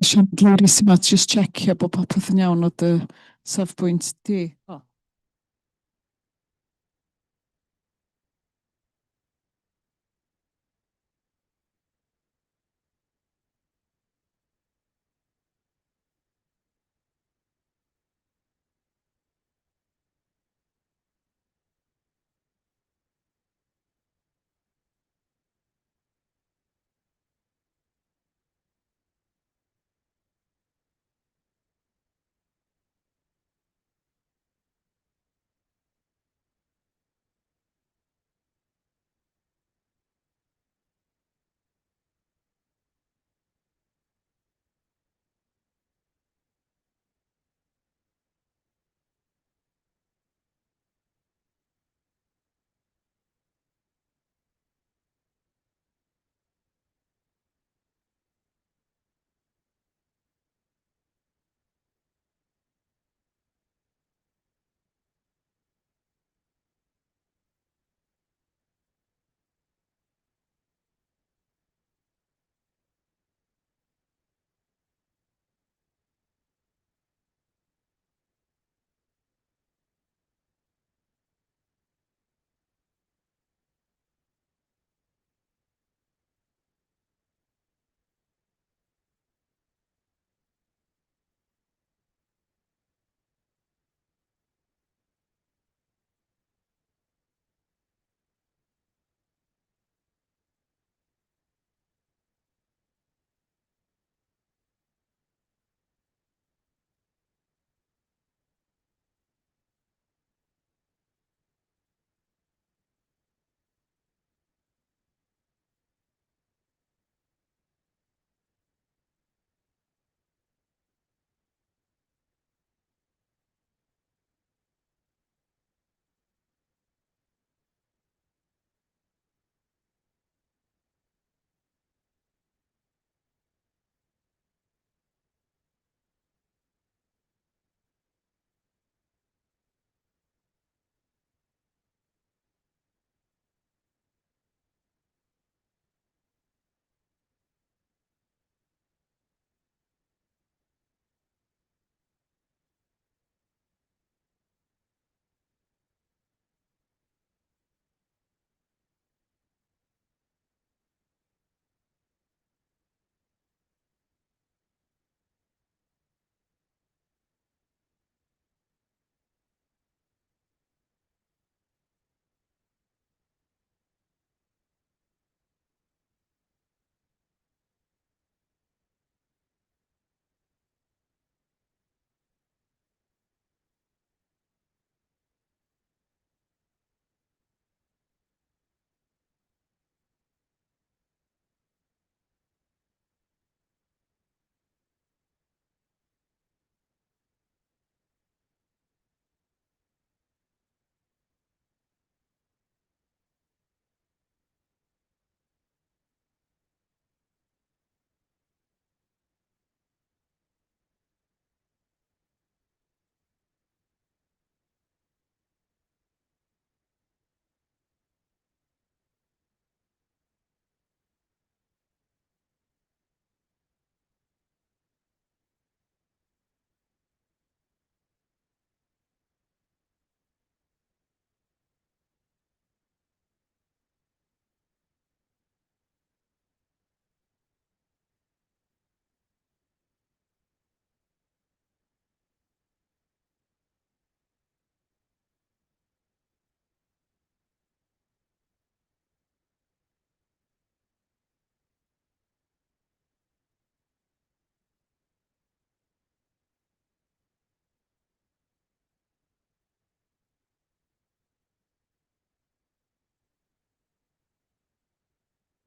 Sian Glwris yma, just checio bod popeth yn iawn o dy safbwynt di.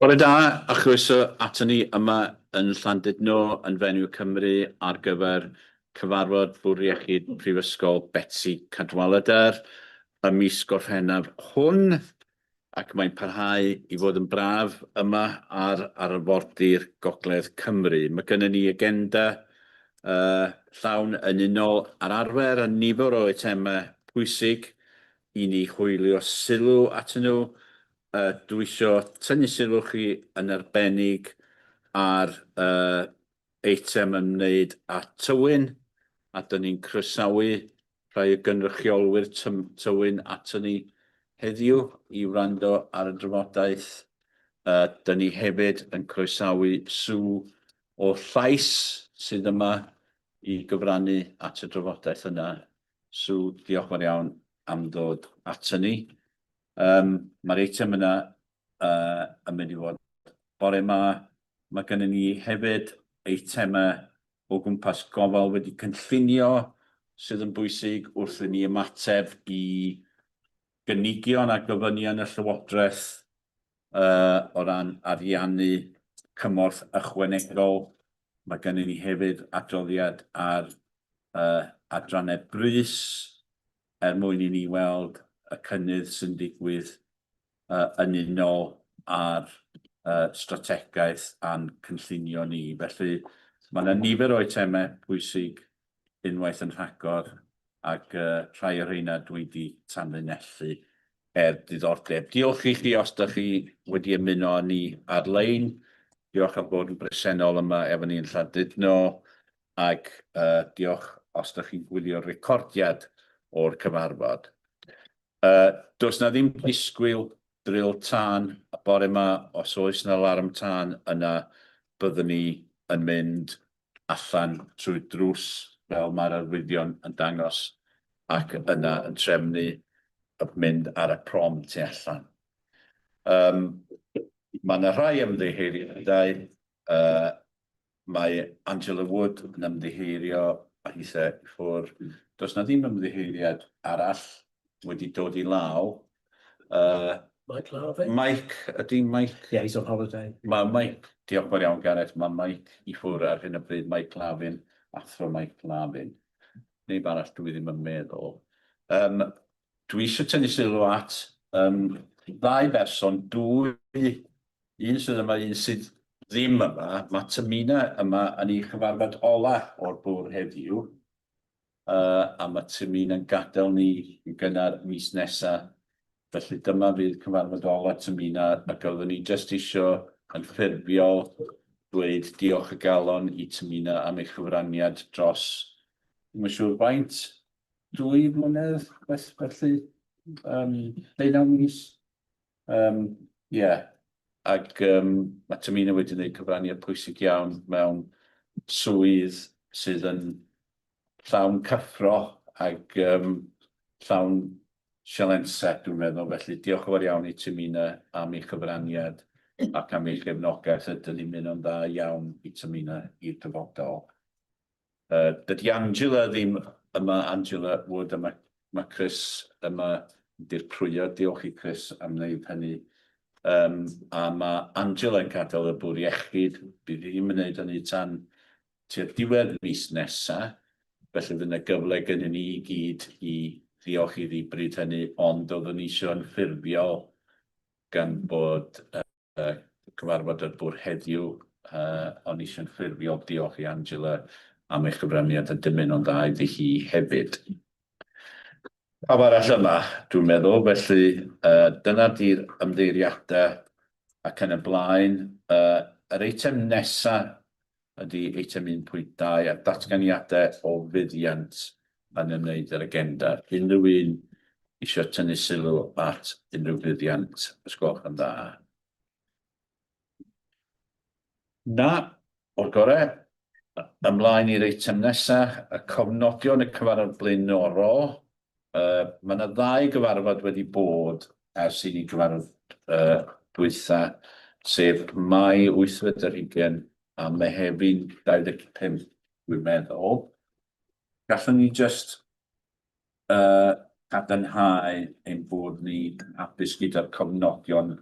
Bore da, a chroeso ato ni yma yn Llandudno yn Fenyw Cymru ar gyfer cyfarfod bwrdd iechyd Prifysgol Betsi Cadwaladr ym mis Gorffennaf hwn, ac mae'n parhau i fod yn braf yma ar arfordir Gogledd Cymru. Mae gennym ni agenda llawn yn unol ar arfer a nifer o eitemau pwysig i ni chwilio sylw atyn nhw. Dwi isio tynnu sylw chi yn arbennig ar eitem ymwneud â tywyn, a dyn ni'n croesawu rhai y gynrychiolwyr tywyn ato ni heddiw i wrando ar y drafodaeth. Dyn ni hefyd yn croesawu sŵ o llais sydd yma i gyfrannu at y drafodaeth yna. Sŵ, diolch yn iawn am ddod ato ni. Mae'r eitem yna yn mynd i fod bore yma. Mae gennym ni hefyd eitemau o gwmpas gofal wedi cynllunio sydd yn bwysig wrth i ni ymateb i gynigion a gofynion y Llywodraeth o ran ariannu cymorth ychwanegol. Mae gennym ni hefyd adroddiad ar adrannau brys mwyn i ni weld y cynnydd sy'n digwydd yn unol ar strategaeth a'n cynllunio ni. Felly mae yna nifer o eitemau pwysig unwaith yn rhagor ac rhai o'r rheina dwi wedi tanlinellu diddordeb. Diolch i chi os ydych chi wedi ymuno â ni ar-lein. Diolch am bod yn bresennol yma efo ni'n Llandudno ac diolch os ydych chi'n gwylio'r recordiad o'r cyfarfod. Does na ddim disgwyl dril tân y bore yma. Os oes na alarm tân yna byddwn ni yn mynd allan trwy drws fel mae'r arwyddion yn dangos ac yna yn trefnu mynd ar y prom tu allan. Mae yna rhai ymddiheuriadau. Mae Angela Wood yn ymddiheurio a hithe ffwr. Does na ddim ymddiheuriad arall wedi dod i law. Mike Larvin? Mike, ydy Mike? Yeah, he's on holiday. Mae Mike, diolch yn iawn Gareth, mae Mike i ffwr ar hyn o bryd, Mike Larvin, athro Mike Larvin. Neb arall dwi ddim yn meddwl. Dwi eisiau tynnu sylw at ddau berson, un sydd yma, un sydd ddim yma. Mae Tamina yma yn ei chyfarfod ola o'r bwr heddiw. A mae Tamina'n gadael ni yn gynnar mis nesaf. Felly dyma fydd cyfarfod ola Tamina ac oeddwn ni jyst eisiau yn ffurfiol dweud diolch y galon i Tamina am ei chyfraniad dros, ddim yn siŵr faint, 2 mlynedd, felly, 9 mis. Ac mae Tamina wedi gwneud cyfraniad pwysig iawn mewn swydd sydd yn llawn cyffro ac llawn sialensau, dwi'n meddwl. Felly diolch yn fawr iawn i Tamina am ei chyfraniad ac am ei gefnogaeth. Ydyn ni'n mynd o'n dda iawn i Tamina i'r dyfodol. Dydy Angela ddim yma, Angela Wood yma, mae Chris yma di'r prwyo. Diolch i Chris am wneud hynny. A mae Angela yn gadael y bwr iechyd. Bydd hi'n wneud hynny tan tua diwedd mis nesaf. Felly fydd yna gyfle gyda ni i gyd i ddiolch i bryd hynny, ond oeddwn ni eisiau yn ffurfiol gan bod cyfarfod yr bwr heddiw, ond eisiau'n ffurfiol diolch i Angela am eich cyfraniad a dymun o'n dda iddi hi hefyd. Pam arall yma, dwi'n meddwl, felly dyna di'r ymddeiriadau ac yn y blaen. Yr eitem nesaf ydy eitem 1.2 a datganiadau o fuddiant yn ymwneud â'r agenda. Unrhyw un eisiau tynnu sylw at unrhyw fuddiant, os gwelwch yn dda. Na, o'r gorau, ymlaen i'r eitem nesaf, y cofnodion y cyfarfod blaenorol. Mae yna 2 gyfarfod wedi bod ers i ni gyfarfod dwytha, sef Mai 8 a Mehefin 25, dwi'n meddwl. Gallwn ni jyst cadarnhau ein bod ni hapus gyda'r cofnodion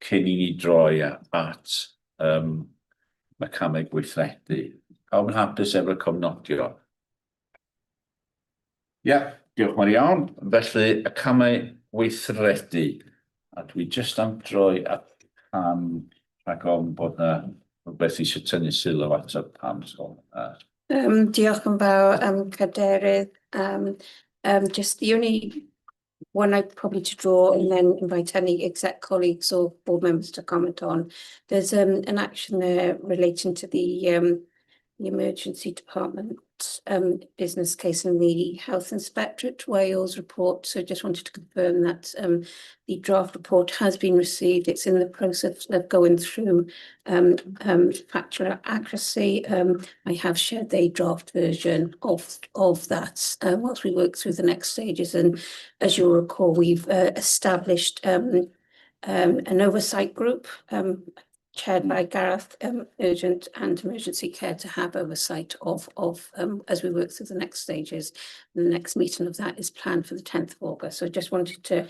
cyn i ni droi at y camau gweithredu. Pawb yn hapus efo'r cofnodion? Diolch yn iawn. Felly y camau weithredu. A dwi jyst am droi at pam rhag ofn bod na rhywbeth eisiau tynnu sylw at y pam. Diolch yn fawr Cadeirydd. Just the only one I probably to draw and then invite any exec colleagues or board members to comment on. There's an action there relating to the the emergency department business case and the health inspectorate Wales report. So just wanted to confirm that the draft report has been received. It's in the process of going through factual accuracy. I have shared a draft version of that whilst we work through the next stages. And as you'll recall, we've established an oversight group chaired by Gareth, urgent and emergency care, to have oversight of as we work through the next stages. The next meeting of that is planned for the 10th of August. So I just wanted to,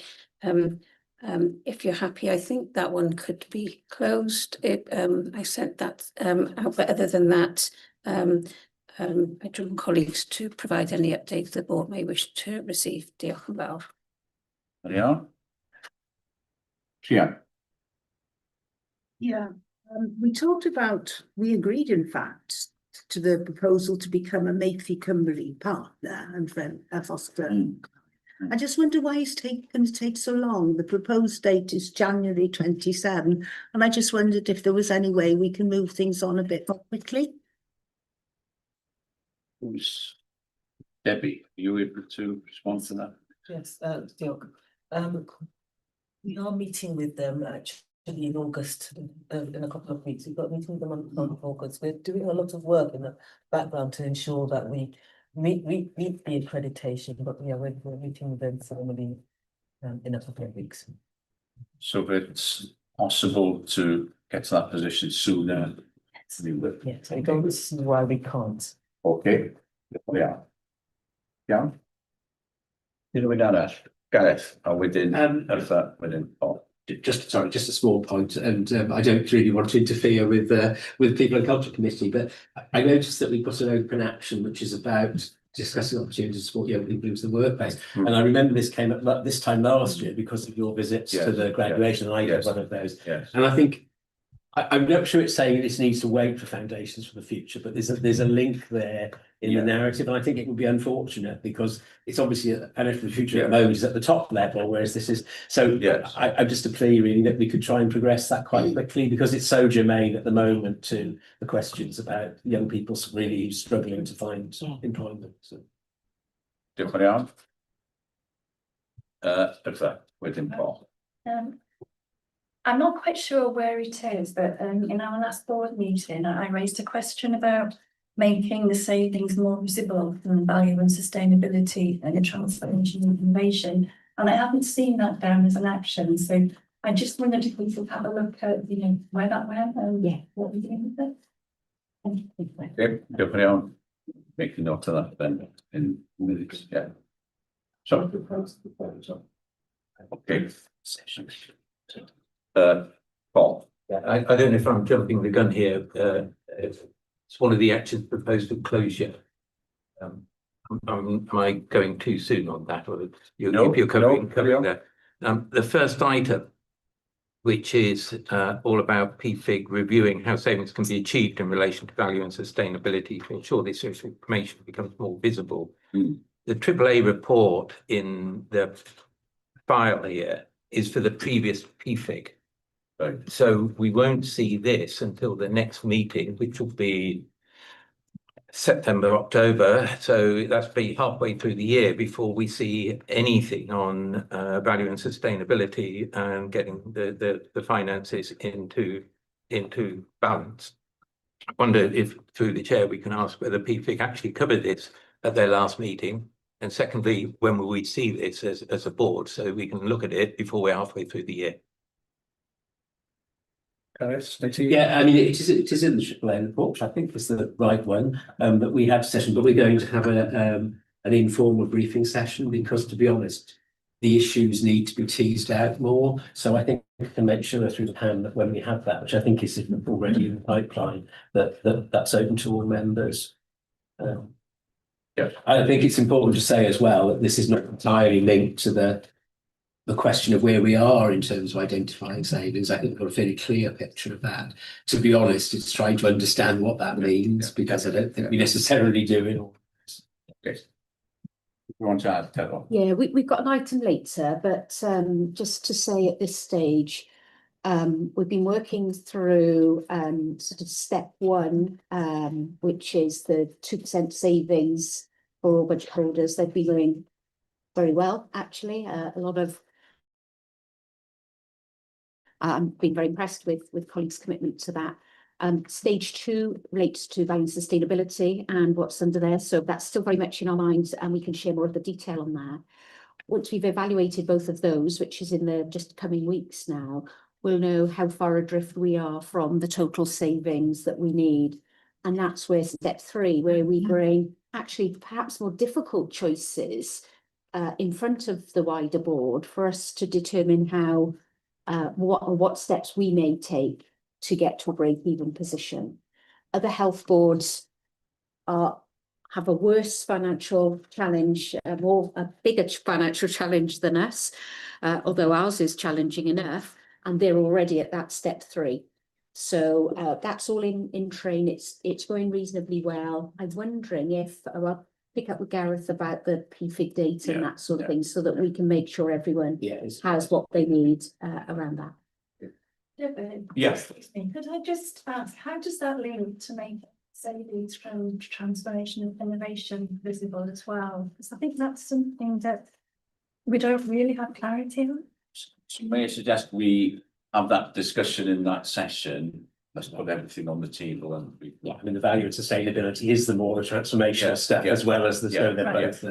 if you're happy, I think that one could be closed. I sent that out, but other than that, I draw on colleagues to provide any updates the board may wish to receive. Diolch yn fawr. Anyone? Yeah. Yeah, we agreed, in fact, to the proposal to become a Maethu Cymru partner and friend foster. I just wonder why it's going to take so long. The proposed date is January 27, and I just wondered if there was any way we can move things on a bit more quickly. Debbie, are you able to respond to that? Yes, diolch. We are meeting with them actually in August, in a couple of weeks. We've got a meeting with them on the 12th of August. We're doing a lot of work in the background to ensure that we meet the accreditation, but yeah, we're meeting with them formally in a couple of weeks. So if it's possible to get to that position sooner. Yes, I don't see why we can't. Okay. Yeah. Yeah. With that, Gareth, are within Paul. Just a small point, and I don't really want to interfere with People and Culture Committee, but I noticed that we've got an open action which is about discussing opportunities to support young people into the workplace. And I remember this came up this time last year because of your visits to the graduation, and I did one of those. And I think I'm not sure it's saying this needs to wait for foundations for the future, but there's a link there in the narrative, and I think it would be unfortunate because it's obviously a Foundation for the Future at the moment is at the top level, whereas this is so. I'm just a plea really that we could try and progress that quite quickly because it's so germane at the moment to the questions about young people really struggling to find employment. So. Different out. Within Paul. I'm not quite sure where it is, but in our last board meeting, I raised a question about making the savings more visible from value and sustainability and transformation and innovation. And I haven't seen that down as an action. So I just wondered if we could have a look at, where that went and what we're doing with it. Okay, different out. Make a note of that then in minutes. Yeah. So. Okay. Paul. I don't know if I'm jumping the gun here. It's one of the actions proposed for closure. Am I going too soon on that, or you're covering that? The first item, which is all about PFIG reviewing how savings can be achieved in relation to value and sustainability to ensure this information becomes more visible. The AAA report in the file here is for the previous PFIG. So we won't see this until the next meeting, which will be September, October. So that's be halfway through the year before we see anything on value and sustainability and getting the finances into balance. I wonder if through the chair we can ask whether PFIG actually covered this at their last meeting. And secondly, when will we see this as a board so we can look at it before we're halfway through the year? Yeah, I mean, it is in the AAA report, which I think was the right one, that we had a session, but we're going to have an informal briefing session because, to be honest, the issues need to be teased out more. So I think we can make sure through the pan that when we have that, which I think is already in the pipeline, that's open to all members. I think it's important to say as well that this is not entirely linked to the question of where we are in terms of identifying savings. I think we've got a fairly clear picture of that. To be honest, it's trying to understand what that means because I don't think we necessarily do it all. Okay. You want to add, Carol? Yeah, we've got an item later, but just to say at this stage, We've been working through sort of step one, which is the 2% savings for all budget holders. They've been doing very well, actually. A lot of I've been very impressed with colleagues' commitment to that. Stage 2 relates to value and sustainability and what's under there. So that's still very much in our minds, and we can share more of the detail on that. Once we've evaluated both of those, which is in the just coming weeks now, we'll know how far adrift we are from the total savings that we need. And that's where step 3, where we bring actually perhaps more difficult choices in front of the wider board for us to determine how what steps we may take to get to a break-even position. Other health boards have a worse financial challenge, a bigger financial challenge than us, although ours is challenging enough, and they're already at that step 3. So that's all in train. It's going reasonably well. I'm wondering if I'll pick up with Gareth about the PFIG data and that sort of thing, so that we can make sure everyone has what they need around that. Yes. Could I just ask, how does that link to make savings from transformation and innovation visible as well? Because I think that's something that we don't really have clarity on. So may I suggest we have that discussion in that session? Let's put everything on the table and I mean, the value and sustainability is the more transformational step, as well as the so they're both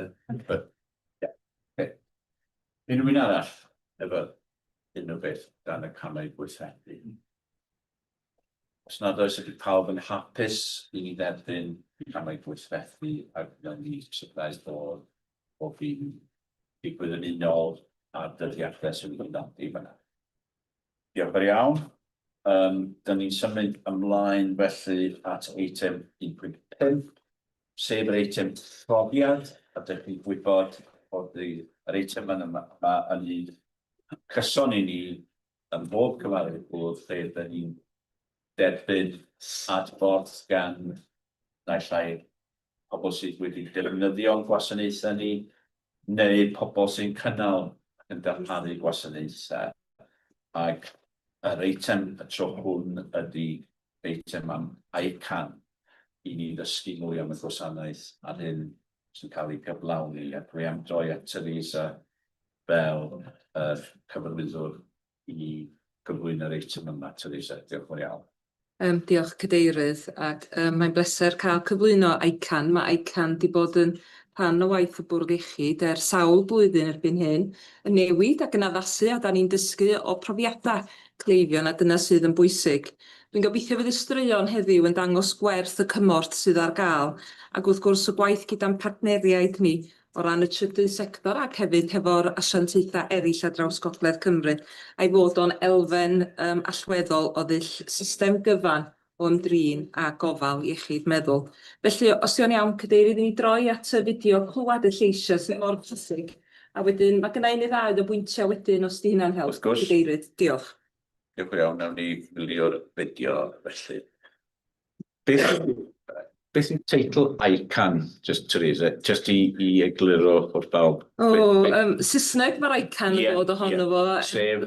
but unrhyw un arall efo unrhyw beth dan y camau gweithredu. Os nad oes ydy pawb yn hapus I ni dderbyn camau gweithredu ac yn ni sicrhau bod fi'n digwydd yn unol ar dyddiadau sy'n mynd ati fyna. Diolch yn iawn. Da ni'n symud ymlaen felly at eitem 1.5, sef yr eitem profiad, a dych chi'n gwybod bod yr eitem yma yn un cyson I ni yn bob cyfarfod bwrdd lle da ni'n derbyn adborth gan naill ai pobl sydd wedi defnyddio'n gwasanaethau ni, neu pobl sy'n cynnal ac yn darparu gwasanaethau. Ac yr eitem y tro hwn ydy eitem am ICAN I ni ddysgu mwy am y gwasanaeth ar hyn sy'n cael ei gyflawni, a dwi am droi at Teresa fel cyfarwyddwr I gyflwyno'r eitem yma. Teresa, diolch yn iawn. Diolch cadeirydd, ac mae'n bleser cael cyflwyno ICAN. Mae ICAN wedi bod yn rhan o waith y bwrdd iechyd sawl blwyddyn erbyn hyn, yn newid ac yn addasu, a da ni'n dysgu o profiadau cleifion, a dyna sydd yn bwysig. Dwi'n gobeithio fydd y straeon heddiw yn dangos gwerth y cymorth sydd ar gael, ac wrth gwrs y gwaith gyda'n partneriaid ni o ran y trydydd sector ac hefyd hefo'r asiantaethau eraill ar draws Gogledd Cymru, a'i fod o'n elfen allweddol o ddull system gyfan o ymdrin a gofal iechyd meddwl. Felly, os yw'n iawn, cadeirydd, I ni droi at y fideo clywed y lleisiau sy'n mor bwysig, a wedyn mae gynna I ni ddau o bwyntiau wedyn os di hynna'n help, cadeirydd. Diolch. Diolch yn iawn, nawn ni wylio'r fideo felly. Beth yw'r teitl ICAN, just Teresa, just I egluro o'r bawb? Saesneg mae'r ICAN yn dod ohono fo. Sef?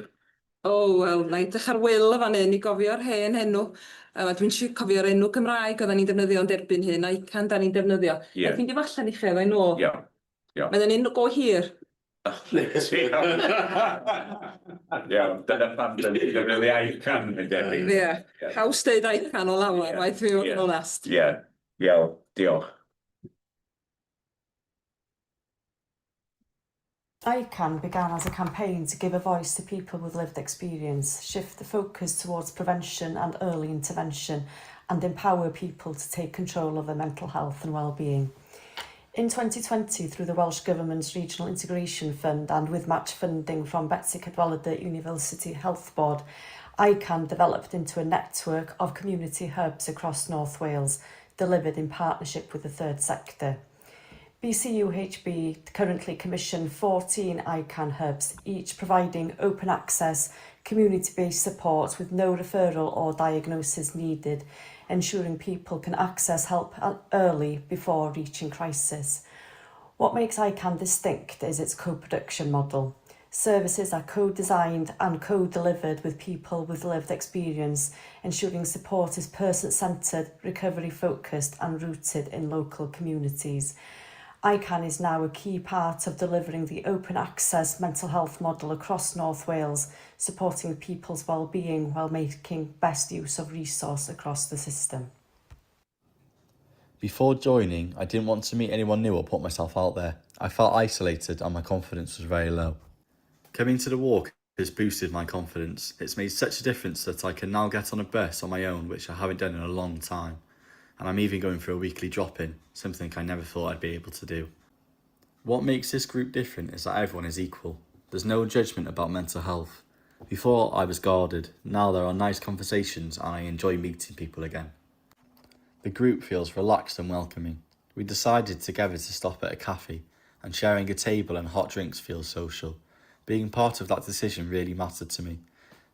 Wel, na I edrych ar Wil fan hyn I gofio'r hen enw. Dwi'n siŵr cofio'r enw Gymraeg oedden ni'n defnyddio yn derbyn hyn, ICAN da ni'n defnyddio. Dwi'n ffeindio falle'n I chef ein o. Mae'n un go hir. Iawn, dyna pam dyn ni'n defnyddio ICAN yn derbyn. Haws deud ICAN o lawer, waith fi o'n onest. Iawn, diolch. ICAN began as a campaign to give a voice to people with lived experience, shift the focus towards prevention and early intervention, and empower people to take control of their mental health and well-being. In 2020, through the Welsh Government's Regional Integration Fund and with match funding from Betsy Cadwaladr University Health Board, ICAN developed into a network of community hubs across North Wales, delivered in partnership with the third sector. BCUHB currently commission 14 ICAN hubs, each providing open access, community-based support with no referral or diagnosis needed, ensuring people can access help early before reaching crisis. What makes ICAN distinct is its co-production model. Services are co-designed and co-delivered with people with lived experience, ensuring support is person-centred, recovery-focused and rooted in local communities. ICANN is now a key part of delivering the open access mental health model across North Wales, supporting people's well-being while making best use of resource across the system. Before joining, I didn't want to meet anyone new or put myself out there. I felt isolated and my confidence was very low. Coming to the walk has boosted my confidence. It's made such a difference that I can now get on a bus on my own, which I haven't done in a long time. And I'm even going for a weekly drop-in, something I never thought I'd be able to do. What makes this group different is that everyone is equal. There's no judgment about mental health. Before I was guarded, now there are nice conversations and I enjoy meeting people again. The group feels relaxed and welcoming. We decided together to stop at a cafe, and sharing a table and hot drinks feels social. Being part of that decision really mattered to me.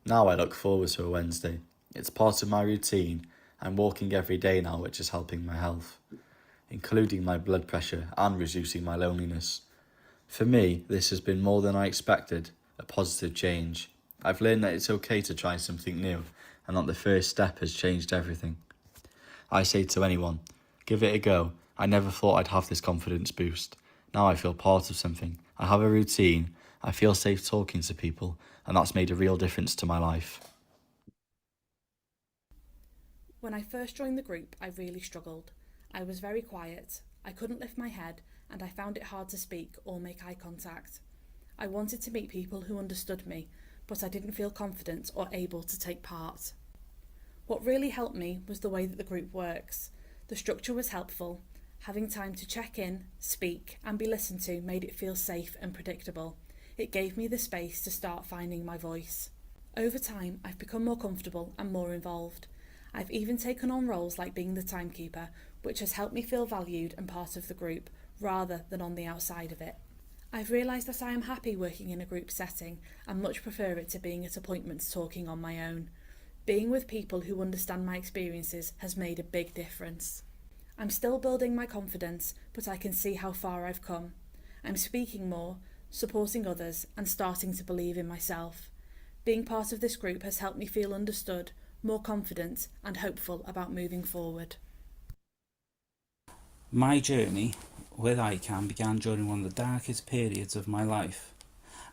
Now I look forward to a Wednesday. It's part of my routine. I'm walking every day now, which is helping my health, including my blood pressure and reducing my loneliness. For me, this has been more than I expected, a positive change. I've learned that it's okay to try something new, and that the first step has changed everything. I say to anyone, give it a go. I never thought I'd have this confidence boost. Now I feel part of something. I have a routine. I feel safe talking to people, and that's made a real difference to my life. When I first joined the group, I really struggled. I was very quiet, I couldn't lift my head, and I found it hard to speak or make eye contact. I wanted to meet people who understood me, but I didn't feel confident or able to take part. What really helped me was the way that the group works. The structure was helpful. Having time to check in, speak, and be listened to made it feel safe and predictable. It gave me the space to start finding my voice. Over time, I've become more comfortable and more involved. I've even taken on roles like being the timekeeper, which has helped me feel valued and part of the group, rather than on the outside of it. I've realised that I am happy working in a group setting and much prefer it to being at appointments talking on my own. Being with people who understand my experiences has made a big difference. I'm still building my confidence, but I can see how far I've come. I'm speaking more, supporting others, and starting to believe in myself. Being part of this group has helped me feel understood, more confident and hopeful about moving forward. My journey with ICANN began during one of the darkest periods of my life.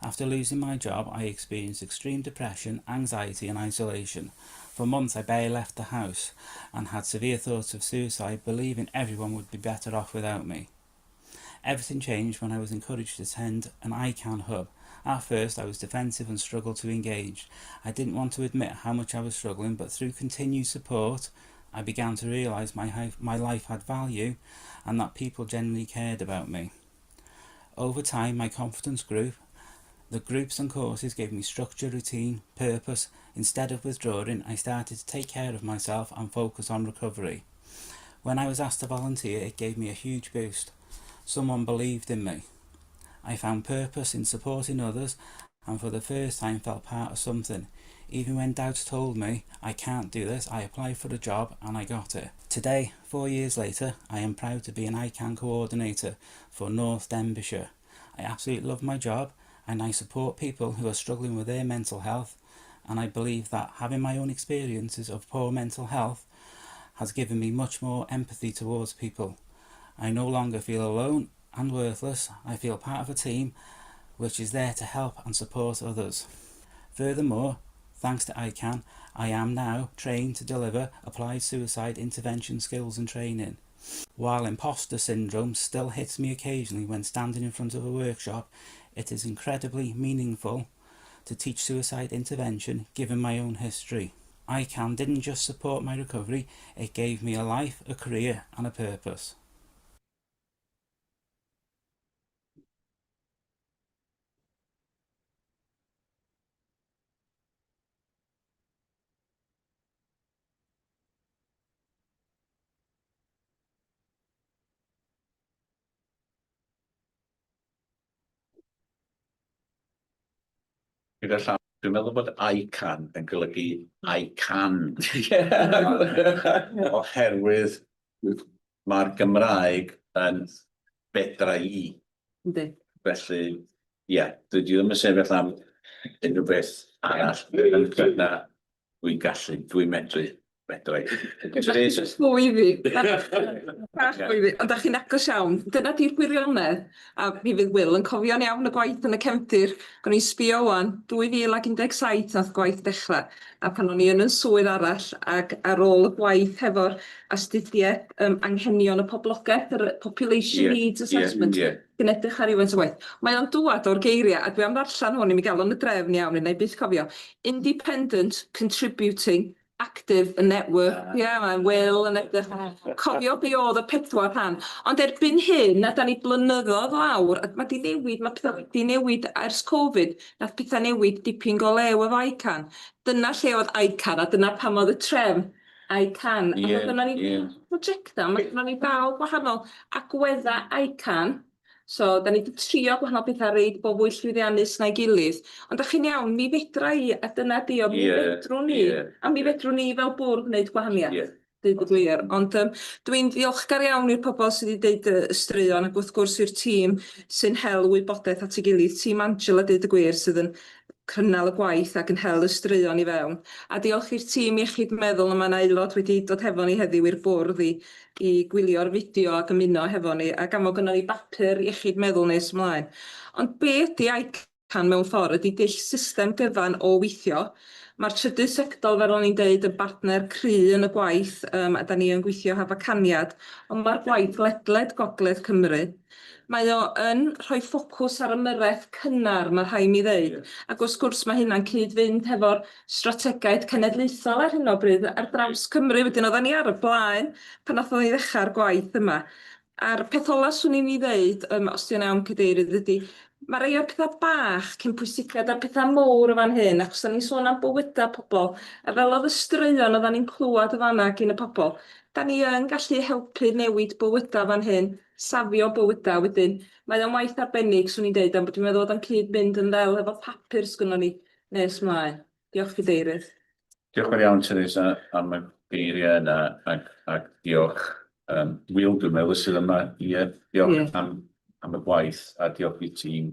After losing my job, I experienced extreme depression, anxiety and isolation. For months I barely left the house and had severe thoughts of suicide, believing everyone would be better off without me. Everything changed when I was encouraged to attend an ICANN hub. At first I was defensive and struggled to engage. I didn't want to admit how much I was struggling, but through continued support I began to realise my life had value and that people genuinely cared about me. Over time my confidence grew. The groups and courses gave me structure, routine, purpose. Instead of withdrawing, I started to take care of myself and focus on recovery. When I was asked to volunteer, it gave me a huge boost. Someone believed in me. I found purpose in supporting others and for the first time felt part of something. Even when doubts told me I can't do this, I applied for the job and I got it. Today, 4 years later, I am proud to be an ICANN coordinator for North Denbighshire. I absolutely love my job and I support people who are struggling with their mental health, and I believe that having my own experiences of poor mental health has given me much more empathy towards people. I no longer feel alone and worthless. I feel part of a team which is there to help and support others. Furthermore, thanks to ICANN, I am now trained to deliver applied suicide intervention skills and training. While imposter syndrome still hits me occasionally when standing in front of a workshop, it is incredibly meaningful to teach suicide intervention given my own history. ICANN didn't just support my recovery, it gave me a life, a career and a purpose. Gyda llaw, dwi'n meddwl bod ICANN yn golygu I can. Oherwydd mae'r Gymraeg yn fedra i. Yndi. Felly dwi ddim yn sefyll am unrhyw beth arall yn gyda dwi'n medru. Fwy fi. Bach fwy fi. Ond da chi'n agos iawn. Dyna di'r gwirionedd. A mi fydd Will yn cofio'n iawn y gwaith yn y cefndir. Gwni sbio wan, 2017 nath gwaith dechrau. A pan o'n i yn swydd arall ac ar ôl y gwaith hefo'r astudiaeth anghenion y poblogaeth, yr Population Needs Assessment. Yn edrych ar rywun sy'n gwaith. Mae o'n dŵad o'r geiriau, a dwi am ddarllen hwn i mi gael o'n y drefn iawn, neu beth cofio. Independent, contributing, active, a network. Mae'n Will yn edrych. Cofio be oedd y 4 rhan. Ond erbyn hyn, a da ni blynyddoedd lawr, a mae pethau wedi newid ers Covid, nath pethau newid dipyn go lew efo ICAN. Dyna lle oedd ICAN, a dyna pam oedd y trefn ICAN. A dyna ni projecta, mae ni ddal gwahanol agwedda ICAN. So, da ni wedi trio gwahanol bethau reid bob fwy llwyddiannus na'i gilydd. Ond da chi'n iawn, mi fedra i, a dyna di o, mi fedrwn ni, a mi fedrwn ni fel bwrdd wneud gwahaniaeth. Dweud y gwir. Ond dwi'n ddiolchgar iawn i'r pobol sydd wedi deud y straeon, ac wrth gwrs i'r tîm sy'n hel wybodaeth at ei gilydd. Tîm Angela, deud y gwir, sydd yn cynnal y gwaith ac yn hel y straeon i fewn. A diolch i'r tîm iechyd meddwl, a mae'n aelod wedi dod hefo ni heddiw i'r bwrdd i gwylio'r fideo ac ymuno hefo ni, ac am o gynnon ni bapur iechyd meddwl nes ymlaen. Ond be ydi ICAN mewn ffordd ydi dull system gyfan o weithio. Mae'r trydydd sector, fel o'n i'n deud, yn bartner cry yn y gwaith, a da ni yn gweithio hefo caniad, ond mae'r gwaith ledled Gogledd Cymru. Mae o yn rhoi ffocws ar ymyrraeth cynnar, mae rhai mi ddeud. Ac wrth gwrs mae hynna'n cyd-fynd hefo'r strategaeth cenedlaethol ar hyn o bryd ar draws Cymru. Wedyn oedden ni ar y blaen pan nathon ni ddechrau'r gwaith yma. A'r peth ola swn i'n ei ddeud, os di'n iawn cadeirydd, ydy mae rhai o'r pethau bach cyn pwysigrwydd a pethau mowr o fan hyn, ac os da ni'n sôn am bywydau pobl, a fel oedd y straeon oedden ni'n clywed o fanna gyn y pobl, da ni yn gallu helpu newid bywydau fan hyn, safio bywydau wedyn. Mae o'n waith arbennig, swn i'n deud, ond dwi'n meddwl oedd o'n cyd-mynd yn ddel efo papur sgynnon ni nes mlaen. Diolch cadeirydd. Diolch yn iawn, Teresa, am y geiriau yna, ac diolch. Will, dwi'n meddwl sydd yma, diolch am y gwaith, a diolch i'r tîm.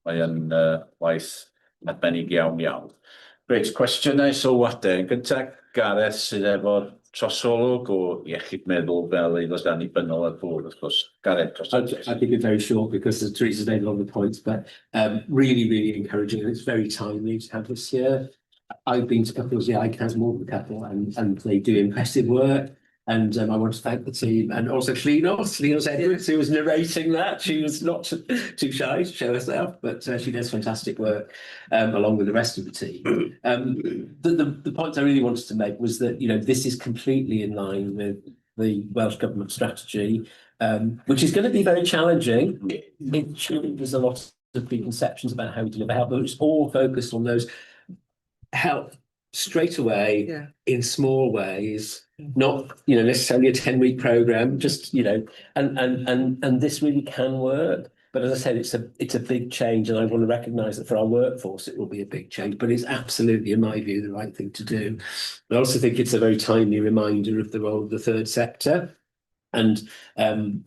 Mae'n waith arbennig iawn. Reit, cwestiynau sylwadau. Yn gyntaf, Gareth sydd efo'r trosolwg o iechyd meddwl fel aelod annibynnol ar bwrdd, of course. Gareth, trosolwg. I think it's very short because Teresa's made a lot of the points, but really encouraging, and it's very timely to have this year. I've been to couples, ICAN's more than a couple, and they do impressive work. And I want to thank the team, and also Llynnos Edwards, who was narrating that. She was not too shy to show herself, but she does fantastic work along with the rest of the team. The point I really wanted to make was that, this is completely in line with the Welsh Government strategy, which is going to be very challenging. It challenges a lot of preconceptions about how we deliver help, but it's all focused on those help straight away in small ways, not necessarily a 10-week program, just and this really can work. But as I said, it's a big change, and I want to recognise that for our workforce it will be a big change, but it's absolutely, in my view, the right thing to do. I also think it's a very timely reminder of the role of the third sector, and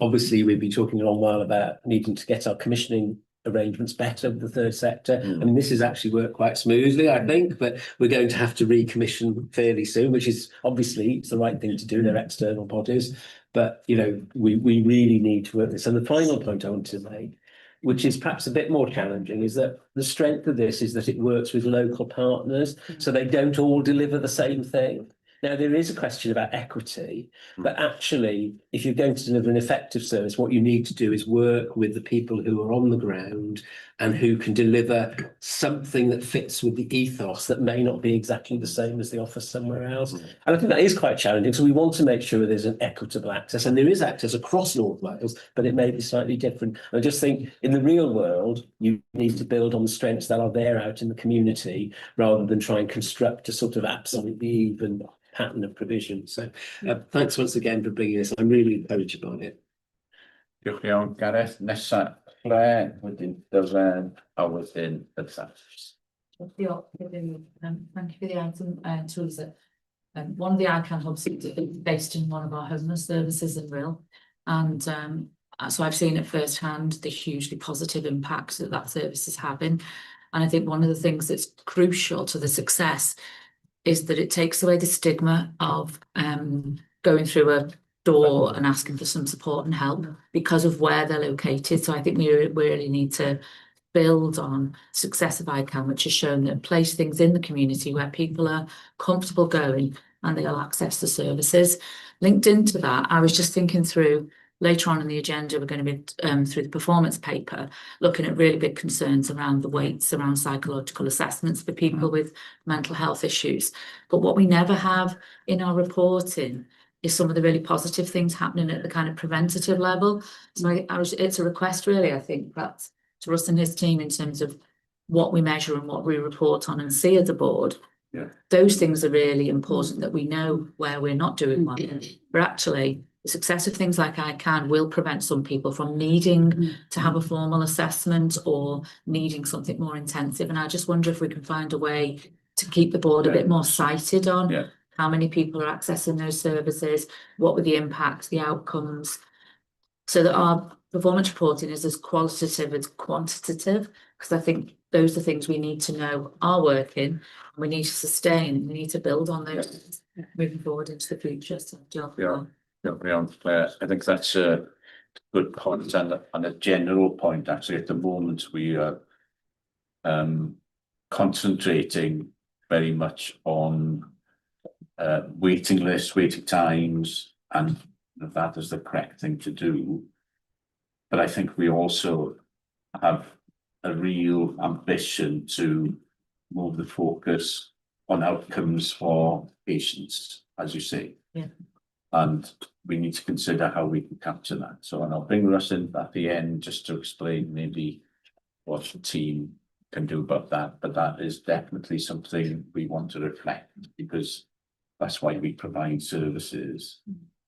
obviously we've been talking a long while about needing to get our commissioning arrangements better with the third sector. I mean, this has actually worked quite smoothly, I think, but we're going to have to recommission fairly soon, which is obviously it's the right thing to do. They're external bodies, but we really need to work this. And the final point I want to make, which is perhaps a bit more challenging, is that the strength of this is that it works with local partners, so they don't all deliver the same thing. Now, there is a question about equity, but actually, if you're going to deliver an effective service, what you need to do is work with the people who are on the ground and who can deliver something that fits with the ethos that may not be exactly the same as the office somewhere else. And I think that is quite challenging, so we want to make sure there's an equitable access, and there is access across North Wales, but it may be slightly different. I just think in the real world, you need to build on the strengths that are there out in the community, rather than try and construct a sort of absolutely even pattern of provision. So thanks once again for bringing this. I'm really encouraged by it. Diolch iawn, Gareth. Nesa, Claire, wedyn Dyfan, a wedyn Ydda. Diolch. Thank you for the item, Teresa. One of the ICAN hubs is based in one of our homeless services in Rhyl, and So I've seen it firsthand, the hugely positive impact that that service is having. And I think one of the things that's crucial to the success is that it takes away the stigma of going through a door and asking for some support and help because of where they're located. So I think we really need to build on success of ICANN, which has shown that place things in the community where people are comfortable going and they'll access the services. Linked into that, I was just thinking through later on in the agenda, we're going to be through the performance paper, looking at really big concerns around the weights, around psychological assessments for people with mental health issues. But what we never have in our reporting is some of the really positive things happening at the kind of preventative level. So it's a request really, I think, that to Russ and his team in terms of what we measure and what we report on and see as a board. Yeah. Those things are really important, that we know where we're not doing well. But actually, the success of things like ICANN will prevent some people from needing to have a formal assessment or needing something more intensive. And I just wonder if we can find a way to keep the board a bit more sighted on how many people are accessing those services, what were the impacts, the outcomes, so that our performance reporting is as qualitative as quantitative, because I think those are things we need to know are working, and we need to sustain, we need to build on those moving forward into the future. So, Claire, I think that's a good point, and a general point actually. At the moment, we are concentrating very much on waiting lists, waiting times, and that is the correct thing to do. But I think we also have a real ambition to move the focus on outcomes for patients, as you say. Yeah. And we need to consider how we can capture that. So, and I'll bring Russ in at the end just to explain maybe what the team can do about that. But that is definitely something we want to reflect, because that's why we provide services,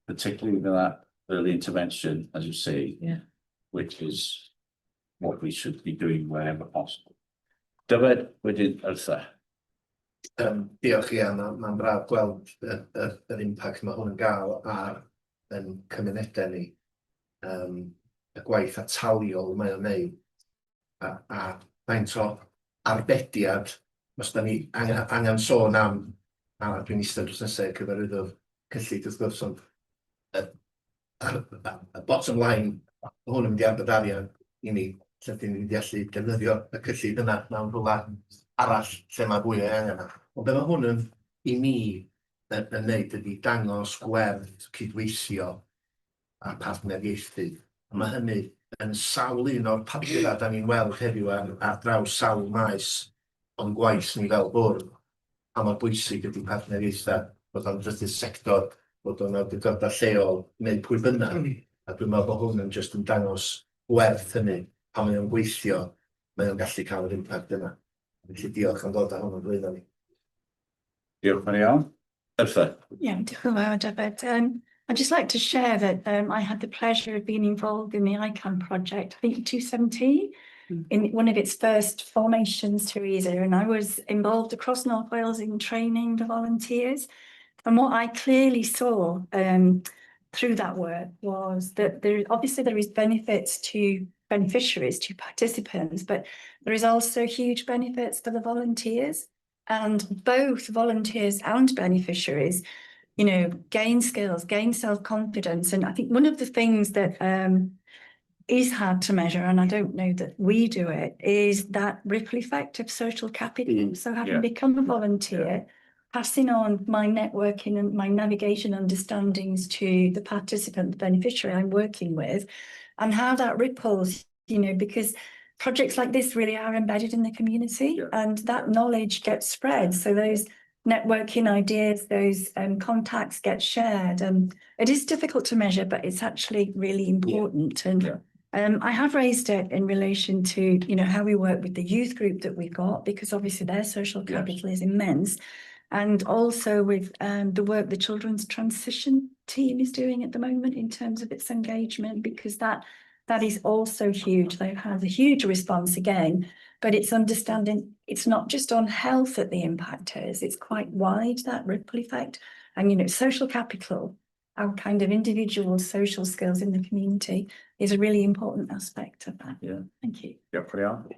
particularly with that early intervention, as you say, which is what we should be doing wherever possible. Dyfed, wedyn Arthur. Diolch, ia, mae'n braf gweld yr impact mae hwn yn gael ar cymunedau ni. Y gwaith ataliol mae o'n neud, a faint o arbediad, os da ni angen sôn am, a dwi'n eistedd drws nesaf cyfarwyddwr cyllid wrth gwrs, ond y bottom line, hwn yn mynd i arbed arian i ni, lle dyn ni'n gallu defnyddio y cyllid yna mewn rhywle arall lle mae fwy o angen. Ond be mae hwn yn, i mi, yn neud ydy dangos gwerth cydweithio a partneriaethu. Mae hynny yn sawl un o'r papura da ni'n weld heddiw ar draws sawl maes o'n gwaith ni fel bwrdd. A mor bwysig ydy partneriaethau, bod o'n jyst y sector, bod o'n awdurdodau lleol, neu pwy bynnag. A dwi'n meddwl bod hwn yn jyst yn dangos gwerth hynny, a mae o'n gweithio, mae o'n gallu cael yr impact yna. Felly diolch am ddod â hwn yn blwyddyn ni. Diolch yn iawn. Arthur. Yeah, diolch yn fawr, Dyfed. I'd just like to share that I had the pleasure of being involved in the ICANN project, I think in 2017, in one of its first formations, Teresa, and I was involved across North Wales in training the volunteers. And what I clearly saw through that work was that there is benefits to beneficiaries, to participants, but there is also huge benefits for the volunteers, and both volunteers and beneficiaries, you know, gain skills, gain self-confidence. And I think one of the things that is hard to measure, and I don't know that we do it, is that ripple effect of social capital. So having become a volunteer, passing on my networking and my navigation understandings to the participant, the beneficiary I'm working with, and how that ripples, you know, because projects like this really are embedded in the community, and that knowledge gets spread. So those networking ideas, those contacts get shared. It is difficult to measure, but it's actually really important. And I have raised it in relation to, you know, how we work with the youth group that we've got, because obviously their social capital is immense. And also with the work the Children's Transition team is doing at the moment in terms of its engagement, because that is also huge. They've had a huge response again, but it's understanding it's not just on health that the impact is, it's quite wide, that ripple effect. And, you know, social capital our kind of individual social skills in the community is a really important aspect of that. Yeah. Thank you. Diolch yn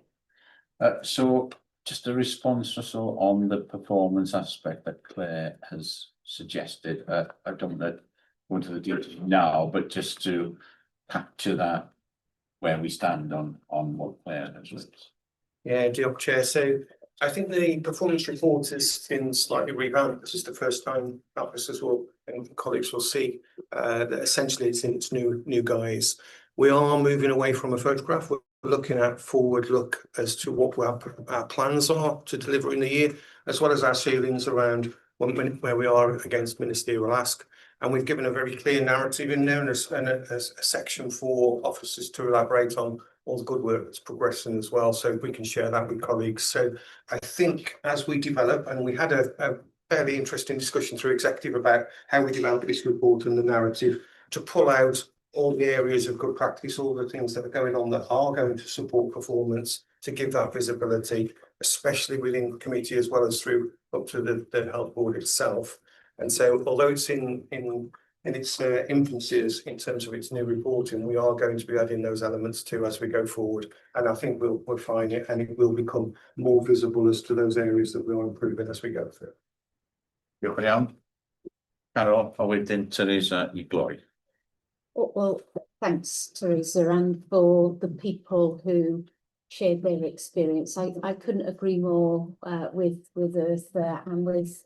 fawr. So just a response also on the performance aspect that Claire has suggested. I don't want to go into the details now, but just to capture that where we stand on what Claire has raised. Yeah, diolch, Chair. So I think the performance report has been slightly revamped. This is the first time officers will and colleagues will see that essentially it's in its new guise. We are moving away from a photograph. We're looking at forward look as to what our plans are to deliver in the year, as well as our feelings around where we are against ministerial ask. And we've given a very clear narrative in there and a section for officers to elaborate on all the good work that's progressing as well, so we can share that with colleagues. So I think as we develop, and we had a fairly interesting discussion through executive about how we develop this report and the narrative to pull out all the areas of good practice, all the things that are going on that are going to support performance, to give that visibility, especially within committee as well as through up to the health board itself. And so although it's in its infancy in terms of its new reporting, we are going to be adding those elements too as we go forward, and I think we'll find it, and it will become more visible as to those areas that we'll improve as we go through. Diolch yn iawn. Carol, a wedyn Teresa i gloi. Well, thanks, Teresa, and for the people who shared their experience. I couldn't agree more with Eartha and with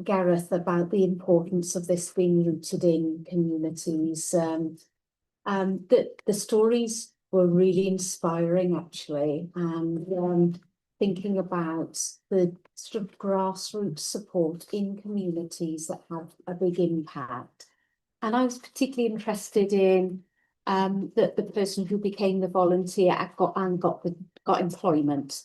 Gareth about the importance of this being rooted in communities. The stories were really inspiring, actually, and thinking about the sort of grassroots support in communities that have a big impact. And I was particularly interested in the person who became the volunteer and got employment.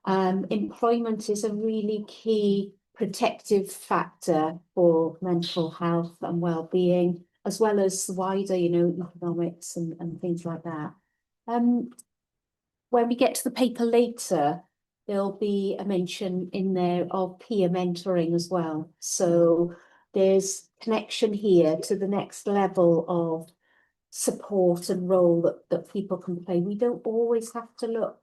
Employment is a really key protective factor for mental health and well-being, as well as wider, economics and things like that. When we get to the paper later, there'll be a mention in there of peer mentoring as well. So there's connection here to the next level of support and role that people can play. We don't always have to look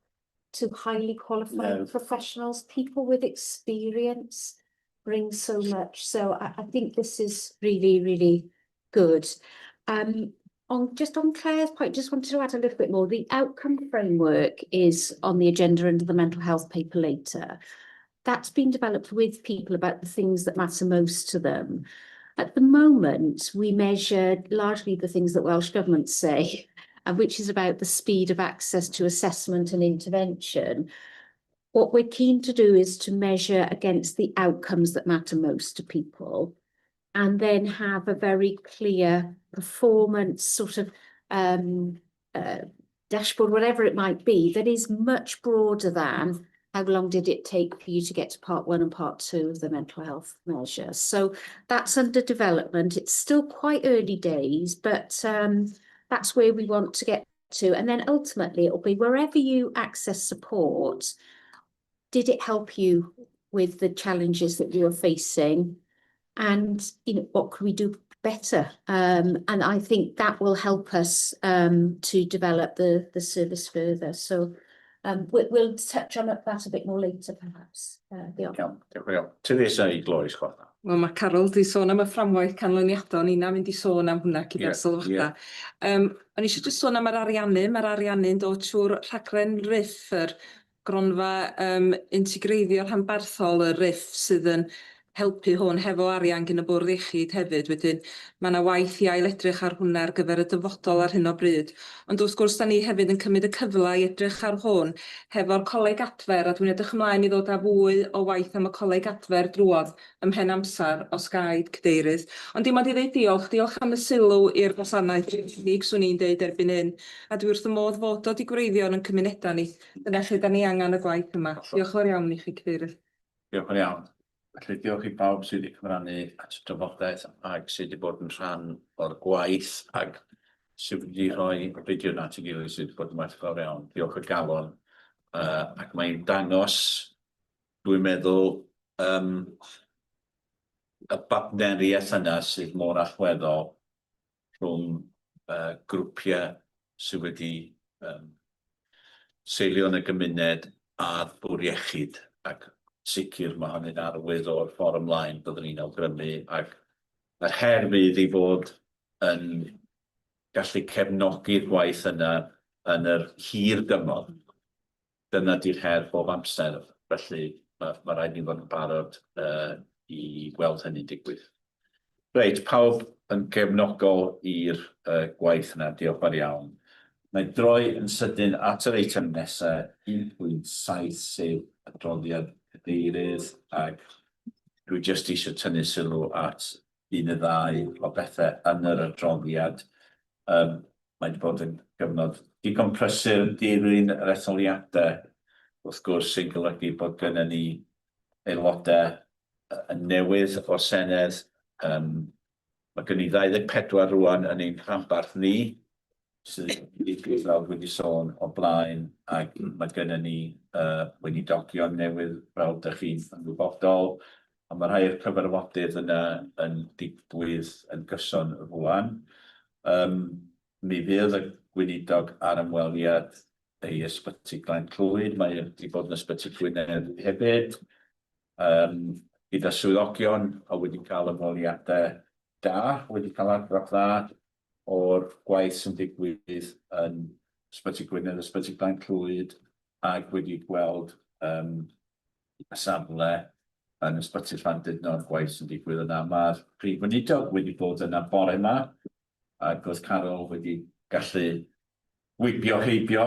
to highly qualified professionals. People with experience bring so much. So I think this is really, really good. On Claire's point, just wanted to add a little bit more. The outcome framework is on the agenda under the mental health paper later. That's been developed with people about the things that matter most to them. At the moment, we measure largely the things that Welsh Government say, which is about the speed of access to assessment and intervention. What we're keen to do is to measure against the outcomes that matter most to people, and then have a very clear performance sort of dashboard, whatever it might be, that is much broader than how long did it take for you to get to part 1 and part 2 of the mental health measure. So that's under development. It's still quite early days, but that's where we want to get to. And then ultimately it'll be wherever you access support, did it help you with the challenges that you're facing? And what can we do better? And I think that will help us to develop the service further. So we'll touch on that a bit more later, perhaps. Teresa i gloi, sgwrna. Wel, mae Carol di sôn am y fframwaith canlyniadol, ni'n mynd i sôn am hwnna gyda'r sylwada. O'n i eisiau jyst sôn am yr ariannu'n dod trwy'r rhaglen RIF, yr gronfa integreiddio rhanbarthol, y RIF sydd yn helpu hwn hefo arian gyn y bwrdd iechyd hefyd. Wedyn, mae yna waith i ail-edrych ar hwnna ar gyfer y dyfodol ar hyn o bryd. Ond wrth gwrs, da ni hefyd yn cymryd y cyfle i edrych ar hwn hefo'r coleg adfer, a dwi'n edrych ymlaen i ddod â fwy o waith am y coleg adfer drwodd ym mhen amser os gaid cadeirydd. Ond dim ond i ddeud diolch am y sylw i'r gwasanaeth unig swn i'n deud erbyn hyn. A dwi wrth y modd fod o di gwreiddiol yn cymunedau ni. Dyna lle da ni angen y gwaith yma. Diolch o'r iawn i chi, cadeirydd. Diolch yn iawn. Felly diolch i bawb sydd wedi cyfrannu at y drafodaeth ac sydd wedi bod yn rhan o'r gwaith ac sydd wedi rhoi fideo at ei gilydd sydd wedi bod yn waith fawr iawn. Diolch o galon. Ac mae'n dangos, dwi'n meddwl, y bartneriaeth yna sydd mor allweddol rhwng grwpiau sydd wedi seilio yn y gymuned a'r bwr iechyd, ac sicr mae hynny'n arwydd o'r ffordd ymlaen byddwn ni'n awgrymu, ac yr her fydd i fod yn gallu cefnogi'r gwaith yna yn yr hir dymor. Dyna di'r her bob amser, felly mae rhaid ni fod yn barod i weld hynny'n digwydd. Reit, pawb yn gefnogol i'r gwaith yna, diolch yn iawn. Mae droi yn sydyn at yr eitem nesaf 1.7 sef adroddiad cadeirydd, ac dwi jyst eisiau tynnu sylw at un y ddau o bethau yn yr adroddiad. Mae wedi bod yn gyfnod digon prysur yn dilyn yr etholiadau, wrth gwrs sy'n golygu bod gennym ni aelodau yn newydd o'r Senedd. Mae gen i 24 rwan yn ein rhanbarth ni, sydd wedi sôn o blaen, ac mae gennym ni weinidogion newydd fel dych chi'n ymwybodol, a mae rhai o'r cyfarfodydd yna yn digwydd yn gyson rwan. Mi fydd y gweinidog ar ymweliad ei ysbyty Glan Clwyd, mae wedi bod yn ysbyty Gwynedd hefyd, gyda swyddogion a wedi cael ymweliadau da, wedi cael adrodd dda o'r gwaith sy'n digwydd yn ysbyty Gwynedd, ysbyty Glan Clwyd, ac wedi gweld y safle yn ysbyty Llandudno'r gwaith sy'n digwydd yna. Mae'r prif weinidog wedi bod yna bore yma, ac oedd Carol wedi gallu wybio heibio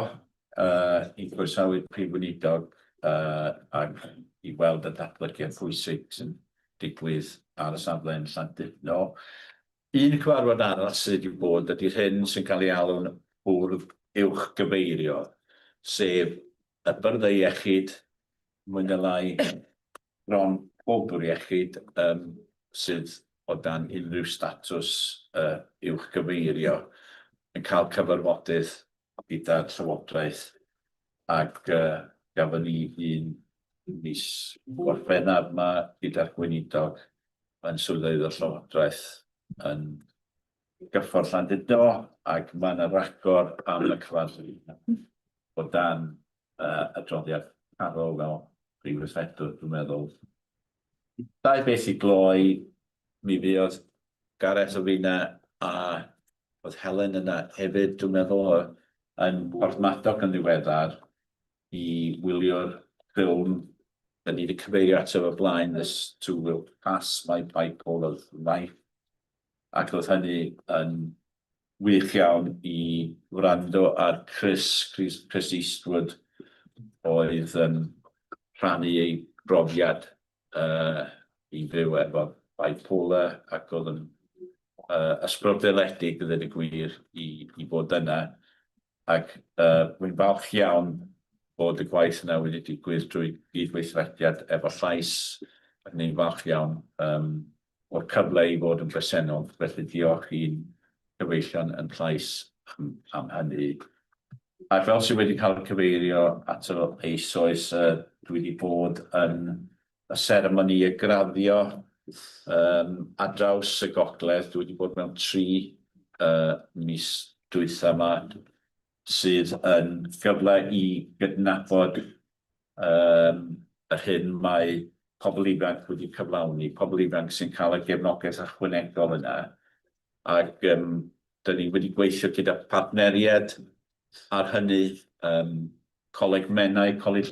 i groesawu'r prif weinidog ac i weld y datblygiad pwysig sy'n digwydd ar y safle yn Llandudno. Un cyfarfod arall sydd wedi bod ydy'r hyn sy'n cael ei alw'n bwrdd uwch gyfeirio, sef y byrdde iechyd, mwy neu lai bron pob bwr iechyd sydd o dan unrhyw statws uwch gyfeirio yn cael cyfarfodydd gyda'r Llywodraeth, ac gafon ni un mis Gorffennaf yma gyda'r gweinidog yn swyddog y Llywodraeth yn gyffordd Llandudno, ac mae yna ragor am y cyfarfod o dan adroddiad Carol fel prif weithredwr, dwi'n meddwl. Dau beth i gloi, mi fuodd Gareth o finna a oedd Helen yna hefyd, dwi'n meddwl, yn Porthmadog yn ddiweddar i wylio'r ffilm da ni wedi cyfeirio ato fo blaen, This Too Will Pass, My Bipolar Life, ac oedd hynny yn wych iawn i wrando ar Chris Eastwood oedd yn rhannu ei brofiad i fyw efo bipolar, ac oedd yn ysbrydoledig gyda'r gwir i fod yna, ac wy'n falch iawn bod y gwaith yna wedi digwydd drwy gydweithrediad efo llais, ac ni'n falch iawn o'r cyfle i fod yn bresennol, felly diolch i'n cyfeillion yn llais am hynny. A fel sydd wedi cael cyfeirio ato eisoes, dwi wedi bod yn y seremoni y graddio ar draws y gogledd. Dwi wedi bod mewn 3 mis dwytha yma, sydd yn gyfle i gydnabod yr hyn mae pobl ifanc wedi cyflawni, pobl ifanc sy'n cael y gefnogaeth ychwanegol yna, ac dyn ni wedi gweithio gyda partneriad ar hynny, Coleg Menai, Coleg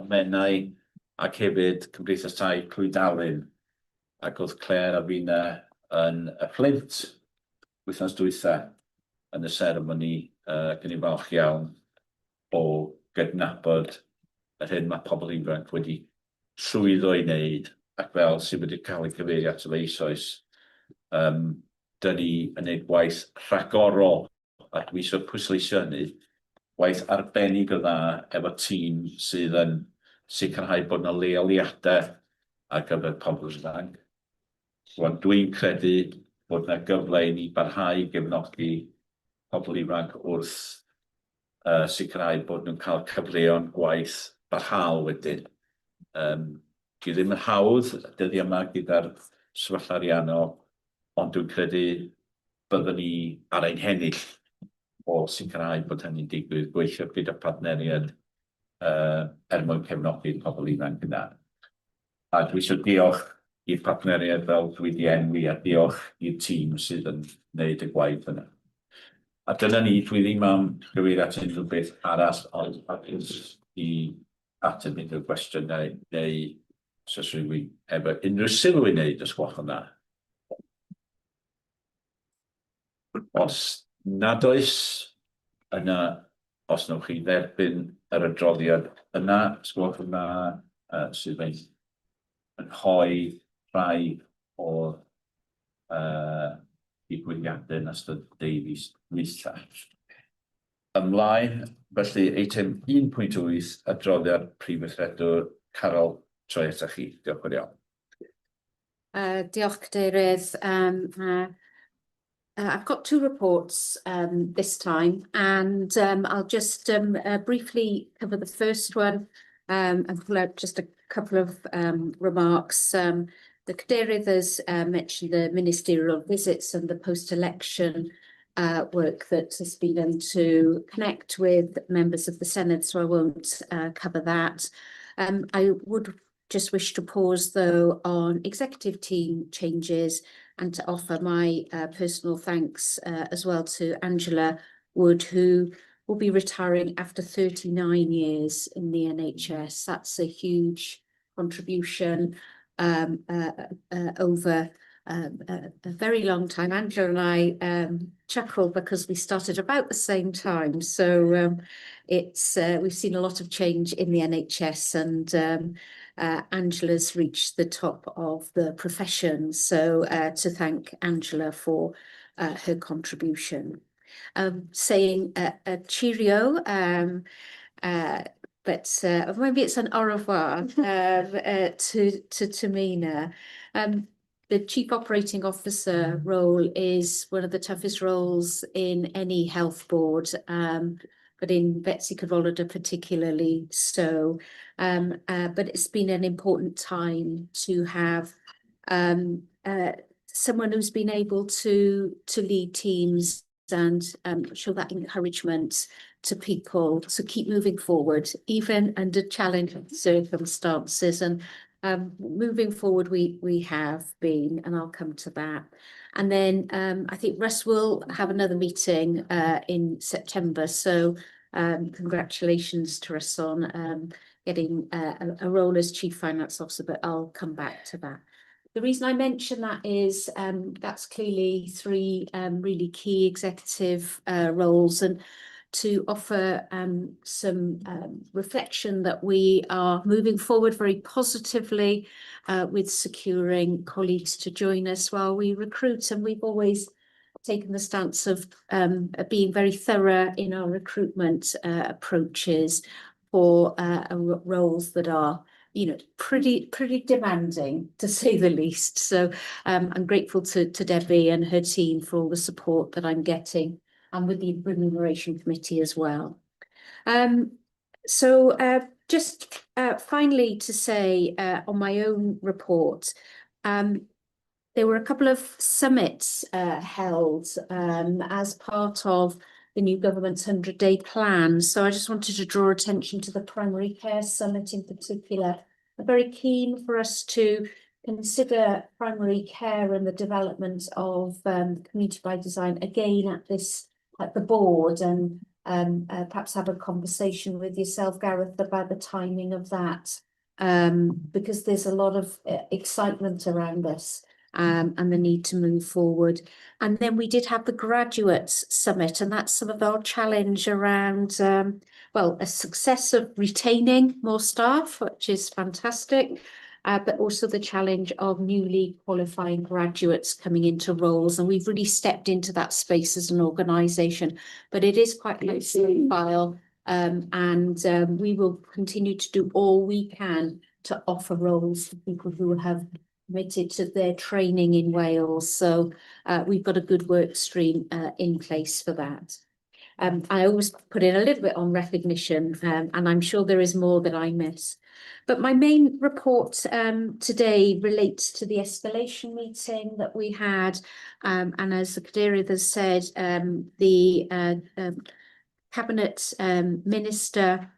Menai, ac hefyd Cymdeithas Tai Clwydalyn, ac oedd Claire a finna yn y Flint wythnos dwytha yn y seremoni, gen i falch iawn o gydnabod yr hyn mae pobl ifanc wedi llwyddo i wneud, ac fel sydd wedi cael ei gyfeirio ato fe eisoes, dyn ni yn gwneud gwaith rhagorol, a dwi eisiau pwysleisio hynny, gwaith arbennig o dda efo tîm sydd yn sicrhau bod yna leoliadau ar gyfer pobl ifanc. Dwi'n credu bod yna gyfle i ni barhau i gefnogi pobl ifanc wrth sicrhau bod nhw'n cael cyfleon gwaith barhaol wedyn. Dwi ddim yn hawdd dyddiau yma gyda'r sefyllfa ariannol, ond dwi'n credu byddwn ni ar ein hennill o sicrhau bod hynny'n digwydd, gweithio gyda partneriaid mwyn cefnogi pobl ifanc yna. A dwi eisiau diolch i'r partneriaid fel dwi wedi enwi, a diolch i'r tîm sydd yn wneud y gwaith yna. A dyna ni, dwi ddim am gyfeirio at unrhyw beth arall, ond i ateb unrhyw gwestiynau neu os rhywun efo unrhyw sylw i wneud os gwelwch yna. Os nad oes yna, os nwch chi dderbyn yr adroddiad yna, os gwelwch yna sydd yn rhoi rhai o'r digwyddiadau yn ystod deuddis dwytha. Ymlaen, felly eitem 1.8, adroddiad Prif Weithredwr Carol, troi ata chi. Diolch yn iawn. Diolch, Cadeirydd. I've got two reports this time, and I'll just briefly cover the first one and pull out just a couple of remarks. The Cadeirydd has mentioned the ministerial visits and the post-election work that has been done to connect with members of the Senedd, so I won't cover that. I would just wish to pause, though, on executive team changes and to offer my personal thanks as well to Angela Wood, who will be retiring after 39 years in the NHS. That's a huge contribution over a very long time. Angela and I chuckle because we started about the same time, so we've seen a lot of change in the NHS, and Angela's reached the top of the profession, so to thank Angela for her contribution. Saying a cheerio, but maybe it's an au revoir to Mina. The Chief Operating Officer role is one of the toughest roles in any health board, but in Betsy Cadwallader particularly so. But it's been an important time to have someone who's been able to lead teams and show that encouragement to people to keep moving forward, even under challenging circumstances. And moving forward, we have been, and I'll come to that. And then I think Russ will have another meeting in September. So congratulations to Russ on getting a role as Chief Finance Officer, but I'll come back to that. The reason I mention that is that's clearly three really key executive roles, and to offer some reflection that we are moving forward very positively with securing colleagues to join us while we recruit. And we've always taken the stance of being very thorough in our recruitment approaches for roles that are, you know, pretty demanding, to say the least. So I'm grateful to Debbie and her team for all the support that I'm getting, and with the remuneration committee as well. Just finally to say on my own report, there were a couple of summits held as part of the new government's 100-day plan. So I just wanted to draw attention to the primary care summit in particular. I'm very keen for us to consider primary care and the development of community by design again at the board, and perhaps have a conversation with yourself, Gareth, about the timing of that, because there's a lot of excitement around this and the need to move forward. And then we did have the graduates summit, and that's some of our challenge around a success of retaining more staff, which is fantastic, but also the challenge of newly qualifying graduates coming into roles. And we've really stepped into that space as an organisation, but it is quite low profile, and we will continue to do all we can to offer roles for people who have committed to their training in Wales. So we've got a good work stream in place for that. I always put in a little bit on recognition, and I'm sure there is more that I miss. But my main report today relates to the escalation meeting that we had. And as the Cadeirydd has said, the Cabinet Minister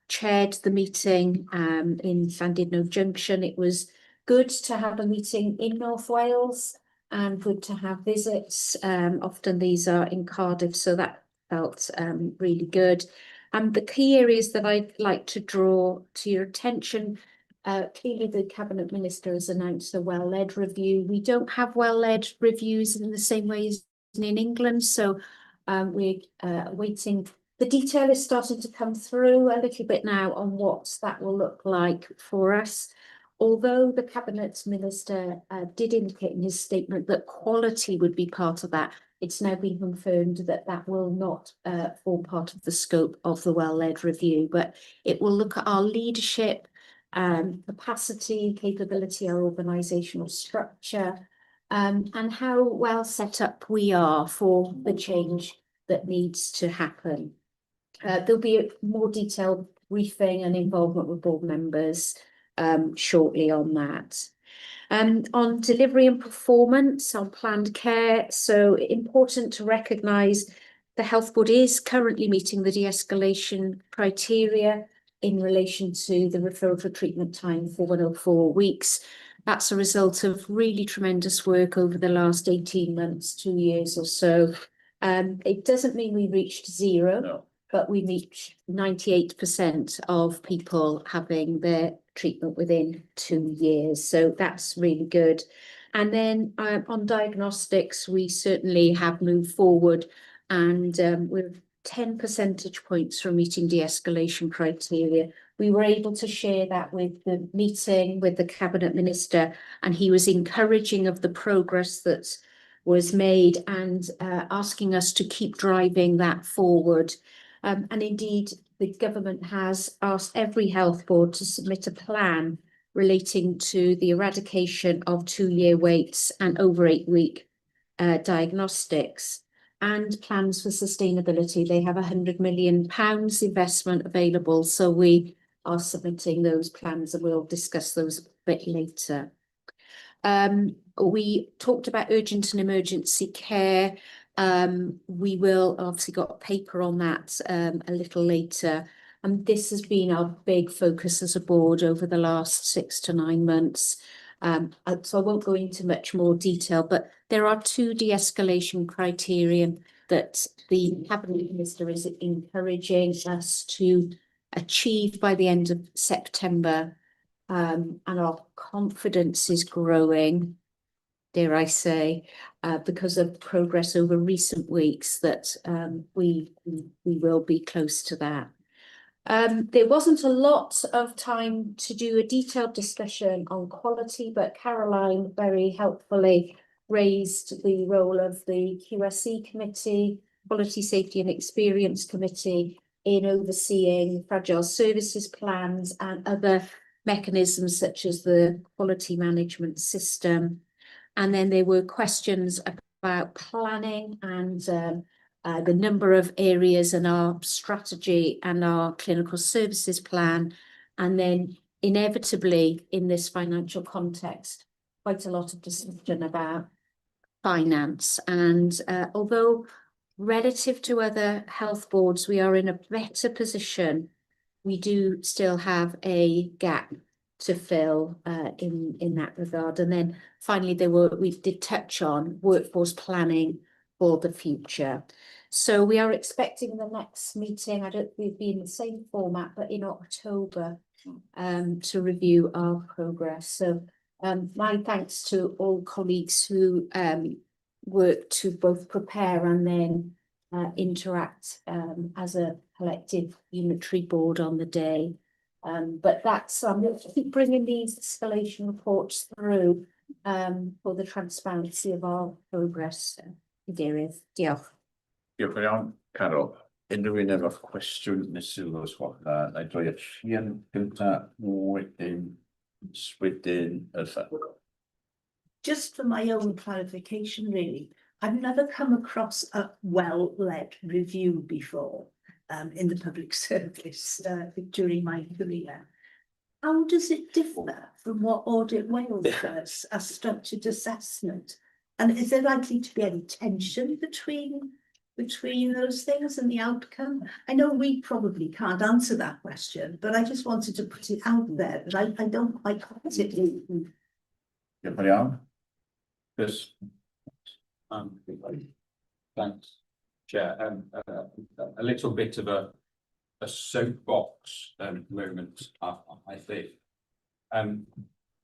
chaired the meeting in Llandudno Junction. It was good to have a meeting in North Wales and good to have visits. Often these are in Cardiff, so that felt really good. And the key areas that I'd like to draw to your attention, clearly the Cabinet Minister has announced a well-led review. We don't have well-led reviews in the same way as in England, so we're waiting. The detail is starting to come through a little bit now on what that will look like for us. Although the Cabinet Minister did indicate in his statement that quality would be part of that, it's now been confirmed that that will not form part of the scope of the well-led review, but it will look at our leadership, capacity, capability, our organisational structure, and how well set up we are for the change that needs to happen. There'll be a more detailed briefing and involvement with board members shortly on that. On delivery and performance, on planned care, so important to recognise the Health Board is currently meeting the de-escalation criteria in relation to the referral for treatment time for 104 weeks. That's a result of really tremendous work over the last 18 months, 2 years or so. It doesn't mean we reached zero. No. But we reached 98% of people having their treatment within 2 years. So that's really good. And then on diagnostics, we certainly have moved forward, and we're 10 percentage points from meeting de-escalation criteria. We were able to share that with the meeting with the Cabinet Minister, and he was encouraging of the progress that was made and asking us to keep driving that forward. And indeed, the government has asked every health board to submit a plan relating to the eradication of 2-year waits and over 8-week diagnostics and plans for sustainability. They have £100 million investment available, so we are submitting those plans and we'll discuss those a bit later. We talked about urgent and emergency care. We will obviously got a paper on that a little later, and this has been our big focus as a board over the last 6 to 9 months. So I won't go into much more detail, but there are 2 de-escalation criteria that the Cabinet Minister is encouraging us to achieve by the end of September, and our confidence is growing, dare I say, because of progress over recent weeks, that we will be close to that. There wasn't a lot of time to do a detailed discussion on quality, but Caroline very helpfully raised the role of the QSE Committee, Quality, Safety and Experience Committee, in overseeing fragile services plans and other mechanisms such as the quality management system. And then there were questions about planning and the number of areas in our strategy and our clinical services plan. And then inevitably in this financial context, quite a lot of discussion about finance. And although relative to other health boards, we are in a better position, we do still have a gap to fill in that regard. And then finally, we did touch on workforce planning for the future. So we are expecting the next meeting, I don't think it'll be in the same format, but in October, to review our progress. So my thanks to all colleagues who worked to both prepare and then interact as a collective unitary board on the day. But that's, we'll keep bringing these escalation reports through for the transparency of our progress. Diolch. Diolch yn iawn, Carol. Unrhyw un efo cwestiwn neu sylw os gwelwch dda, na i droi at Sian gynta, wedyn Just for my own clarification, really, I've never come across a well-led review before in the public service during my career. how does it differ from what Audit Wales does as structured assessment? And is there likely to be any tension between those things and the outcome? I know we probably can't answer that question, but I just wanted to put it out there that I don't quite get it. Diolch yn iawn. Chris? Thanks, Chair. A little bit of a soapbox moment, I think.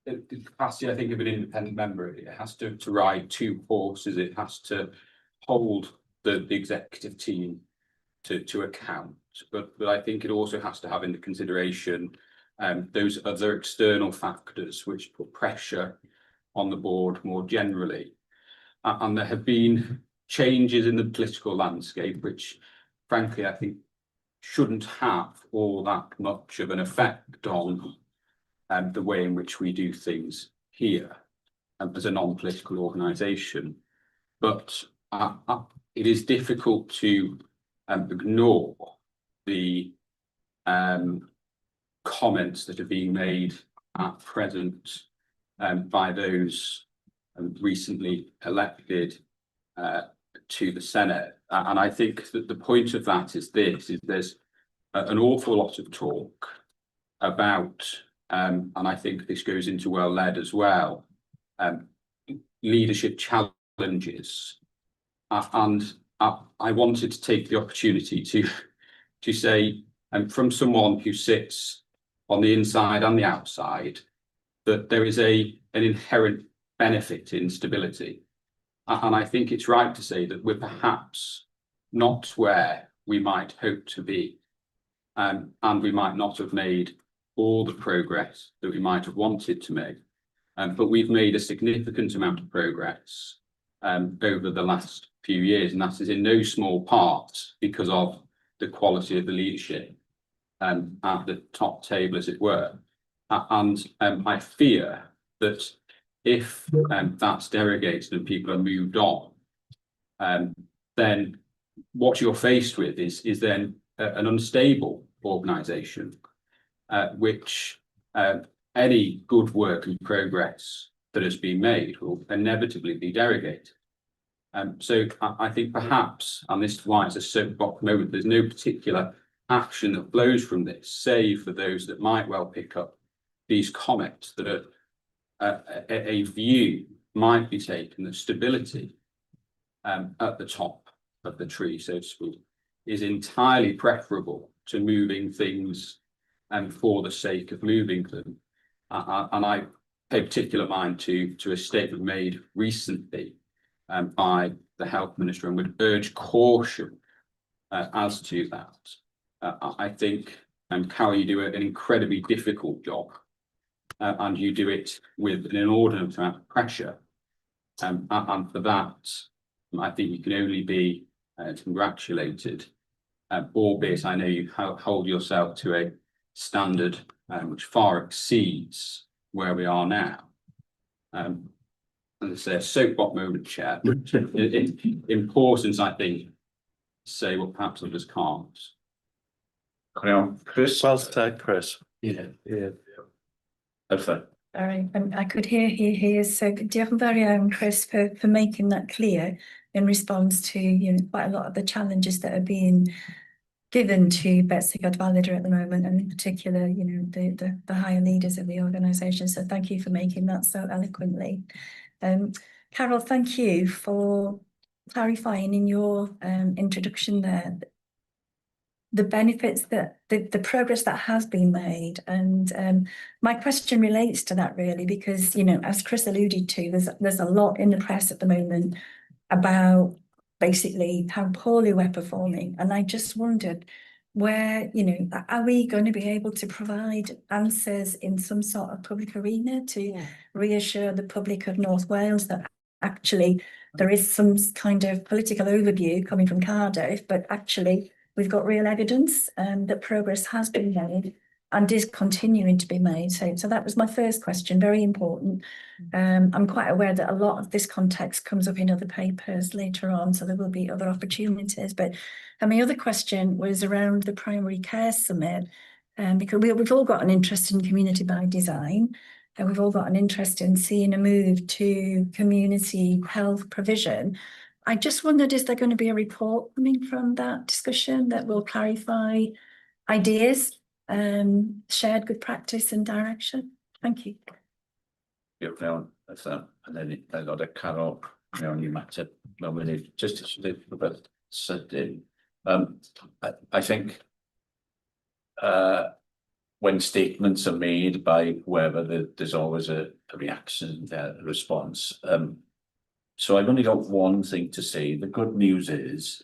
The capacity, I think, of an independent member, it has to ride two horses. It has to hold the executive team to account, but I think it also has to have into consideration those other external factors which put pressure on the board more generally. And there have been changes in the political landscape, which frankly, I think shouldn't have all that much of an effect on the way in which we do things here as a non-political organisation. But it is difficult to ignore the comments that are being made at present by those recently elected to the Senate. And I think that the point of that is this, is there's an awful lot of talk about, and I think this goes into well-led as well, leadership challenges. And I wanted to take the opportunity to say, from someone who sits on the inside and the outside, that there is an inherent benefit in stability. And I think it's right to say that we're perhaps not where we might hope to be, and we might not have made all the progress that we might have wanted to make, but we've made a significant amount of progress over the last few years, and that is in no small part because of the quality of the leadership at the top table, as it were. And I fear that if that's derogated and people are moved on, then what you're faced with is then an unstable organisation, which any good work and progress that has been made will inevitably be derogated. So I think perhaps, and this is why it's a soapbox moment, there's no particular action that flows from this, save for those that might well pick up these comments that a view might be taken that stability at the top of the tree, so to speak, is entirely preferable to moving things for the sake of moving them. And I pay particular mind to a statement made recently by the Health Minister, and would urge caution as to that. I think, Carol, you do an incredibly difficult job, and you do it with an inordinate amount of pressure. And for that, I think you can only be congratulated, albeit I know you hold yourself to a standard which far exceeds where we are now. As I say, a soapbox moment, Chair. Important, I think, to say what perhaps others can't. Chris? Well said, Chris. Yeah. Sorry, I could hear. So diolch yn fawr iawn, Chris, for making that clear in response to quite a lot of the challenges that are being given to BCUHB at the moment, and in particular, the higher leaders of the organisation. So thank you for making that so eloquently. Carol, thank you for clarifying in your introduction there the benefits that the progress that has been made. And my question relates to that really, because, as Chris alluded to, there's a lot in the press at the moment about basically how poorly we're performing. And I just wondered where, are we going to be able to provide answers in some sort of public arena to reassure the public of North Wales that actually there is some kind of political overview coming from Cardiff, but actually we've got real evidence that progress has been made and is continuing to be made. So that was my first question, very important. I'm quite aware that a lot of this context comes up in other papers later on, so there will be other opportunities. But my other question was around the Primary Care Summit. because we've all got an interest in community by design, and we've all got an interest in seeing a move to community health provision. I just wondered, is there going to be a report coming from that discussion that will clarify ideas, shared good practice and direction? Thank you. Diolch iawn, and then aelod Carol mewn I mater mewn munud, just to dweud rhywbeth sydyn. I think when statements are made by whoever, there's always a reaction, a response. So I've only got one thing to say. The good news is,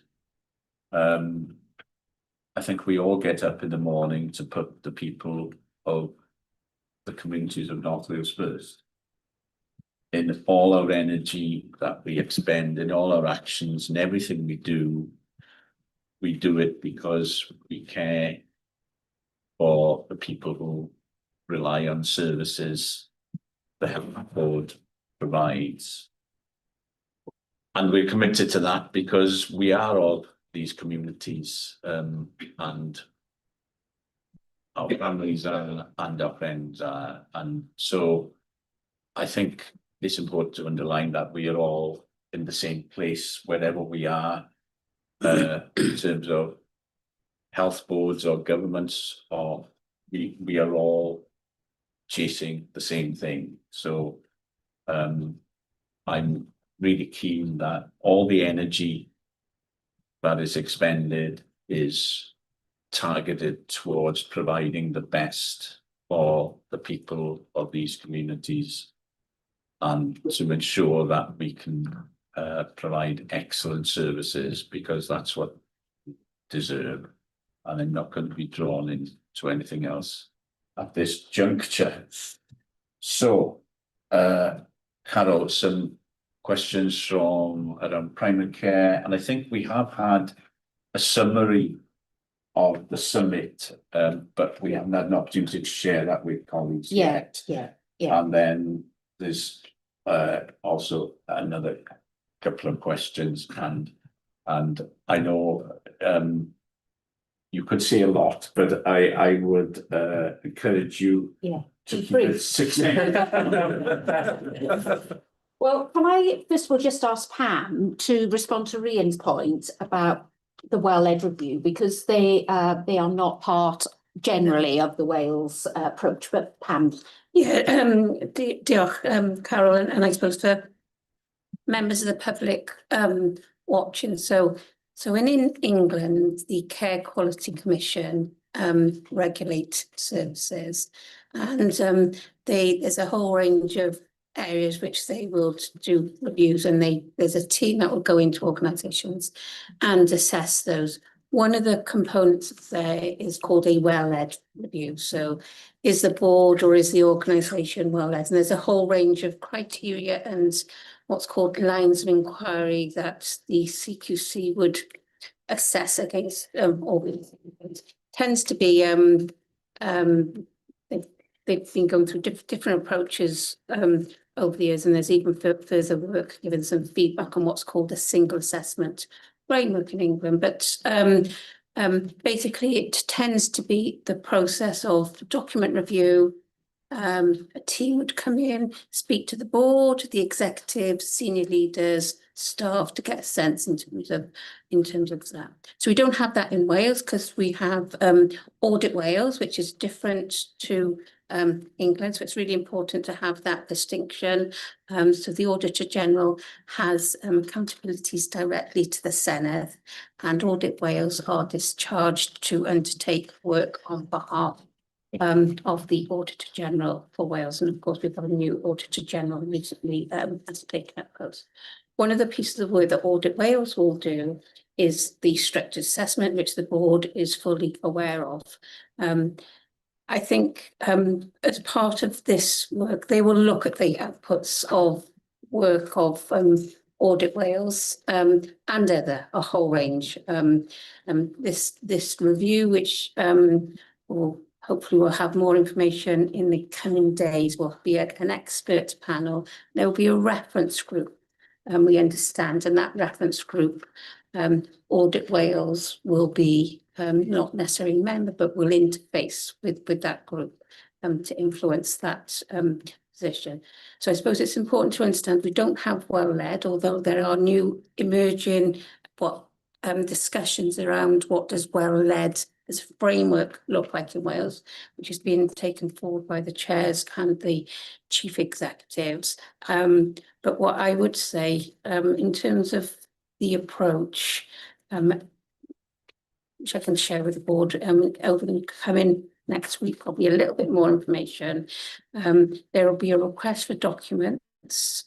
I think we all get up in the morning to put the people of the communities of North Wales first. In all our energy that we expend, in all our actions and everything we do it because we care for the people who rely on services the Health Board provides. And we're committed to that because we are all these communities, and our families are, and our friends are. And so I think it's important to underline that we are all in the same place wherever we are, in terms of health boards or governments, or we are all chasing the same thing. So I'm really keen that all the energy that is expended is targeted towards providing the best for the people of these communities, and to ensure that we can provide excellent services, because that's what we deserve. And I'm not going to be drawn into anything else at this juncture. So, Carol, some questions from around primary care, and I think we have had a summary of the summit, but we haven't had an opportunity to share that with colleagues yet. Yeah. And then there's also another couple of questions, and I know you could say a lot, but I would encourage you to keep it succinct. Well, can I first of all just ask Pam to respond to Rhian's point about the well-led review, because they are not part generally of the Wales approach, but Pam. Yeah, diolch, Carol, and I suppose for members of the public watching. So in England, the Care Quality Commission regulate services, and there's a whole range of areas which they will do reviews, and there's a team that will go into organisations and assess those. One of the components there is called a well-led review. So is the board or is the organisation well-led? And there's a whole range of criteria and what's called lines of inquiry that the CQC would assess against organisations. Tends to be they've been going through different approaches over the years, and there's even further work giving some feedback on what's called a single assessment framework in England. But basically it tends to be the process of document review. A team would come in, speak to the board, the executives, senior leaders, staff, to get a sense in terms of that. So we don't have that in Wales because we have Audit Wales, which is different to England. So it's really important to have that distinction. So the Auditor General has accountabilities directly to the Senedd, and Audit Wales are discharged to undertake work on behalf of the Auditor General for Wales. And of course, we've got a new Auditor General recently has taken up post. One of the pieces of work that Audit Wales will do is the strict assessment, which the board is fully aware of. I think as part of this work, they will look at the outputs of work of Audit Wales and a whole range. This review, which will hopefully we'll have more information in the coming days, will be an expert panel. There will be a reference group, we understand, and that reference group, Audit Wales will be not necessarily member, but will interface with that group to influence that position. So I suppose it's important to understand we don't have well-led, although there are new emerging discussions around what does well-led as a framework look like in Wales, which is being taken forward by the chairs and the chief executives. But what I would say in terms of the approach, which I can share with the board over the coming next week, probably a little bit more information. There will be a request for documents.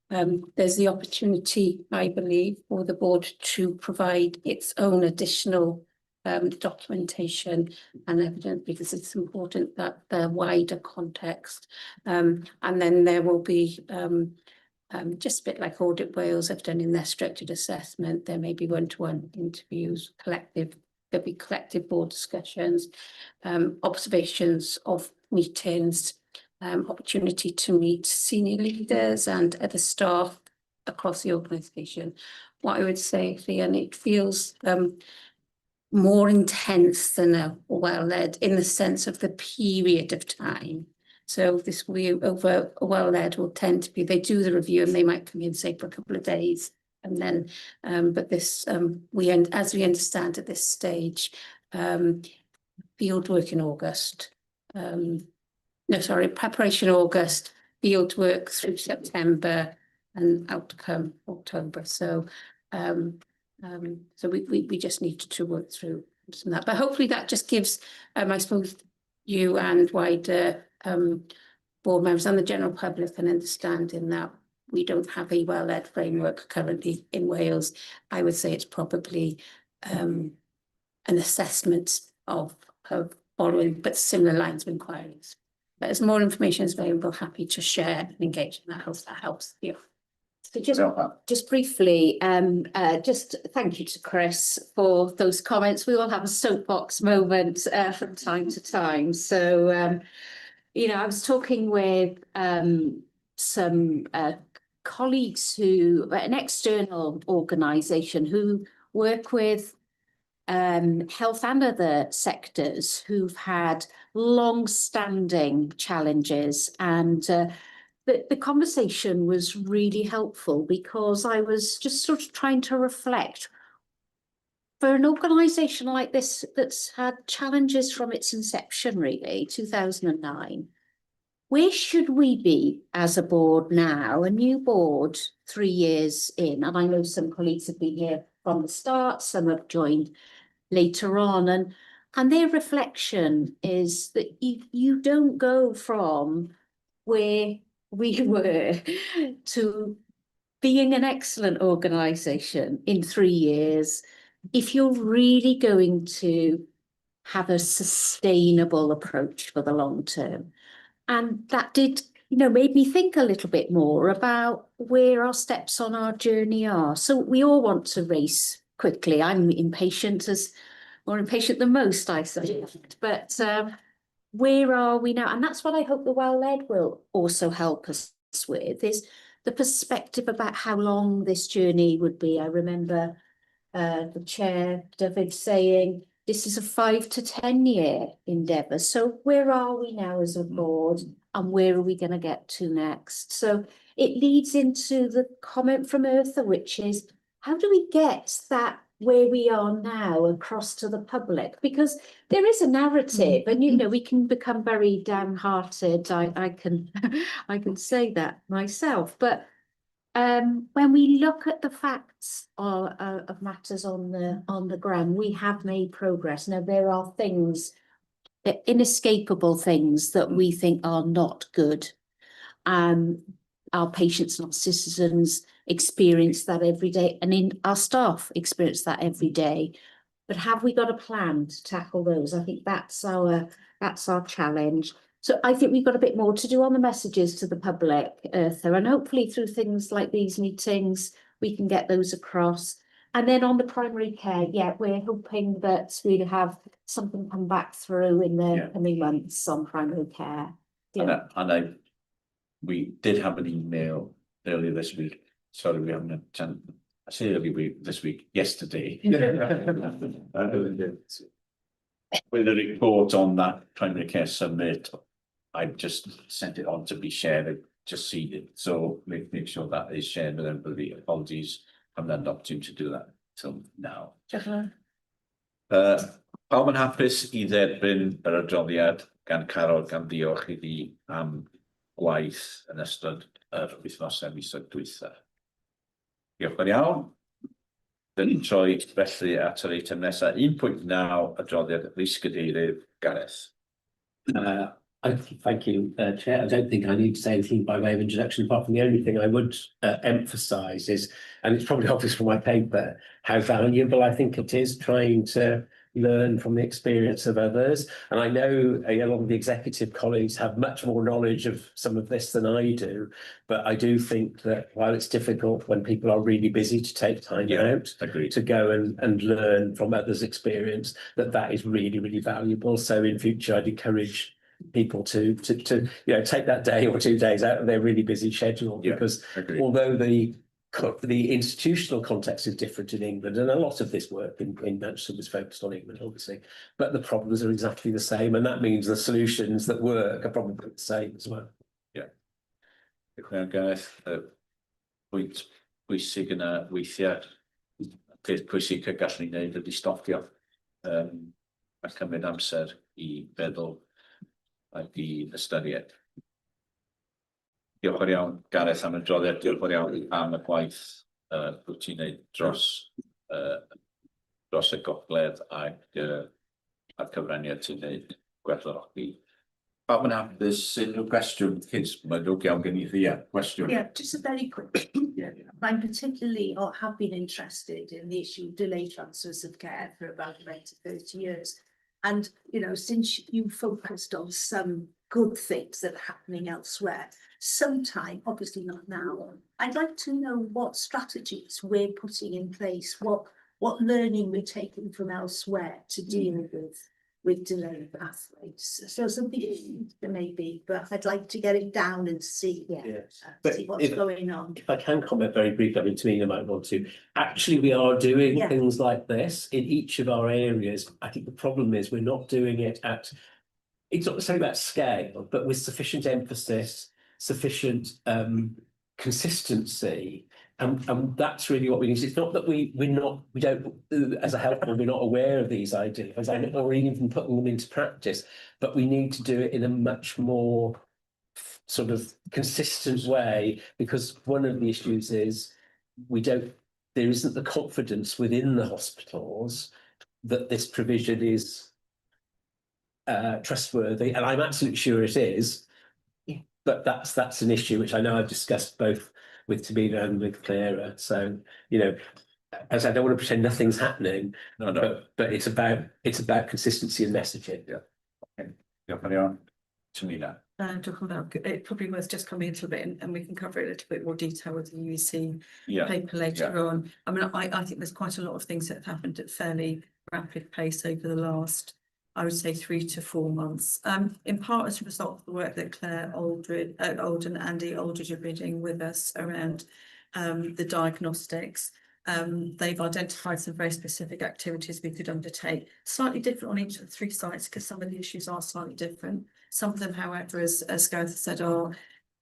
There's the opportunity, I believe, for the board to provide its own additional documentation and evidence, because it's important that the wider context. And then there will be just a bit like Audit Wales have done in their structured assessment. There may be one-to-one interviews, there'll be collective board discussions, observations of meetings, opportunity to meet senior leaders and other staff across the organisation. What I would say, Leon, it feels more intense than a well-led in the sense of the period of time. So this review over a well-led will tend to be, they do the review and they might come in, say, for a couple of days. And then, but this, as we understand at this stage, field work in August, preparation August, field work through September and outcome October. So, so we just need to work through some of that. But hopefully that just gives, I suppose, you and wider board members and the general public an understanding that we don't have a well-led framework currently in Wales. I would say it's probably an assessment of following, but similar lines of inquiries. But as more information is available, happy to share and engage in that. That helps you. So just briefly, just thank you to Chris for those comments. We will have a soapbox moment from time to time. So, you know, I was talking with some colleagues an external organisation who work with health and other sectors who've had long-standing challenges, and the conversation was really helpful because I was just sort of trying to reflect for an organisation like this that's had challenges from its inception, really, 2009. Where should we be as a board now, a new board 3 years in? And I know some colleagues have been here from the start, some have joined later on, and their reflection is that you don't go from where we were to being an excellent organisation in 3 years if you're really going to have a sustainable approach for the long term. And that did, you know, made me think a little bit more about where our steps on our journey are. So we all want to race quickly. I'm impatient, more impatient than most, I suspect. But where are we now? And that's what I hope the well-led will also help us with, is the perspective about how long this journey would be. I remember the chair, David, saying, this is a 5 to 10 year endeavour. So where are we now as a board, and where are we going to get to next? So it leads into the comment from Eartha, which is, how do we get that where we are now across to the public? Because there is a narrative, and you know, we can become very downhearted. I can say that myself, but when we look at the facts of matters on the ground, we have made progress. Now, there are things, inescapable things that we think are not good. Our patients and our citizens experience that every day, and our staff experience that every day. But have we got a plan to tackle those? I think that's our challenge. So I think we've got a bit more to do on the messages to the public, Eartha, and hopefully through things like these meetings, we can get those across. And then on the primary care, yeah, we're hoping that we'll have something come back through in the coming months on primary care. Yeah. And we did have an email earlier this week. Sorry, we haven't had a chance. I say earlier this week, yesterday. with a report on that primary care summit, I've just sent it on to be shared, just seen it, so make sure that is shared with everybody. Apologies, I'm not opportunity to do that till now. Pawb yn hapus I dderbyn yr adroddiad gan Carol, gan ddiolch iddi am gwaith yn ystod yr wythnosau misoedd dwytha. Diolch yn iawn. Dyn ni'n troi felly at yr eitem nesaf 1.9, adroddiad Rhys-Gadeirydd Gareth. Thank you, Chair. I don't think I need to say anything by way of introduction, apart from the only thing I would emphasise is, and it's probably obvious from my paper, how valuable I think it is trying to learn from the experience of others. And I know a lot of the executive colleagues have much more knowledge of some of this than I do, but I do think that while it's difficult when people are really busy to take time out to go and learn from others' experience, that is really, really valuable. So in future, I'd encourage people to take that day or 2 days out of their really busy schedule, because although the institutional context is different in England, and a lot of this work in Manchester was focused on England, obviously, but the problems are exactly the same, and that means the solutions that work are probably the same as well. Gareth, pwynt bwysig yna weithiau, peth pwysig y gallwn ni wneud ydy stopio a cymryd amser I feddwl ac I ystyried. Diolch yn iawn, Gareth, am y adroddiad. Diolch yn iawn am y gwaith wyt ti'n neud dros y gogledd a'r cyfraniad ti'n neud gwerthfawrogi. Pawb yn hapus, unrhyw gwestiwn, cys mae'n drwg iawn gen I Thea, gwestiwn. Yeah, just a very quick. I'm particularly or have been interested in the issue of delayed transfers of care for about 20 to 30 years. And, since you focused on some good things that are happening elsewhere, sometime, obviously not now, I'd like to know what strategies we're putting in place, what learning we're taking from elsewhere to deal with delayed pathways. So something maybe, but I'd like to get it down and see, see what's going on. If I can comment very briefly, I mean, Tamina might want to. Actually, we are doing things like this in each of our areas. I think the problem is we're not doing it it's not necessarily about scale, but with sufficient emphasis, sufficient consistency. And that's really what we need. It's not that we don't, as a health board, we're not aware of these ideas or even putting them into practice, but we need to do it in a much more sort of consistent way, because one of the issues is there isn't the confidence within the hospitals that this provision is trustworthy, and I'm absolutely sure it is. But that's an issue which I know I've discussed both with Tamina and with Clara. So, as I don't want to pretend nothing's happening, but it's about consistency and messaging. Tamina. It probably worth just coming into a bit and we can cover it a little bit more detail with the UEC paper later on. I mean, I think there's quite a lot of things that have happened at fairly rapid pace over the last, I would say, 3 to 4 months. In part as a result of the work that Claire Aldred and Andy Aldridge have been doing with us around the diagnostics. They've identified some very specific activities we could undertake, slightly different on each of the 3 sites, because some of the issues are slightly different. Some of them, however, as Gareth said, are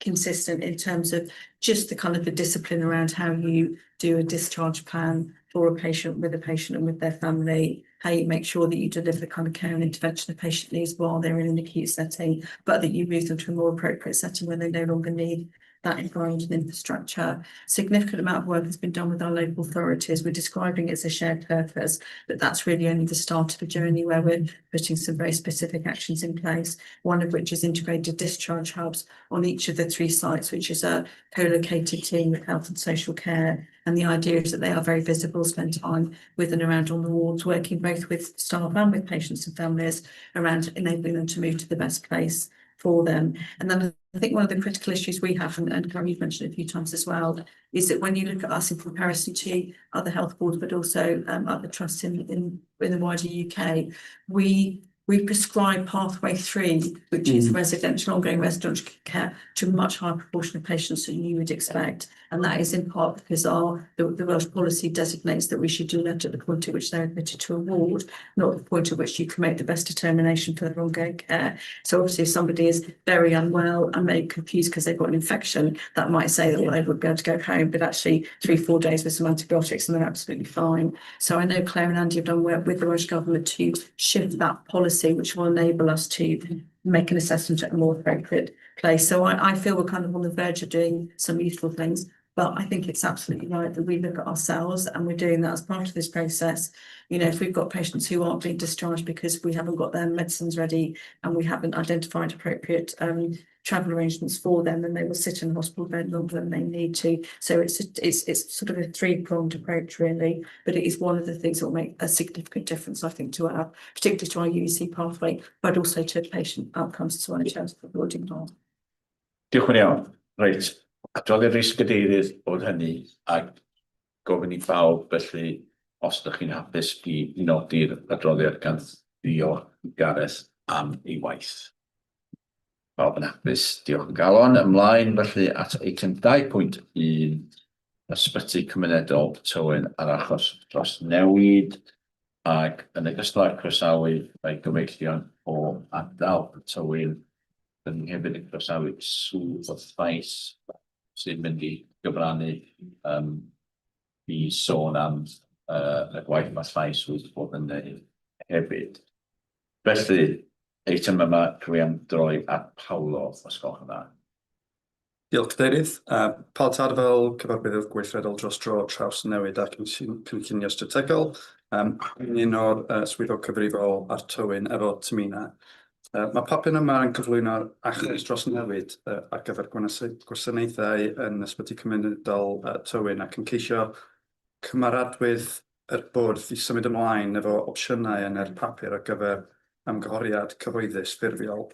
consistent in terms of just the kind of the discipline around how you do a discharge plan for a patient, with a patient and with their family, how you make sure that you deliver the kind of care and intervention the patient needs while they're in an acute setting, but that you move them to a more appropriate setting when they no longer need that environment and infrastructure. Significant amount of work has been done with our local authorities. We're describing it as a shared purpose, but that's really only the start of a journey where we're putting some very specific actions in place, one of which is integrated discharge hubs on each of the 3 sites, which is a co-located team of health and social care. And the idea is that they are very visible, spend time with and around on the wards, working both with staff and with patients and families around enabling them to move to the best place for them. And then I think one of the critical issues we have, and Karen, you've mentioned it a few times as well, is that when you look at us in comparison to other health boards, but also other trusts in the wider UK, we we prescribe pathway 3, which is residential, ongoing residential care, to a much higher proportion of patients than you would expect. And that is in part because the Welsh policy designates that we should do that at the point at which they're admitted to a ward, not the point at which you can make the best determination for their ongoing care. So obviously if somebody is very unwell and may be confused because they've got an infection, that might say that they would be able to go home, but actually 3-4 days with some antibiotics and they're absolutely fine. So I know Claire and Andy have done work with the Welsh Government to shift that policy, which will enable us to make an assessment at a more appropriate place. So I feel we're kind of on the verge of doing some useful things, but I think it's absolutely right that we look at ourselves, and we're doing that as part of this process. You know, if we've got patients who aren't being discharged because we haven't got their medicines ready and we haven't identified appropriate travel arrangements for them, then they will sit in the hospital bed longer than they need to. So it's sort of a three-pronged approach really, but it is one of the things that will make a significant difference, I think, to our, particularly to our UEC pathway, but also to patient outcomes as well in terms of avoiding harm. Diolch yn iawn. Reit, adroddiad risg gadeirydd oedd hynny, a gofyn I bawb felly os ydych chi'n hapus I nodi'r adroddiad gan ddiolch Gareth am ei waith. Bawb yn hapus, diolch yn galon. Ymlaen felly at eitem 2.1, ysbyty cymunedol Tywyn ar achos dros newid, ac yn ogystal â'r croesawu mae gyfeillion o ardal Tywyn, dan ni hefyd yn croesawu swydd o ffais sy'n mynd I gyfrannu I sôn am y gwaith mae llais wedi bod yn neud hefyd. Felly, eitem yma rwy am droi at Paulo, os gwelwch yn dda. Diolch Cadeirydd. Paltad fel cyfarbyddwr gweithredol dros dro traws newid ac cynllunio strategol. Un o'r swyddog cyfrifol ar Tywyn efo Tamina. Mae papur yma yn cyflwyno'r achos dros newid ar gyfer gwasanaethau yn ysbyty cymunedol Tywyn ac yn ceisio cymaradwydd y bwrdd I symud ymlaen efo opsiynau yn yr papur ar gyfer ymgyhoriad cyhoeddus ffurfiol.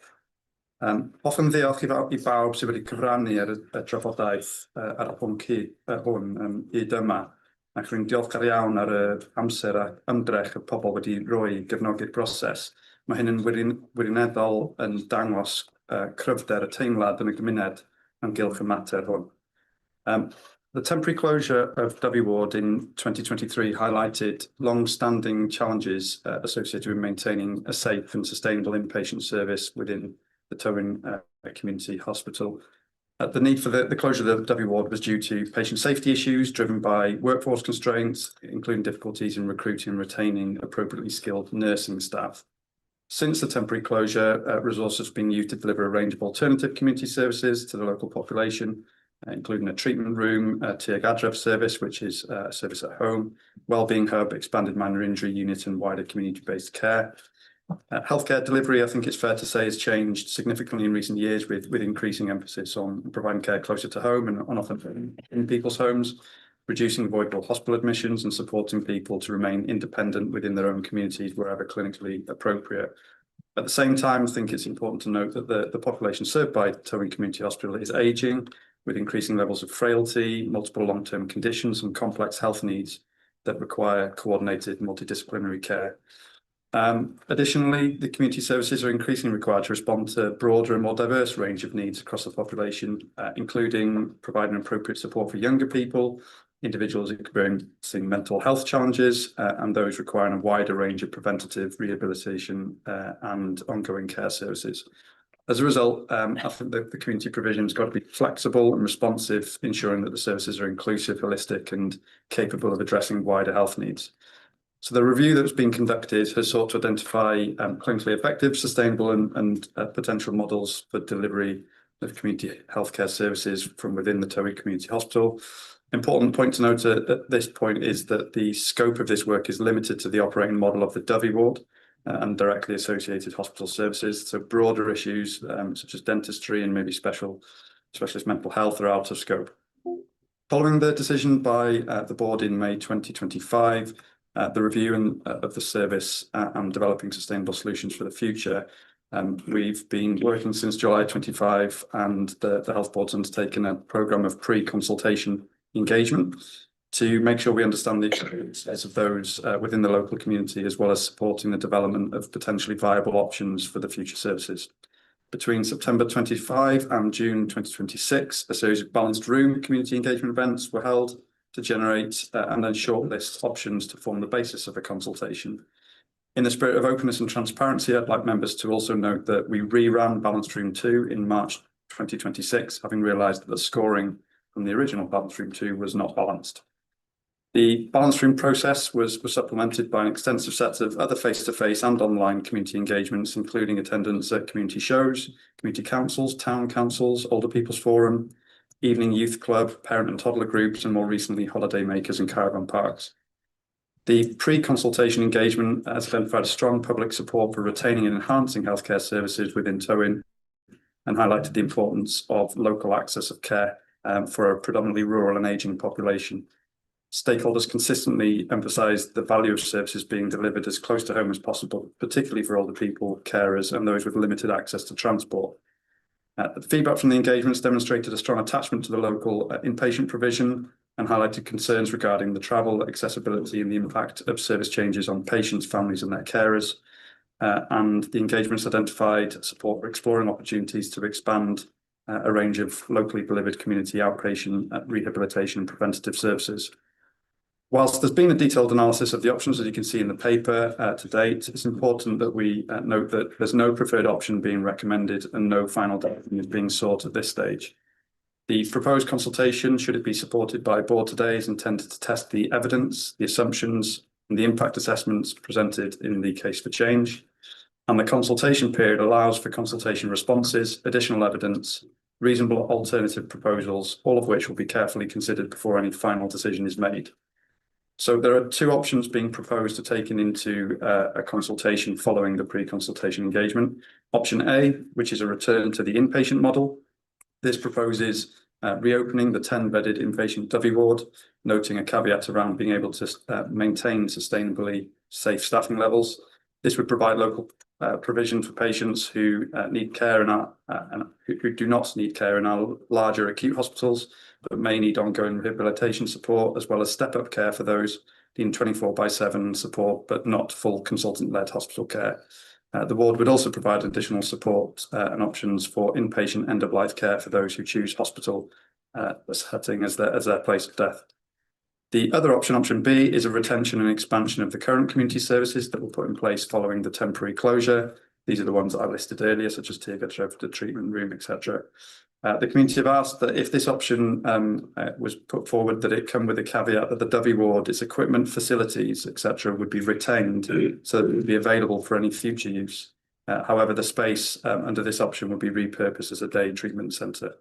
Hoffwn ddiolch I bawb sydd wedi cyfrannu ar y drafodaeth ar y pwnc hwn hyd yma, ac rwy'n diolchgar iawn ar y amser a ymdrech y pobl wedi rhoi I gefnogi'r broses. Mae hyn yn wirioneddol yn dangos cryfder y teimlad yn y gymuned ymgylch y mater hwn. The temporary closure of W Ward in 2023 highlighted long-standing challenges associated with maintaining a safe and sustainable inpatient service within the Tywyn Community Hospital. The need for the closure of the W Ward was due to patient safety issues driven by workforce constraints, including difficulties in recruiting and retaining appropriately skilled nursing staff. Since the temporary closure, resources have been used to deliver a range of alternative community services to the local population, including a treatment room, a Tuag Adref service, which is a service at home, wellbeing hub, expanded minor injury unit and wider community-based care. Healthcare delivery, I think it's fair to say, has changed significantly in recent years with increasing emphasis on providing care closer to home and often in people's homes, reducing avoidable hospital admissions and supporting people to remain independent within their own communities wherever clinically appropriate. At the same time, I think it's important to note that the population served by Tywyn Community Hospital is ageing, with increasing levels of frailty, multiple long-term conditions and complex health needs that require coordinated multidisciplinary care. Additionally, the community services are increasingly required to respond to a broader and more diverse range of needs across the population, including providing appropriate support for younger people, individuals experiencing mental health challenges, and those requiring a wider range of preventative rehabilitation and ongoing care services. As a result, I think the community provision has got to be flexible and responsive, ensuring that the services are inclusive, holistic, and capable of addressing wider health needs. So the review that's been conducted has sought to identify clinically effective, sustainable, and potential models for delivery of community healthcare services from within the Tywyn Community Hospital. Important point to note at this point is that the scope of this work is limited to the operating model of the W Ward and directly associated hospital services. So broader issues such as dentistry and maybe specialist mental health are out of scope. Following the decision by the board in May 2025, the review of the service and developing sustainable solutions for the future, we've been working since July 25, and the health board's undertaken a programme of pre-consultation engagement to make sure we understand the experiences of those within the local community, as well as supporting the development of potentially viable options for the future services. Between September 25 and June 2026, a series of balanced room community engagement events were held to generate and then shortlist options to form the basis of a consultation. In the spirit of openness and transparency, I'd like members to also note that we re-ran Balanced Room 2 in March 2026, having realised that the scoring from the original Balanced Room 2 was not balanced. The Balanced Room process was supplemented by an extensive set of other face-to-face and online community engagements, including attendance at community shows, community councils, town councils, older people's forum, evening youth club, parent and toddler groups, and more recently holiday makers and caravan parks. The pre-consultation engagement has identified a strong public support for retaining and enhancing healthcare services within Tywyn, and highlighted the importance of local access of care for a predominantly rural and ageing population. Stakeholders consistently emphasised the value of services being delivered as close to home as possible, particularly for older people, carers, and those with limited access to transport. The feedback from the engagements demonstrated a strong attachment to the local inpatient provision and highlighted concerns regarding the travel, accessibility, and the impact of service changes on patients, families, and their carers. And the engagements identified support for exploring opportunities to expand a range of locally delivered community outpatient rehabilitation and preventative services. Whilst there's been a detailed analysis of the options, as you can see in the paper to date, it's important that we note that there's no preferred option being recommended and no final decision is being sought at this stage. The proposed consultation, should it be supported by board today, is intended to test the evidence, the assumptions, and the impact assessments presented in the case for change. And the consultation period allows for consultation responses, additional evidence, reasonable alternative proposals, all of which will be carefully considered before any final decision is made. So there are two options being proposed to taken into a consultation following the pre-consultation engagement. Option A, which is a return to the inpatient model. This proposes reopening the 10-bedded inpatient Dovey ward, noting a caveat around being able to maintain sustainably safe staffing levels. This would provide local provision for patients who need care and who do not need care in our larger acute hospitals, but may need ongoing rehabilitation support, as well as step-up care for those in 24/7 support, but not full consultant-led hospital care. The ward would also provide additional support and options for inpatient end-of-life care for those who choose hospital setting as their place of death. The other option, option B, is a retention and expansion of the current community services that were put in place following the temporary closure. These are the ones that I listed earlier, such as tear-gas-retrofitted treatment room, etc. The community have asked that if this option was put forward, that it come with a caveat that the Dovey ward, its equipment, facilities, etc., would be retained so that it would be available for any future use. However, the space under this option would be repurposed as a day treatment centre.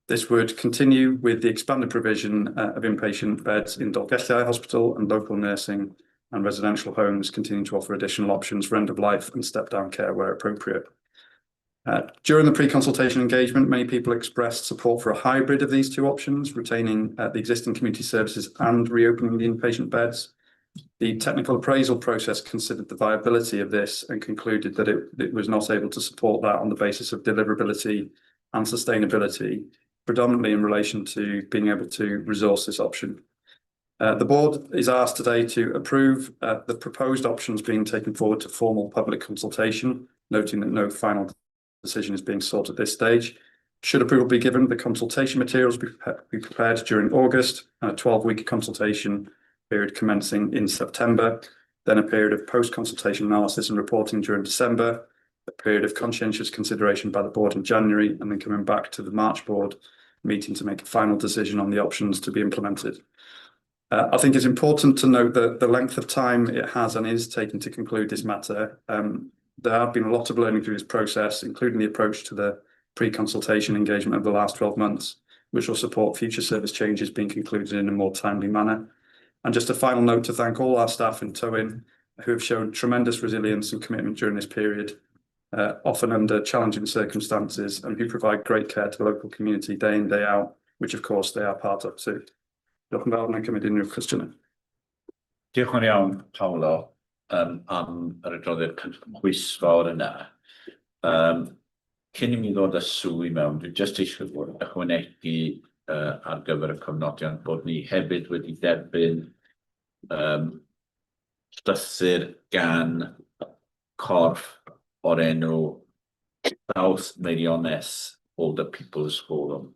This would continue with the expanded provision of inpatient beds in Dolgellau Hospital, and local nursing and residential homes continuing to offer additional options for end-of-life and step-down care where appropriate. During the pre-consultation engagement, many people expressed support for a hybrid of these two options, retaining the existing community services and reopening the inpatient beds. The technical appraisal process considered the viability of this and concluded that it was not able to support that on the basis of deliverability and sustainability, predominantly in relation to being able to resource this option. The board is asked today to approve the proposed options being taken forward to formal public consultation, noting that no final decision is being sought at this stage. Should approval be given, the consultation materials be prepared during August, and a 12-week consultation period commencing in September, then a period of post-consultation analysis and reporting during December, a period of conscientious consideration by the board in January, and then coming back to the March board meeting to make a final decision on the options to be implemented. I think it's important to note that the length of time it has and is taken to conclude this matter. There have been a lot of learning through this process, including the approach to the pre-consultation engagement over the last 12 months, which will support future service changes being concluded in a more timely manner. And just a final note to thank all our staff in Tywyn who have shown tremendous resilience and commitment during this period, often under challenging circumstances, and who provide great care to the local community day in, day out, which of course they are part of too. Diolch yn fawr, cymryd unrhyw cwestiynau. Diolch yn iawn, Paolo, am yr adroddiad cynhwysfawr yna. Cyn I mi ddod â swy mewn, dwi jyst eisiau ychwanegu ar gyfer y cofnodion, bod ni hefyd wedi derbyn llythyr gan corff o'r enw South Meirioness Older People's Forum,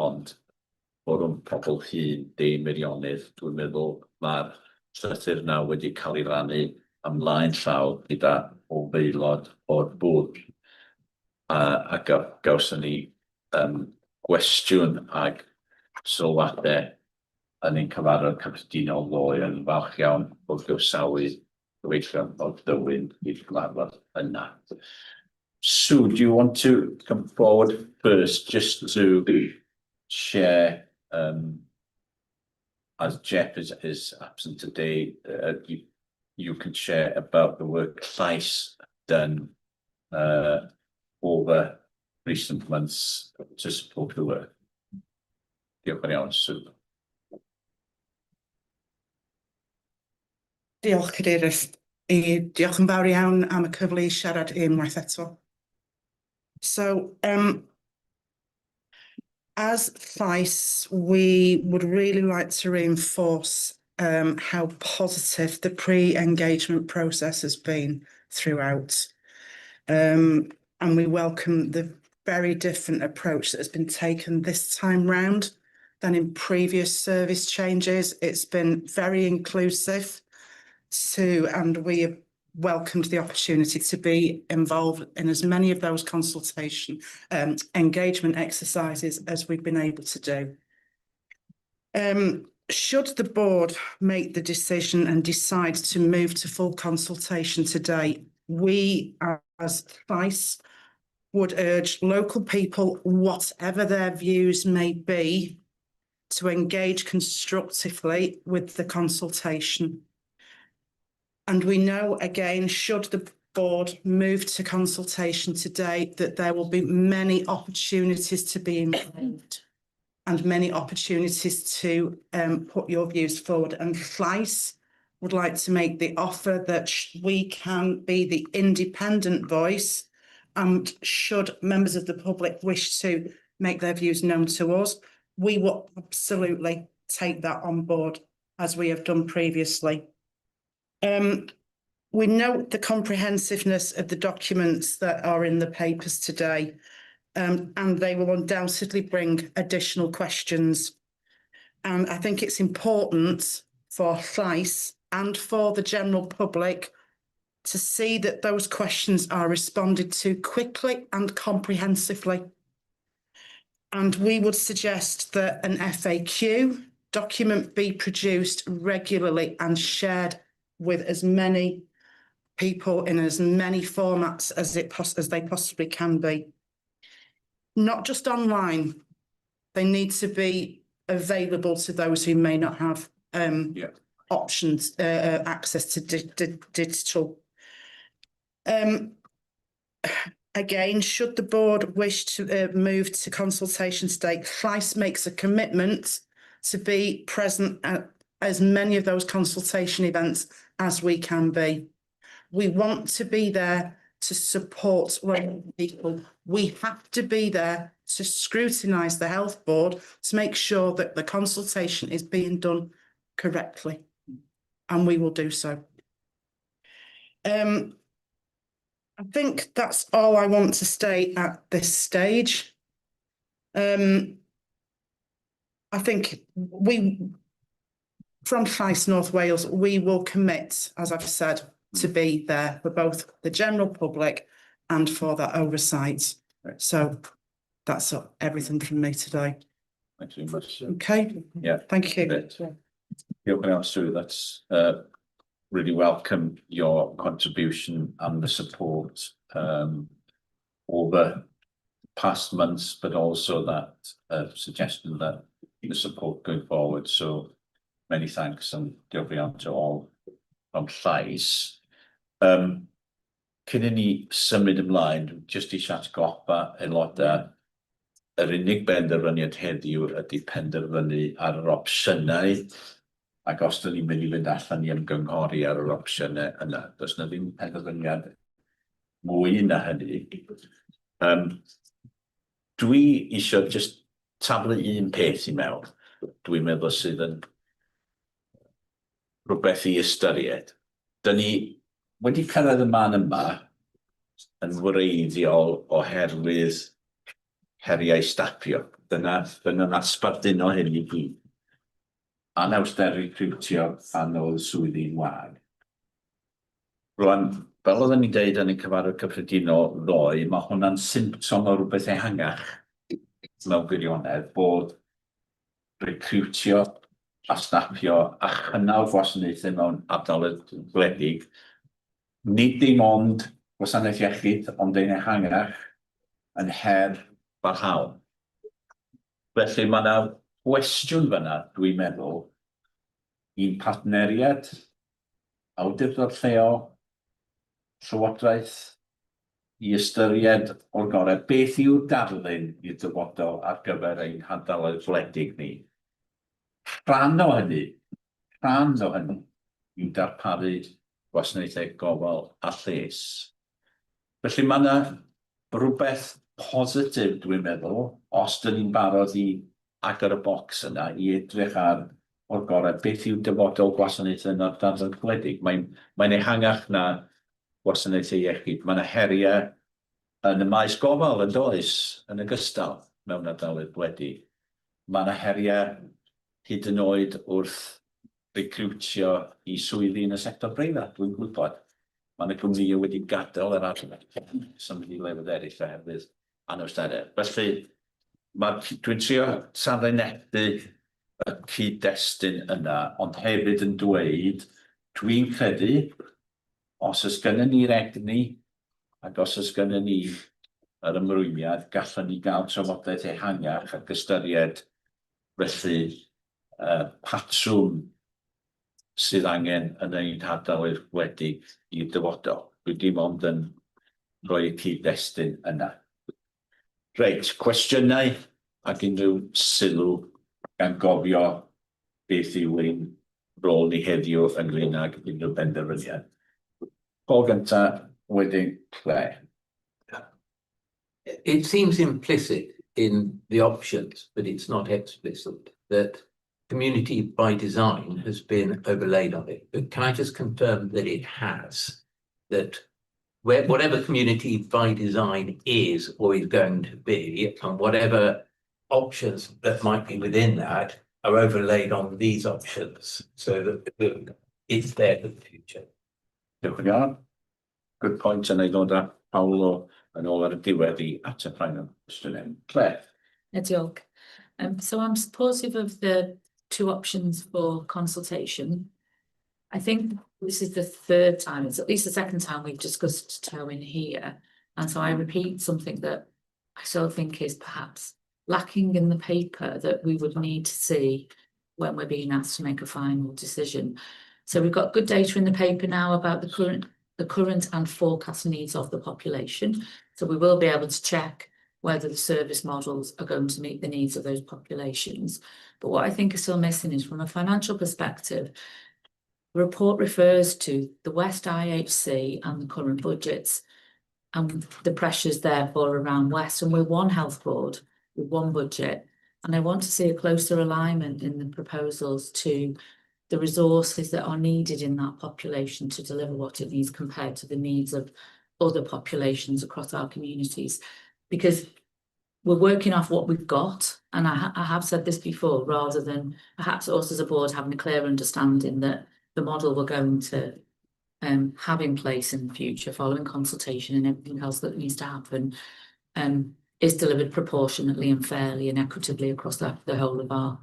ond fforwm pobl hŷn de Meirionnydd. Dwi'n meddwl mae'r llythyr yna wedi cael ei rannu ymlaen llaw gyda o feilod o'r bwrdd, a gawson ni gwestiwn ag sylwadau yn ein cyfarfod cyffredinol ddoe, yn falch iawn o gyfsawu gyfeillion o Dywyn i'r cyfarfod yna. Sue, do you want to come forward first just to share, as Jeff is absent today, you can share about the work Llais done over recent months to support the work. Diolch yn iawn, Sue. Diolch, Cadeirydd. Diolch yn fawr iawn am y cyfle i siarad unwaith eto. So, as Llais, we would really like to reinforce how positive the pre-engagement process has been throughout. And we welcome the very different approach that has been taken this time round than in previous service changes. It's been very inclusive and we have welcomed the opportunity to be involved in as many of those consultation engagement exercises as we've been able to do. Should the board make the decision and decide to move to full consultation today, we as Llais would urge local people, whatever their views may be, to engage constructively with the consultation. And we know, again, should the board move to consultation today, that there will be many opportunities to be involved and many opportunities to put your views forward. And Llais would like to make the offer that we can be the independent voice, and should members of the public wish to make their views known to us, we will absolutely take that on board, as we have done previously. We note the comprehensiveness of the documents that are in the papers today, and they will undoubtedly bring additional questions. And I think it's important for Llais and for the general public to see that those questions are responded to quickly and comprehensively. And we would suggest that an FAQ document be produced regularly and shared with as many people in as many formats as they possibly can be. Not just online, they need to be available to those who may not have options, access to digital. Again, should the board wish to move to consultation today, Llais makes a commitment to be present at as many of those consultation events as we can be. We want to be there to support people. We have to be there to scrutinise the health board to make sure that the consultation is being done correctly, and we will do so. I think that's all I want to state at this stage. I think from Llais North Wales, we will commit, as I've said, to be there for both the general public and for that oversight. Right. So that's everything from me today. Thanks very much. Okay. Yeah. Thank you. That's really welcome your contribution and the support over past months, but also that suggestion that the support going forward. So many thanks and diolch to all from Llais. Cyn i ni symud ymlaen, jyst eisiau atgoffa aelodau, yr unig benderfyniad heddiw ydy penderfynu ar yr opsiynau, ac os dyn ni'n mynd i fynd allan i ymgynghori ar yr opsiynau yna, does na ddim penderfyniad mwy na hynny. Dwi eisiau just taflu un peth i mewn, dwi'n meddwl sydd yn rhywbeth i ystyried. Dyn ni wedi cyrraedd y man yma yn wreiddiol oherwydd heriau stapio. Dyna'n asbardun o hyn i gyd. Anawster recriwtio a nôl swyddi'n wag. Rwan, fel oedden ni'n deud yn y cyfarfod cyffredinol ddoe, mae hwnna'n symptom o rhywbeth ehangach mewn gwirionedd bod recriwtio a snapio a chynnal gwasanaethau mewn ardaloedd gwledig nid dim ond gwasanaeth iechyd ond ein ehangach yn her barhaol. Felly mae yna gwestiwn fyna, dwi'n meddwl, i'n partneriad, awdurdod lleol, llywodraeth, i ystyried o'r gorau beth yw'r darlun i'r dyfodol ar gyfer ein hardaloedd gwledig ni. Rhan o hynny, i'w darparu gwasanaethau gofal a lles. Felly mae yna rhywbeth positif, dwi'n meddwl, os dyn ni'n barod i agor y bocs yna i edrych ar o'r gorau beth yw dyfodol gwasanaethau yn ardaloedd gwledig. Mae'n ehangach na gwasanaethau iechyd. Mae yna heriau yn y maes gofal yn does, yn ogystal mewn ardaloedd gwledig. Mae yna heriau hyd yn oed wrth recriwtio i swyddi yn y sector breifat, dwi'n gwybod. Mae yna gwmnïau wedi gadael yr ardal, symud i lefydd eraill oherwydd anawsterau. Felly, dwi'n trio tanlinellu y cyd-destun yna, ond hefyd yn dweud, dwi'n credu, os ys gynnon ni'r egni, ac os ys gynnon ni yr ymrwymiad, gallwn ni gael trafodaeth ehangach ac ystyried felly patrwm sydd angen yn ein hardaloedd wledig i'r dyfodol. Dwi dim ond yn rhoi y cyd-destun yna. Reit, cwestiynau ac unrhyw sylw gan gofio beth yw ein rôl ni heddiw ynglyn ag unrhyw benderfyniad. Paul gynta, wedyn Claire. It seems implicit in the options, but it's not explicit, that community by design has been overlaid on it. But can I just confirm that it has? That whatever community by design is or is going to be, and whatever options that might be within that are overlaid on these options, so that it's there for the future. Good point, and I know that Paolo yn ôl ar y diwedd i ateb rhain o'n cwestiynau. Claire. Diolch. So I'm supportive of the two options for consultation. I think this is the third time, it's at least the second time we've discussed towing here. And so I repeat something that I still think is perhaps lacking in the paper that we would need to see when we're being asked to make a final decision. So we've got good data in the paper now about the current and forecast needs of the population. So we will be able to check whether the service models are going to meet the needs of those populations. But what I think is still missing is, from a financial perspective, the report refers to the West IHC and the current budgets and the pressures therefore around West. And we're one health board with one budget. And I want to see a closer alignment in the proposals to the resources that are needed in that population to deliver what it needs compared to the needs of other populations across our communities. Because we're working off what we've got, and I have said this before, rather than perhaps us as a board having a clear understanding that the model we're going to have in place in the future, following consultation and everything else that needs to happen, is delivered proportionately and fairly and equitably across the whole of our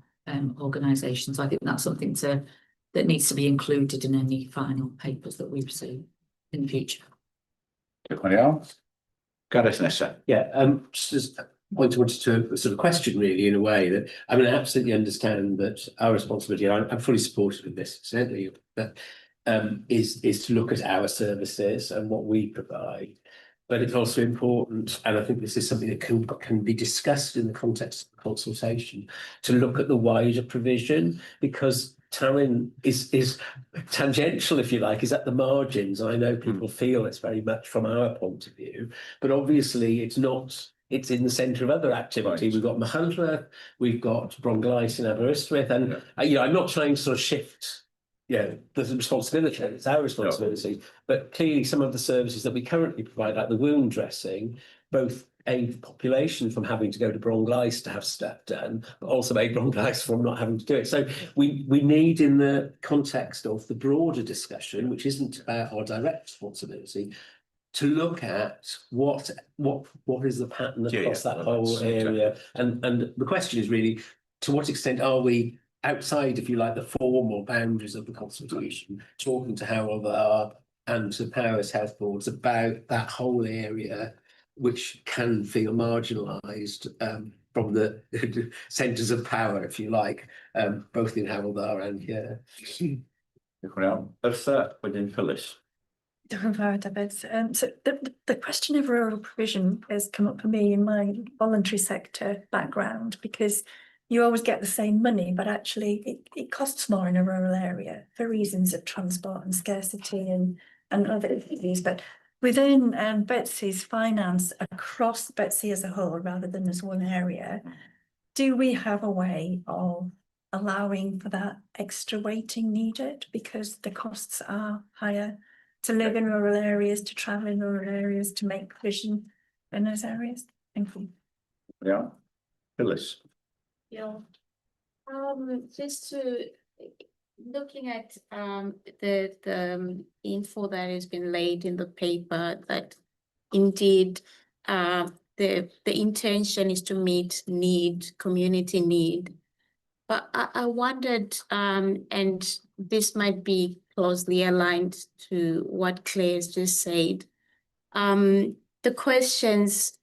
organisation. So I think that's something that needs to be included in any final papers that we receive in the future. Gareth nesa. Yeah, just as a point I wanted to sort of question really in a way that, I mean, I absolutely understand that our responsibility, and I'm fully supportive of this, certainly, but is to look at our services and what we provide. But it's also important, and I think this is something that can be discussed in the context of consultation, to look at the wider provision, because Tallinn is tangential, if you like, is at the margins. I know people feel it's very much from our point of view, but obviously it's not it's in the centre of other activity. Right. We've got Machynlleth, we've got Bronglais in Aberystwyth, and you know, I'm not trying to sort of shift, the responsibility. It's our responsibility, but clearly some of the services that we currently provide, like the wound dressing, both aid the population from having to go to Bronglais to have stuff done, but also aid Bronglais from not having to do it. So we need, in the context of the broader discussion, which isn't about our direct responsibility, to look at what is the pattern across that whole area, and the question is really, to what extent are we outside, if you like, the formal boundaries of the consultation, talking to Harold and to Powers Health Boards about that whole area, which can feel marginalised from the centres of power, if you like, both in Harold and here. Diolch yn iawn. Bertha, wedyn Phyllis. Diolch yn fawr, David. So the question of rural provision has come up for me in my voluntary sector background, because you always get the same money, but actually it costs more in a rural area for reasons of transport and scarcity and other things. But within Betsy's finance across Betsy as a whole, rather than as one area, do we have a way of allowing for that extra weighting needed because the costs are higher to live in rural areas, to travel in rural areas, to make provision in those areas? Thank you. Yeah, Phyllis. Yeah. Just to looking at the info that has been laid in the paper, that indeed the intention is to meet community need. But I wondered, and this might be closely aligned to what Claire's just said, the questions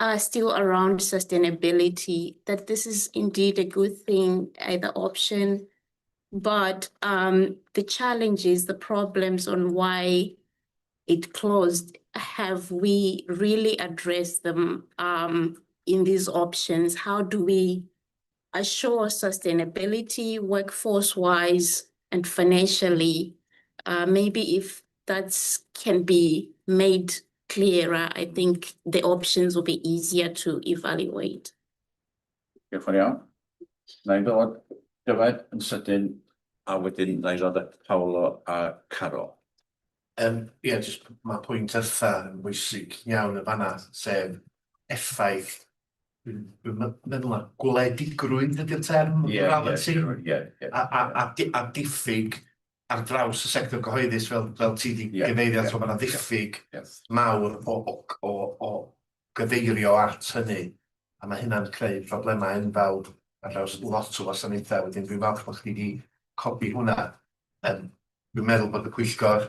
are still around sustainability, that this is indeed a good thing, the option, but the challenges, the problems on why it closed, have we really addressed them in these options? How do we assure sustainability workforce-wise and financially? Maybe if that can be made clearer, I think the options will be easier to evaluate. Diolch yn iawn. Na i ddod Dyfed yn sydyn, a wedyn na i ddod at Paolo a Carol. Just mae pwynt Ertha yn bwysig iawn y fanna, sef effaith. Dwi'n meddwl na gwledigrwydd ydy'r term a diffyg ar draws y sector gyhoeddus fel ti di gyfeirio at, mae'n diffyg mawr o gyfeirio at hynny, a mae hynna'n creu problemau enfawr ar draws lot o wasanaethau. Wedyn dwi'n falch bod chdi di copi hwnna. Dwi'n meddwl bod y pwyllgor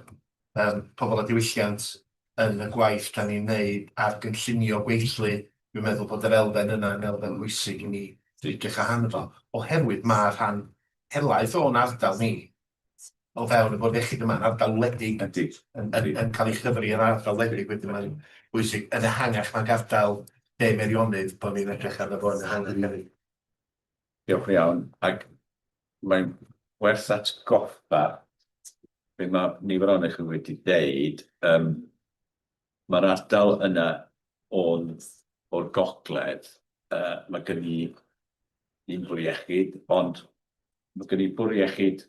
pobol a diwylliant yn y gwaith da ni'n neud ar gynllunio gweithlu. Dwi'n meddwl bod yr elfen yna yn elfen bwysig i ni edrych arno fo, oherwydd mae'r rhan helaeth o'n ardal ni o fewn y bwrdd iechyd yma, yn ardal wledig yn cael ei chyfri yn ardal wledig, wedyn mae'n bwysig yn ehangach nag ardal De Meirionnydd bod ni'n edrych arno fo yn ehangach hefyd. Diolch yn iawn, ac mae'n werth atgoffa, be mae nifer ohonych chi wedi deud, mae'r ardal yna o'r gogledd, mae gen i un bwr iechyd, ond mae gen i bwr iechyd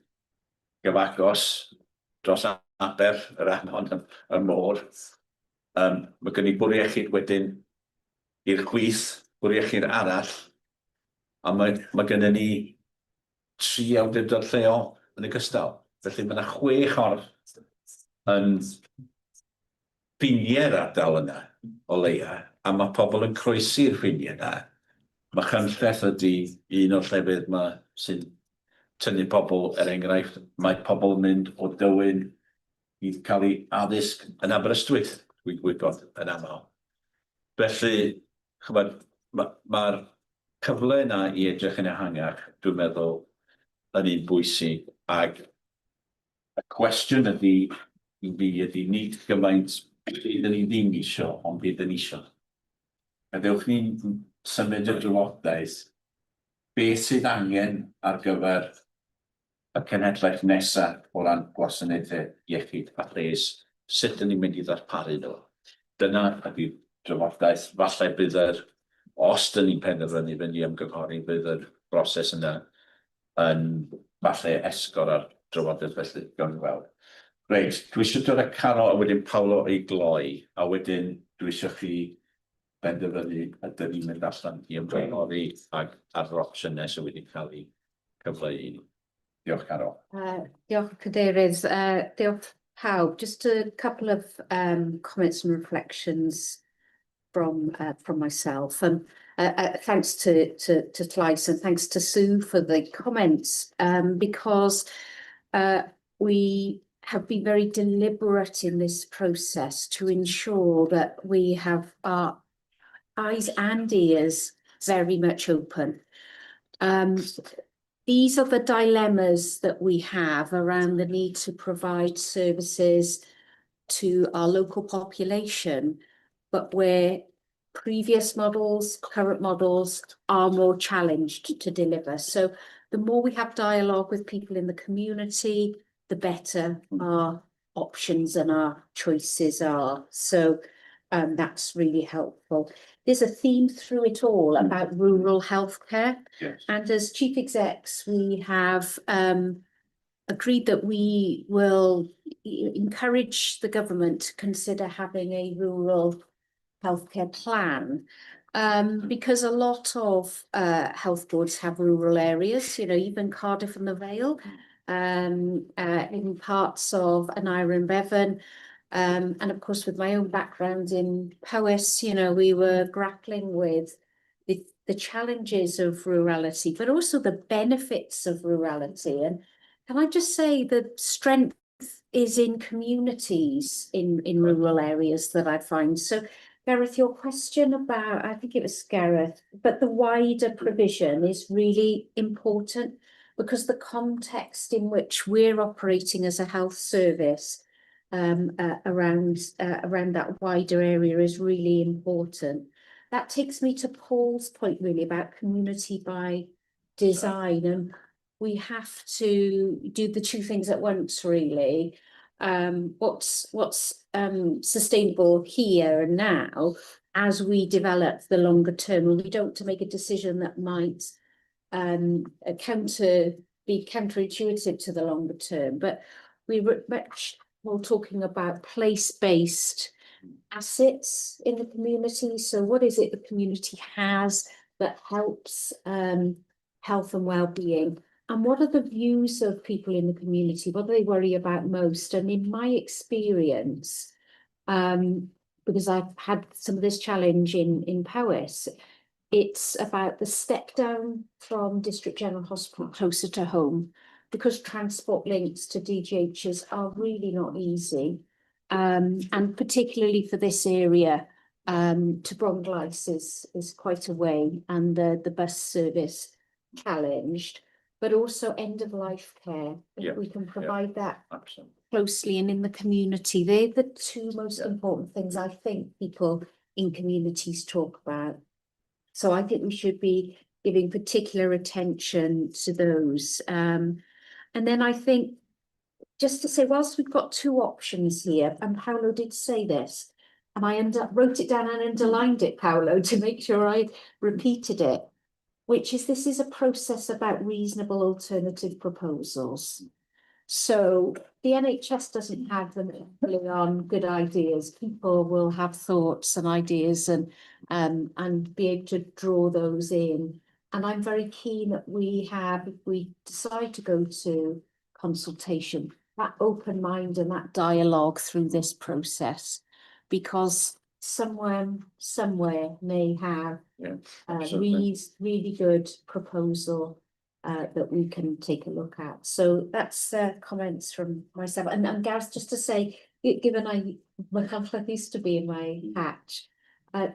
gyfagos dros Aber, yr Afon, y môr. Mae gen i bwr iechyd wedyn i'r chwith, bwr iechyd arall, a mae gen ni 3 awdurdod lleol yn ogystal. Felly mae yna 6 orff yn ffiniau'r ardal yna o leia, a mae pobl yn croesi'r ffiniau yna. Mae Machynlleth ydy un o'r llefydd sy'n tynnu pobl, enghraifft, mae pobl yn mynd o Dywyn i cael ei addysg yn Aberystwyth, dwi'n gwybod yn aml. Felly, mae'r cyfle yna i edrych yn ehangach, dwi'n meddwl, yn un bwysig, ac y cwestiwn ydy nid gymaint bydd ni ddim isio, ond bydd ni isio. A ddewch ni'n symud y drafodaeth, beth sydd angen ar gyfer y cenhedlaeth nesaf o ran gwasanaethau iechyd a lles, sut ydyn ni'n mynd i ddarparu nhw. Dyna ydy'r drafodaeth, falle bydd os dyn ni'n penderfynu fynd i ymgyhori, bydd yr broses yna yn falle esgor ar drafodaeth felly gawn ni weld. Reit, dwi eisiau dod â Caro a wedyn Paolo i gloi, a wedyn dwi eisiau chi benderfynu ydyn ni'n mynd allan i ymgyhori ar yr opsiynau sydd wedi cael eu cyfleu i ni. Diolch, Caro. Diolch, Cadeirydd. Diolch pawb. Just a couple of comments and reflections from myself. Thanks to Tlais and thanks to Sue for the comments, because we have been very deliberate in this process to ensure that we have our eyes and ears very much open. These are the dilemmas that we have around the need to provide services to our local population, but where previous models, current models are more challenged to deliver. So the more we have dialogue with people in the community, the better our options and our choices are. So that's really helpful. There's a theme through it all about rural healthcare. Yes. And as chief execs, we have agreed that we will encourage the government to consider having a rural healthcare plan, because a lot of health boards have rural areas, even Cardiff and the Vale, in parts of Anira and Bevan. And of course, with my own background in Powys, we were grappling with the challenges of rurality, but also the benefits of rurality. And can I just say the strength is in communities in rural areas that I find. So Gareth, your question about, I think it was Gareth, but the wider provision is really important because the context in which we're operating as a health service around that wider area is really important. That takes me to Paul's point really about community by design, and we have to do the two things at once really. What's sustainable here and now as we develop the longer term, and we don't want to make a decision that might be counterintuitive to the longer term, but we were much more talking about place-based assets in the community. So what is it the community has that helps health and well-being? And what are the views of people in the community? What do they worry about most? And in my experience, because I've had some of this challenge in Powys, it's about the step down from District General Hospital closer to home, because transport links to DGHs are really not easy. And particularly for this area, to Bronglice is quite a way, and the bus service challenged. But also end-of-life care, if we can provide that closely and in the community. They're the two most important things I think people in communities talk about. So I think we should be giving particular attention to those. And then I think, just to say, whilst we've got two options here, and Paolo did say this, and I wrote it down and underlined it, Paolo, to make sure I repeated it, which is this is a process about reasonable alternative proposals. So the NHS doesn't have them on good ideas. People will have thoughts and ideas and be able to draw those in. And I'm very keen that we have, if we decide to go to consultation, that open mind and that dialogue through this process, because someone somewhere may have really good proposal that we can take a look at. So that's comments from myself. And Gareth, just to say, given my conflict used to be in my patch,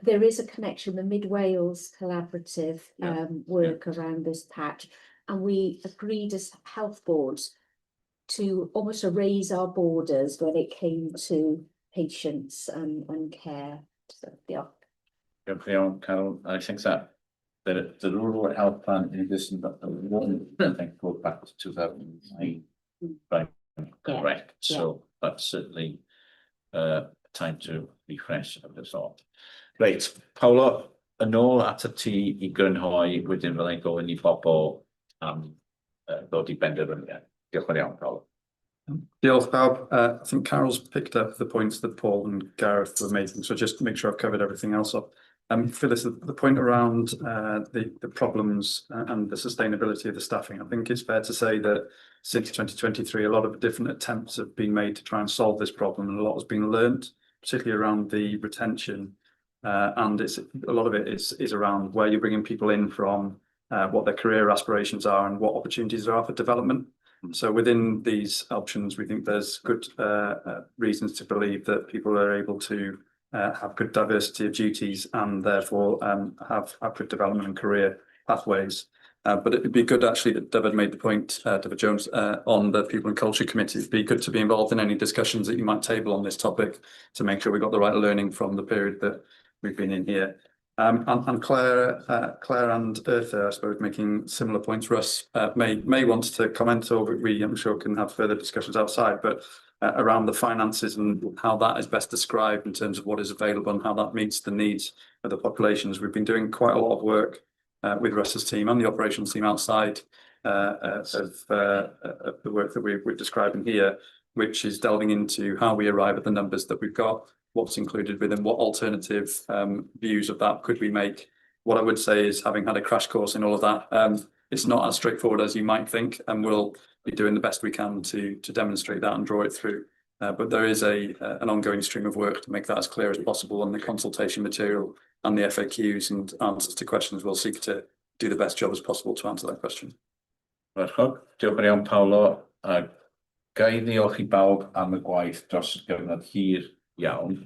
there is a connection, the Mid Wales collaborative work around this patch, and we agreed as health boards to almost erase our borders when it came to patients and care. So, yeah. Carol, I think that the rural health plan in this, I think, goes back to 2009, right? Correct. So that's certainly time to refresh of the thought. Reit, Paolo, yn ôl at y ti I grynhoi, wedyn fyddai'n gofyn I bobl am ddod I benderfyniad. Diolch yn iawn, Paolo. Diolch pawb. I think Carol's picked up the points that Paul and Gareth were making, so just to make sure I've covered everything else up. Phyllis, the point around the problems and the sustainability of the staffing, I think it's fair to say that since 2023, a lot of different attempts have been made to try and solve this problem, and a lot has been learnt, particularly around the retention. And a lot of it is around where you're bringing people in from, what their career aspirations are, and what opportunities there are for development. So within these options, we think there's good reasons to believe that people are able to have good diversity of duties and therefore have good development and career pathways. But it'd be good actually that David made the point, David Jones, on the People and Culture Committee. It'd be good to be involved in any discussions that you might table on this topic to make sure we got the right learning from the period that we've been in here. And Claire and Eartha, I suppose, making similar points. Russ may want to comment, or we, I'm sure, can have further discussions outside, but around the finances and how that is best described in terms of what is available and how that meets the needs of the populations. We've been doing quite a lot of work with Russ's team and the operations team outside of the work that we're describing here, which is delving into how we arrive at the numbers that we've got, what's included within, what alternative views of that could we make. What I would say is, having had a crash course in all of that, it's not as straightforward as you might think, and we'll be doing the best we can to demonstrate that and draw it through. But there is an ongoing stream of work to make that as clear as possible, and the consultation material and the FAQs and answers to questions will seek to do the best job as possible to answer that question. Diolch yn iawn, Paolo. Ga I ddiolch I bawb am y gwaith dros y gyfnod hir iawn.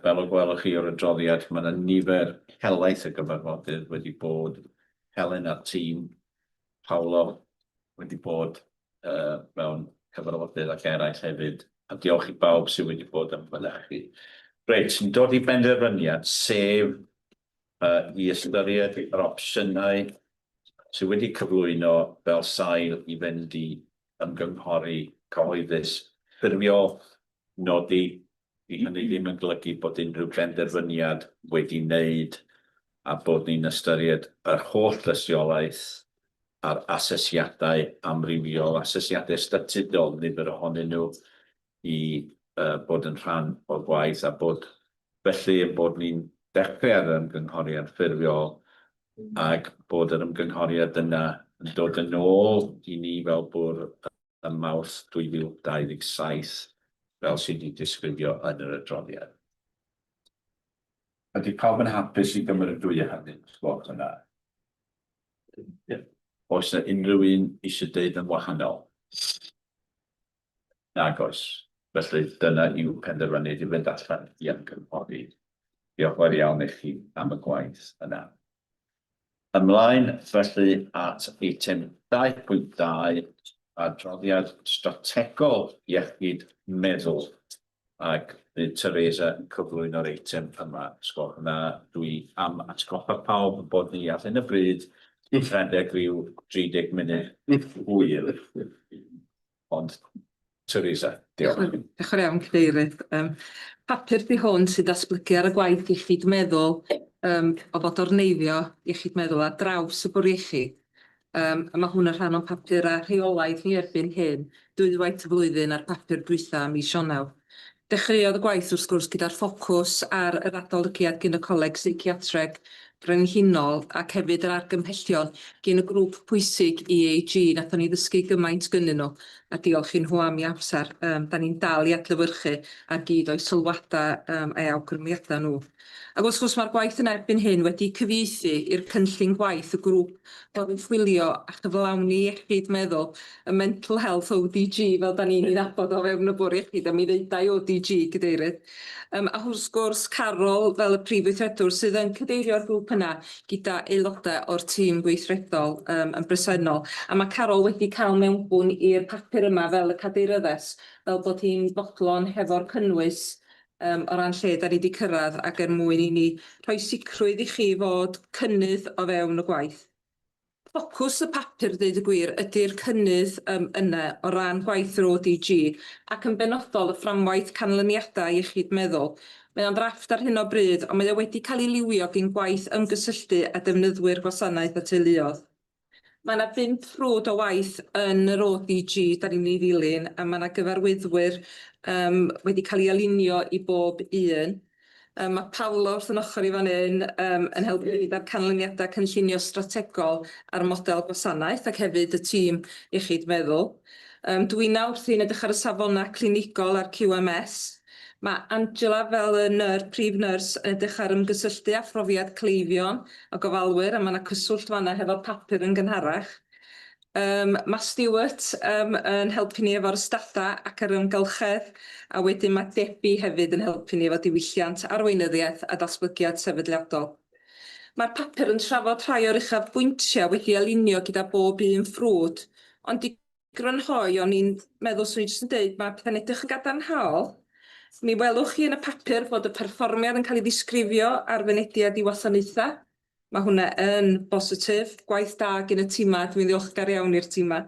Fel o gwelwch chi o'r adroddiad, mae yna nifer helaeth y gyfarfodydd wedi bod. Helen a'r tîm, Paolo wedi bod mewn cyfarfodydd ac eraill hefyd. A diolch I bawb sydd wedi bod yn mynychu. Reit, yn dod I benderfyniad, sef I ystyried yr opsiynau sydd wedi cyflwyno fel sail I fynd I ymgynghori cyhoeddus ffurfiol, nodi I hynny ddim yn golygu bod unrhyw benderfyniad wedi wneud a bod ni'n ystyried yr holl dystiolaeth a'r asesiadau amrywiol, asesiadau statudol, nifer ohonyn nhw I bod yn rhan o'r gwaith, a bod felly yn bod ni'n dechrau ar yr ymgynghoriad ffurfiol ac bod yr ymgynghoriad yna yn dod yn ôl I ni fel bwr y Mawrth 2027 fel sydd wedi disgrifio yn yr adroddiad. Ydy pawb yn hapus I gymrydwy hynny, sgwrs yna? Oes yna unrhyw un eisiau deud yn wahanol? Nag oes. Felly dyna yw penderfyniad I fynd allan I ymgynghori. Diolch fawr iawn I chi am y gwaith yna. Ymlaen felly at eitem 2.2, adroddiad strategol iechyd meddwl. Ac bydd Teresa yn cyflwyno'r eitem yma. Sgwrs yna, dwi am atgoffa pawb bod ni ar hyn y bryd rhedeg ryw 30 munud hwyl. Ond Teresa, diolch. Diolch yn iawn, Cadeirydd. Papur di hwn sydd datblygu ar y gwaith iechyd meddwl o fodorneiddio iechyd meddwl ar draws y bwr iechyd. Mae hwn yn rhan o'n papur a rheolaidd ni erbyn hyn, dwywaith y flwyddyn ar papur dwytha mis Ionawr. Dechreuodd y gwaith wrth gwrs gyda'r ffocws ar yr adolygiad gyn y Coleg Seichiatreg Frenhinol ac hefyd yr argymhellion gyn y grŵp pwysig EAG nathon ni ddysgu gymaint gynnyn nhw a diolch I nhw am I amser. Da ni'n dal I adlewyrchu ar gyd o'i sylwadau a'i awgrymiadau nhw. Ac wrth gwrs mae'r gwaith yn erbyn hyn wedi cyfieithu i'r cynllun gwaith y grŵp fod yn chwilio a chyflawni iechyd meddwl y mental health ODG fel da ni'n ei ddabod o fewn y bwr iechyd a mi ddeudau ODG Cadeirydd. A wrth gwrs Carol fel y prif weithredwr sydd yn cadeirio'r grŵp yna gyda aelodau o'r tîm gweithredol yn bresennol. A mae Carol wedi cael mewnbwn i'r papur yma fel y cadeiryddes fel bod hi'n fodlon hefo'r cynnwys o ran lle da ni wedi cyrraedd ac mwyn I ni rhoi sicrwydd I chi fod cynnydd o fewn y gwaith. ffocws y papur, dweud y gwir, ydy'r cynnydd yna o ran gwaith yr ODG ac yn benodol y fframwaith canlyniadau iechyd meddwl. Mae o'n drafft ar hyn o bryd, ond mae o wedi cael ei liwio gyn gwaith ymgysylltu a defnyddwyr gwasanaeth a teuluodd. Mae yna 5 ffrwd o waith yn yr ODG da ni'n ei ddilyn, a mae yna gyfarwyddwyr wedi cael ei alunio i bob un. Mae Paolo wrth yn ochr i fan hyn yn helpu gyda'r canlyniadau cynllunio strategol ar model gwasanaeth ac hefyd y tîm iechyd meddwl. Dwi'n wrth i'n edrych ar y safona clinigol a'r QMS. Mae Angela fel y prif nyrs yn edrych ar ymgysylltu a phrofiad cleifion a gofalwyr, a mae yna cyswllt fan'na hefo papur yn gynharach. Mae Stewart yn helpu ni efo'r ystada ac yr ymgylchedd, a wedyn mae Debbie hefyd yn helpu ni efo diwylliant, arweinyddiaeth a datblygiad sefydliadol. Mae'r papur yn trafod rhai o'r uchafbwyntiau wedi alunio gyda bob un ffrwd, ond i grynhoi o'n i'n meddwl swn i jyst yn deud mae pethau'n edrych yn gadarnhaol. Mi welwch chi yn y papur fod y perfformiad yn cael ei ddisgrifio ar fynediad i wasanaethau. Mae hwnna yn bositif, gwaith da gyn y tîma, dwi'n ddiolchgar iawn i'r tîma.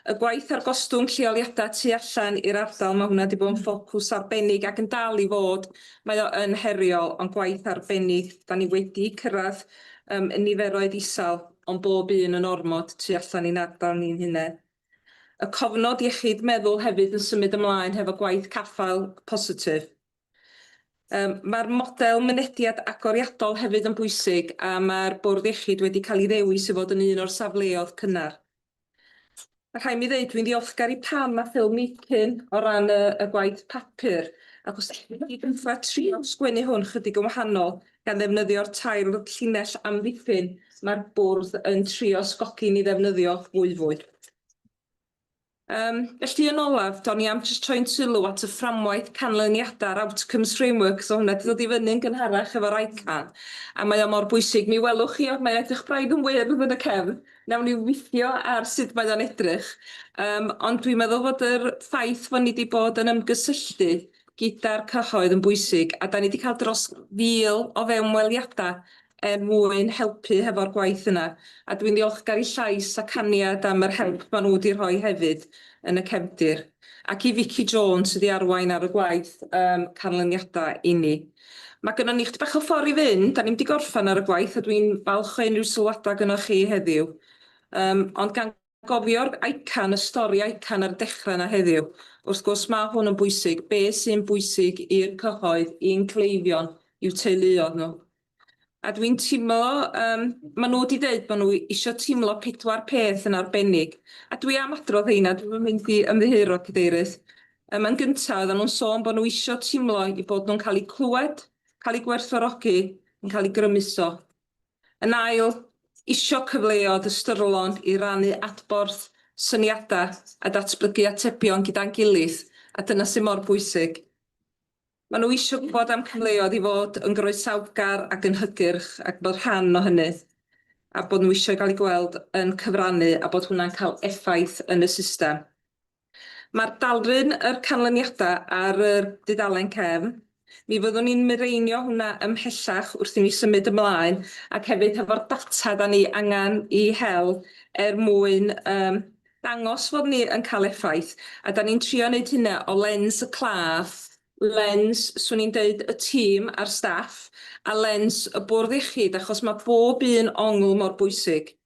Y gwaith ar gostwng lleoliadau tu allan i'r ardal, mae hwnna wedi bod yn ffocws arbennig ac yn dal i fod. Mae o yn heriol, ond gwaith arbennig, da ni wedi cyrraedd y niferoedd isel, ond bob un yn ormod tu allan i'n ardal ni'n hunain. Y cofnod iechyd meddwl hefyd yn symud ymlaen hefo gwaith caffael positif. Mae'r model mynediad agoriadol hefyd yn bwysig, a mae'r bwrdd iechyd wedi cael ei ddewis i fod yn un o'r safleoedd cynnar. Rhaid mi ddeud, dwi'n ddiolchgar i Pam a Phil Meakin o ran y gwaith papur, ac os wedi gynffra trio sgwennu hwn chydig yn wahanol gan ddefnyddio'r tair llinell amddiffyn, mae'r bwrdd yn trio sgocyn i ddefnyddio fwy. Felly yn olaf, do'n i am jyst troi'n sylw at y fframwaith canlyniadau'r outcomes framework, so hwnna wedi dod i fyny'n gynharach efo'r ICAN, a mae o mor bwysig. Mi welwch chi, mae'n edrych braidd yn wyrdd yn y cefn, nawn ni weithio ar sut mae o'n edrych, ond dwi'n meddwl fod yr ffaith fod ni wedi bod yn ymgysylltu gyda'r cyhoedd yn bwysig, a da ni wedi cael dros 1000 o fewnweliadau mwyn helpu hefo'r gwaith yna, a dwi'n ddiolchgar i llais a caniad am yr help maen nhw wedi rhoi hefyd yn y cefndir, ac i Vicky Jones sydd wedi arwain ar y gwaith canlyniadau i ni. Mae gynnon ni chydig bach o ffordd i fynd, da ni'n wedi gorffen ar y gwaith, a dwi'n falch o unrhyw sylwadau gynnoch chi heddiw. Ond gan gofio'r ICAN, y stori ICAN ar y dechrau yna heddiw, wrth gwrs mae hwn yn bwysig, be sy'n bwysig i'r cyhoedd, i'n cleifion, i'w teuluodd nhw. A dwi'n teimlo, maen nhw wedi dweud bod nhw eisiau teimlo 4 peth yn arbennig. A dwi am adrodd heina, dwi'n mynd i ymddihiro cadeirydd. Yn gyntaf, oedden nhw'n sôn bod nhw eisiau teimlo i bod nhw'n cael eu clywed, cael eu gwerthfawrogi, yn cael eu grymuso. Yn ail, eisiau cyfleoedd ystyrlon i rannu adborth, syniadau a datblygu atebion gyda'n gilydd, a dyna sy'n mor bwysig. Maen nhw eisiau gwybod am cyfleoedd i fod yn groesawgar ac yn hygyrch ac bod rhan o hynny, a bod nhw eisiau cael ei gweld yn cyfrannu a bod hwnna'n cael effaith yn y system. Mae'r dalrun yr canlyniadau ar y dudalen cefn. Mi fyddwn ni'n mireinio hwnna ymhellach wrth i ni symud ymlaen, ac hefyd hefo'r data da ni angen i hel mwyn dangos fod ni yn cael effaith, a da ni'n trio wneud hynna o lens y claf, lens, swn i'n deud, y tîm a'r staff, a lens y bwrdd iechyd, achos mae bob un ongl mor bwysig.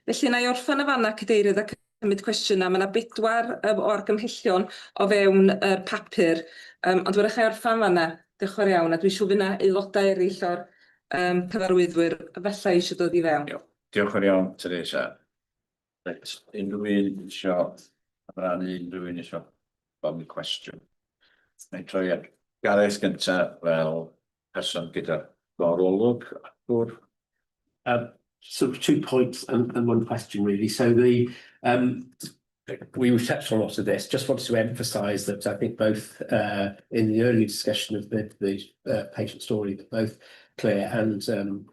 Felly na i orffen y fanna cadeirydd ac ymwneud cwestiynau. Mae yna 4 o argymhellion o fewn yr papur, ond wrach i orffen fanna. Diolch yn fawr iawn, a dwi'n siŵr fydd yna aelodau eraill o'r cyfarwyddwyr efallai eisiau dod i fewn. Diolch yn fawr iawn, Teresa. Unrhyw un eisiau gofyn cwestiwn. Neu troi at Gareth gynta fel person gyda gorolwg acwr. So 2 points and 1 question really. So we touched on a lot of this. Just wanted to emphasise that I think both in the early discussion of the patient story, that both Claire and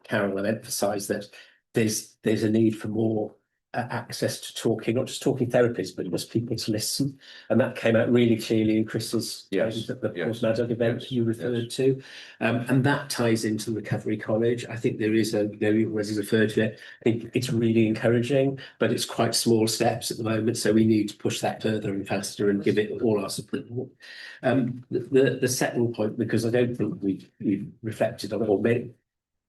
Carol have emphasised that there's a need for more access to talking, not just talking therapists, but just people to listen. And that came out really clearly in Chris's at the Portsmouth event you referred to. And that ties into Recovery College. I think there is as he's referred to it, I think it's really encouraging, but it's quite small steps at the moment. So we need to push that further and faster and give it all our support. The second point, because I don't think we've reflected on it or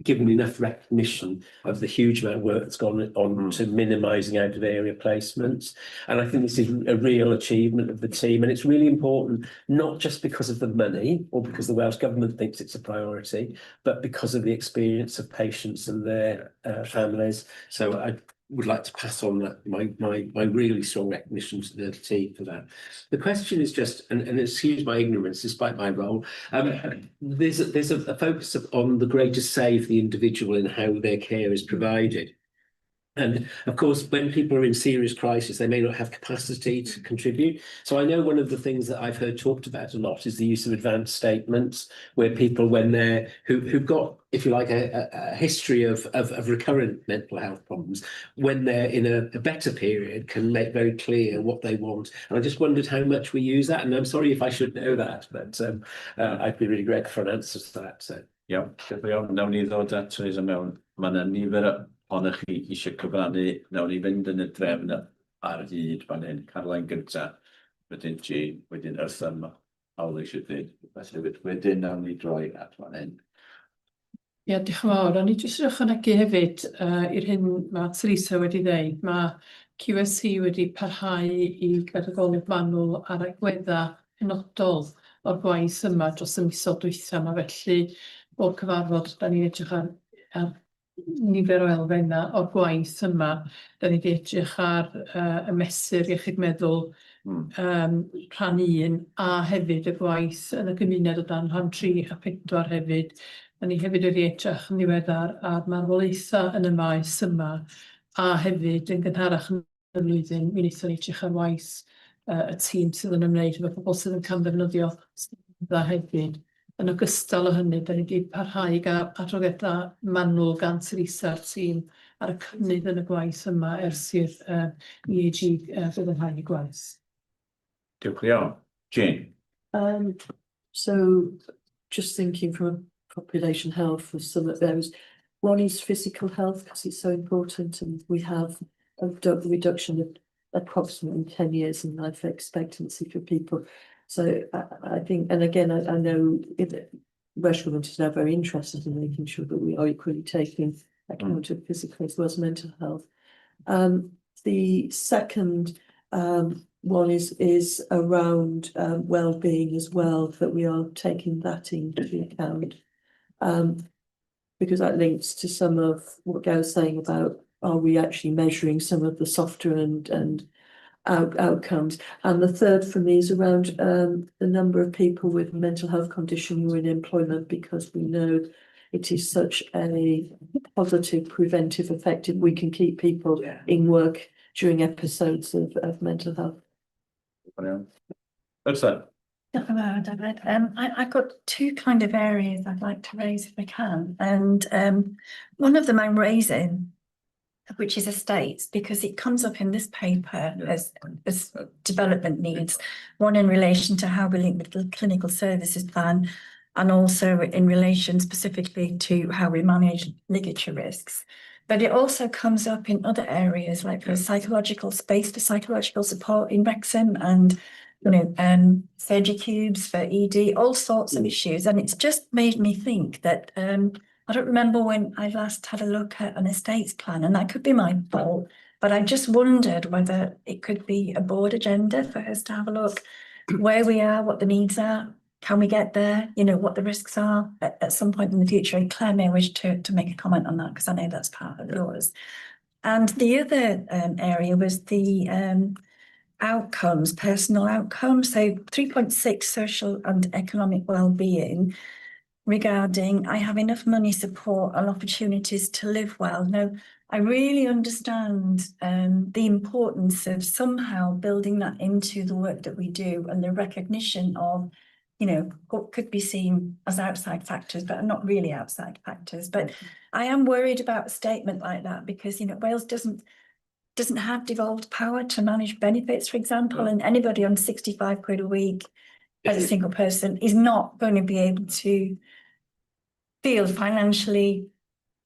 given enough recognition of the huge amount of work that's gone on to minimising out of area placements. And I think this is a real achievement of the team. And it's really important, not just because of the money or because the Welsh Government thinks it's a priority, but because of the experience of patients and their families. So I would like to pass on that my really strong recognition to the team for that. The question is just, and excuse my ignorance despite my role, there's a focus on the greatest say for the individual in how their care is provided. And of course, when people are in serious crisis, they may not have capacity to contribute. So I know one of the things that I've heard talked about a lot is the use of advanced statements, where people, when they're who've got, if you like, a history of recurrent mental health problems, when they're in a better period, can make very clear what they want. And I just wondered how much we use that. And I'm sorry if I should know that, but I'd be really grateful for an answer to that. So yeah, nawn ni ddod at Teresa mewn. Mae yna nifer ohonych chi eisiau cyfrannu, nawn ni fynd yn y drefn ar hyd fan hyn. Carlain gynta, wedyn Jean, wedyn Wrtham, Paul eisiau dweud. Felly wedyn nawn ni droi at fan hyn. Ie, diolch yn fawr. O'n i jyst yn ychwanegu hefyd i'r hyn mae Teresa wedi dweud. Mae QSC wedi parhau i gadagolwg manwl ar agweddau penodol o'r gwaith yma dros y misoedd dwytha yma. Felly, o'r cyfarfod, da ni'n edrych ar nifer o elfennau o'r gwaith yma. Da ni wedi edrych ar y mesur iechyd meddwl rhan 1 a hefyd y gwaith yn y gymuned o dan rhan 3 a 4 hefyd. Da ni hefyd wedi edrych yn ddiweddar ar marwolaethau yn y maes yma a hefyd yn gynharach yn y flwyddyn mi wnaethon ni edrych ar waith y tîm sydd yn ymwneud efo pobl sydd yn cael defnyddio dda hefyd. Yn ogystal â hynny, da ni wedi parhau i gael adroddiadau manwl gan Teresa a'r tîm ar y cynnydd yn y gwaith yma ers i'r EAG fyddynhau i gwaith. Diolch yn iawn. Jane. So just thinking from a population health for some of those, one is physical health because it's so important, and we have a reduction of approximately 10 years in life expectancy for people. So I think, and again, I know Welsh Government is now very interested in making sure that we are equally taking account of physical as well as mental health. The second one is around well-being as well, that we are taking that into account. Because that links to some of what Gail was saying about, are we actually measuring some of the softer and outcomes. And the third for me is around the number of people with mental health condition who are in employment, because we know it is such a positive preventive effect if we can keep people in work during episodes of mental health. What's that? David. I've got 2 kind of areas I'd like to raise if I can. And one of them I'm raising, which is estates, because it comes up in this paper as development needs, one in relation to how we link with the clinical services plan, and also in relation specifically to how we manage ligature risks. But it also comes up in other areas, like for psychological space for psychological support in Wrexham, and surgery cubes for ED, all sorts of issues. And it's just made me think that I don't remember when I last had a look at an estates plan, and that could be my fault, but I just wondered whether it could be a board agenda for us to have a look where we are, what the needs are, can we get there, what the risks are at some point in the future. And Claire may wish to make a comment on that, because I know that's part of yours. And the other area was the outcomes, personal outcomes. So 3.6, social and economic well-being, regarding I have enough money, support and opportunities to live well. Now, I really understand the importance of somehow building that into the work that we do, and the recognition of, what could be seen as outside factors, but are not really outside factors. But I am worried about a statement like that, because, Wales doesn't doesn't have devolved power to manage benefits, for example, and anybody on 65 quid a week as a single person is not going to be able to feel financially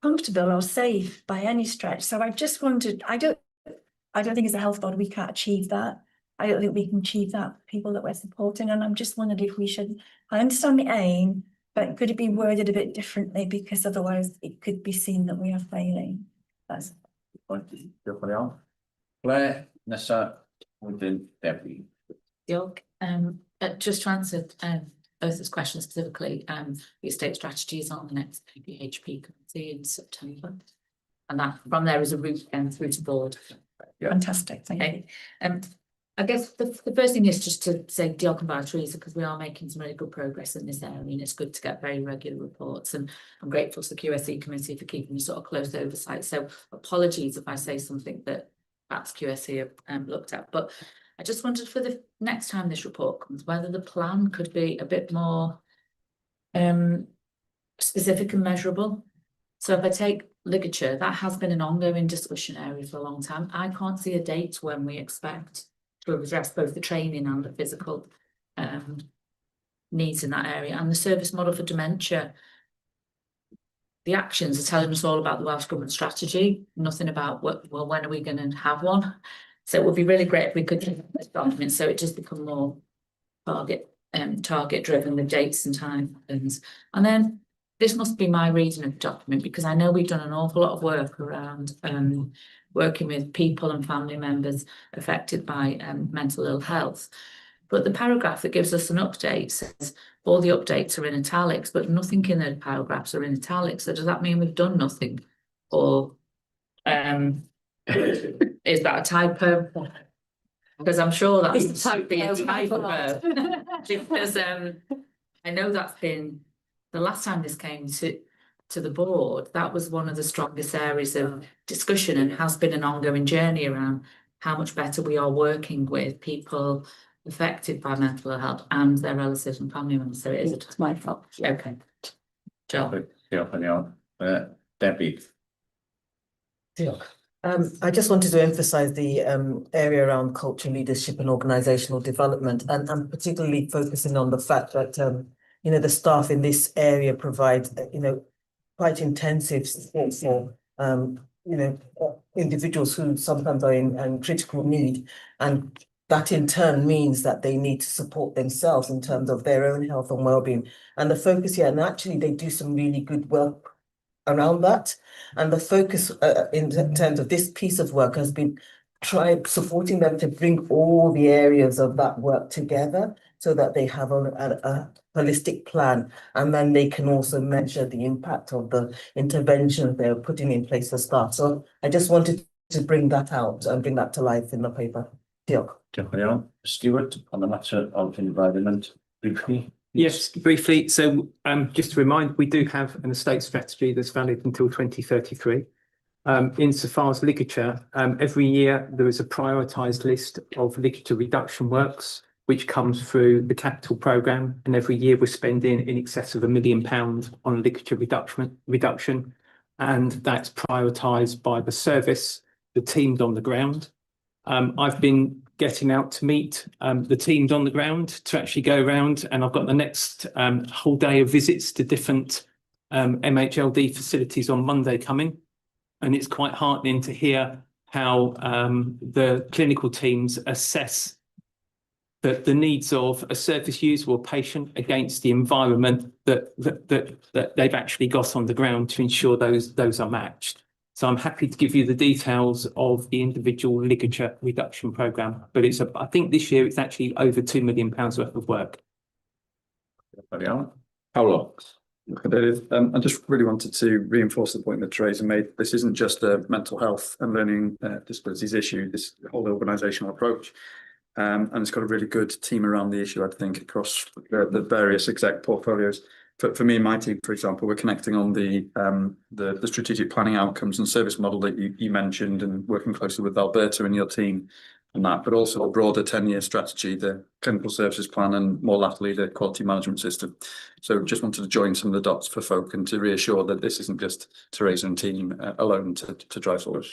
comfortable or safe by any stretch. So I just wondered, I don't think as a health board we can't achieve that. I don't think we can achieve that for people that we're supporting. And I'm just wondering if we should, I understand the aim, but could it be worded a bit differently, because otherwise it could be seen that we are failing. That's Diolch yn iawn. Ble nesa wedyn Debbie. Diolch. Just to answer both those questions specifically, the estate strategy is on the next BCUHB committee in September, and that from there is a route through to board. Yeah. Fantastic. Thank you. I guess the first thing is just to say diolch yn fawr, Teresa, because we are making some really good progress in this area, and it's good to get very regular reports, and I'm grateful to the QSE committee for keeping sort of close oversight. So apologies if I say something that perhaps QSE have looked at, but I just wondered for the next time this report comes, whether the plan could be a bit more specific and measurable. So if I take ligature, that has been an ongoing discussion area for a long time. I can't see a date when we expect to address both the training and the physical needs in that area. And the service model for dementia, the actions are telling us all about the Welsh Government strategy, nothing about well, when are we going to have one? So it would be really great if we could keep this document so it just become more target driven with dates and time things. And then this must be my reading of the document, because I know we've done an awful lot of work around working with people and family members affected by mental ill health. But the paragraph that gives us an update says all the updates are in italics, but nothing in the paragraphs are in italics. So does that mean we've done nothing? Or is that a typo? Because I'm sure that's be a typo. Because I know that's been the last time this came to the board, that was one of the strongest areas of discussion, and has been an ongoing journey around how much better we are working with people affected by mental health and their relatives and family members. So it is it's my fault. Okay. Diolch yn iawn. Debbie. Diolch. I just wanted to emphasize the area around culture, leadership and organizational development, and particularly focusing on the fact that you know, the staff in this area provide you know, quite intensive support for you know, individuals who sometimes are in critical need, and that in turn means that they need to support themselves in terms of their own health and well-being. And the focus here, and actually they do some really good work around that. And the focus in terms of this piece of work has been supporting them to bring all the areas of that work together so that they have a holistic plan, and then they can also measure the impact of the interventions they're putting in place for staff. So I just wanted to bring that out and bring that to life in the paper. Diolch. Diolch yn iawn. Stuart, on the matter of environment, briefly. Yes, briefly. So just to remind, we do have an estate strategy that's valid until 2033. Insofar as ligature, every year there is a prioritised list of ligature reduction works, which comes through the capital programme, and every year we're spending in excess of £1 million on ligature reduction, and that's prioritised by the service, the teams on the ground. I've been getting out to meet the teams on the ground to actually go around, and I've got the next whole day of visits to different MHLD facilities on Monday coming, and it's quite heartening to hear how the clinical teams assess the needs of a service user or patient against the environment that they've actually got on the ground to ensure those are matched. So I'm happy to give you the details of the individual ligature reduction programme, but I think this year it's actually over £2 million worth of work. Paolo. I just really wanted to reinforce the point that Teresa made. This isn't just a mental health and learning disabilities issue, this whole organisational approach. And it's got a really good team around the issue, I think, across the various exec portfolios. For me and my team, for example, we're connecting on the strategic planning outcomes and service model that you mentioned, and working closely with Alberta and your team on that, but also a broader 10-year strategy, the clinical services plan, and more latterly the quality management system. So just wanted to join some of the dots for folk and to reassure that this isn't just Teresa and team alone to drive forward.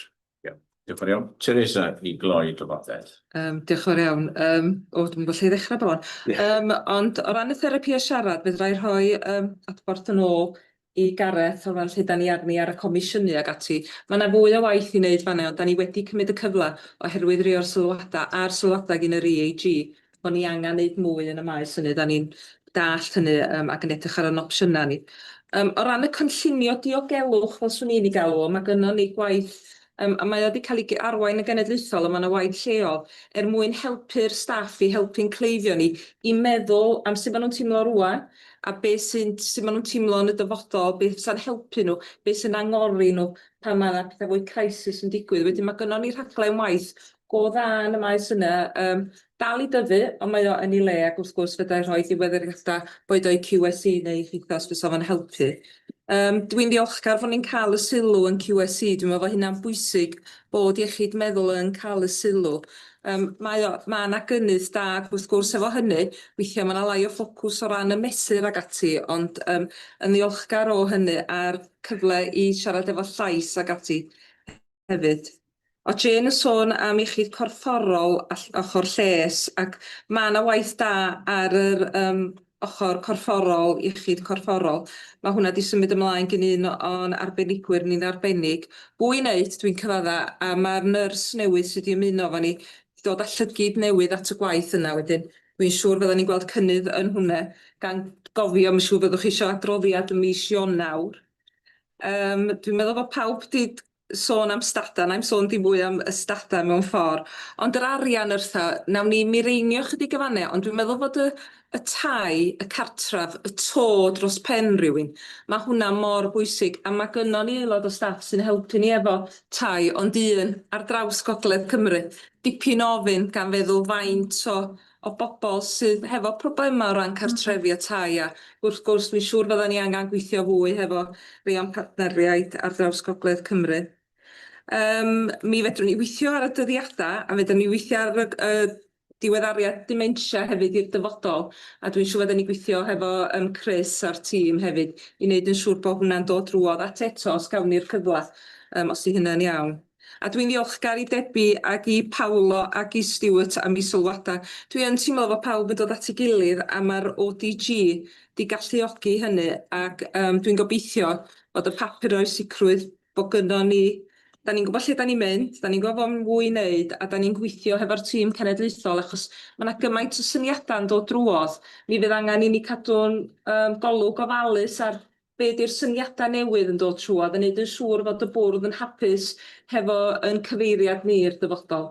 Yeah, Diolch yn iawn. Teresa, i gloi drafodaeth. Diolch yn fawr iawn. Dwi'n gwybod lle i ddechrau bod. Ond o ran y therapi a siarad, bydd rhaid rhoi adborth yn ôl i Gareth o ran lle da ni arni ar y comisiynu ag ati. Mae yna fwy o waith i wneud fan'na, ond da ni wedi cymryd y cyfle oherwydd rhai o'r sylwadau a'r sylwadau gyn yr EAG bod ni angen wneud mwy yn y maes hynny. Da ni'n dallt hynny ac yn edrych ar yn opsiynau ni. O ran y cynllunio diogelwch, fel swn i'n ei galw, mae gynnon ni gwaith a mae o wedi cael ei arwain yn genedlaethol, a mae yna waith lleol mwyn helpu'r staff i helpu'n cleifion ni i meddwl am sut maen nhw'n teimlo rŵan a sut maen nhw'n teimlo yn y dyfodol, beth sy'n helpu nhw, beth sy'n angori nhw pan mae yna pethau fwy crisis yn digwydd. Wedyn mae gynnon ni rhaglen waith go dda yn y maes yna, dal i dyfu, ond mae o yn ei le ac wrth gwrs fydda'i rhoi diweddariadau boed o'i QSE neu chythos fysa fo'n helpu. Dwi'n ddiolchgar fod ni'n cael y sylw yn QSE. Dwi'n meddwl bod hynna'n bwysig bod iechyd meddwl yn cael y sylw. Mae yna gynnydd da, wrth gwrs efo hynny, weithiau mae yna lai o ffocws o ran y mesur ag ati, ond yn ddiolchgar o hynny a'r cyfle i siarad efo llais ag ati hefyd. O Jane yn sôn am iechyd corfforol ochr lles, ac mae yna waith da ar yr ochr corfforol, iechyd corfforol. Mae hwnna di symud ymlaen gen un o'n arbenigwyr ni'n arbennig. Bwy wneud, dwi'n cyfadda, a mae'r nyrs newydd sydd wedi ymuno fo ni dod â llygyd newydd at y gwaith yna wedyn. Dwi'n siŵr fydda ni'n gweld cynnydd yn hwnna, gan gofio, mae'n siŵr fyddwch chi isio adroddiad ym mis Ionawr. Dwi'n meddwl bod pawb di sôn am stada, na'i'm sôn dim fwy am y stada mewn ffordd, ond yr arian wrtha, nawn ni mireinio chydig gyfannau, ond dwi'n meddwl bod y tai, y cartraf, y to dros pen rywun, mae hwnna mor bwysig, a mae gynnon ni aelod o staff sy'n helpu ni efo tai, ond un ar draws Gogledd Cymru, dipyn ofyn gan feddwl faint o bobl sydd hefo problema o ran cartrefi a tai, a wrth gwrs dwi'n siŵr fydda ni angen gweithio fwy hefo rhai o'n partneriaid ar draws Gogledd Cymru. Mi fedrwn ni weithio ar y dyddiadau a fedrwn ni weithio ar y diweddariad dementia hefyd i'r dyfodol, a dwi'n siŵr fydden ni gweithio hefo Chris a'r tîm hefyd i wneud yn siŵr bod hwnna'n dod drwodd at eto os gawn ni'r cyfle, os di hynna'n iawn. A dwi'n ddiolchgar i Debbie ac i Paolo ac i Stuart am ei sylwadau. Dwi'n teimlo fod pawb yn dod at ei gilydd a mae'r ODG di galluogi hynny, ac dwi'n gobeithio bod y papur o'i sicrwydd bod gynnon ni. Da ni'n gwybod lle da ni'n mynd, da ni'n gwybod fo'n fwy i wneud, a da ni'n gweithio hefo'r tîm cenedlaethol, achos mae yna gymaint o syniadau'n dod drwodd. Mi fydd angen i ni cadw'n golwg ofalus ar be di'r syniadau newydd yn dod trwodd, yn neud yn siŵr fod y bwrdd yn hapus hefo yn cyfeiriad ni'r dyfodol.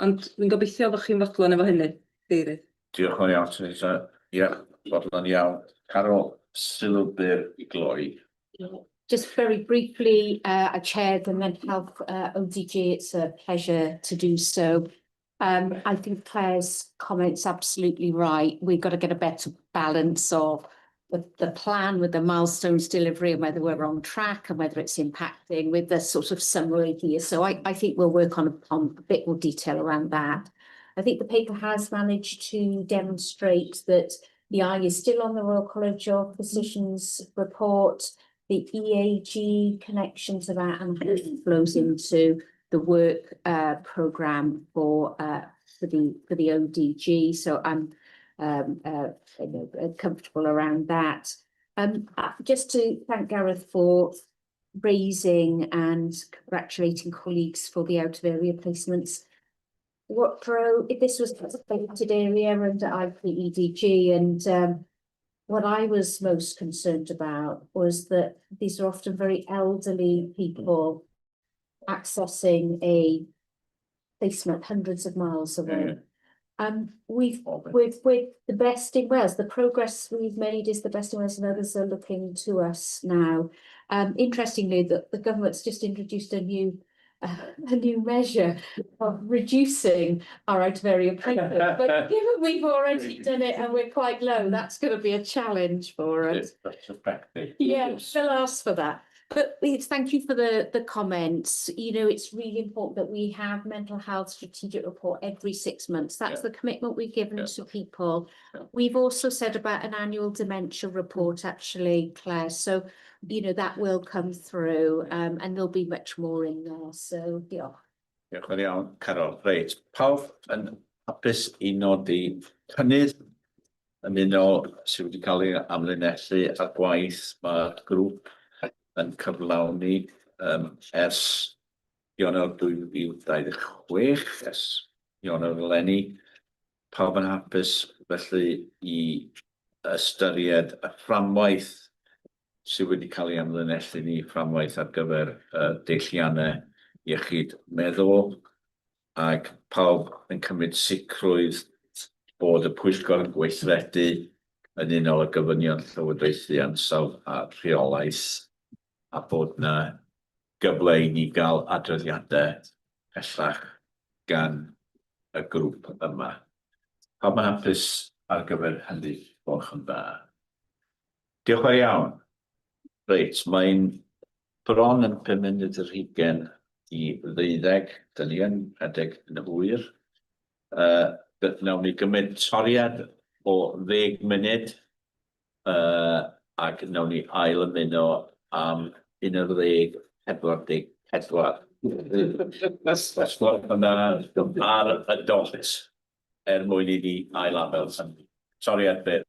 Ond dwi'n gobeithio bod chi'n fodlon efo hynny. Deirydd. Diolch yn iawn, Teresa. Ie, fodlon iawn. Carol, sylw byr i gloi. Just very briefly, I chair the Mental Health ODG. It's a pleasure to do so. I think Claire's comment's absolutely right. We've got to get a better balance of the plan with the milestones delivery and whether we're on track and whether it's impacting with the sort of summary here. So I think we'll work on a bit more detail around that. I think the paper has managed to demonstrate that the eye is still on the Royal College of Physicians report. The EAG connection to that and how it flows into the work programme for the ODG. So I'm comfortable around that. Just to thank Gareth for raising and congratulating colleagues for the out of area placements. This was a affected area and I'm the EDG, and what I was most concerned about was that these are often very elderly people accessing a placement hundreds of miles away. We're the best in Wales. The progress we've made is the best in Wales, and others are looking to us now. Interestingly, the government's just introduced a new measure of reducing our out of area placement, but given we've already done it and we're quite low, that's going to be a challenge for us. That's effective. Yeah, we'll ask for that. But thank you for the comments. You know, it's really important that we have mental health strategic report every 6 months. That's the commitment we've given to people. We've also said about an annual dementia report, actually, Claire. So, you know, that will come through and there'll be much more in there. So, yeah. Diolch yn iawn, Carol. Reit, pawb yn hapus I nodi cynnydd yn un o sydd wedi cael ei amlinellu ar gwaith mae'r grŵp yn cyflawni ers Ionawr 2026, ers Ionawr eleni. Pawb yn hapus felly I ystyried y fframwaith sydd wedi cael ei amlinellu ni, fframwaith ar gyfer deilliannau iechyd meddwl, ac pawb yn cymryd sicrwydd bod y pwyllgor yn gweithredu yn unol y gofynion llywodraethu ansawdd a rheolaeth, a bod yna gyfle I ni gael adroddiadau pellach gan y grŵp yma. Pawb yn hapus ar gyfer hynny, gwelwch yn dda. Diolch yn iawn. Reit, mae'n bron yn 5 munud yr 20 I 12, dyn ni yn rhedeg yn y hwyr. Nawn ni gymryd toriad o 10 munud ac nawn ni ail ymuno am 11:44. Yna ar y dot mwyn I ni ail afel. Toriad byr.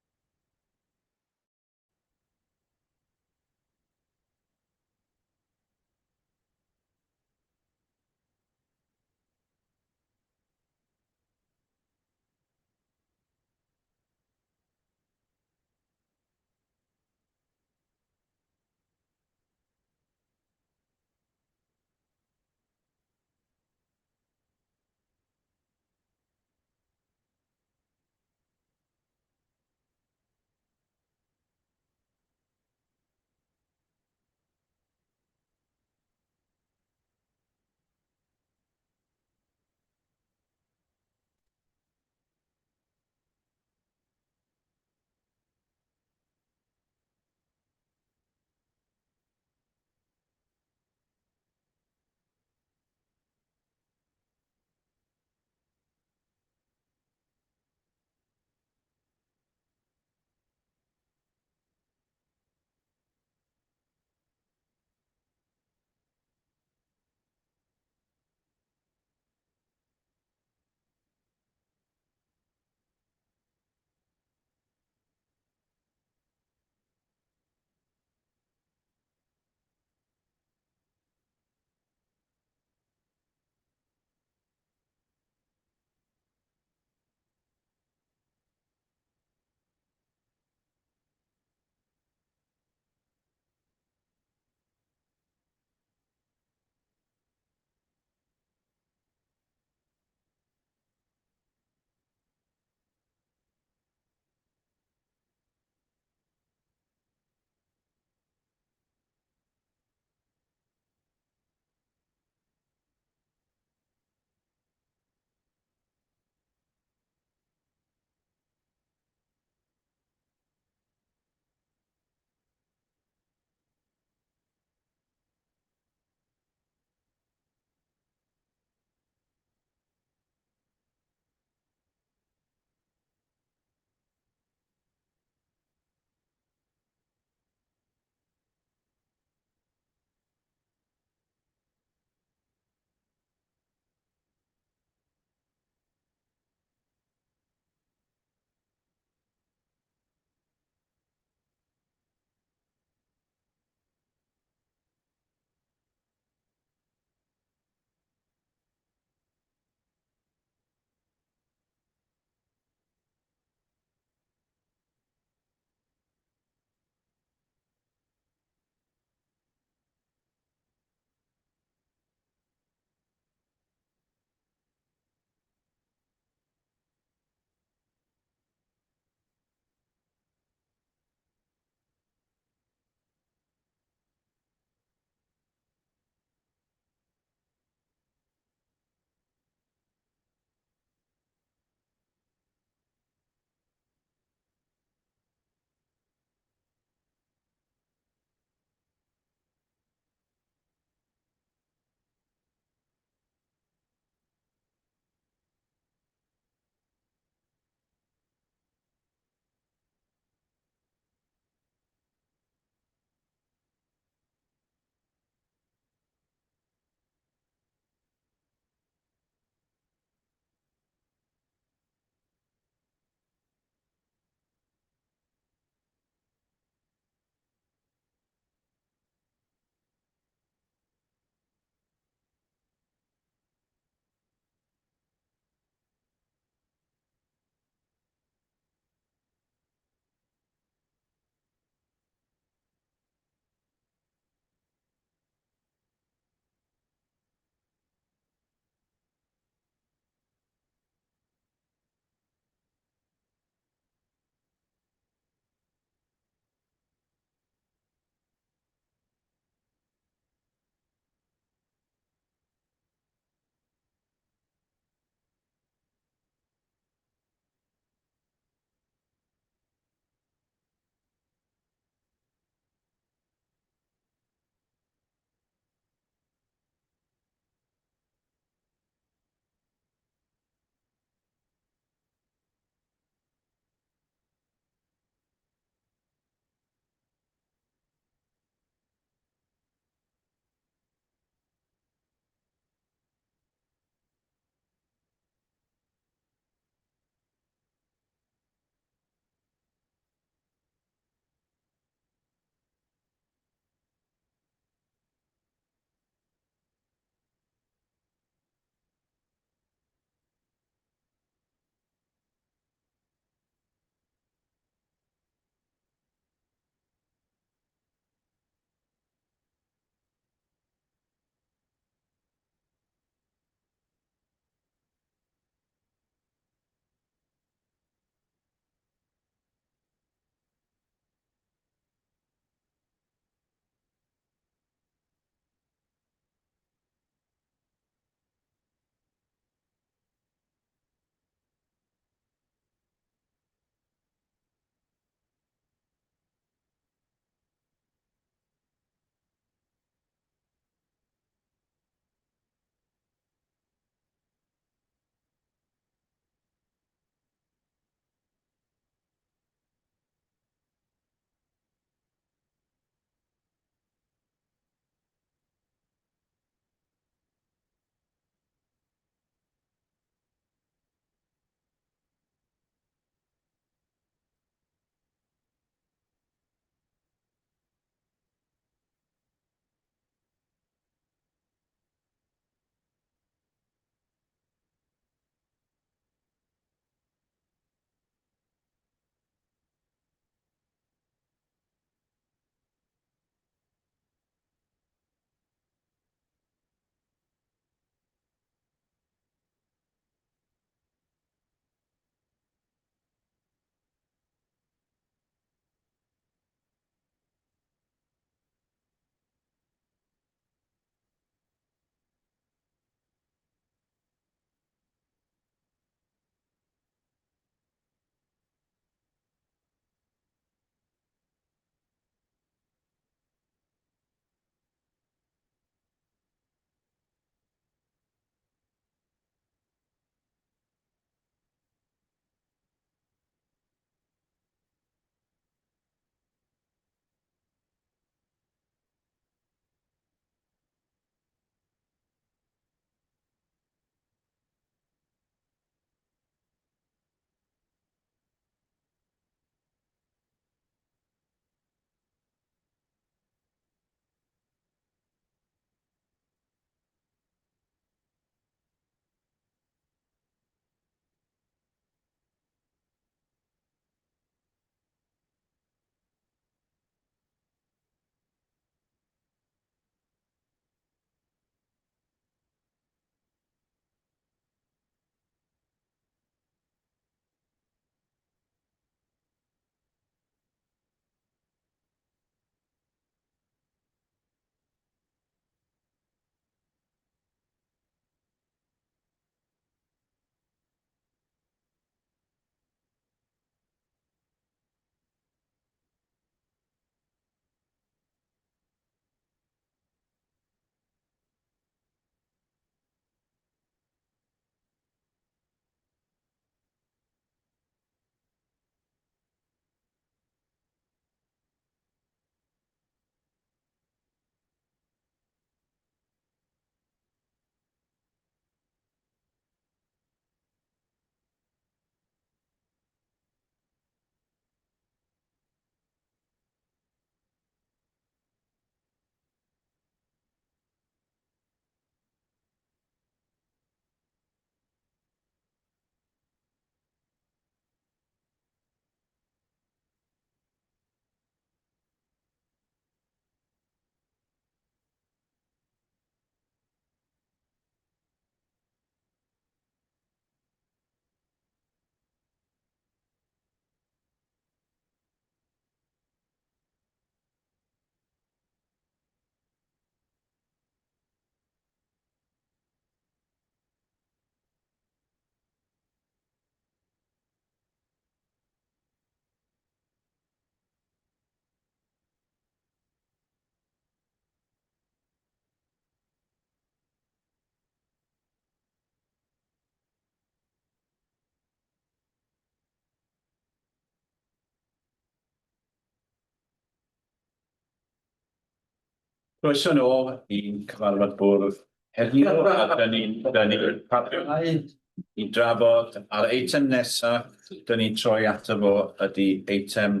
Croeso nôl i'n cyfarfod bwrdd heddiw, a dyn ni'n parhau i drafod ar eitem nesa, dyn ni'n troi ato fo ydy eitem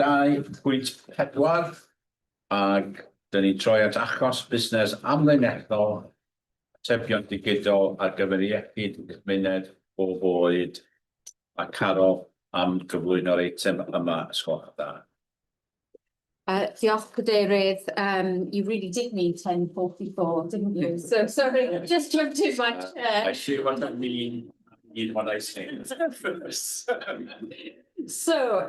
2.4 ag dyn ni'n troi at achos busnes amlinellol, atebion digidol ar gyfer iechyd cymuned o fwyd a Carol am gyflwyno'r eitem yma, ysgolch da. Diolch Cadeirydd. You really did need 10:44, didn't you? So sorry, just jumped in my chair. I see what I mean what I say. So,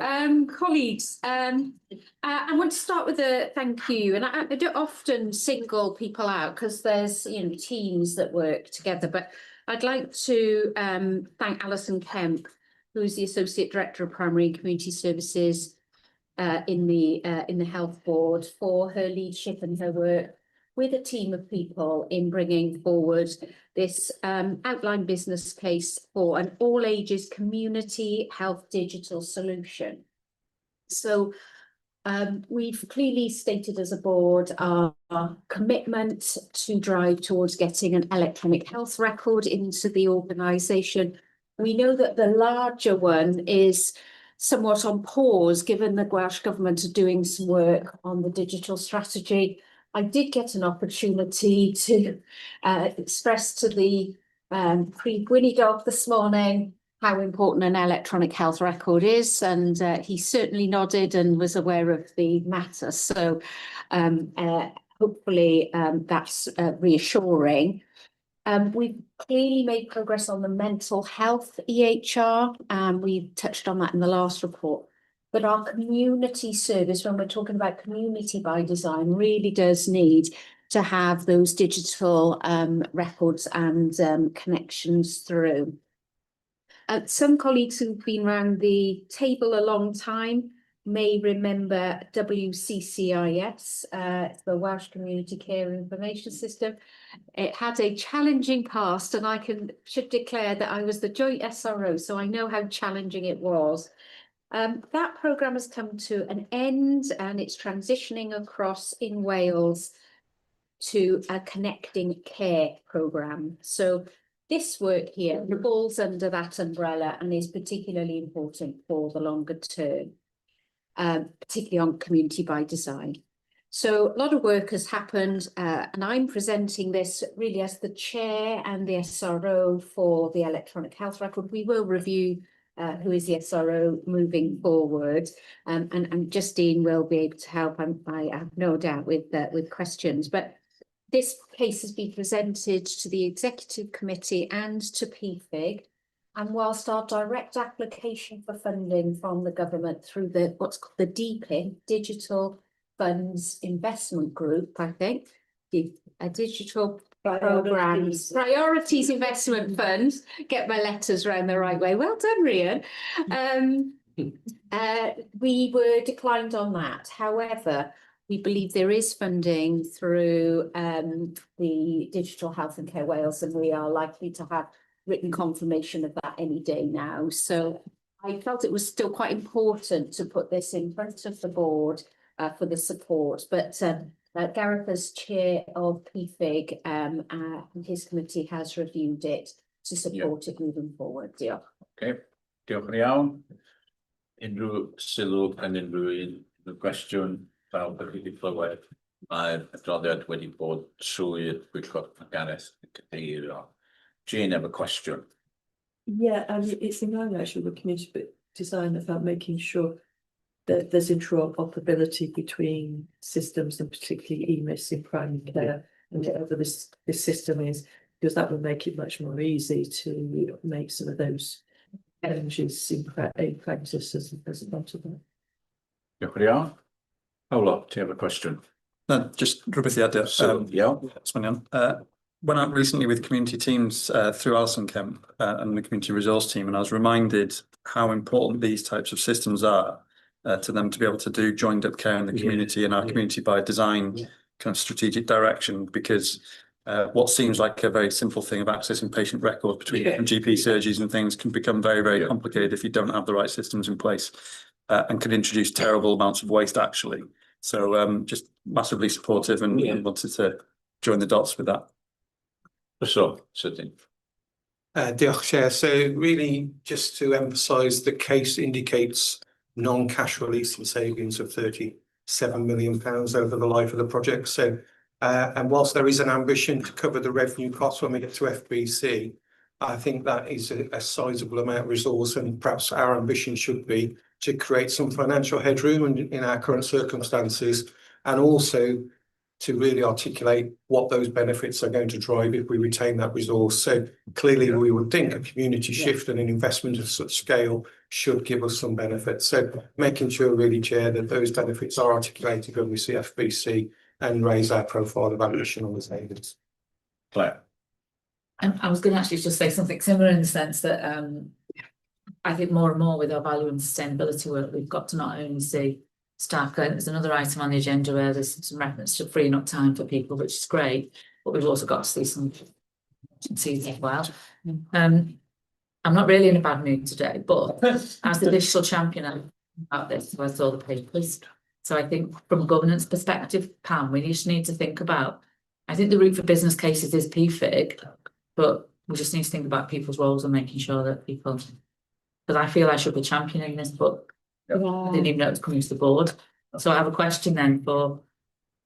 colleagues, I want to start with a thank you, and I don't often single people out because there's teams that work together, but I'd like to thank Alison Kemp, who is the Associate Director of Primary and Community Services in the Health Board, for her leadership and her work with a team of people in bringing forward this outline business case for an all ages community health digital solution. So we've clearly stated as a board our commitment to drive towards getting an electronic health record into the organisation. We know that the larger one is somewhat on pause, given the Welsh Government are doing some work on the digital strategy. I did get an opportunity to express to the Prif Gweinidog this morning how important an electronic health record is, and he certainly nodded and was aware of the matter. So hopefully that's reassuring. We've clearly made progress on the mental health EHR, and we touched on that in the last report. But our community service, when we're talking about community by design, really does need to have those digital records and connections through. Some colleagues who've been around the table a long time may remember WCCIS, the Welsh Community Care Information System. It had a challenging past, and I should declare that I was the joint SRO, so I know how challenging it was. That programme has come to an end, and it's transitioning across in Wales to a connecting care programme. So this work here falls under that umbrella and is particularly important for the longer term, particularly on community by design. So a lot of work has happened, and I'm presenting this really as the chair and the SRO for the electronic health record. We will review who is the SRO moving forward, and Justine will be able to help, I have no doubt, with questions. But this case has been presented to the Executive Committee and to PFIG, and whilst our direct application for funding from the government through the what's called the DPIN, Digital Funds Investment Group, I think, a digital Programmes Priorities Investment Fund, get my letters round the right way. Well done, Rian. We were declined on that. However, we believe there is funding through the Digital Health and Care Wales, and we are likely to have written confirmation of that any day now. So I felt it was still quite important to put this in front of the board for the support. But Gareth, as chair of PFIG, and his committee has reviewed it to support it moving forward. Diolch. Okay, diolch yn iawn. Unrhyw sylw gan unrhyw gwestiwn fel bych chi wedi clywed, mae'r adroddiad wedi bod trwy'r Pwyllgor Gareth yn cadeirio. Jane, have a question. Yeah, it's in line actually with community design about making sure that there's interoperability between systems, and particularly EMIS in primary care, and whatever this system is, because that will make it much more easy to make some of those changes in practice as a part of that. Diolch yn iawn. Paolo, do you have a question? No, just rhywbeth I adio. Went out recently with community teams through Alison Kemp and the community resource team, and I was reminded how important these types of systems are to them to be able to do joined up care in the community and our community by design kind of strategic direction, because what seems like a very simple thing of accessing patient records between GP surgeries and things can become very, very complicated if you don't have the right systems in place, and can introduce terrible amounts of waste actually. So just massively supportive and wanted to join the dots with that. So, Sydyn. Diolch, Chair. So really, just to emphasise, the case indicates non-cash release and savings of £37 million over the life of the project. So, and whilst there is an ambition to cover the revenue costs when we get to FBC, I think that is a sizable amount of resource, and perhaps our ambition should be to create some financial headroom in our current circumstances, and also to really articulate what those benefits are going to drive if we retain that resource. So clearly we would think a community shift and an investment of such scale should give us some benefits. So making sure really, Chair, that those benefits are articulated when we see FBC and raise our profile of ambition on the savings. Claire. And I was going to actually just say something similar in the sense that I think more and more with our value and sustainability work, we've got to not only see staff going. There's another item on the agenda where there's some reference to freeing up time for people, which is great, but we've also got to see some agencies as well. I'm not really in a bad mood today, but as the digital champion about this, I saw the papers. So I think from a governance perspective, Pam, we just need to think about, I think the route for business cases is PFIG, but we just need to think about people's roles and making sure that people, because I feel I should be championing this, but I didn't even know it was coming to the board. So I have a question then for,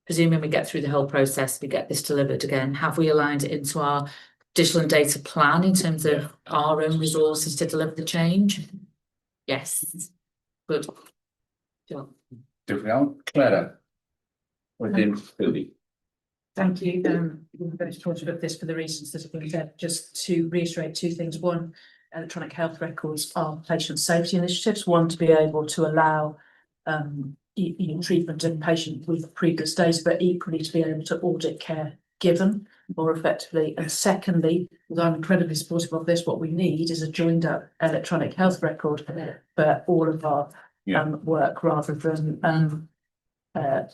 presuming we get through the whole process, we get this delivered again, have we aligned it into our digital and data plan in terms of our own resources to deliver the change? Yes. Good. Sure. Clara. Within Billy. Thank you. We're very supportive of this for the reasons that have been said. Just to reiterate two things. One, electronic health records are patient safety initiatives. One, to be able to allow treatment of patient with previous days, but equally to be able to audit care given more effectively. And secondly, although I'm incredibly supportive of this, what we need is a joined up electronic health record for all of our work, rather than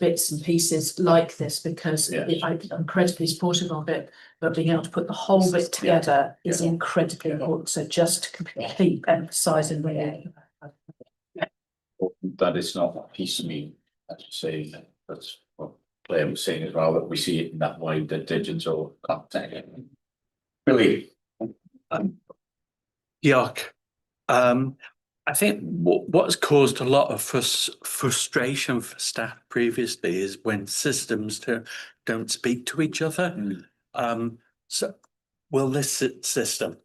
bits and pieces like this, because I'm incredibly supportive of it, but being able to put the whole bit together is incredibly important. So just to keep emphasising that it's not piecemeal, as you say. That's what Claire was saying as well, that we see it in that wider digital context. Billy. Yuck. I think what has caused a lot of frustration for staff previously is when systems don't speak to each other. So will this system?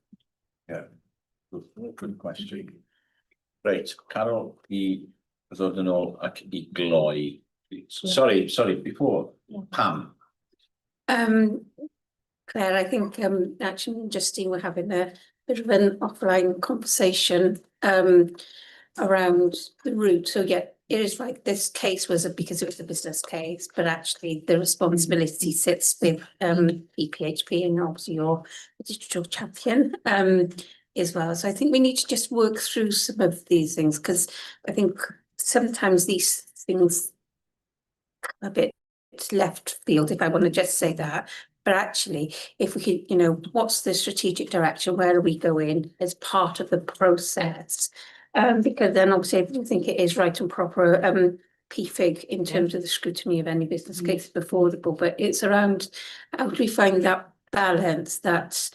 Yeah, good question. Right, Carol, I ddod yn ôl ac I gloi. Sorry, before, Pam. Claire, I think actually Justine were having a bit of an offline conversation around the route. So yeah, it is like this case was because it was a business case, but actually the responsibility sits with BCUHB and obviously your digital champion as well. So I think we need to just work through some of these things, because I think sometimes these things a bit left field, if I want to just say that. But actually, if we could, what's the strategic direction? Where are we going as part of the process? Because then obviously I don't think it is right and proper PFIG in terms of the scrutiny of any business case before the board, but it's around how do we find that balance that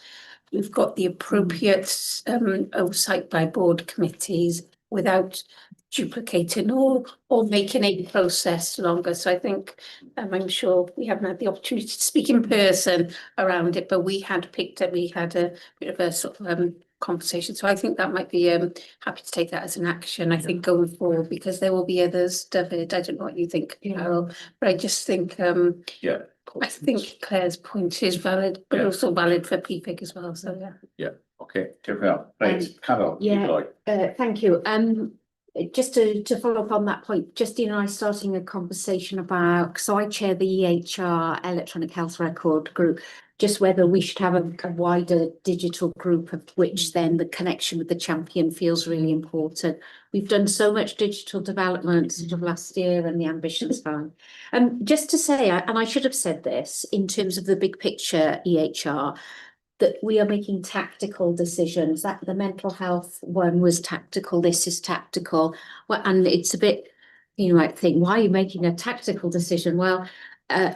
we've got the appropriate oversight by board committees without duplicating or making a process longer. So I think I'm sure we haven't had the opportunity to speak in person around it, but we had a bit of a sort of conversation. So I think that might be happy to take that as an action, I think, going forward, because there will be others. David, I don't know what you think, Carol, but I just think I think Claire's point is valid, but also valid for PFIG as well. So Okay, right, Carol. Thank you. Just to follow up on that point, Justine and I starting a conversation about, so I chair the EHR electronic health record group, just whether we should have a wider digital group, of which then the connection with the champion feels really important. We've done so much digital development sort of last year, and the ambition's fine. Just to say, and I should have said this, in terms of the big picture EHR, that we are making tactical decisions. That the mental health one was tactical, this is tactical. Well, and it's a bit, you might think, why are you making a tactical decision? Well,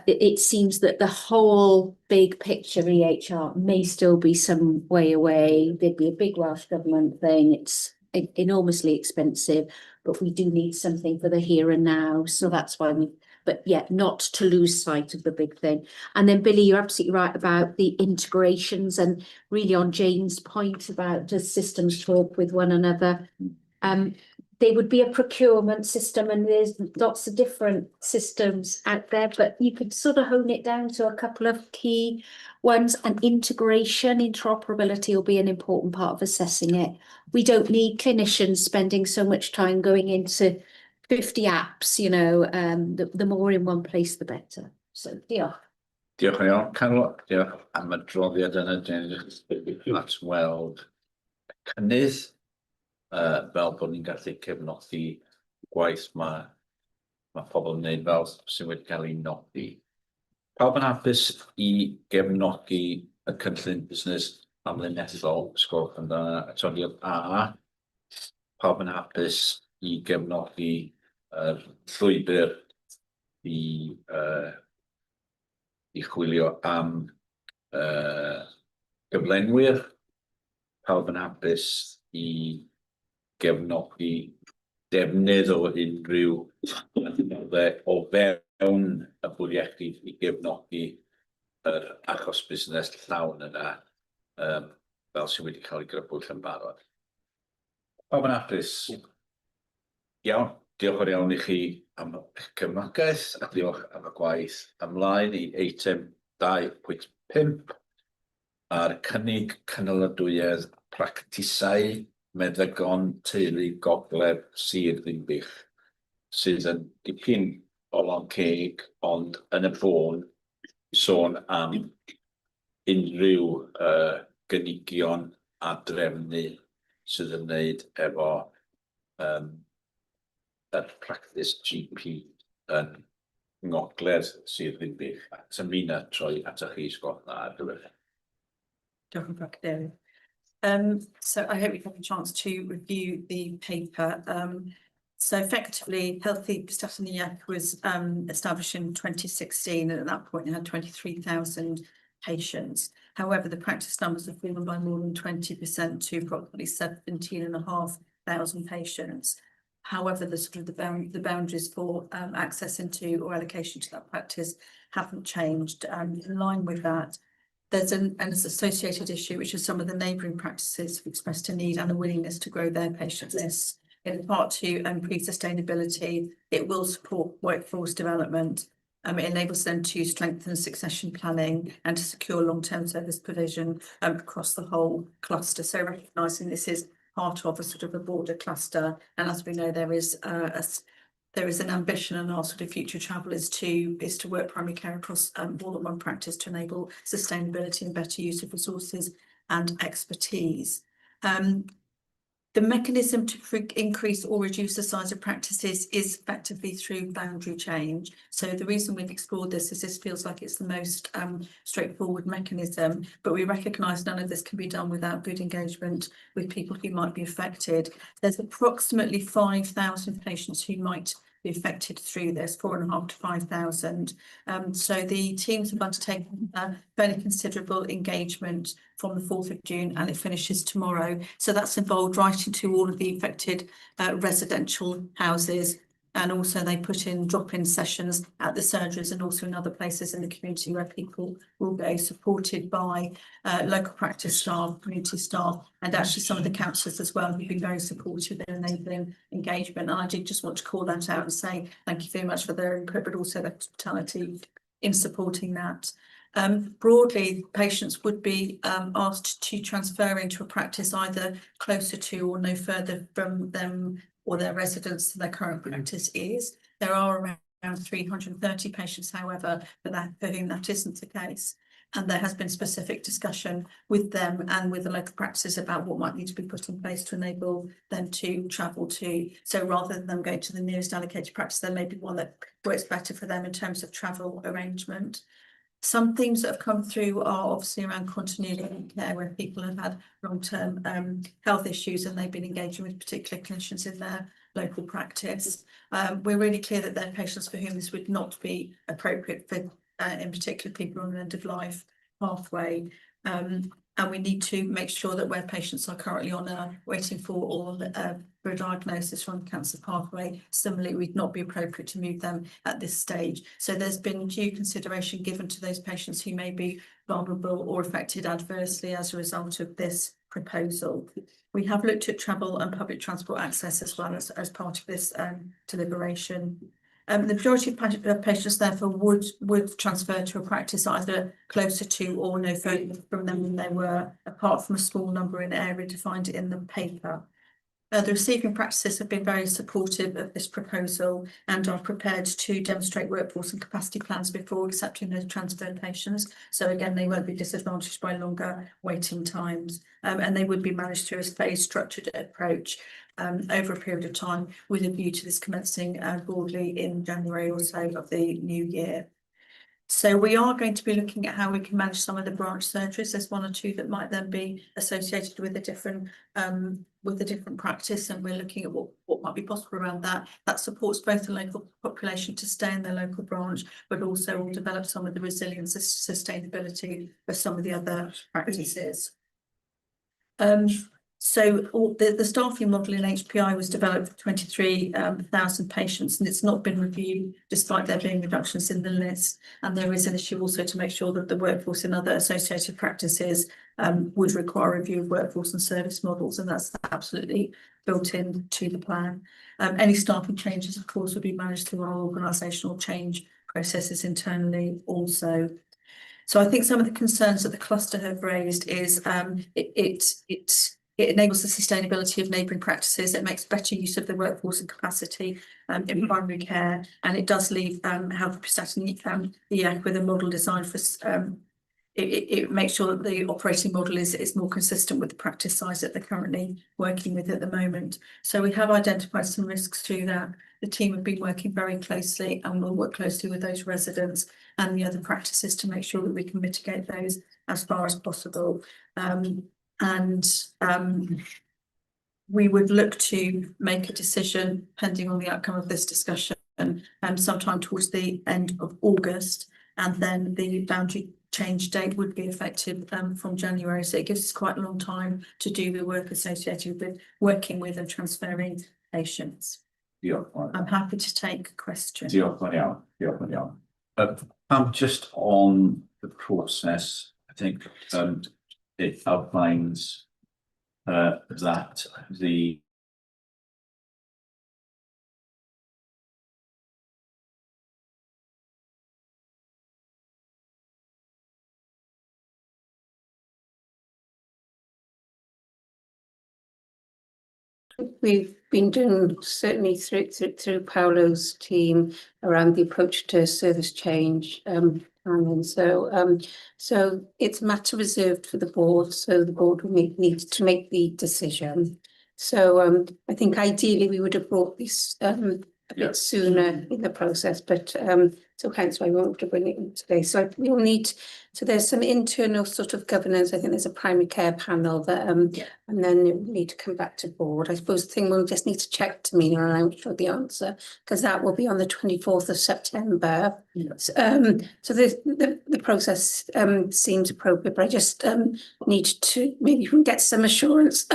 it seems that the whole big picture EHR may still be some way away. There'd be a big Welsh Government thing. It's enormously expensive, but we do need something for the here and now. So that's why but yeah, not to lose sight of the big thing. And then Billy, you're absolutely right about the integrations, and really on Jane's point about does systems talk with one another. There would be a procurement system, and there's lots of different systems out there, but you could sort of hone it down to a couple of key ones, and integration, interoperability will be an important part of assessing it. We don't need clinicians spending so much time going into 50 apps, you know, the more in one place, the better. So, diolch. Diolch yn iawn, Carlo. Diolch am y droddiad yna, Jane. At weld cynnydd fel bod ni'n gallu cefnogi gwaith mae pobl yn gwneud fel sy'n wedi cael ei nodi. Pawb yn hapus i gefnogi y cynllun busnes amlinellol ysgol amdana atodiad A. Pawb yn hapus i gefnogi llwybr i chwilio am gyflenwyr. Pawb yn hapus i gefnogi defnydd o unrhyw adnoddau o fewn y bwriadu i gefnogi yr achos busnes llawn yna fel sydd wedi cael ei grybwyll yn barod. Pawb yn hapus. Iawn, diolch yn iawn i chi am eich cefnogaeth a diolch am y gwaith. Ymlaen i eitem 2.5 a'r cynnig cynaladwyedd practisau meddygon teulu gogledd Sir Ddinbych sydd yn dipyn o lon ceg, ond yn y bôn sôn am unrhyw gynigion a drefnu sydd yn wneud efo y practis GP yn ngogledd Sir Ddinbych. Tamina troi at chi sgwrs na ar gyfer. Diolch yn fawr, Cadeirydd. So I hope you've had a chance to review the paper. So effectively, Healthy Stafania was established in 2016, and at that point it had 23,000 patients. However, the practice numbers have fallen by more than 20% to approximately 17,500 patients. However, the boundaries for access into or allocation to that practice haven't changed. In line with that, there's an associated issue, which is some of the neighbouring practices have expressed a need and a willingness to grow their patient lists. In part to improve sustainability, it will support workforce development. It enables them to strengthen succession planning and to secure long-term service provision across the whole cluster. So recognising this is part of a sort of a broader cluster, and as we know, there is an ambition, and our sort of future travel is to work primary care across all at one practice to enable sustainability and better use of resources and expertise. The mechanism to increase or reduce the size of practices is effectively through boundary change. So the reason we've explored this is this feels like it's the most straightforward mechanism, but we recognise none of this can be done without good engagement with people who might be affected. There's approximately 5,000 patients who might be affected through this, 4,500 to 5,000. So the teams have undertaken fairly considerable engagement from the 4th of June, and it finishes tomorrow. So that's involved writing to all of the affected residential houses, and also they put in drop-in sessions at the surgeries and also in other places in the community where people will go, supported by local practice staff, community staff, and actually some of the counsellors as well who've been very supportive in enabling engagement. And I did just want to call that out and say thank you very much for their input, but also their hospitality in supporting that. Broadly, patients would be asked to transfer into a practice either closer to or no further from them or their residence to their current practice is. There are around 330 patients, however, for whom that isn't the case. And there has been specific discussion with them and with the local practices about what might need to be put in place to enable them to travel to. So rather than them going to the nearest allocated practice, there may be one that works better for them in terms of travel arrangement. Some themes that have come through are obviously around continuity of care, where people have had long-term health issues and they've been engaging with particular clinicians in their local practice. We're really clear that there are patients for whom this would not be appropriate for, in particular, people on an end of life pathway. And we need to make sure that where patients are currently on waiting for for a diagnosis from the cancer pathway, similarly, it would not be appropriate to move them at this stage. So there's been due consideration given to those patients who may be vulnerable or affected adversely as a result of this proposal. We have looked at travel and public transport access as well as part of this deliberation. The majority of patients therefore would transfer to a practice either closer to or no further from them than they were, apart from a small number in area defined in the paper. The receiving practices have been very supportive of this proposal and are prepared to demonstrate workforce and capacity plans before accepting those transferred patients. So again, they won't be disadvantaged by longer waiting times, and they would be managed through a phased structured approach over a period of time with a view to this commencing broadly in January or so of the new year. So we are going to be looking at how we can manage some of the branch surgeries. There's one or two that might then be associated with a different practice, and we're looking at what might be possible around that. That supports both the local population to stay in their local branch, but also will develop some of the resilience and sustainability for some of the other practices. So the staffing model in HPI was developed for 23,000 patients, and it's not been reviewed despite there being reductions in the list. And there is an issue also to make sure that the workforce in other associated practices would require review of workforce and service models, and that's absolutely built into the plan. Any staffing changes, of course, will be managed through our organisational change processes internally also. So I think some of the concerns that the cluster have raised is it enables the sustainability of neighbouring practices. It makes better use of the workforce and capacity in primary care, and it does leave Health Prestata and with a model designed for. It makes sure that the operating model is more consistent with the practice size that they're currently working with at the moment. So we have identified some risks through that. The team have been working very closely and will work closely with those residents and the other practices to make sure that we can mitigate those as far as possible. We would look to make a decision pending on the outcome of this discussion sometime towards the end of August, and then the boundary change date would be effective from January. So it gives us quite a long time to do the work associated with working with and transferring patients. I'm happy to take questions. Just on the process, I think it outlines that the We've been doing certainly through Paolo's team around the approach to service change and so it's a matter reserved for the board, so the board will need to make the decision. So I think ideally we would have brought this a bit sooner in the process, but so hence why we want to bring it in today. So we will need, so there's some internal sort of governance. I think there's a primary care panel that and then it will need to come back to board. I suppose the thing we'll just need to check to me, and I'm sure the answer, because that will be on the 24th of September. So the process seems appropriate, but I just need to maybe get some assurance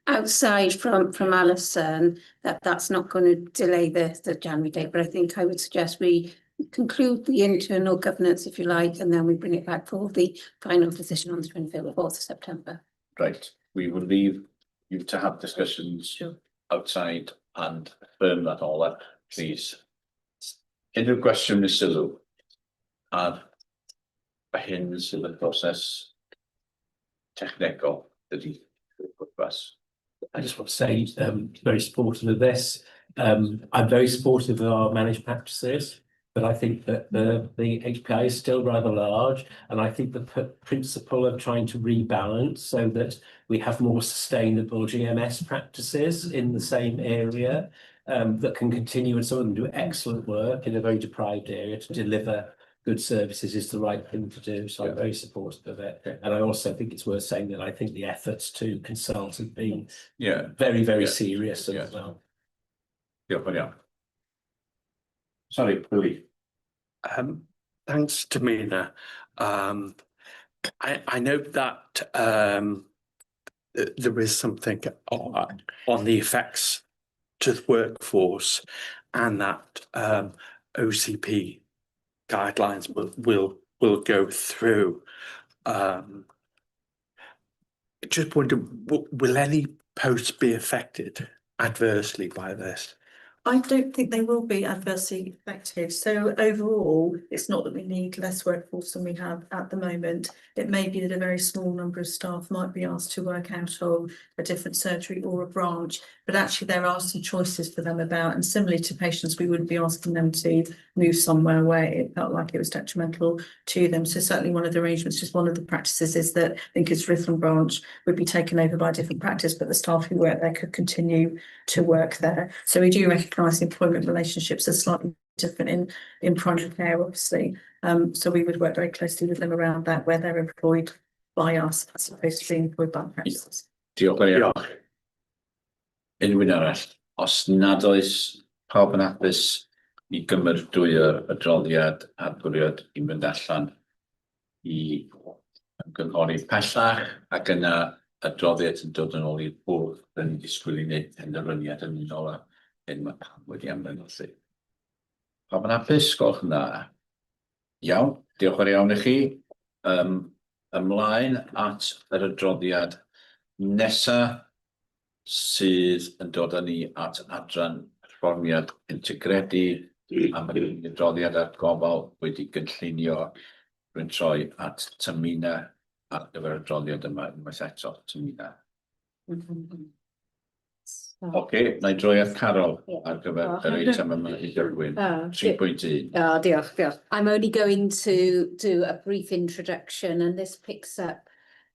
outside from Alison that that's not going to delay the January date. But I think I would suggest we conclude the internal governance, if you like, and then we bring it back for the final decision on the 24th of September. Right, we will leave you to have discussions outside and affirm that all that, please. Unrhyw gwestiwn neu sylw ar hyn sydd yn broses technegol dydy pwrpas. I just want to say very supportive of this. I'm very supportive of our managed practices, but I think that the HPI is still rather large, and I think the principle of trying to rebalance so that we have more sustainable GMS practices in the same area that can continue, and some of them do excellent work in a very deprived area to deliver good services is the right thing to do. So I'm very supportive of it. And I also think it's worth saying that I think the efforts to consult have been very, very serious as well. Diolch yn iawn. Sorry, Louis. Thanks, Tamina. I note that there is something on the effects to the workforce, and that OCP guidelines will go through. Just wonder, will any posts be affected adversely by this? I don't think they will be adversely affected. So overall, it's not that we need less workforce than we have at the moment. It may be that a very small number of staff might be asked to work out of a different surgery or a branch, but actually there are some choices for them about, and similarly to patients, we wouldn't be asking them to move somewhere where it felt like it was detrimental to them. So certainly one of the arrangements, just one of the practices is that I think it's Rutland branch would be taken over by a different practice, but the staff who work there could continue to work there. So we do recognise the employment relationships are slightly different in primary care, obviously. So we would work very closely with them around that, where they're employed by us as opposed to being employed by practices. Diolch yn iawn. Unrhyw un arall, os nad oes pawb yn hapus i gymrydwyo'r adroddiad a'r bwriad i mynd allan i ymgynghori pellach, ac yna adroddiad yn dod yn ôl i'r bwrdd, dan ni'n disgwyl i wneud penderfyniad yn unol â hyn mae pawb wedi ymddangos. Pawb yn hapus, gwelwch yn dda. Iawn, diolch yn iawn i chi. Ymlaen at yr adroddiad nesa sydd yn dod â ni at adran perfformiad integredu, a mae'r adroddiad ar gofal wedi gynllunio. Rwy'n troi at Tamina ar gyfer y adroddiad yma unwaith eto, Tamina. Ocê, na i droi at Carol ar gyfer yr eitem yma i Gyrwyn. 3.1. Diolch. I'm only going to do a brief introduction, and this picks up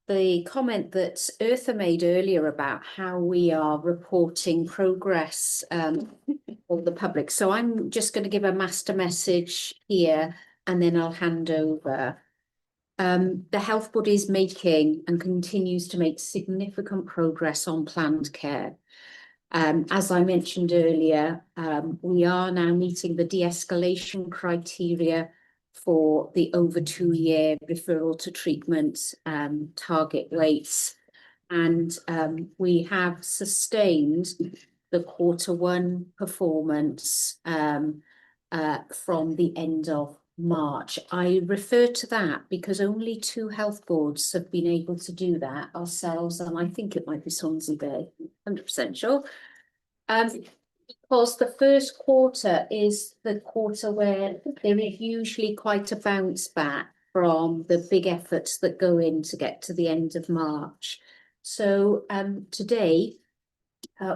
the comment that Eartha made earlier about how we are reporting progress for the public. So I'm just going to give a master message here, and then I'll hand over. The Health Board is making and continues to make significant progress on planned care. As I mentioned earlier, we are now meeting the de-escalation criteria for the over 2-year referral to treatment target rates. And we have sustained the Q1 performance from the end of March. I refer to that because only 2 health boards have been able to do that, ourselves, and I think it might be Swansea Bay, 100% sure. Because the first quarter is the quarter where there is usually quite a bounce back from the big efforts that go in to get to the end of March. So today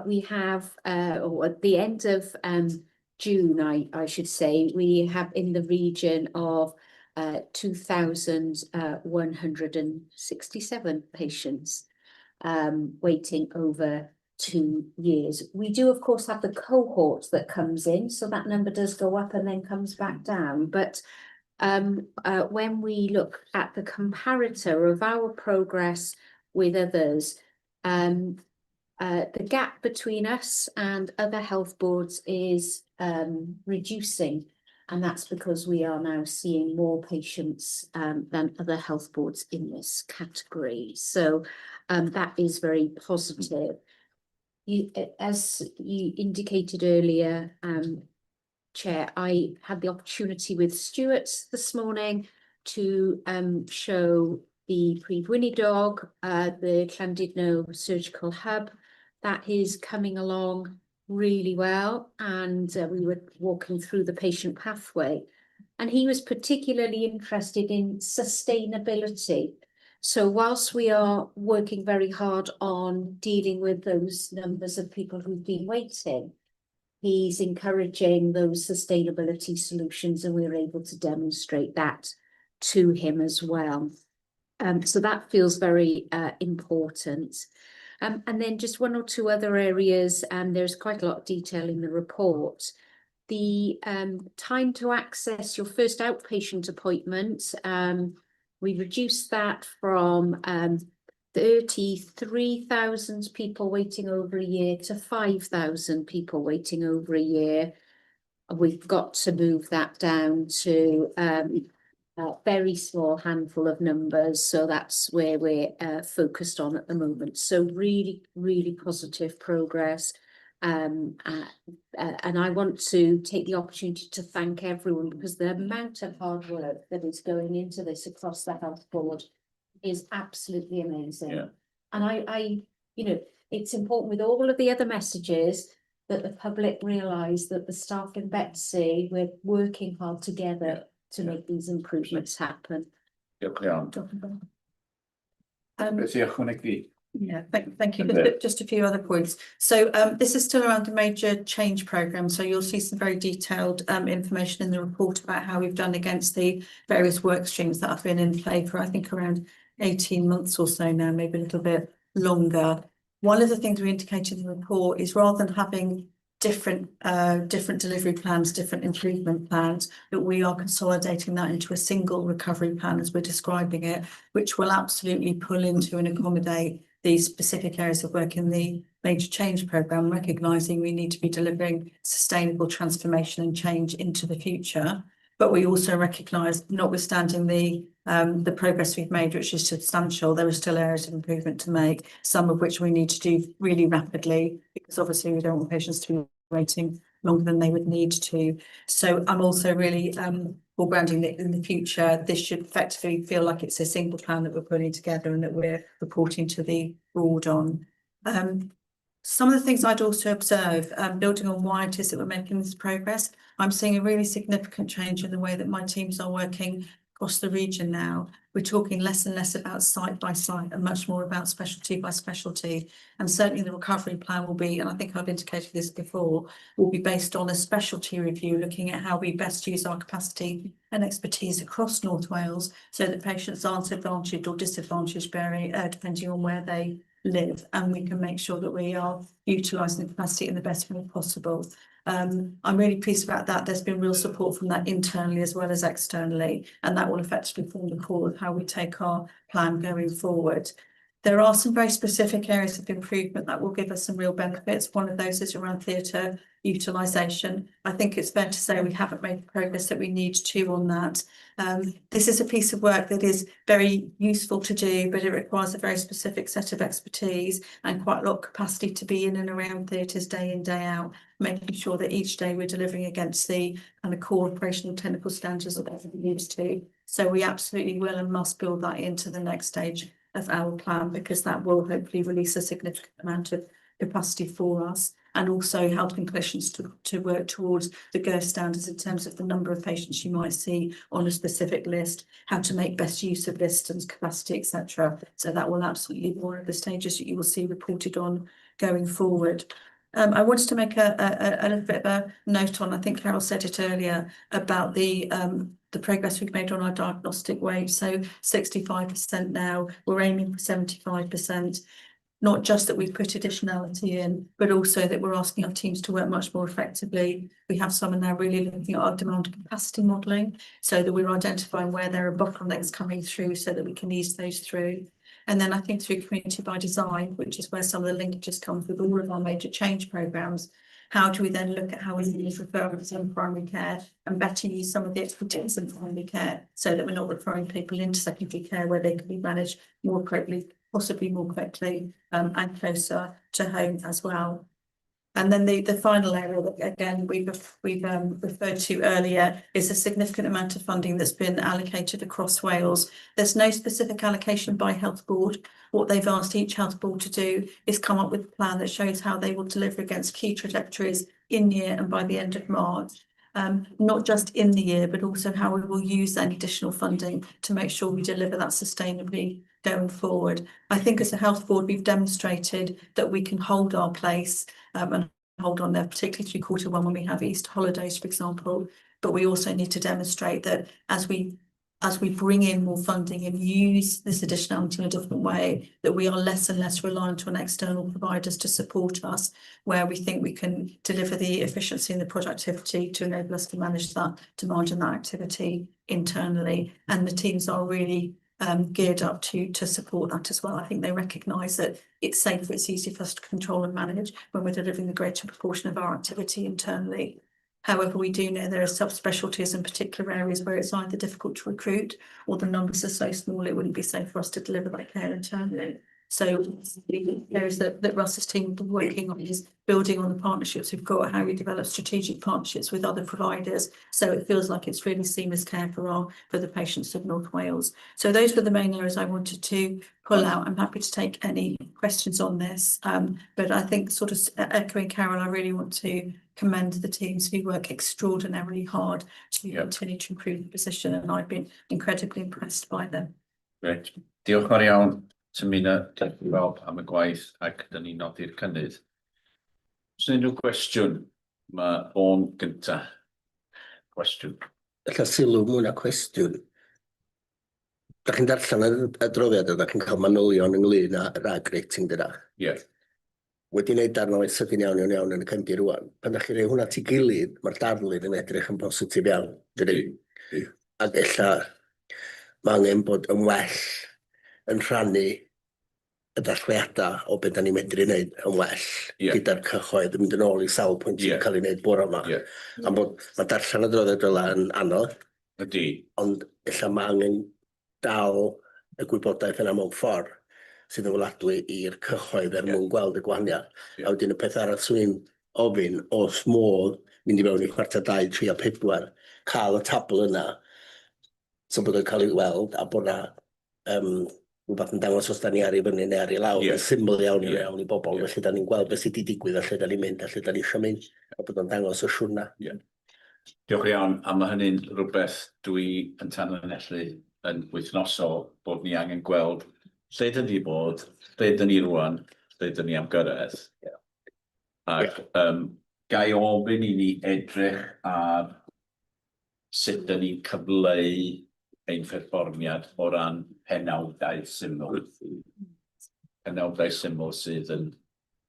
we have, or at the end of June, I should say, we have in the region of 2,167 patients waiting over 2 years. We do, of course, have the cohort that comes in, so that number does go up and then comes back down. But when we look at the comparator of our progress with others, the gap between us and other health boards is reducing, and that's because we are now seeing more patients than other health boards in this category. So that is very positive. As you indicated earlier, Chair, I had the opportunity with Stuart this morning to show the Prif Wynidog, the Llandudno Surgical Hub. That is coming along really well, and we were walking through the patient pathway, and he was particularly interested in sustainability. So whilst we are working very hard on dealing with those numbers of people who've been waiting, he's encouraging those sustainability solutions, and we're able to demonstrate that to him as well. So that feels very important. And then just 1 or 2 other areas, and there's quite a lot of detail in the report. The time to access your first outpatient appointment, we reduced that from 33,000 people waiting over a year to 5,000 people waiting over a year. We've got to move that down to a very small handful of numbers. So that's where we're focused on at the moment. So really, really positive progress. And I want to take the opportunity to thank everyone, because the amount of hard work that is going into this across the health board is absolutely amazing. Yeah. And I, you know, it's important with all of the other messages that the public realise that the staff in Betsy, we're working hard together to make these improvements happen. Diolch iawn. Beth i ychwanegu? Yeah, thank you. Okay. Just a few other points. So this is still around the major change programme. So you'll see some very detailed information in the report about how we've done against the various work streams that have been in play for, I think, around 18 months or so now, maybe a little bit longer. One of the things we indicated in the report is, rather than having different delivery plans, different improvement plans, that we are consolidating that into a single recovery plan, as we're describing it, which will absolutely pull into and accommodate these specific areas of work in the major change programme, recognising we need to be delivering sustainable transformation and change into the future. But we also recognise, notwithstanding the progress we've made, which is substantial, there are still areas of improvement to make, some of which we need to do really rapidly, because obviously we don't want patients to be waiting longer than they would need to. So I'm also really foregrounding that in the future, this should effectively feel like it's a single plan that we're putting together and that we're reporting to the board on. Some of the things I'd also observe, building on why it is that we're making this progress, I'm seeing a really significant change in the way that my teams are working across the region now. We're talking less and less about site by site and much more about specialty by specialty. And certainly the recovery plan will be, and I think I've indicated this before, will be based on a specialty review, looking at how we best use our capacity and expertise across North Wales, so that patients aren't advantaged or disadvantaged depending on where they live, and we can make sure that we are utilising the capacity in the best way possible. I'm really pleased about that. There's been real support from that internally as well as externally, and that will effectively form the core of how we take our plan going forward. There are some very specific areas of improvement that will give us some real benefits. One of those is around theatre utilisation. I think it's fair to say we haven't made the progress that we need to on that. This is a piece of work that is very useful to do, but it requires a very specific set of expertise and quite a lot of capacity to be in and around theatres day in, day out, making sure that each day we're delivering against the kind of core operational technical standards that we're used to. So we absolutely will and must build that into the next stage of our plan, because that will hopefully release a significant amount of capacity for us, and also helping clinicians to work towards the GERS standards in terms of the number of patients you might see on a specific list, how to make best use of lists and capacity, etc. So that will absolutely be one of the stages that you will see reported on going forward. I wanted to make a little bit of a note on, I think Carol said it earlier, about the progress we've made on our diagnostic rate. So 65% now, we're aiming for 75%. Not just that we've put additionality in, but also that we're asking our teams to work much more effectively. We have someone now really looking at our demand capacity modelling, so that we're identifying where there are bottlenecks coming through so that we can ease those through. And then I think through community by design, which is where some of the linkages come with all of our major change programmes, how do we then look at how we use referrals in primary care and better use some of the expertise in primary care, so that we're not referring people into secondary care where they can be managed more appropriately, possibly more quickly, and closer to home as well. And then the final area that again we've referred to earlier is a significant amount of funding that's been allocated across Wales. There's no specific allocation by health board. What they've asked each health board to do is come up with a plan that shows how they will deliver against key trajectories in year and by the end of March. Not just in the year, but also how we will use that additional funding to make sure we deliver that sustainably going forward. I think as a health board, we've demonstrated that we can hold our place and hold on there, particularly through Q1 when we have Easter holidays, for example. But we also need to demonstrate that as we bring in more funding and use this additionality in a different way, that we are less and less reliant on external providers to support us, where we think we can deliver the efficiency and the productivity to enable us to manage that demand and that activity internally. And the teams are really geared up to support that as well. I think they recognise that it's safer, it's easier for us to control and manage when we're delivering the greater proportion of our activity internally. However, we do know there are subspecialties in particular areas where it's either difficult to recruit or the numbers are so small it wouldn't be safe for us to deliver that care internally. So the areas that Russ's team have been working on is building on the partnerships we've got, how we develop strategic partnerships with other providers, so it feels like it's really seamless care for the patients of North Wales. So those were the main areas I wanted to pull out. I'm happy to take any questions on this, but I think, sort of echoing Carol, I really want to commend the teams who work extraordinarily hard to continue to improve the position, and I've been incredibly impressed by them. Reit, diolch yn fawr iawn, Tamina, diolch yn fawr am y gwaith ac dyn ni'n nodi'r cynnydd. Oes unrhyw gwestiwn? Mae o'n gynta. Cwestiwn. Ella sylw mwy na cwestiwn. Da chi'n darllen y adroddiad a da chi'n cael manylion ynglyn â'r ag-rating dyna. Ie. Wedi wneud darn oed sydyn iawn yn y cefndir rwan. Pan da chi'n rhoi hwnna ti gilydd, mae'r darlun yn edrych yn positif iawn. Dydy? Ac ella mae angen bod yn well yn rhannu y dathliadau o beth da ni'n medru wneud yn well gyda'r cyhoedd yn mynd yn ôl i sawl pwynt sy'n cael ei wneud bore yma. A bod mae darllen y droddiad fel yn anodd. Ydy. Ond ella mae angen dal y gwybodaeth yna mewn ffordd sydd yn weladwy i'r cyhoedd mwyn gweld y gwahaniaeth. A wedyn y peth arall swn i'n ofyn os modd mynd i mewn i chwarter 2, 3 a 4, cael y tabl yna so bod yn cael ei weld a bod yna rhywbeth yn dangos os da ni ar ei fyny neu ar ei lawr, yn syml iawn i bobl, felly da ni'n gweld beth sydd wedi digwydd a lle da ni'n mynd a lle da ni eisiau mynd, a bod yn dangos y siwrna. Diolch iawn, a mae hynny'n rhywbeth dwi yn tanlinellu yn wythnosol bod ni angen gweld lle dyn ni bod, lle dyn ni rwan, lle dyn ni am gyrraedd. Ac gai ofyn i ni edrych ar sut dyn ni'n cyfleu ein perfformiad o ran penawdau syml. Penawdau syml sydd yn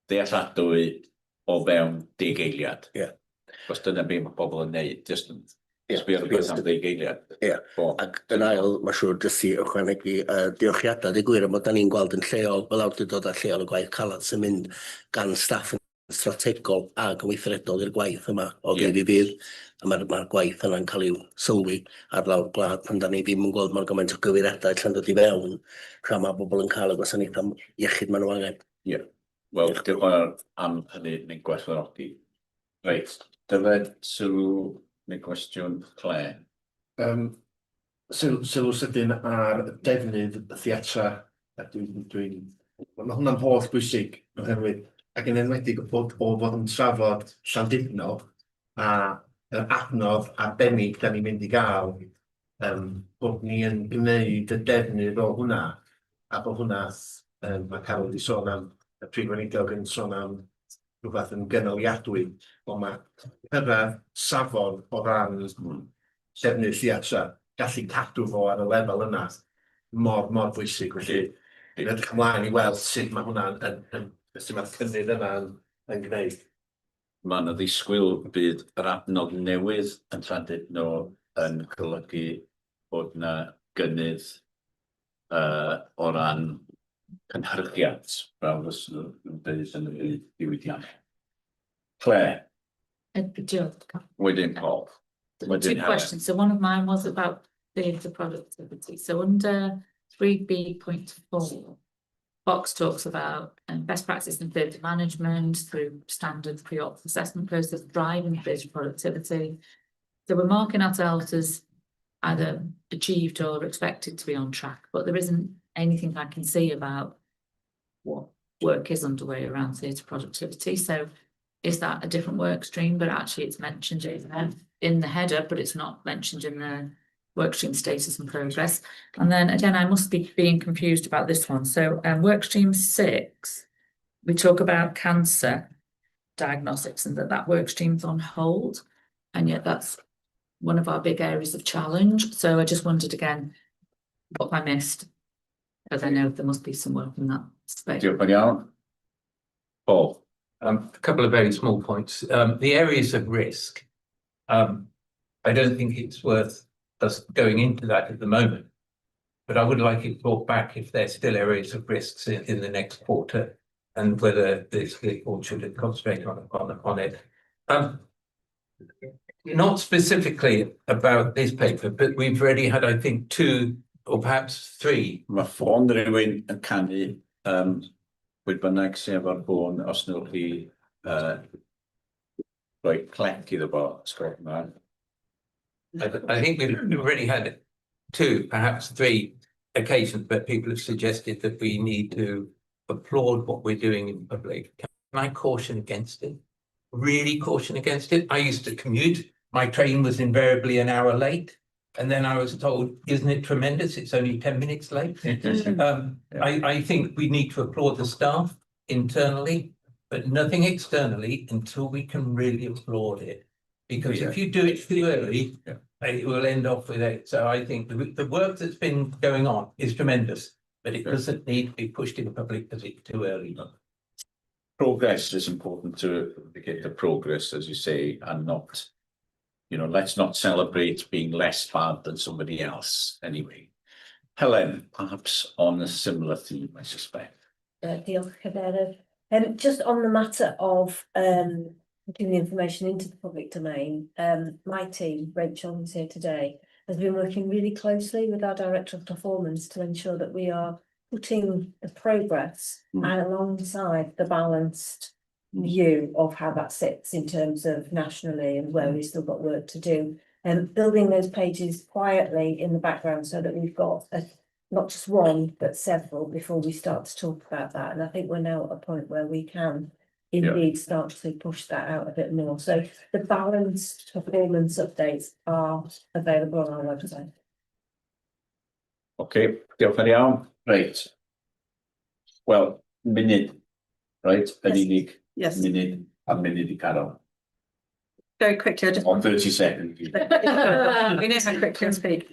ddealladwy o fewn 10 eiliad. Os dyna beth mae pobl yn neud, jyst yn sbio rhywbeth am 10 eiliad. Ac yn ail, mae siŵr jyst i ychwanegu diolchiadau, di gwir am bod da ni'n gweld yn lleol, fel awdurdod a lleol y gwaith calad sy'n mynd gan staff yn strategol ac yn weithredol i'r gwaith yma o ddydd i ddydd. A mae'r gwaith yna'n cael i'w sylwi ar lawr gwlad pan da ni ddim yn gweld mor gymaint o gyfeiriadau allan dod i fewn tra mae bobl yn cael y gwasanaethau iechyd maen nhw angen. Ie, wel, diolch am hynny neu'n gwerthfawrogi. Reit, Dyfed, sylw neu gwestiwn Clare? Sylw sydyn ar defnydd y theatra. Mae hwnna'n holl bwysig oherwydd ac yn enwedig o fod yn trafod Llandudno a yr adnodd arbennig da ni'n mynd i gael, bod ni yn gwneud y defnydd o hwnna, a bod hwnna, mae Carol wedi sôn am, y Prif Weinidog yn sôn am rhywbeth yn gynaliadwy, ond mae cyrraedd safon o ran defnydd theatra, gallu cadw fo ar y lefel yna, mor bwysig. Felly, dwi'n edrych ymlaen i weld sut mae hwnna'n sut mae'r cynnydd yna yn gwneud. Mae yna ddisgwyl bydd yr adnodd newydd yn Llandudno yn golygu bod yna gynnydd o ran cynhyrchiad fel fysa nhw'n dweud yn y diwydiannau. Clare? Wedyn Paul. Two questions. So one of mine was about data productivity. So under 3B.4, Box talks about best practice in data management through standard pre-op assessment process, driving data productivity. So we're marking ourselves as either achieved or expected to be on track, but there isn't anything I can see about what work is underway around data productivity. So is that a different work stream? But actually it's mentioned in the header, but it's not mentioned in the workstream status and progress. And then again, I must be being confused about this one. So workstream 6, we talk about cancer diagnostics and that workstream's on hold. And yet that's one of our big areas of challenge. So I just wondered again, what I missed, because I know there must be some work in that space. Paul? A couple of very small points. The areas of risk, I don't think it's worth us going into that at the moment. but I would like it brought back if there's still areas of risks in the next quarter, and whether the board should concentrate on it. Not specifically about this paper, but we've already had, I think, 2 or perhaps 3. Mae ffôn rhywun yn canu, pwy bynnag sy'n efo'r ffôn, os newch chi rhoi clec iddo fo, sgwrs yma. I think we've already had 2, perhaps 3 occasions where people have suggested that we need to applaud what we're doing in public. Can I caution against it? Really caution against it? I used to commute. My train was invariably an hour late. And then I was told, isn't it tremendous? It's only 10 minutes late. I think we need to applaud the staff internally, but nothing externally until we can really applaud it. Because if you do it too early, it will end off with it. So I think the work that's been going on is tremendous, but it doesn't need to be pushed in public because it's too early. Progress is important to get the progress, as you say, and not, you know, let's not celebrate being less bad than somebody else anyway. Helen, perhaps on a similar theme, I suspect. Diolch, Cadeirydd. Just on the matter of putting the information into the public domain, my team, Rachel, who's here today, has been working really closely with our Director of Performance to ensure that we are putting the progress alongside the balanced view of how that sits in terms of nationally and where we've still got work to do, and building those pages quietly in the background so that we've got not just one but several before we start to talk about that. And I think we're now at a point where we can indeed start to push that out a bit more. So the balanced performance updates are available on our website. Okay, diolch yn iawn. Right. Well, munud, right? Yn unig. Yes. Munud a munud I Carol. Very quickly, I just. On 30 seconds. We know how quickly I speak.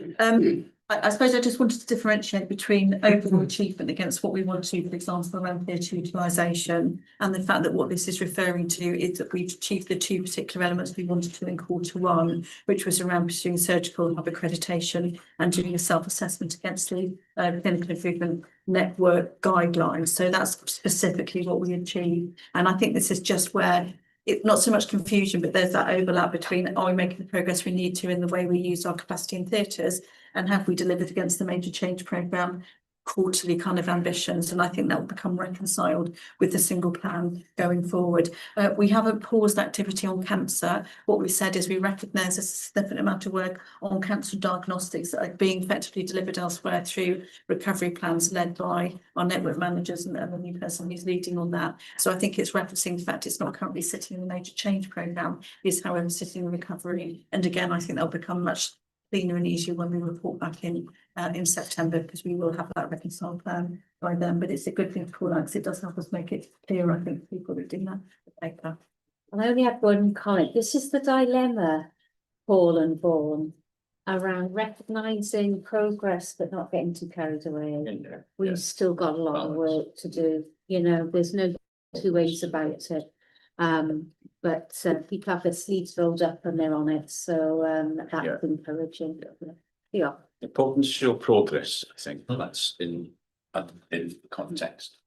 I suppose I just wanted to differentiate between overall achievement against what we want to, for example, around theatre utilisation, and the fact that what this is referring to is that we've achieved the 2 particular elements we wanted to in Q1, which was around pursuing surgical hub accreditation and doing a self-assessment against the clinical improvement network guidelines. So that's specifically what we achieved. And I think this is just where it's not so much confusion, but there's that overlap between, are we making the progress we need to in the way we use our capacity in theatres, and have we delivered against the major change programme quarterly kind of ambitions? And I think that will become reconciled with the single plan going forward. We haven't paused activity on cancer. What we said is we recognise a significant amount of work on cancer diagnostics that are being effectively delivered elsewhere through recovery plans led by our network managers and the new person who's leading on that. So I think it's referencing the fact it's not currently sitting in the major change programme, it's however sitting in recovery. And again, I think that'll become much cleaner and easier when we report back in September, because we will have that reconciled plan by then. But it's a good thing to call out because it does help us make it clear, I think, for people that do that paper. And I only have one comment. This is the dilemma, Paul and Vaughan, around recognising progress but not getting too carried away. We've still got a lot of work to do. You know, there's no 2 ways about it. But people have their sleeves rolled up and they're on it, so that's encouraging. Yeah. Important to show progress, I think. That's in context.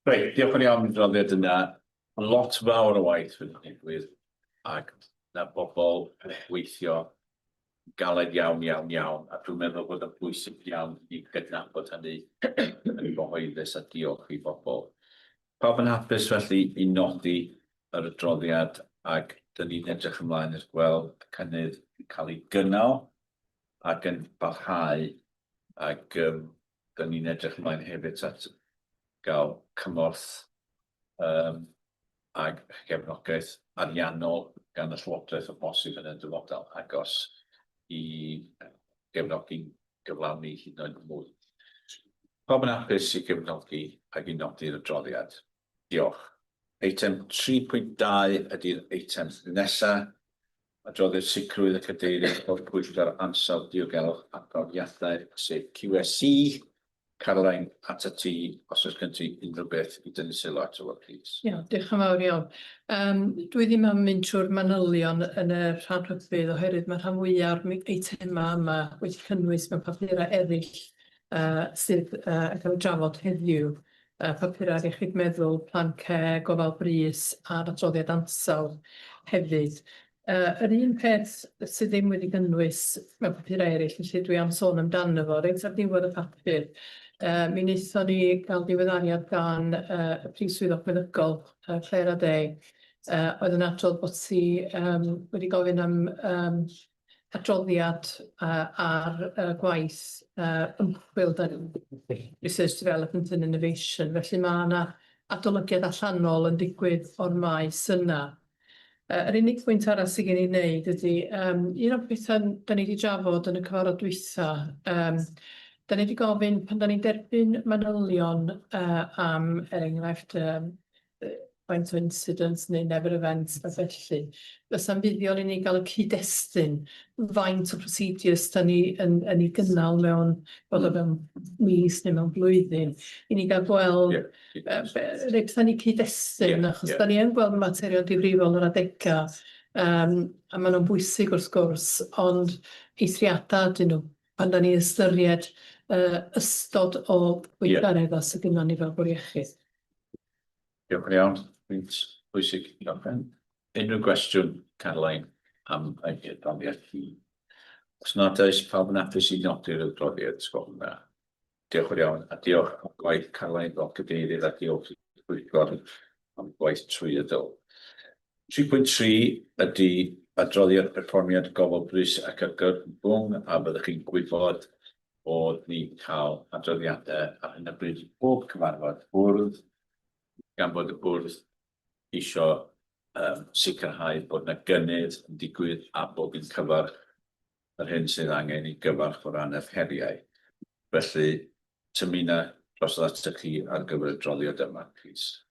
Right, diolch yn iawn am ddod yna. Lot fawr o waith fydd digwydd, ac na bobl weithio galed iawn, a dwi'n meddwl bod yn bwysig iawn I gydnabod hynny yn gyhoeddus, a diolch I bobl. Pawb yn hapus felly I nodi yr adroddiad, ac dyn ni'n edrych ymlaen i'r gweld y cynnydd yn cael ei gynnal ac yn barhau, ac dyn ni'n edrych ymlaen hefyd at gael cymorth ag gefnogaeth ariannol gan y Llywodraeth o bosib yn y dyfodol agos I gefnogi gyflawni hyd yn oed mwy. Pawb yn hapus I gefnogi ac I nodi'r adroddiad. Diolch. Eitem 3.2 ydy'r eitem nesaf. Adroddiad sicrwydd y cadeirydd o'r pwyllgor ansawdd diogelwch a profiadau sef QSE. Caroline, at y ti, os oes gen ti unrhyw beth I dynnu sylw ato fo, please. Ia, diolch yn fawr iawn. Dwi ddim am mynd trwy'r manylion yn y rhan rhagfydd oherwydd mae rhan fwyaf o'r eitemau yma wedi cynnwys mewn papurau eraill sydd yn cael ei drafod heddiw, papurau iechyd meddwl, plan C, gofal brys a'r adroddiad ansawdd hefyd. Yr un peth sydd ddim wedi gynnwys mewn papurau eraill, felly dwi am sôn amdano fo, reit ar diwedd y papur. Mi wnaethon ni gael diweddariad gan y Prif Swyddog Meddygol, Claire a Day, oedd yn adrodd bod si wedi gofyn am adroddiad ar gwaith ymchwil Research Development and Innovation. Felly mae yna adolygiad allanol yn digwydd o'r maes yna. Yr unig pwynt arall sydd gen i wneud ydy, un o'r bethau da ni wedi drafod yn y cyfarfod dwytha, da ni wedi gofyn pan da ni'n derbyn manylion am, enghraifft, faint o incidents neu never events a felly. Fysa'n fuddiol i ni gael y cyd-destun faint o procedures da ni yn ei gynnal mewn, bod o mewn mis neu mewn blwyddyn, i ni gael gweld reit da ni cyd-destun, achos da ni yn gweld materion difrifol yr adega, a maen nhw'n bwysig wrth gwrs, ond eithriadau dyn nhw, pan da ni ystyried ystod o gweithgaredda sydd gynnon ni fel bwr iechyd. Diolch yn iawn. Pwynt bwysig. Unrhyw gwestiwn, Caroline, am ei adroddiad chi? Os nad oes pawb yn hapus i nodi'r adroddiad, sgwrs yna. Diolch yn iawn, a diolch am gwaith Caroline fel cadeirydd a diolch i'r pwyllgor am gwaith trwyadl. 3.3 ydy adroddiad perfformiad gofal brys ac argyfwng, a byddwch chi'n gwybod bod ni'n cael adroddiadau ar hyn o bryd bob cyfarfod bwrdd, gan bod y bwrdd eisiau sicrhau bod yna gynnydd yn digwydd a bod yn cyfarch yr hyn sydd angen i gyfarch o ran y heriau. Felly, tymuno dros at chi ar gyfer y adroddiad yma, please.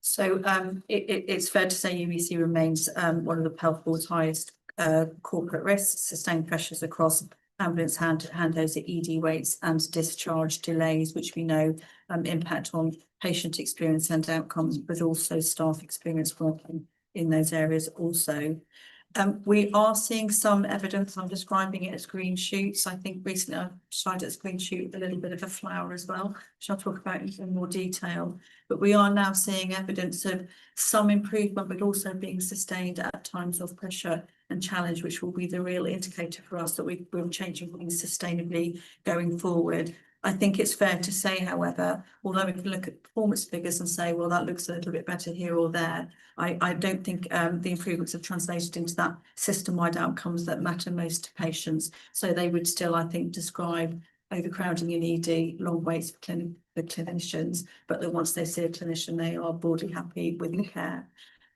So it's fair to say UEC remains one of the Health Board's highest corporate risks, sustained pressures across ambulance handovers, ED waits and discharge delays, which we know impact on patient experience and outcomes, but also staff experience working in those areas also. We are seeing some evidence. I'm describing it as green shoots. I think recently I've tried it as green shoot with a little bit of a flower as well, which I'll talk about in more detail. But we are now seeing evidence of some improvement, but also being sustained at times of pressure and challenge, which will be the real indicator for us that we're changing things sustainably going forward. I think it's fair to say, however, although we can look at performance figures and say, well, that looks a little bit better here or there, I don't think the improvements have translated into that system-wide outcomes that matter most to patients. So they would still, I think, describe overcrowding in ED, long waits for clinicians, but that once they see a clinician, they are broadly happy with the care.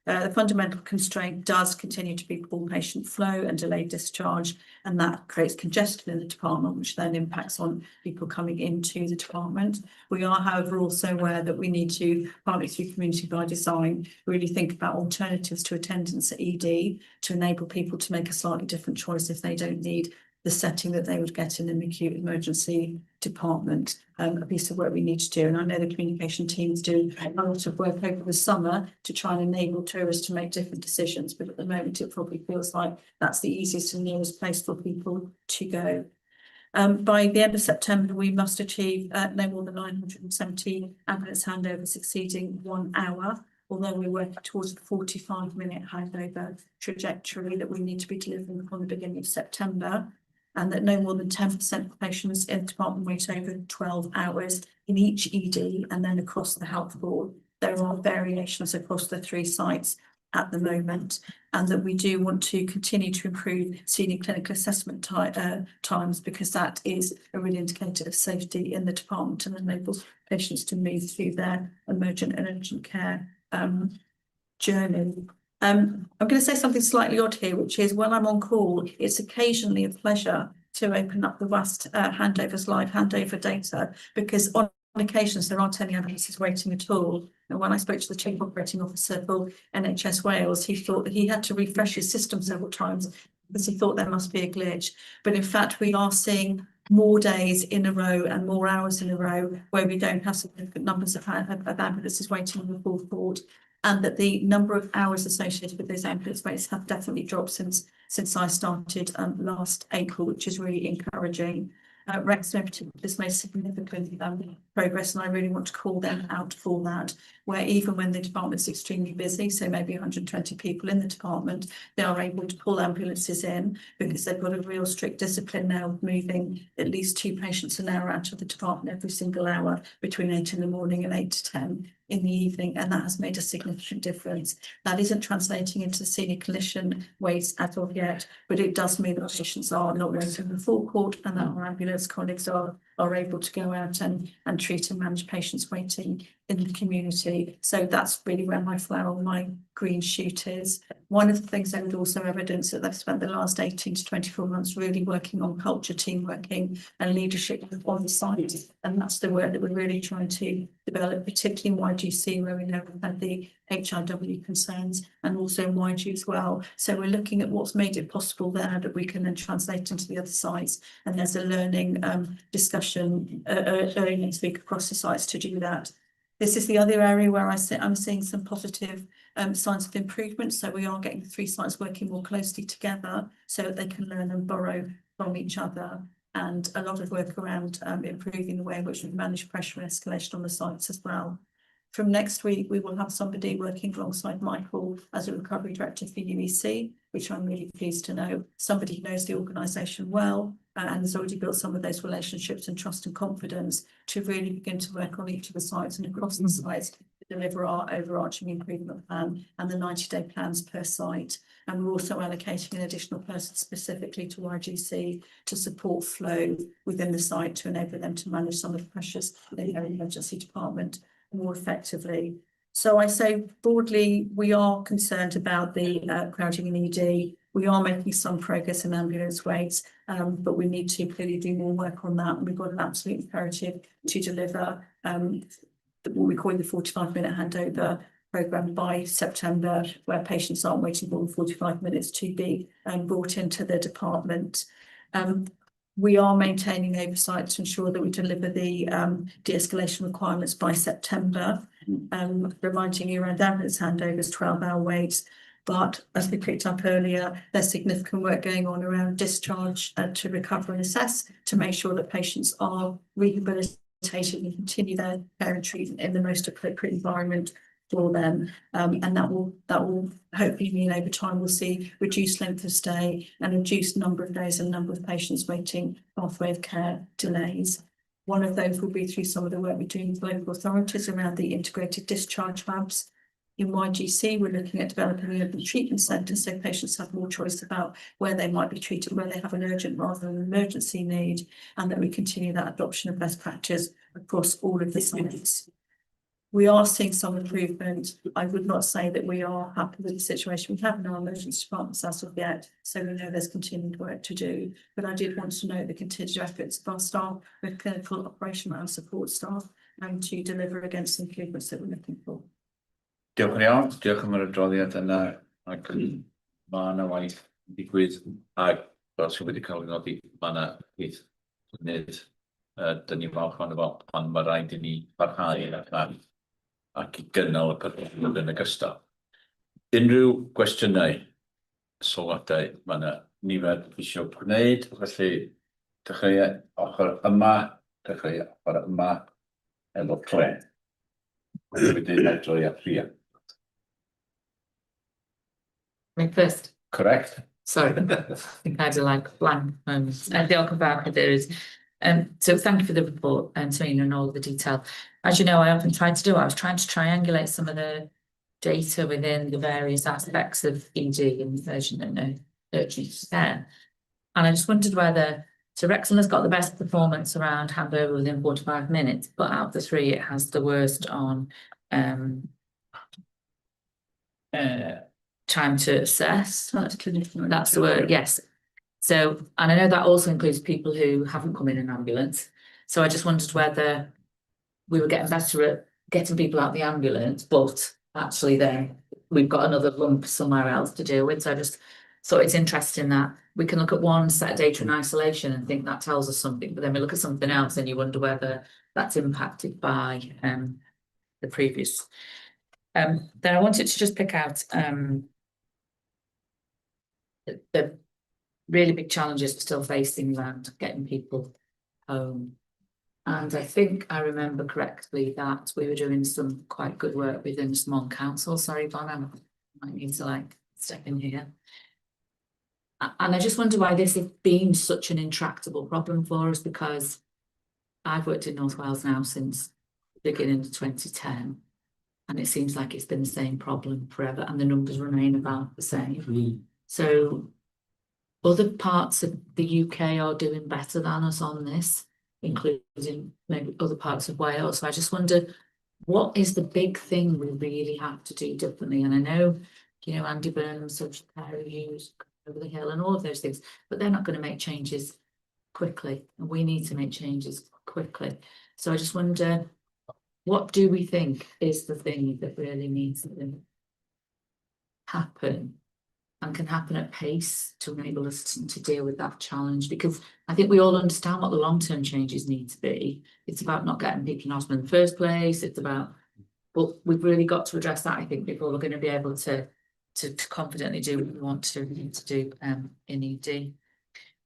The fundamental constraint does continue to be poor patient flow and delayed discharge, and that creates congestion in the department, which then impacts on people coming into the department. We are, however, also aware that we need to, partly through community by design, really think about alternatives to attendance at ED to enable people to make a slightly different choice if they don't need the setting that they would get in an acute emergency department. A piece of work we need to do, and I know the communication teams do a lot of work over the summer to try and enable tourists to make different decisions, but at the moment it probably feels like that's the easiest and nearest place for people to go. By the end of September, we must achieve no more than 970 ambulance handovers exceeding 1 hour, although we're working towards the 45-minute handover trajectory that we need to be delivering from the beginning of September, and that no more than 10% of patients in the department wait over 12 hours in each ED and then across the health board. There are variations across the 3 sites at the moment, and that we do want to continue to improve senior clinical assessment times, because that is a real indicator of safety in the department and enables patients to move through their emergent and urgent care journey. I'm going to say something slightly odd here, which is when I'm on call, it's occasionally a pleasure to open up the vast handovers live handover data, because on occasions there aren't any ambulances waiting at all. And when I spoke to the Chief Operating Officer for NHS Wales, he thought that he had to refresh his system several times because he thought there must be a glitch. But in fact, we are seeing more days in a row and more hours in a row where we don't have significant numbers of ambulances waiting on the fourth board, and that the number of hours associated with those ambulance waits have definitely dropped since I started last April, which is really encouraging. Wrexham in particular has made significant progress, and I really want to call them out for that, where even when the department's extremely busy, so maybe 120 people in the department, they are able to pull ambulances in because they've got a real strict discipline now of moving at least 2 patients an hour out of the department every single hour between 8 in the morning and 8 to 10 in the evening, and that has made a significant difference. That isn't translating into the senior clinician weights at all yet, but it does mean that patients are not waiting in the forecourt, and that our ambulance colleagues are able to go out and treat and manage patients waiting in the community. So that's really where my flower, my green shoot is. One of the things I would also evidence that they've spent the last 18 to 24 months really working on culture, team working and leadership on the site. And that's the work that we're really trying to develop, particularly in YGC, where we know we've had the HIW concerns, and also in YG as well. So we're looking at what's made it possible there that we can then translate into the other sites. And there's a learning discussion early next week across the sites to do that. This is the other area where I'm seeing some positive signs of improvement. So we are getting 3 sites working more closely together so that they can learn and borrow from each other. And a lot of work around improving the way in which we manage pressure and escalation on the sites as well. From next week, we will have somebody working alongside Michael as a recovery director for UEC, which I'm really pleased to know. Somebody who knows the organisation well and has already built some of those relationships and trust and confidence to really begin to work on each of the sites and across the sites to deliver our overarching improvement plan and the 90-day plans per site. And we're also allocating an additional person specifically to YGC to support flow within the site to enable them to manage some of the pressures in their emergency department more effectively. So I say broadly, we are concerned about the crowding in ED. We are making some progress in ambulance weights, but we need to clearly do more work on that. And we've got an absolute imperative to deliver what we call the 45-minute handover programme by September, where patients aren't waiting more than 45 minutes to be brought into the department. We are maintaining oversight to ensure that we deliver the de-escalation requirements by September, reminding you around ambulance handovers, 12-hour waits. But as we picked up earlier, there's significant work going on around discharge to recover and assess to make sure that patients are rehabilitated and continue their care and treatment in the most appropriate environment for them, and that will hopefully mean over time we'll see reduced length of stay and reduced number of days and number of patients waiting pathway of care delays. One of those will be through some of the work we're doing with local authorities around the integrated discharge hubs. In YGC, we're looking at developing an urgent treatment centre so patients have more choice about where they might be treated, where they have an urgent rather than an emergency need, and that we continue that adoption of best practice across all of the sites. We are seeing some improvement. I would not say that we are happy with the situation we have in our emergency departments as of yet. So we know there's continued work to do. But I did want to note the continued efforts of our staff, with clinical, operational and support staff, and to deliver against the improvements that we're looking for. Diolch yn iawn, diolch am yr adroddiad yna, ac mae yna waith digwydd, ac fel sydd wedi cael ei nodi, mae yna waith wneud, dyn ni falch o'n efo, pan mae rhaid i ni parhau ac i gynnal y performance yn ogystal. Unrhyw gwestiynau, sylwadau, mae yna nifer eisiau gwneud, felly dechrau ochr yma, dechrau ochr yma, efo cle. Wedyn adroddiad Rhia. Me first. Correct. Sorry, I think I had a blank moment. Diolch yn fawr, Cadeirydd. So thank you for the report and Serena and all the detail. As you know, I often try to do, I was trying to triangulate some of the data within the various aspects of ED and urgent and urgent care. And I just wondered whether, so Wrexham has got the best performance around handover within 45 minutes, but out of the 3, it has the worst on time to assess. That's the word, yes. So, and I know that also includes people who haven't come in an ambulance. So I just wondered whether we were getting better at getting people out of the ambulance, but actually then we've got another lump somewhere else to deal with. So I just thought it's interesting that we can look at one set of data in isolation and think that tells us something, but then we look at something else and you wonder whether that's impacted by the previous. Then I wanted to just pick out the really big challenges we're still facing around getting people home. And I think I remember correctly that we were doing some quite good work within Swan Council. Sorry, Bon, I might need to like step in here. And I just wonder why this has been such an intractable problem for us, because I've worked in North Wales now since the beginning of 2010. And it seems like it's been the same problem forever, and the numbers remain about the same. So other parts of the UK are doing better than us on this, including maybe other parts of Wales. So I just wonder, what is the big thing we really have to do differently? And I know, you know, Andy Burnham, social care reviews, over the hill and all of those things, but they're not going to make changes quickly, and we need to make changes quickly. So I just wonder, what do we think is the thing that really needs to happen and can happen at pace to enable us to deal with that challenge? Because I think we all understand what the long-term changes need to be. It's about not getting people in hospital in the first place. It's about, but we've really got to address that, I think, before we're going to be able to confidently do what we want to do in ED.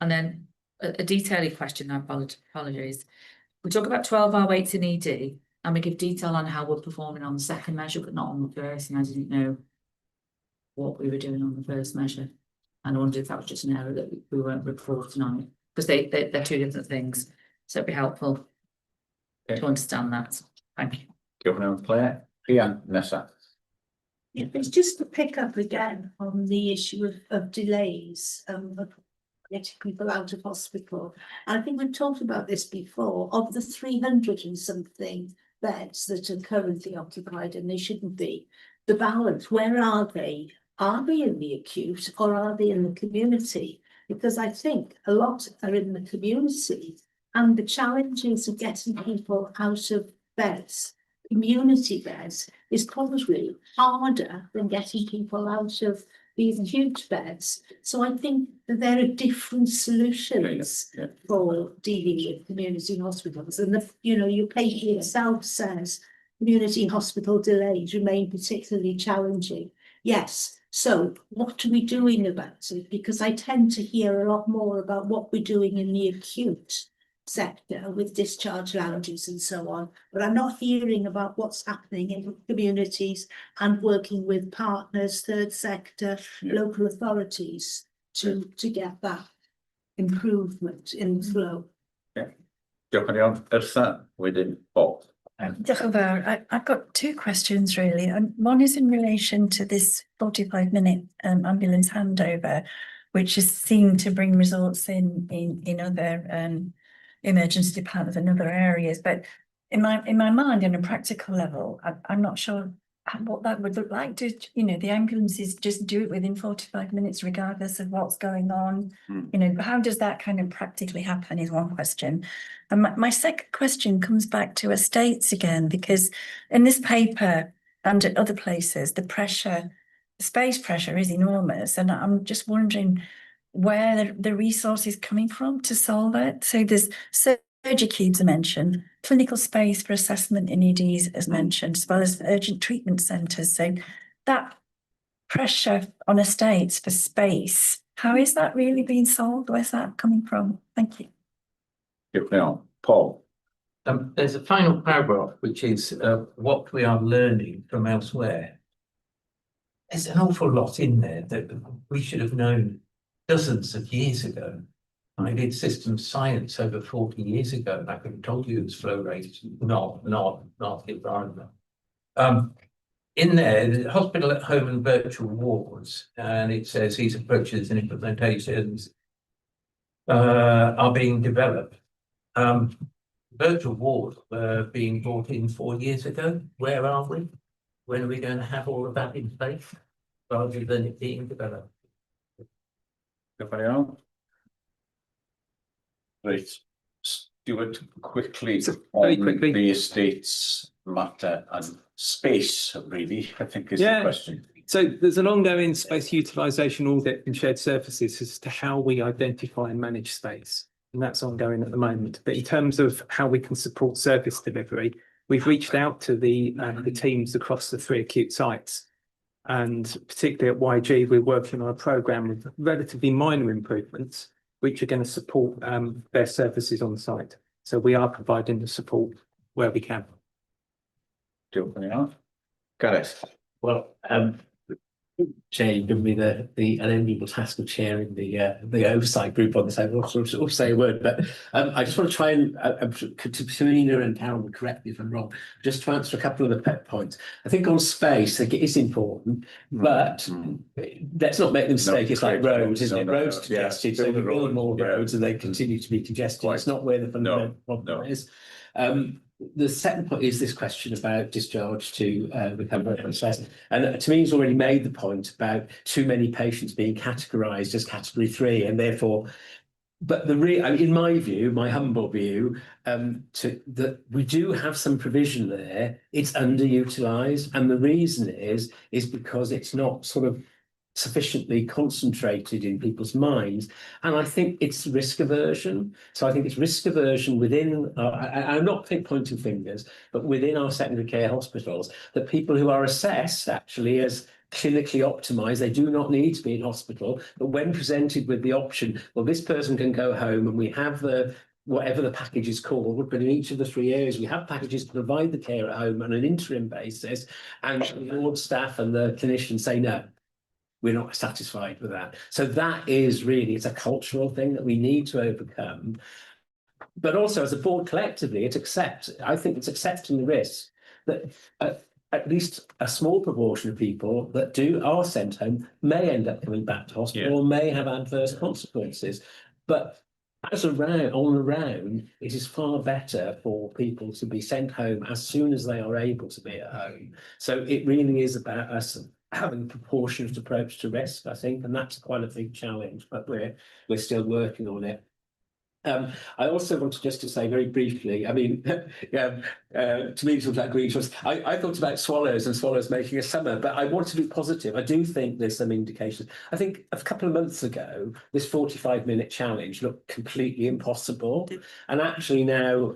And then a detailed question, I apologize. We talk about 12-hour waits in ED, and we give detail on how we're performing on the second measure, but not on the first, and I didn't know what we were doing on the first measure. And I wondered if that was just an error that we weren't reporting on, because they're two different things. So it'd be helpful to understand that. Thank you. Diolch Claire. Ian, nesa. Yeah, it's just to pick up again on the issue of delays of getting people out of hospital. I think we've talked about this before. Of the 300 and something beds that are currently occupied, and they shouldn't be, the balance, where are they? Are they in the acute or are they in the community? Because I think a lot are in the community, and the challenges of getting people out of beds, community beds, is probably harder than getting people out of these acute beds. So I think that there are different solutions for dealing with community hospitals. And your paper itself says community hospital delays remain particularly challenging. Yes. So what are we doing about it? Because I tend to hear a lot more about what we're doing in the acute sector with discharge lounges and so on, but I'm not hearing about what's happening in communities and working with partners, third sector, local authorities to get that improvement in flow. Diolch yn iawn. Yrsa, wedyn Bob. Diolch yn fawr. I've got two questions really, and one is in relation to this 45-minute ambulance handover, which is seen to bring results in other emergency departments and other areas. But in my mind, on a practical level, I'm not sure what that would look like. Do the ambulances just do it within 45 minutes, regardless of what's going on? How does that kind of practically happen is one question. And my second question comes back to estates again, because in this paper and at other places, the space pressure is enormous. And I'm just wondering where the resource is coming from to solve it. So there's surgery cubes are mentioned, clinical space for assessment in EDs as mentioned, as well as urgent treatment centres. So that pressure on estates for space, how is that really being solved? Where's that coming from? Thank you. Paul. There's a final paragraph, which is what we are learning from elsewhere. There's an awful lot in there that we should have known dozens of years ago. I did systems science over 40 years ago, and I could have told you it's flow rate, not environment. In there, the hospital at home and virtual wards, and it says these approaches and implementations are being developed. Virtual wards were being brought in 4 years ago. Where are we? When are we going to have all of that in place, rather than it being developed? Right. Stuart, quickly Very on quickly. the estates matter and space, really, I think is the question. So there's an ongoing space utilisation audit and shared services as to how we identify and manage space. And that's ongoing at the moment. But in terms of how we can support service delivery, we've reached out to the teams across the 3 acute sites. And particularly at YG, we're working on a programme with relatively minor improvements, which are going to support their services on site. So we are providing the support where we can. Diolch yn iawn. Gareth. Well, Chair, you've given me the unenviable task of chairing the oversight group on this. I will sort of say a word, but I just want to try and to Serena and Carol will correct me if I'm wrong. Just to answer a couple of the pet points. I think on space, I think it is important, but let's not make the mistake. It's like roads, isn't it? Roads congested, so we build more roads and they continue to be congested. It's not where the fundamental problem is. The second point is this question about discharge to recovery process. And to me, he's already made the point about too many patients being categorised as category 3, and therefore, but in my view, my humble view, that we do have some provision there. It's underutilised, and the reason is because it's not sort of sufficiently concentrated in people's minds, and I think it's risk aversion. So I think it's risk aversion within, I'm not pointing fingers, but within our secondary care hospitals, that people who are assessed actually as clinically optimised, they do not need to be in hospital, but when presented with the option, well, this person can go home and we have the whatever the package is called, but in each of the 3 areas, we have packages to provide the care at home on an interim basis, and the ward staff and the clinicians say no. We're not satisfied with that. So that is really, it's a cultural thing that we need to overcome. But also as a board collectively, I think it's accepting the risk that at least a small proportion of people that are sent home may end up coming back to hospital or may have adverse consequences. But on the round, it is far better for people to be sent home as soon as they are able to be at home. So it really is about us having a proportionate approach to risk, I think, and that's quite a big challenge, but we're still working on it. I also wanted just to say very briefly, I mean, to me, it's about green trust. I thought about swallows and swallows making a summer, but I want to be positive. I do think there's some indications. I think a couple of months ago, this 45-minute challenge looked completely impossible. And actually now,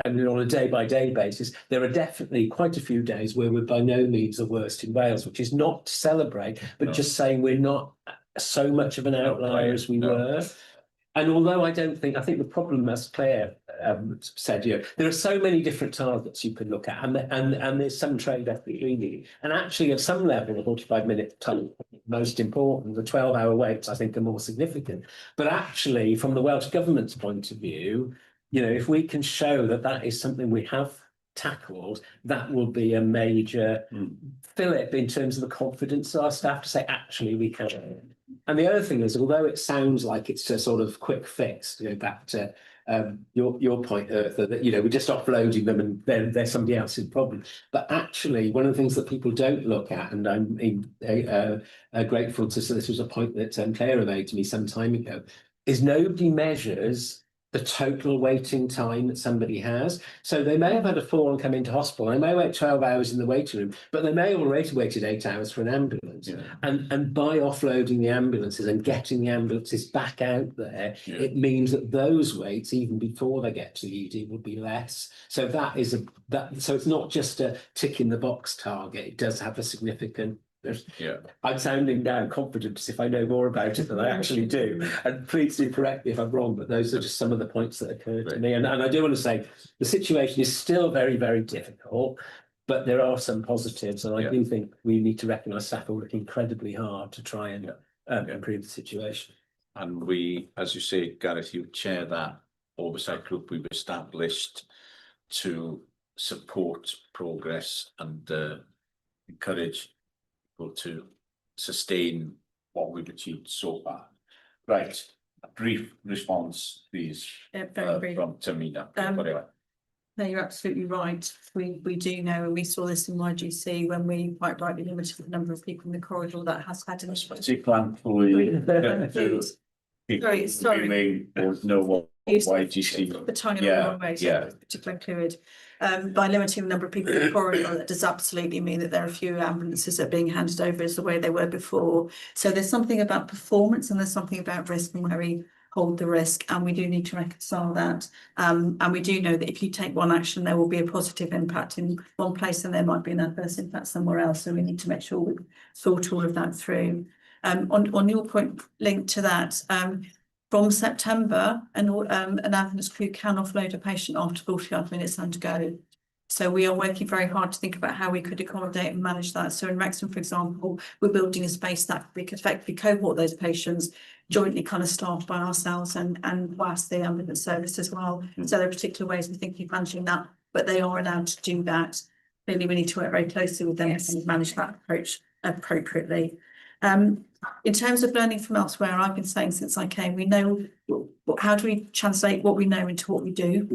I mean, on a day-by-day basis, there are definitely quite a few days where we're by no means the worst in Wales, which is not to celebrate, but just saying we're not so much of an outlier as we were. And although I think the problem, as Claire said, there are so many different targets you can look at, and there's some trade-off between you. And actually, at some level, the 45-minute time is most important. The 12-hour waits, I think, are more significant. But actually, from the Welsh Government's point of view, if we can show that that is something we have tackled, that will be a major fillip in terms of the confidence of our staff to say, actually, we can. And the other thing is, although it sounds like it's a sort of quick fix, back to your point, Eartha, that we're just offloading them and then they're somebody else's problem. But actually, one of the things that people don't look at, and I'm grateful to, so this was a point that Claire made to me some time ago, is nobody measures the total waiting time that somebody has. So they may have had a fall and come into hospital. They may wait 12 hours in the waiting room, but they may have already waited 8 hours for an ambulance. And by offloading the ambulances and getting the ambulances back out there, it means that those waits, even before they get to the ED, will be less. So so it's not just a tick in the box target. It does have a significant. I'm sounding now confident as if I know more about it than I actually do. And please do correct me if I'm wrong, but those are just some of the points that occurred to me. And I do want to say the situation is still very, very difficult, but there are some positives. And I do think we need to recognise staff are working incredibly hard to try and improve the situation. And we, as you say, Gareth, you chair that oversight group we've established to support progress and encourage to sustain what we've achieved so far. Right, a brief response, please, very from Tamina. No, you're absolutely right. We do know, and we saw this in YGC when we quite rightly limited the number of people in the corridor that has had an issue. Sorry. YGC. The tiny little way, particular period. By limiting the number of people in the corridor, that does absolutely mean that there are fewer ambulances that are being handed over as the way they were before. So there's something about performance and there's something about risk and where we hold the risk, and we do need to reconcile that. And we do know that if you take one action, there will be a positive impact in one place and there might be an adverse impact somewhere else. So we need to make sure we sort all of that through. On your point linked to that, from September, an ambulance crew can offload a patient after 45 minutes and go. So we are working very hard to think about how we could accommodate and manage that. So in Wrexham, for example, we're building a space that we could effectively cohort those patients, jointly kind of staffed by ourselves and whilst the ambulance service as well. So there are particular ways we're thinking of managing that, but they are allowed to do that. Clearly, we need to work very closely with them and manage that approach appropriately. In terms of learning from elsewhere, I've been saying since I came, we know how do we translate what we know into what we do,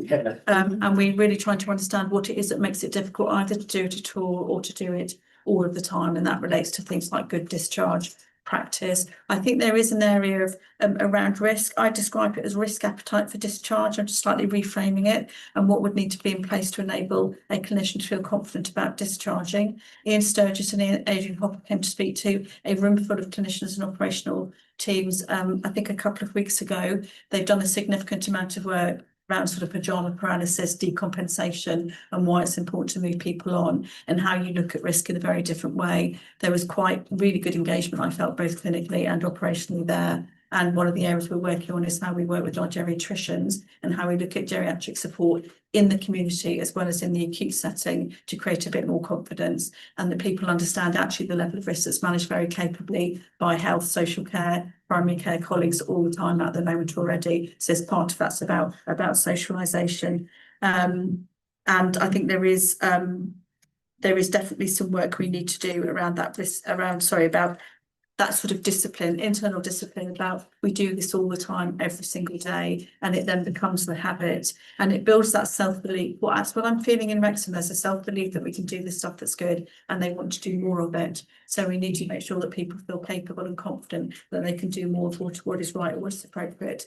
and we're really trying to understand what it is that makes it difficult either to do it at all or to do it all of the time, and that relates to things like good discharge practice. I think there is an area of around risk. I describe it as risk appetite for discharge. I'm just slightly reframing it, and what would need to be in place to enable a clinician to feel confident about discharging. Ian Sturgis and Adrian Hopper came to speak to a room full of clinicians and operational teams, I think a couple of weeks ago. They've done a significant amount of work around sort of pajama paralysis, decompensation, and why it's important to move people on, and how you look at risk in a very different way. There was quite really good engagement, I felt, both clinically and operationally there. And one of the areas we're working on is how we work with our geriatricians and how we look at geriatric support in the community as well as in the acute setting to create a bit more confidence, and that people understand actually the level of risk that's managed very capably by health, social care, primary care colleagues all the time at the moment already. So as part of that's about socialisation. And I think there is definitely some work we need to do around that risk, about that sort of discipline, internal discipline about we do this all the time, every single day, and it then becomes the habit and it builds that self-belief. Well, that's what I'm feeling in Wrexham. There's a self-belief that we can do this stuff that's good and they want to do more of it. So we need to make sure that people feel capable and confident that they can do more of what is right or what is appropriate.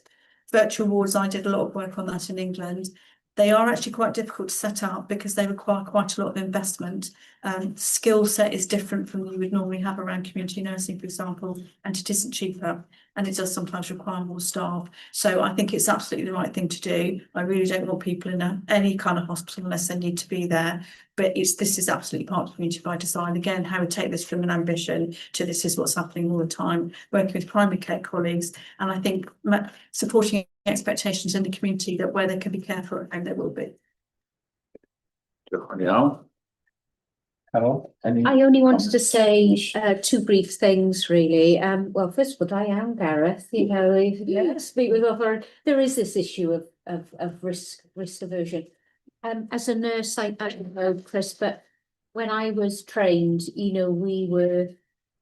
Virtual wards, I did a lot of work on that in England. They are actually quite difficult to set up because they require quite a lot of investment. Skill set is different from you would normally have around community nursing, for example, and it isn't cheaper, and it does sometimes require more staff. So I think it's absolutely the right thing to do. I really don't want people in any kind of hospital unless they need to be there. But this is absolutely part of community by design. Again, how we take this from an ambition to this is what's happening all the time, working with primary care colleagues, and I think supporting expectations in the community that where there can be care for it, and there will be. Carol, I only wanted to say two brief things, really. Well, first of all, I am Gareth. You know, if you speak with other, there is this issue of risk aversion. As a nurse, I don't know, Chris, but when I was trained, you know,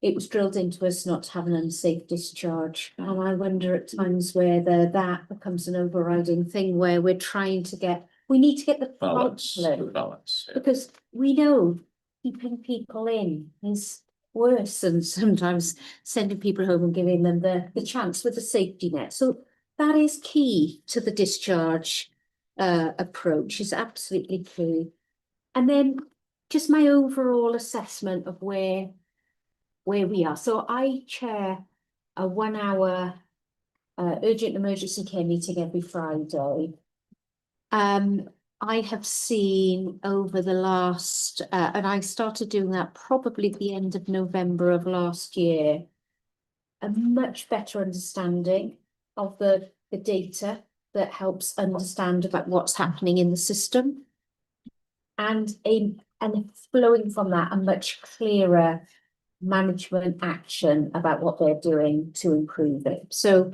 it was drilled into us not to have an unsafe discharge, and I wonder at times whether that becomes an overriding thing where we need to get the balance, because we know keeping people in is worse than sometimes sending people home and giving them the chance with a safety net. So that is key to the discharge approach, is absolutely key. And then just my overall assessment of where we are. So I chair a 1 hour urgent emergency care meeting every Friday. I have seen over the last, and I started doing that probably at the end of November of last year, a much better understanding of the data that helps understand about what's happening in the system, and flowing from that, a much clearer management action about what they're doing to improve it. So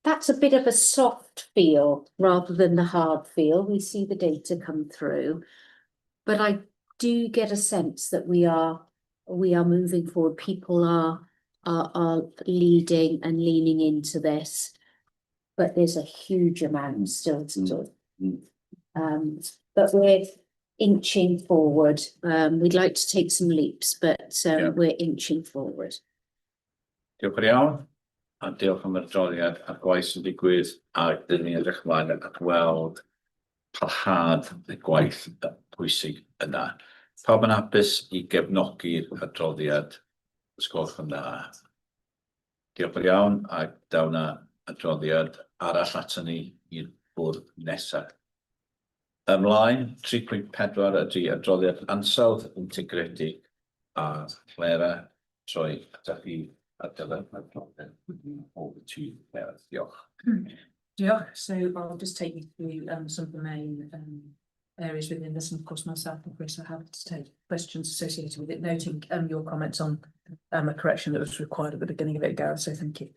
that's a bit of a soft feel rather than the hard feel. We see the data come through, but I do get a sense that we are moving forward. People are leading and leaning into this, but there's a huge amount still to do. But we're inching forward. We'd like to take some leaps, but we're inching forward. Diolch yn iawn, a diolch am yr adroddiad a'r gwaith sy'n digwydd, a dyn ni'n edrych ymlaen at weld parhad y gwaith pwysig yna. Pawb yn hapus i gefnogi'r adroddiad, ysgolch yn dda. Diolch yn iawn, a dawna adroddiad arall ato ni i'r bwrdd nesaf. Ymlaen, 3.4 ydy adroddiad ansawdd integredig a Clara troi ata chi a dylen adroddiad. ti, diolch. Yeah, so I'll just take you through some of the main areas within this, and of course myself and Chris are happy to take questions associated with it, noting your comments on a correction that was required at the beginning of it, Gareth, so thank you.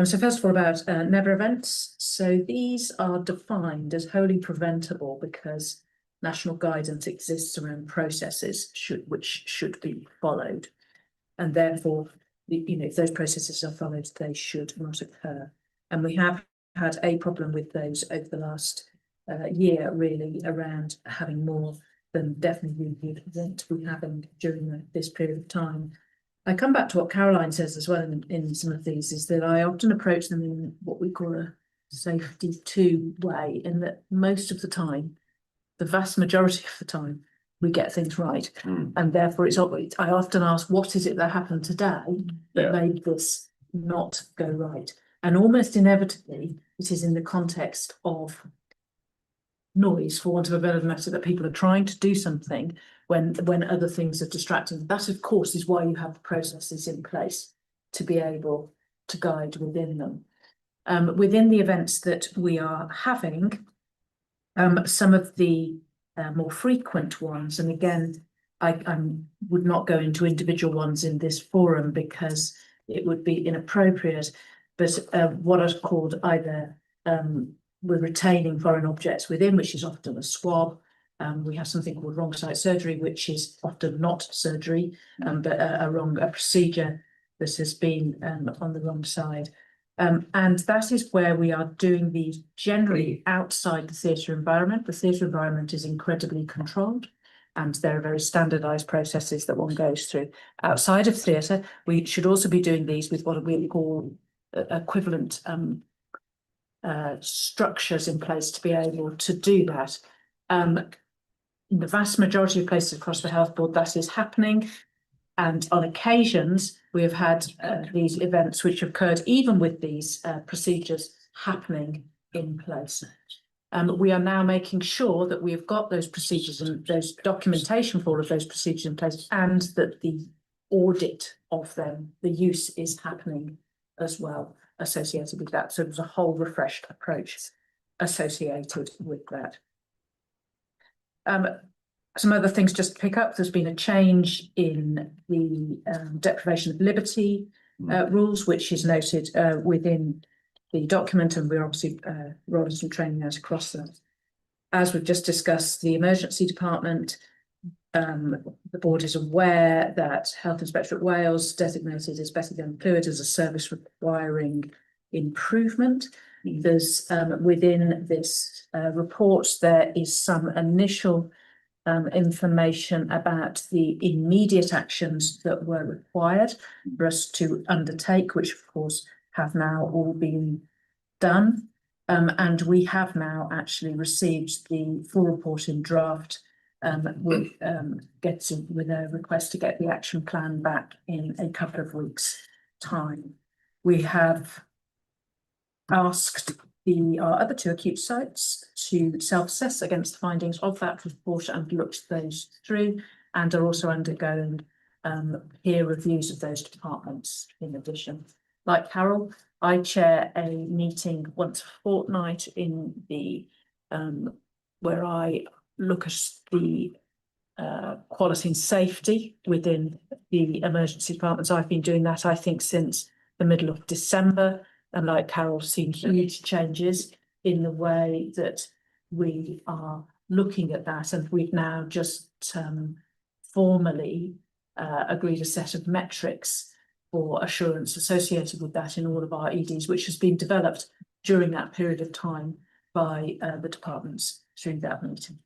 So first of all about never events. So these are defined as wholly preventable because national guidance exists around processes which should be followed, and therefore, if those processes are followed, they should not occur. And we have had a problem with those over the last year, really, around having more than definitely the event we having during this period of time. I come back to what Caroline says as well in some of these, is that I often approach them in what we call a safety two way, in that most of the time, the vast majority of the time, we get things right. And therefore I often ask, what is it that happened today that made this not go right? And almost inevitably, it is in the context of noise, for want of a better matter, that people are trying to do something when other things are distracting. That, of course, is why you have the processes in place to be able to guide within them. Within the events that we are having, some of the more frequent ones, and again, I would not go into individual ones in this forum because it would be inappropriate, but what are called either we're retaining foreign objects within, which is often a swab. We have something called wrong site surgery, which is often not surgery, but a procedure that has been on the wrong side. And that is where we are doing these generally outside the theatre environment. The theatre environment is incredibly controlled, and there are very standardised processes that one goes through. Outside of theatre, we should also be doing these with what we call equivalent structures in place to be able to do that. In the vast majority of places across the health board, that is happening. And on occasions, we have had these events which occurred even with these procedures happening in place. We are now making sure that we have got those procedures and those documentation for all of those procedures in place, and that the audit of them, the use, is happening as well associated with that. So there's a whole refreshed approach associated with that. Some other things just to pick up. There's been a change in the deprivation of liberty rules, which is noted within the document, and we're obviously rolling some training out across that. As we've just discussed, the emergency department, the board is aware that Health Inspectorate Wales designated as better than fluid as a service requiring improvement. There's within this report, there is some initial information about the immediate actions that were required for us to undertake, which of course have now all been done. And we have now actually received the full report in draft with a request to get the action plan back in a couple of weeks' time. We have asked our other two acute sites to self-assess against the findings of that report and looked those through, and are also undergoing peer reviews of those departments in addition. Like Carol, I chair a meeting once a fortnight in the where I look at the quality and safety within the emergency departments. I've been doing that, I think, since the middle of December. And like Carol, seen huge changes in the way that we are looking at that. And we've now just formally agreed a set of metrics for assurance associated with that in all of our EDs, which has been developed during that period of time by the departments through that meeting.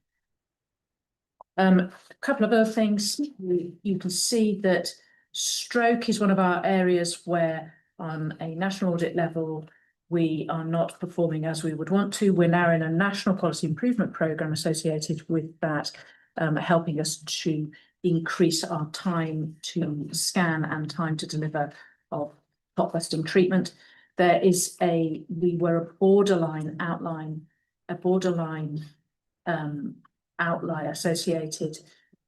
A couple of other things. You can see that stroke is one of our areas where on a national audit level, we are not performing as we would want to. We're now in a national policy improvement programme associated with that, helping us to increase our time to scan and time to deliver of clot busting treatment. There is we were a borderline outlier associated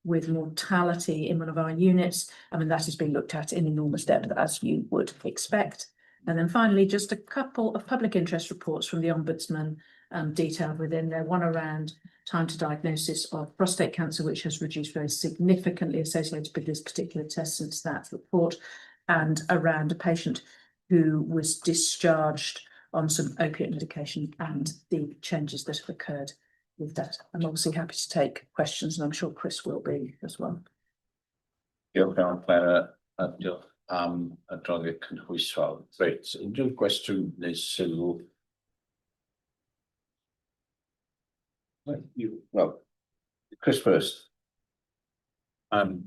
with mortality in one of our units. I mean, that has been looked at in enormous depth, as you would expect. And then finally, just a couple of public interest reports from the Ombudsman detailed within there. One around time to diagnosis of prostate cancer, which has reduced very significantly associated with this particular test since that report, and around a patient who was discharged on some opiate medication and the changes that have occurred with that. I'm obviously happy to take questions, and I'm sure Chris will be as well. Diolch iawn, Clare, a diolch am adroddiad cynhwysol. Reit, unrhyw gwestiwn neu sylw? Well, Chris first. Thank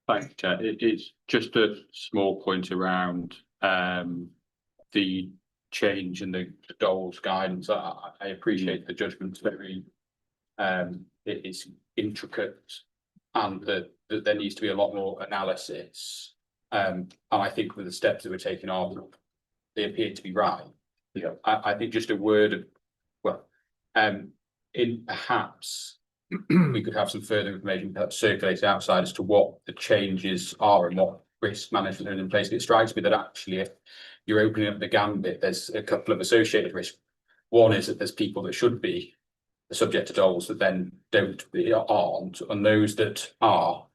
you, Chair. It's just a small point around the change in the Dole's guidance. I appreciate the judgment's very it's intricate, and that there needs to be a lot more analysis. And I think with the steps that we're taking on, they appear to be right. Yeah. I think just a word of, well, in perhaps we could have some further information perhaps circulated outside as to what the changes are and what risk management are in place. It strikes me that actually if you're opening up the gambit, there's a couple of associated risks. One is that there's people that should be subject to doles that then aren't, and those that are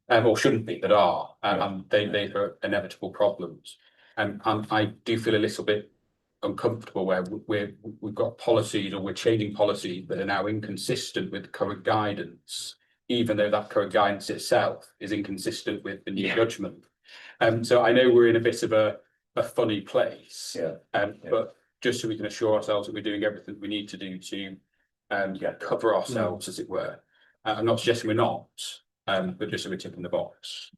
or shouldn't be that are, and they are inevitable problems. And I do feel a little bit uncomfortable where we've got policies, or we're changing policies that are now inconsistent with current guidance, even though that current guidance itself is inconsistent with the new judgment. So I know we're in a bit of a funny place, but just so we can assure ourselves that we're doing everything we need to do to cover ourselves, as it were. I'm not suggesting we're not, but just so we're ticking the box.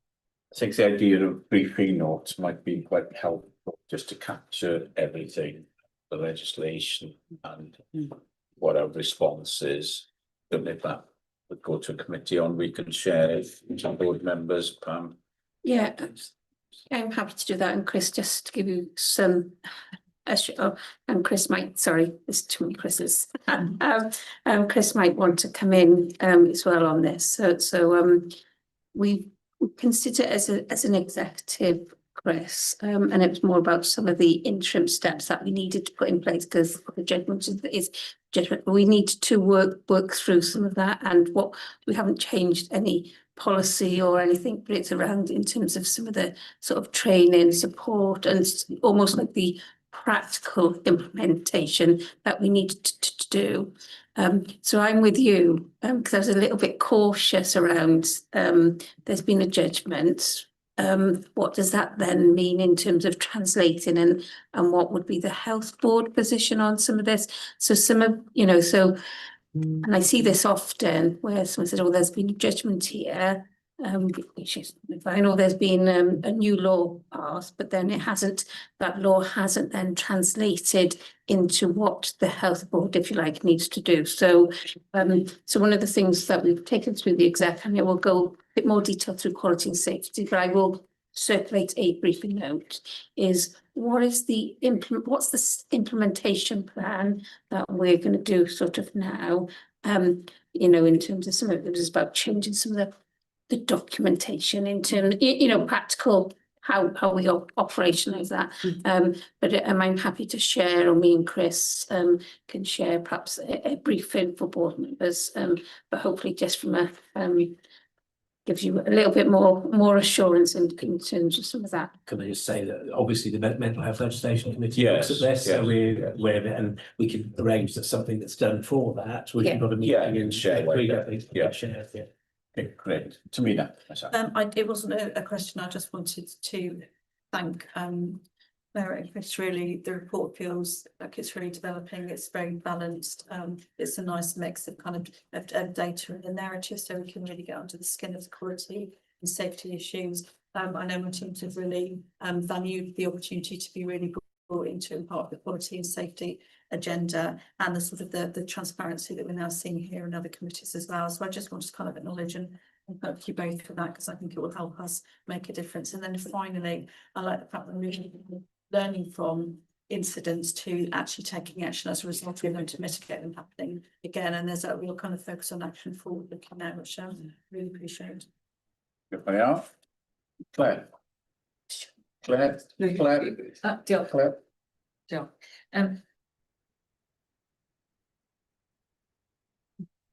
I think the idea of briefing notes might be quite helpful, just to capture everything, the legislation and what our response is. Don't if that would go to a committee on, we can share it with some board members, Pam. Yeah, I'm happy to do that. And Chris, just to give you some, and Chris might, sorry, there's too many Chris's. Chris might want to come in as well on this. So we consider as an executive, Chris, and it was more about some of the interim steps that we needed to put in place, because the judgment is judgment. But we need to work through some of that, and what we haven't changed any policy or anything, but it's around in terms of some of the sort of training, support, and almost like the practical implementation that we need to do. So I'm with you, because I was a little bit cautious around there's been a judgment. What does that then mean in terms of translating, and what would be the health board position on some of this? So some of, and I see this often where someone says, oh, there's been a judgment here, which is, I know there's been a new law passed, but then that law hasn't then translated into what the health board, if you like, needs to do. So so one of the things that we've taken through the exec, and it will go a bit more detail through quality and safety, but I will circulate a briefing note, is what's the implementation plan that we're going to do sort of now, in terms of some of it was about changing some of the documentation in terms, practical, how we operationalize that. But I'm happy to share, or me and Chris can share perhaps a briefing for board members, but hopefully just from a gives you a little bit more assurance in terms of some of that. Can I just say that obviously the mental health legislation committee looks at this, so we're aware of it, and we can arrange that something that's done for that. We can put a meeting and share. Okay, great. Tamina. It wasn't a question. I just wanted to thank Mary and Chris. Really, the report feels like it's really developing. It's very balanced. It's a nice mix of kind of data and the narrative, so we can really get under the skin of the quality and safety issues. I know my teams have really valued the opportunity to be really brought into and part of the quality and safety agenda, and the sort of the transparency that we're now seeing here in other committees as well. So I just want to kind of acknowledge and thank you both for that, because I think it will help us make a difference. And then finally, I like the fact that we're really learning from incidents to actually taking action as a result. We're going to mitigate them happening again, and there's a real kind of focus on action forward looking now, which I really appreciate. Claire. Claire. Claire. Sure.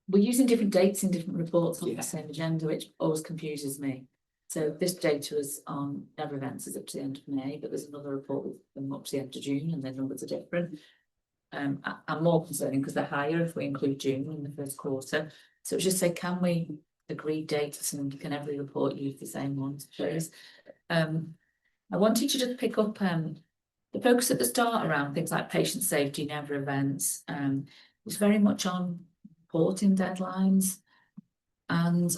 We're using different dates in different reports on the same agenda, which always confuses me. So this data is on never events is up to the end of May, but there's another report with them up to the end of June, and their numbers are different. And more concerning because they're higher if we include June in the first quarter. So just say, can we agree dates and can every report use the same ones, please? I wanted to just pick up the focus at the start around things like patient safety, never events. Was very much on reporting deadlines, and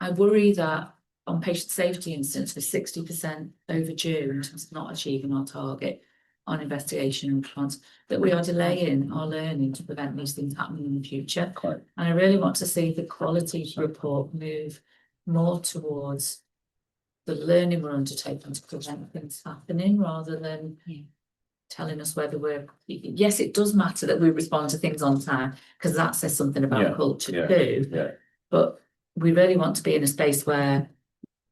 I worry that on patient safety instance, we're 60% overdue in terms of not achieving our target on investigation and response, that we are delaying our learning to prevent these things happening in the future. And I really want to see the quality report move more towards the learning we're undertaking to prevent things happening, rather than telling us whether we're, yes, it does matter that we respond to things on time, because that says something about culture too. But we really want to be in a space where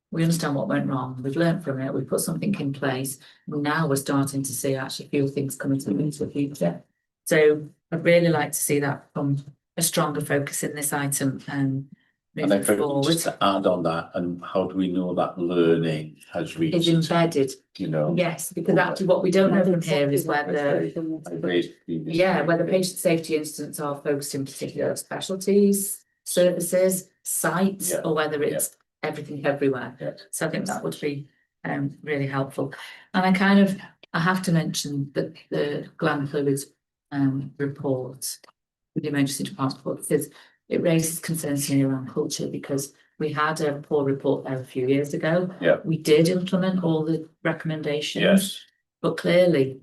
we understand what went wrong, we've learned from it, we've put something in place, and now we're starting to see actually a few things coming into the future. So I'd really like to see that from a stronger focus in this item and moving forward. Just to add on that, and how do we know that learning has reached? Is embedded. You know. Yes, because actually what we don't know from here is whether whether patient safety incidents are focused in particular specialties, services, sites, or whether it's everything everywhere. So I think that would be really helpful. And I have to mention that the gland fluids report, the emergency department report, because it raises concerns here around culture, because we had a poor report there a few years ago. We did implement all the recommendations, but clearly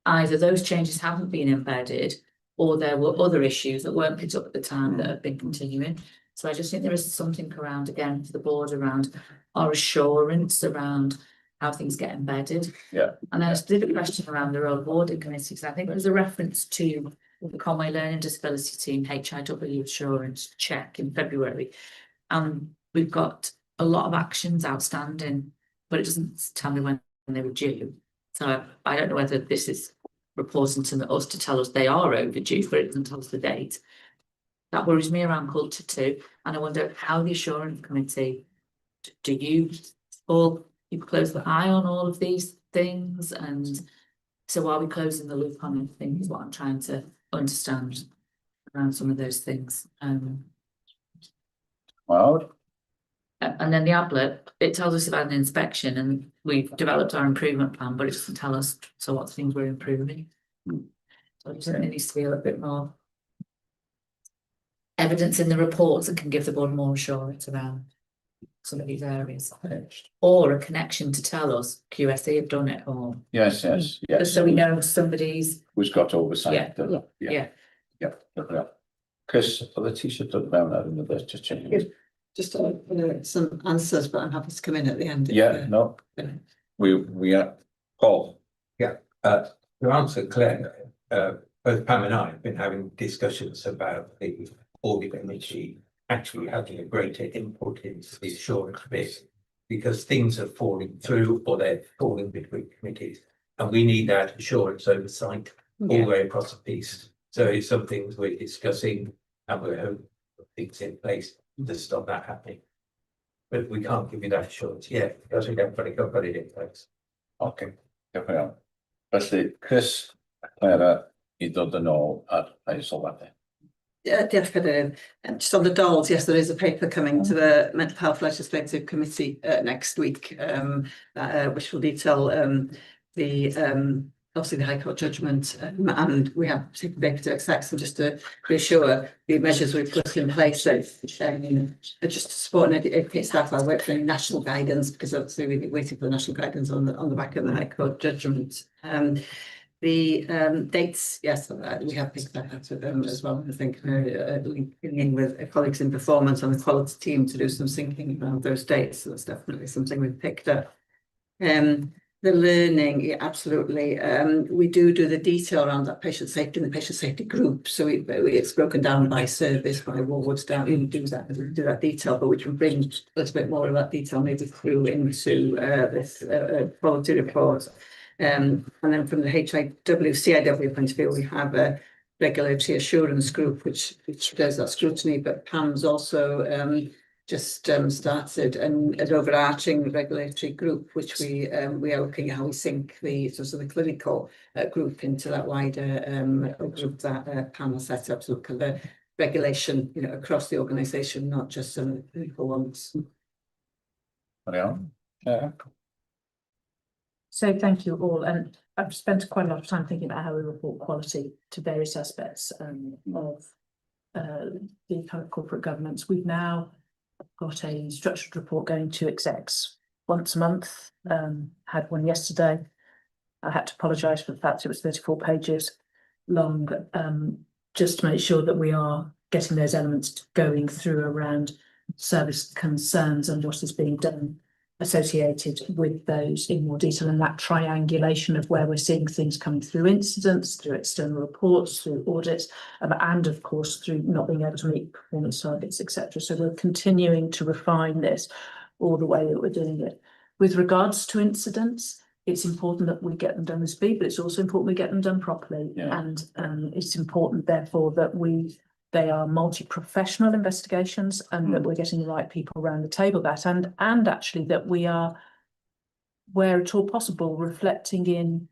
either those changes haven't been embedded, or there were other issues that weren't picked up at the time that have been continuing. So I just think there is something around, again, for the board around our assurance around how things get embedded. And then a specific question around the role of audit committees. I think there's a reference to the Conway Learning Disability Team HIW assurance check in February. We've got a lot of actions outstanding, but it doesn't tell me when they were due. So I don't know whether this is reporting to us to tell us they are overdue, but it doesn't tell us the date. That worries me around culture too. And I wonder how the assurance committee, do you all keep a close eye on all of these things? And so are we closing the loop on things? Is what I'm trying to understand around some of those things. Well, and then the ABLET, it tells us about an inspection, and we've developed our improvement plan, but it doesn't tell us so what things we're improving. So I just think there needs to be a little bit more evidence in the reports that can give the board more assurance around some of these areas, or a connection to tell us QSE have done it, or yes. just so we know somebody's who's got oversight. Chris, for the t-shirt up down there in the best just change. Just some answers, but I'm happy to come in at the end. No, we are Paul. To answer Claire, both Pam and I have been having discussions about the audit committee actually having a greater input into the assurance bit, because things are falling through or they're falling between committees, and we need that assurance oversight all the way across the piece. So it's some things we're discussing, and we're hoping things in place to stop that happening. But we can't give you that assurance yet, because we haven't got it in place. Okay, definitely. Felly, Chris, Clara, I ddod yn ôl ar ei sylwadau. Diolch Cadeirydd. Just on the dolls, yes, there is a paper coming to the Mental Health Legislative Committee next week, which will detail obviously the High Court judgment, and we have taken paper to accept, and just to reassure the measures we've put in place, just to support and educate staff. I work for national guidance, because obviously we've been waiting for the national guidance on the back of the High Court judgment. The dates, yes, we have picked that up with them as well. I think linking in with colleagues in performance and the quality team to do some thinking around those dates. So that's definitely something we've picked up. The learning, absolutely. We do the detail around that patient safety and the patient safety group. So it's broken down by service, by wards down. We do that detail, but we can bring a little bit more of that detail maybe through into this quality report. And then from the CIW point of view, we have a regulatory assurance group which does that scrutiny, but Pam's also just started an overarching regulatory group which we are looking at how we sync the sort of the clinical group into that wider group that Pam has set up to look at the regulation, you know, across the organisation, not just some clinical ones. So thank you all, and I've spent quite a lot of time thinking about how we report quality to various aspects of the kind of corporate governance. We've now got a structured report going to execs once a month. Had one yesterday. I had to apologise for the fact it was 34 pages long, just to make sure that we are getting those elements going through around service concerns and what is being done associated with those in more detail, and that triangulation of where we're seeing things coming through incidents, through external reports, through audits, and of course through not being able to meet performance targets, etc. So we're continuing to refine this all the way that we're doing it. With regards to incidents, it's important that we get them done with speed, but it's also important we get them done properly. And it's important, therefore, that they are multi-professional investigations and that we're getting the right people around the table and actually that we are, where at all possible, reflecting in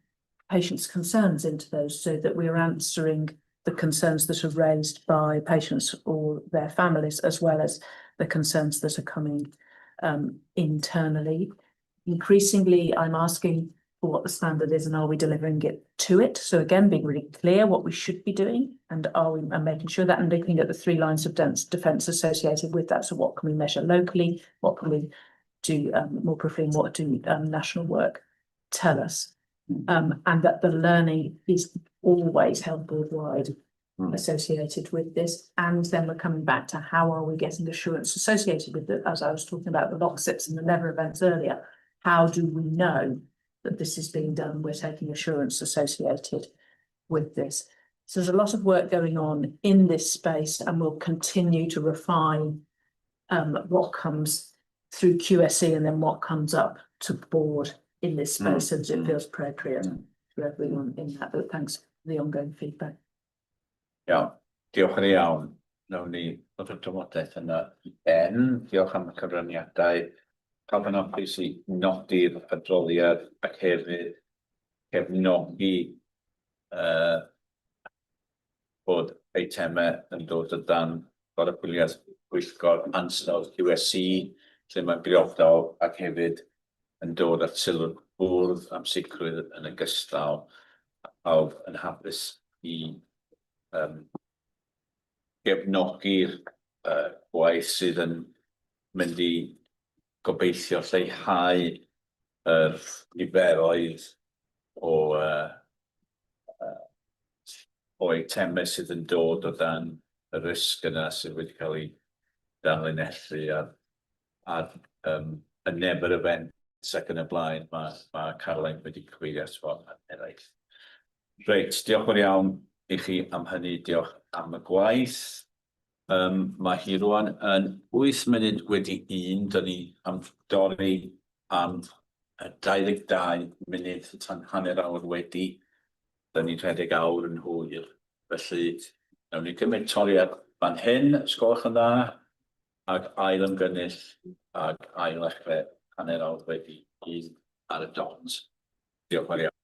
patients' concerns into those, so that we are answering the concerns that are raised by patients or their families, as well as the concerns that are coming internally. Increasingly, I'm asking for what the standard is and are we delivering it to it? So again, being really clear what we should be doing and making sure that, and looking at the 3 lines of defence associated with that. So what can we measure locally? What can we do more peripherally? And what do national work tell us? And that the learning is always held board-wide associated with this. And then we're coming back to how are we getting assurance associated with it, as I was talking about the lock sips and the never events earlier. How do we know that this is being done? We're taking assurance associated with this. So there's a lot of work going on in this space, and we'll continue to refine what comes through QSE and then what comes up to board in this space, as it feels appropriate for everyone in that. But thanks for the ongoing feedback. Diolch yn iawn. Nawn ni fod y drafodaeth yna i ben. Diolch am y cyfraniadau. Cael fy nofus i nodi'r adroddiad ac hefyd cefnogi bod eitemau yn dod o dan gorbwliaeth Pwyllgor Ansawdd QSE, lle mae'n briodol ac hefyd yn dod at sylw'r bwrdd am sicrwydd yn ogystal a pawb yn hapus i gefnogi'r gwaith sydd yn mynd i gobeithio lleihau yr niferoedd o eitemau sydd yn dod o dan y risg yna sydd wedi cael ei danlinellu ar y never events ac yn y blaen. Mae Caroline wedi cyfeirio at hwn eraill. Reit, diolch yn iawn i chi am hynny, diolch am y gwaith. Mae hi rwan yn 8 munud wedi 1, da ni am dorri am 22 munud tan hanner awr wedi. Da ni'n rhedeg awr yn hwyr. Felly, nawn ni gymryd toriad fan hyn, sgolch yn dda, ac ail ymgynnull, ac ail echre hanner awr wedi 1 ar y dot. Diolch yn iawn.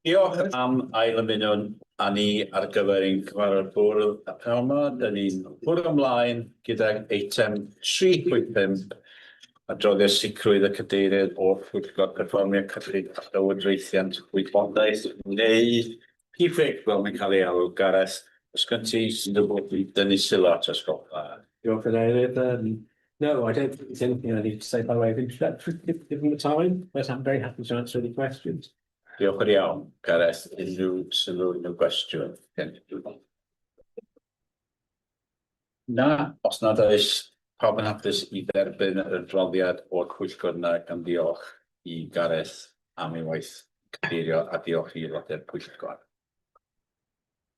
Diolch am ail ymuno â ni ar gyfer ein cyfarfod bwrdd a pnawn 'ma. Dyn ni'n bwrdd ymlaen gydag eitem 3.5 adroddiad sicrwydd y cadeirydd o'r pwyllgor perfformio cyllid a llywodraethiant wybodaeth neu PFIC fel mae'n cael ei alw. Gareth, os gen ti sy'n dod i dynnu sylw at ysgolfa? Diolch Cadeirydd. No, I don't think there's anything I need to say by way of introduction. Given the time, but I'm very happy to answer any questions. Diolch yn iawn, Gareth. Unrhyw sylw, unrhyw gwestiwn? Na, os nad oes pawb yn hapus i dderbyn yr adroddiad o'r pwyllgor yna, gan diolch i Gareth am ei waith cadeirio a diolch i aelodau'r pwyllgor.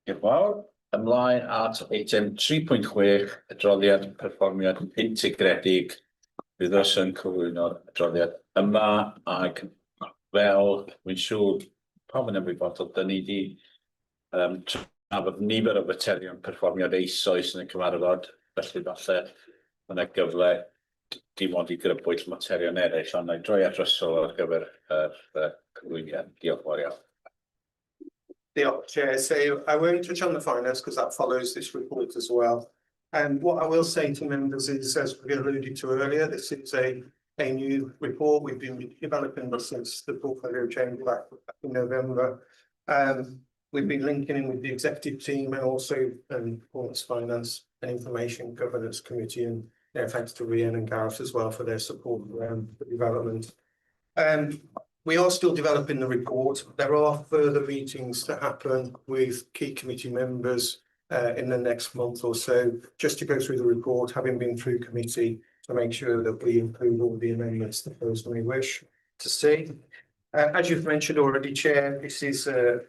Diolch yn fawr. Ymlaen at eitem 3.6, adroddiad perfformiad integredig. Bydd os yn cyflwyno'r adroddiad yma ac fel wy'n siŵr pawb yn ymwybodol, dyn ni wedi trafod nifer o faterion perfformiad eisoes yn y cyfarfod, felly falle yna gyfle dim ond i grybwyll materion eraill, ond na i droi at Russell ar gyfer yr cyflwyniad. Diolch yn fawr iawn. Diolch, Chair. So I won't touch on the finance because that follows this report as well. And what I will say to members is, as we alluded to earlier, this is a new report. We've been developing this since the portfolio change back in November. We've been linking in with the executive team and also Performance Finance and Information Governance Committee, and thanks to Rhian and Gareth as well for their support around the development. We are still developing the report. There are further meetings to happen with key committee members in the next month or so, just to go through the report, having been through committee, to make sure that we include all the amendments that those may wish to see. As you've mentioned already, Chair, this is a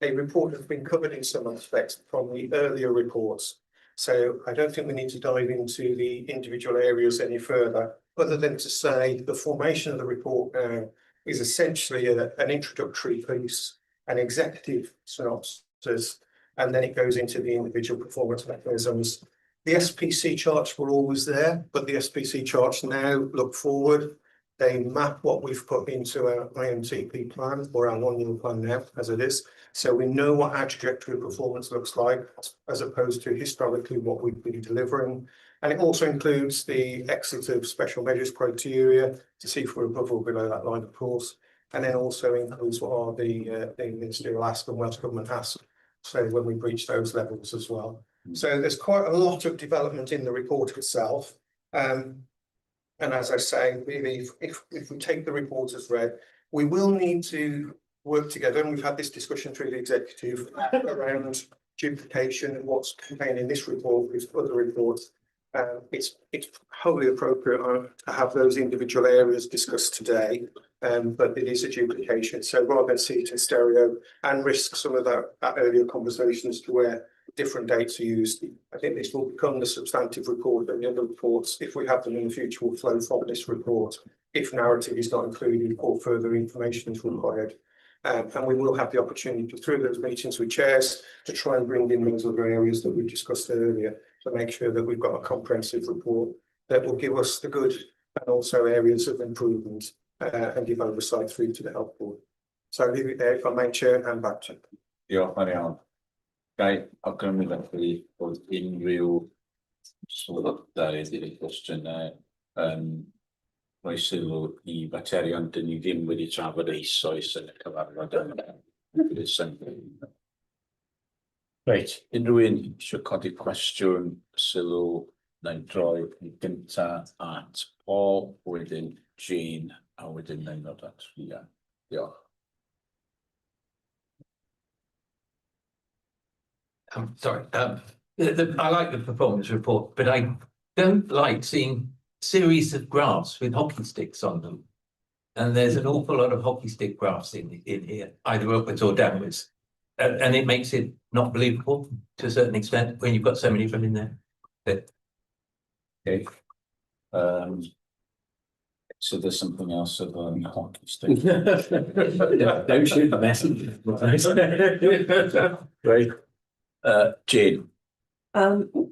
report that's been covered in some aspects from the earlier reports. So I don't think we need to dive into the individual areas any further, other than to say the formation of the report now is essentially an introductory piece, an executive synopsis, and then it goes into the individual performance mechanisms. The SPC charts were always there, but the SPC charts now look forward. They map what we've put into our IMTP plan, or our 1 year plan now, as it is. So we know what our trajectory of performance looks like, as opposed to historically what we've been delivering. And it also includes the exit of special measures criteria to see if we're above or below that line, of course. And then also includes what are the ministerial ask and Welsh Government ask, so when we breach those levels as well. So there's quite a lot of development in the report itself. And as I say, really, if we take the report as read, we will need to work together, and we've had this discussion through the executive around duplication and what's contained in this report with other reports. It's wholly appropriate to have those individual areas discussed today, but it is a duplication. So rather than see it in stereo and risk some of that earlier conversations to where different dates are used, I think this will become the substantive report, and the other reports, if we have them in the future, will flow from this report if narrative is not included or further information is required. And we will have the opportunity through those meetings with chairs to try and bring in those other areas that we discussed earlier, to make sure that we've got a comprehensive report that will give us the good and also areas of improvement and give oversight through to the health board. So I'll leave it there, if I may, Chair, and back to you. Diolch yn iawn. Gai awgrymu felly bod unrhyw sylwadau i'r cwestiynau rhoi sylw i faterion dyn ni ddim wedi trafod eisoes yn y cyfarfod yma. Reit, unrhyw un eisiau codi cwestiwn, sylw, neu'n droi i gynta at Paul, wedyn Jane, a wedyn neu'n nod at Rhian. Diolch. Sorry, I like the performance report, but I don't like seeing series of graphs with hockey sticks on them. And there's an awful lot of hockey stick graphs in here, either upwards or downwards. And it makes it not believable to a certain extent when you've got so many of them in there. But... Okay. So there's something else about hockey stick. Don't shoot the messenger. Right. Jane.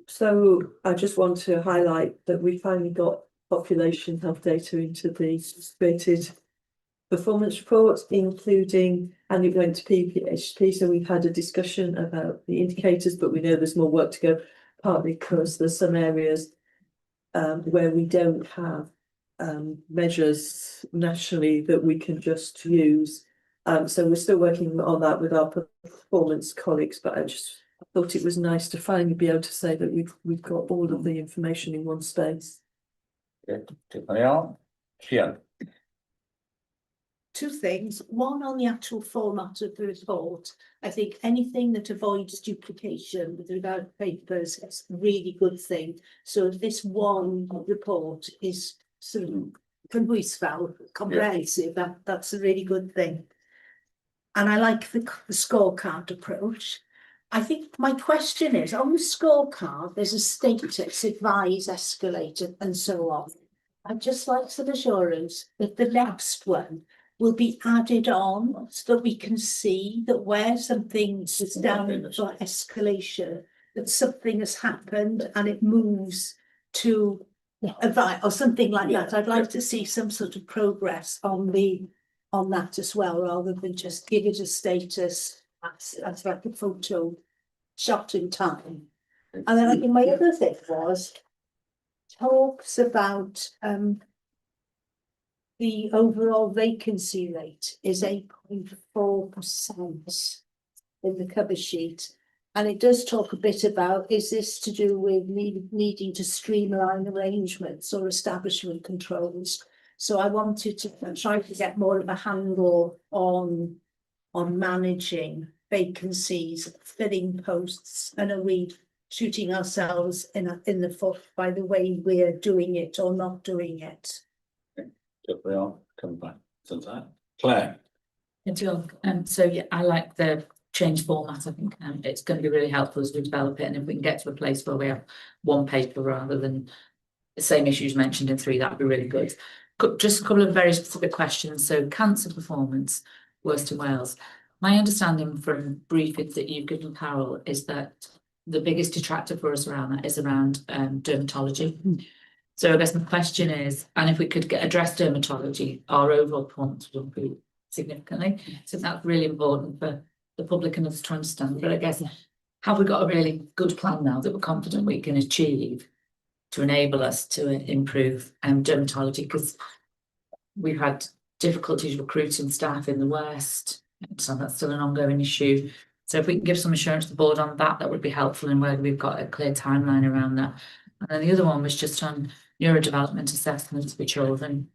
So I just want to highlight that we finally got population health data into the integrated performance reports, including, and it went to PPHP, so we've had a discussion about the indicators, but we know there's more work to go, partly because there's some areas where we don't have measures nationally that we can just use. So we're still working on that with our performance colleagues, but I thought it was nice to finally be able to say that we've got all of the information in one space. Two things. One, on the actual format of the report, I think anything that avoids duplication with regard to papers is a really good thing. So if this one report is sort of comprehensive, that's a really good thing. And I like the scorecard approach. I think my question is, on the scorecard, there's a status, advise, escalate, and so on. I'd just like some assurance that the next one will be added on so that we can see that where something is down for escalation, that something has happened and it moves to advice or something like that. I'd like to see some sort of progress on that as well, rather than just give it a status as like a photo shot in time. And then I think my other thing was talks about the overall vacancy rate is 8.4% in the cover sheet. And it does talk a bit about, is this to do with needing to streamline arrangements or establishment controls? So I wanted to try to get more of a handle on managing vacancies, filling posts, and are we shooting ourselves in the foot by the way we're doing it or not doing it? We are coming back to that. Claire. So yeah, I like the change format. I think it's going to be really helpful as we develop it, and if we can get to a place where we have one paper rather than the same issues mentioned in three, that'd be really good. Just a couple of very specific questions. So cancer performance, worst in Wales. My understanding from briefings that you've given, Carol, is that the biggest detractor for us around that is around dermatology. So I guess my question is, and if we could address dermatology, our overall performance would improve significantly. So that's really important for the public and us to understand. But I guess, have we got a really good plan now that we're confident we can achieve to enable us to improve dermatology? Because we've had difficulties recruiting staff in the West, so that's still an ongoing issue. So if we can give some assurance to the board on that, that would be helpful, and whether we've got a clear timeline around that. And then the other one was just on neurodevelopment assessments for children.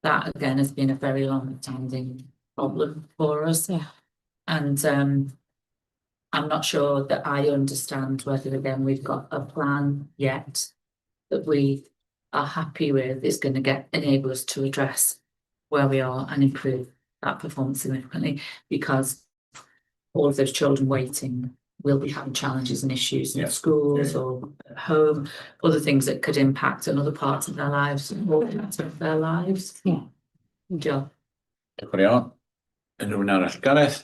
That again has been a very long-standing problem for us. Yeah. And I'm not sure that I understand whether again we've got a plan yet that we are happy with is going to enable us to address where we are and improve that performance significantly, because all of those children waiting will be having challenges and issues in schools or at home, other things that could impact on other parts of their lives, more parts of their lives. Yeah. Joe. And Gareth.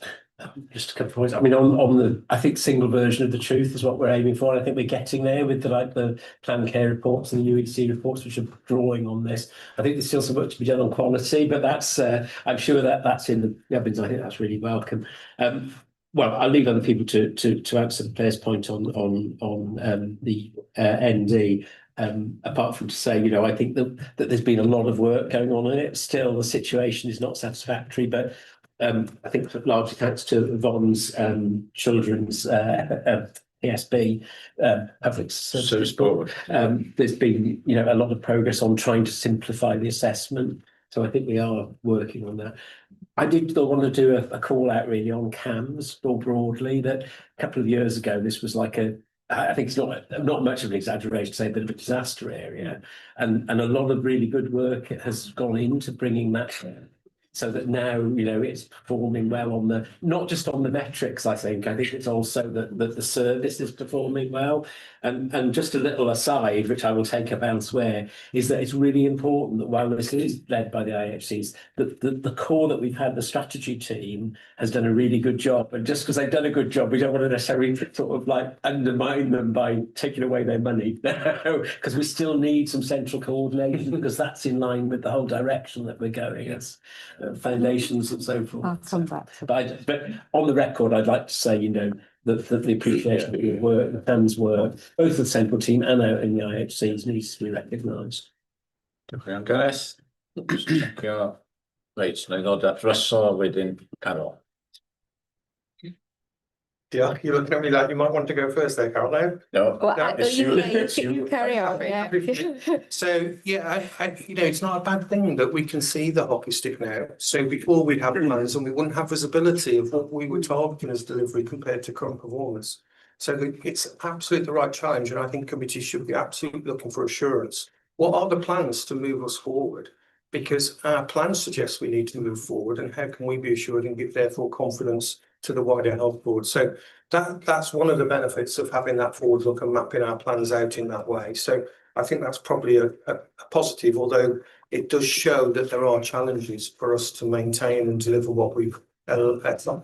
Just a couple of points. I mean, on the, I think single version of the truth is what we're aiming for. I think we're getting there with the planned care reports and the UEC reports, which are drawing on this. I think there's still some work to be done on quality, but that's I'm sure that's in the evidence. I think that's really welcome. Well, I'll leave other people to answer Claire's point on the ND. Apart from to say, I think that there's been a lot of work going on in it. Still, the situation is not satisfactory, but I think largely thanks to Yvonne's children's PSB public service board. There's been a lot of progress on trying to simplify the assessment. So I think we are working on that. I did want to do a call out really on CAMS more broadly. That a couple of years ago, this was like I think it's not much of an exaggeration to say, a bit of a disaster area, and a lot of really good work has gone into bringing that so that now it's performing well on not just on the metrics. I think it's also that the service is performing well. And just a little aside, which I will take up elsewhere, is that it's really important that while this is led by the IHCs, that the core that we've had, the strategy team, has done a really good job. And just because they've done a good job, we don't want to necessarily sort of like undermine them by taking away their money, because we still need some central coordination, because that's in line with the whole direction that we're going. foundations and so forth. I'll come back to But on the record, I'd like to say, you know, that the appreciation of your work, the fans' work, both the central team and out in the IHCs needs to be recognised. Diolch yn Gareth. Checio. Reit, na i ddod at Russell a wedyn Carol. Yeah, you're looking at me like you might want to go first there, Carol, no? No. Well, No, it's you carry on, yeah. So, yeah, you know, it's not a bad thing that we can see the hockey stick now. So before we'd have plans and we wouldn't have visibility of what we were targeting as delivery compared to current performance. So it's absolutely the right challenge, and I think committees should be absolutely looking for assurance. What are the plans to move us forward? Because our plans suggest we need to move forward, and how can we be assured and give therefore confidence to the wider health board? So that's one of the benefits of having that forward look and mapping our plans out in that way. So I think that's probably a positive, although it does show that there are challenges for us to maintain and deliver what we've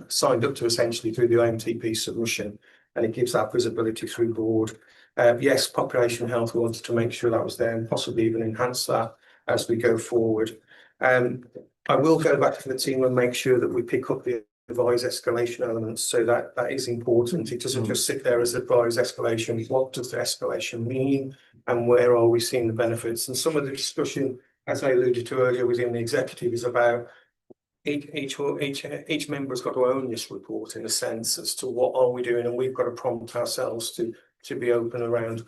signed up to essentially through the IMTP submission, and it gives that visibility through board. Yes, population health, we wanted to make sure that was there and possibly even enhance that as we go forward. I will go back to the team and make sure that we pick up the advise escalation elements, so that is important. It doesn't just sit there as advise escalation. What does the escalation mean, and where are we seeing the benefits? And some of the discussion, as I alluded to earlier within the executive, is about each member's got to own this report in a sense as to what are we doing, and we've got to prompt ourselves to be open around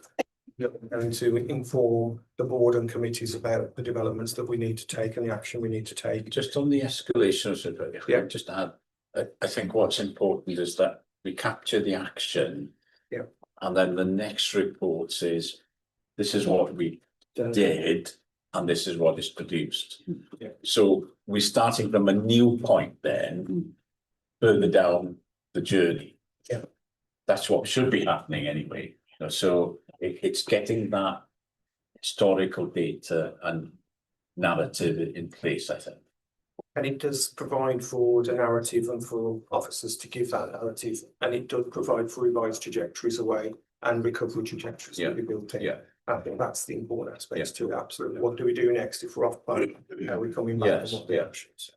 and to inform the board and committees about the developments that we need to take and the action we need to take. Just on the escalation, Yeah. just add, I think what's important is that we capture the action. Yeah. And then the next report says, this is what we did, and this is what is produced. Yeah. So we're starting from a new point then, further down the journey. Yeah. That's what should be happening anyway. You know, so it's getting that historical data and narrative in place, I think. And it does provide for the narrative and for officers to give that narrative, and it does provide for revised trajectories away and recovery trajectories to be built in. Yeah. I think that's the important aspects to it, absolutely. What do we do next if we're off plan? How are we coming back? Yes, and what the actions?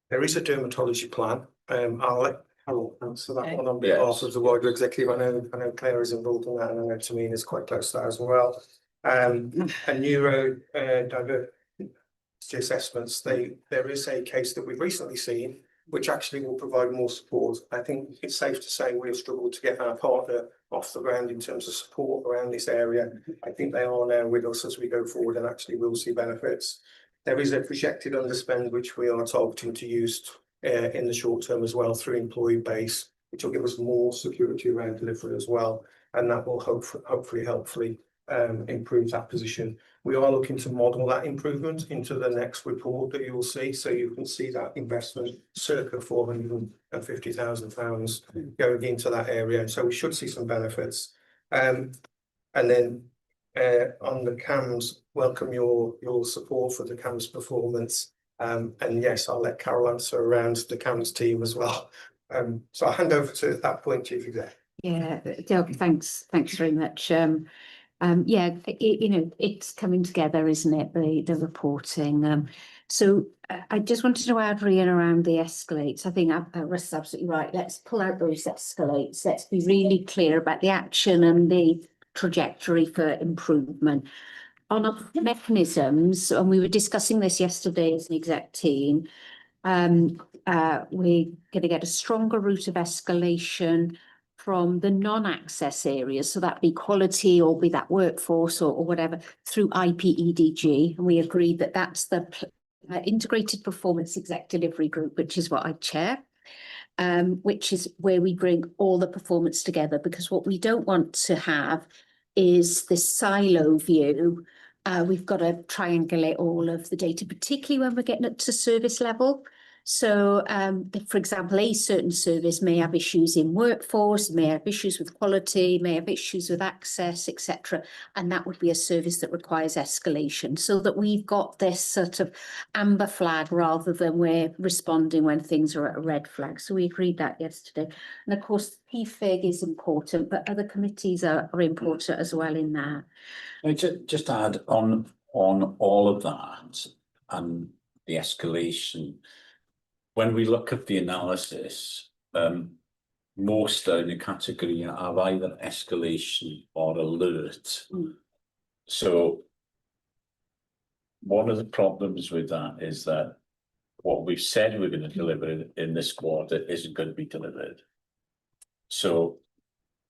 There is a dermatology plan. I'll let Carol answer that one on behalf of the wider executive. I know Claire is involved in that, and I know Tamina is quite close to that as well. And neuro diversity assessments, there is a case that we've recently seen which actually will provide more support. I think it's safe to say we have struggled to get our partner off the ground in terms of support around this area. I think they are now with us as we go forward, and actually will see benefits. There is a projected underspend which we are targeting to use in the short term as well through employee base, which will give us more security around delivery as well, and that will hopefully improve that position. We are looking to model that improvement into the next report that you will see, so you can see that investment circa £450,000 going into that area, so we should see some benefits. And then on the CAMS, welcome your support for the CAMS performance, and yes, I'll let Carol answer around the CAMS team as well. So I'll hand over to that point, Chief Exec. Yeah, thanks very much. Yeah, you know, it's coming together, isn't it? The reporting. So I just wanted to add in around the escalates. I think Russ is absolutely right. Let's pull out those escalates. Let's be really clear about the action and the trajectory for improvement. On our mechanisms, and we were discussing this yesterday as an exec team, we're going to get a stronger route of escalation from the non-access areas, so that be quality or be that workforce or whatever, through IPEDG. And we agreed that that's the Integrated Performance Exec Delivery Group, which is what I chair, which is where we bring all the performance together, because what we don't want to have is this silo view. We've got to triangulate all of the data, particularly when we're getting it to service level. So, for example, a certain service may have issues in workforce, may have issues with quality, may have issues with access, etc. And that would be a service that requires escalation, so that we've got this sort of amber flag rather than we're responding when things are at a red flag. So we agreed that yesterday. And of course, PFIG is important, but other committees are important as well in that. Just add on on all of that and the escalation, when we look at the analysis, most are in a category of either escalation or alert. So one of the problems with that is that what we've said we're going to deliver in this quarter isn't going to be delivered. So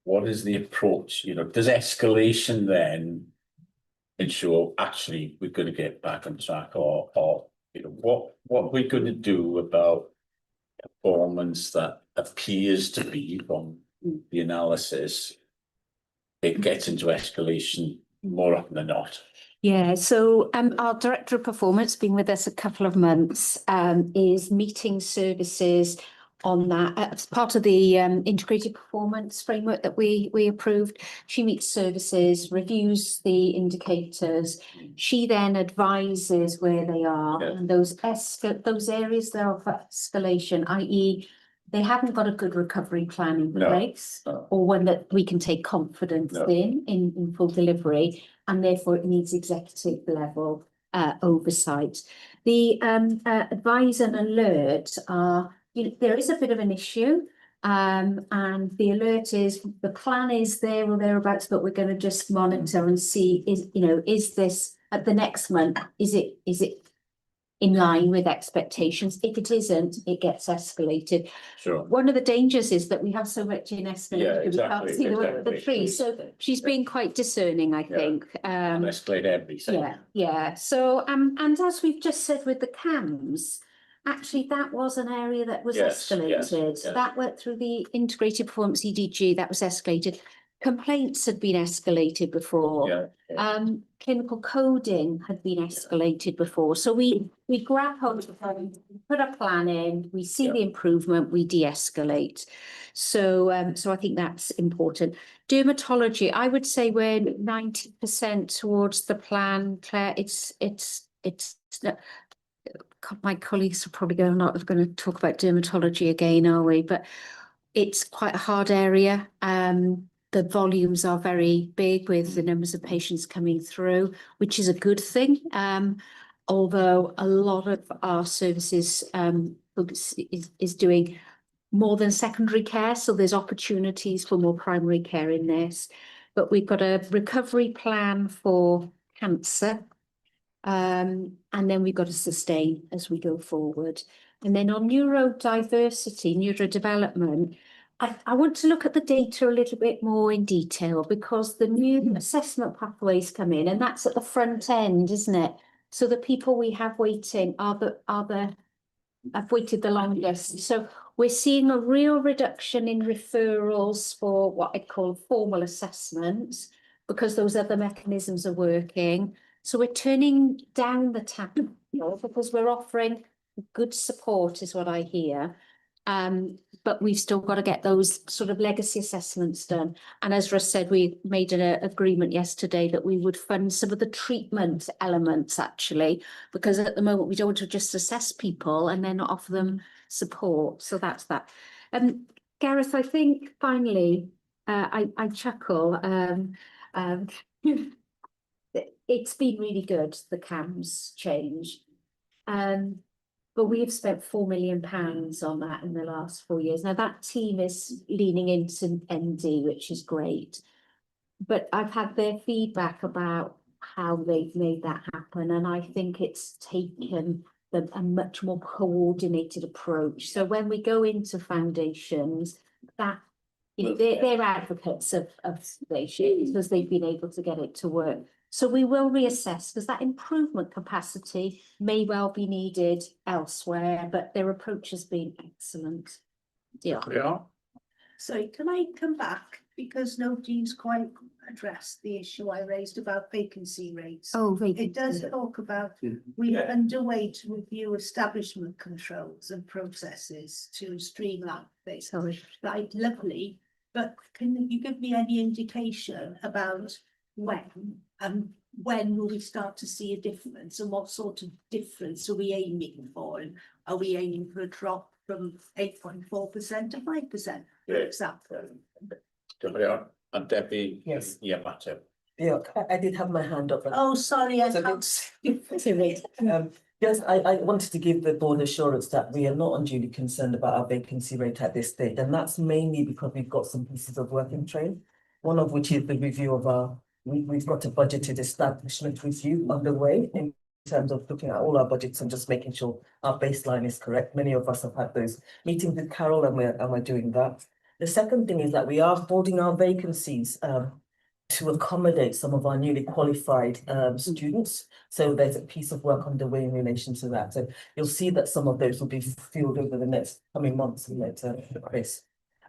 what is the approach? You know, does escalation then ensure actually we're going to get back on track, or you know, what we're going to do about performance that appears to be from the analysis, it gets into escalation more often than not? Yeah, so our Director of Performance, been with us a couple of months, is meeting services on that as part of the integrated performance framework that we approved. She meets services, reviews the indicators. She then advises where they are, and those areas there of escalation, i.e. they haven't got a good recovery plan in place, or one that we can take confidence in full delivery, and therefore it needs executive level oversight. The advise and alert are, you know, there is a bit of an issue, and the alert is the plan is there or thereabouts, but we're going to just monitor and see is this at the next month, is it in line with expectations? If it isn't, it gets escalated. Sure. One of the dangers is that we have so much in escalation, Yeah, exactly, we can't see the wood for the tree. So she's been quite discerning, I think. Escalate everything. Yeah. So and as we've just said with the CAMs, actually that was an area that was escalated. That went through the integrated performance EDG, that was escalated. Complaints had been escalated before. Clinical coding had been escalated before. So we grab hold of them, put a plan in, we see the improvement, we de-escalate. So I think that's important. Dermatology, I would say we're 90% towards the plan, Claire. It's my colleagues are probably going to talk about dermatology again, are we? But it's quite a hard area. The volumes are very big with the numbers of patients coming through, which is a good thing. Although a lot of our services is doing more than secondary care, so there's opportunities for more primary care in this. But we've got a recovery plan for cancer, and then we've got to sustain as we go forward. And then on neurodiversity, neurodevelopment, I want to look at the data a little bit more in detail, because the new assessment pathways come in, and that's at the front end, isn't it? So the people we have waiting have waited the longest. So we're seeing a real reduction in referrals for what I call formal assessments, because those other mechanisms are working. So we're turning down the tap because we're offering good support, is what I hear. But we've still got to get those sort of legacy assessments done. And as Russ said, we made an agreement yesterday that we would fund some of the treatment elements, actually, because at the moment we don't want to just assess people and then not offer them support. So that's that. Gareth, I think finally, I chuckle. It's been really good, the CAMS change. But we have spent £4 million on that in the last 4 years. Now that team is leaning into ND, which is great. But I've had their feedback about how they've made that happen. And I think it's taken a much more coordinated approach. So when we go into foundations, that they're advocates of foundations because they've been able to get it to work. So we will reassess, because that improvement capacity may well be needed elsewhere, but their approach has been excellent. Yeah. So can I come back, because nobody's quite addressed the issue I raised about vacancy rates. It does talk about we are underway to review establishment controls and processes to streamline this. Right, lovely. But can you give me any indication about when will we start to see a difference, and what sort of difference are we aiming for? And are we aiming for a drop from 8.4% to 5%, for example? And Debbie, yeah, Matt. Yeah, I did have my hand up. Oh, sorry, I So can't see. Yes, I wanted to give the board assurance that we are not unduly concerned about our vacancy rate at this stage, and that's mainly because we've got some pieces of work in train. One of which is the review of we've got a budgeted establishment review underway in terms of looking at all our budgets and just making sure our baseline is correct. Many of us have had those meetings with Carol, and we're doing that. The second thing is that we are holding our vacancies to accommodate some of our newly qualified students. So there's a piece of work underway in relation to that. So you'll see that some of those will be filled over the next coming months, Chris.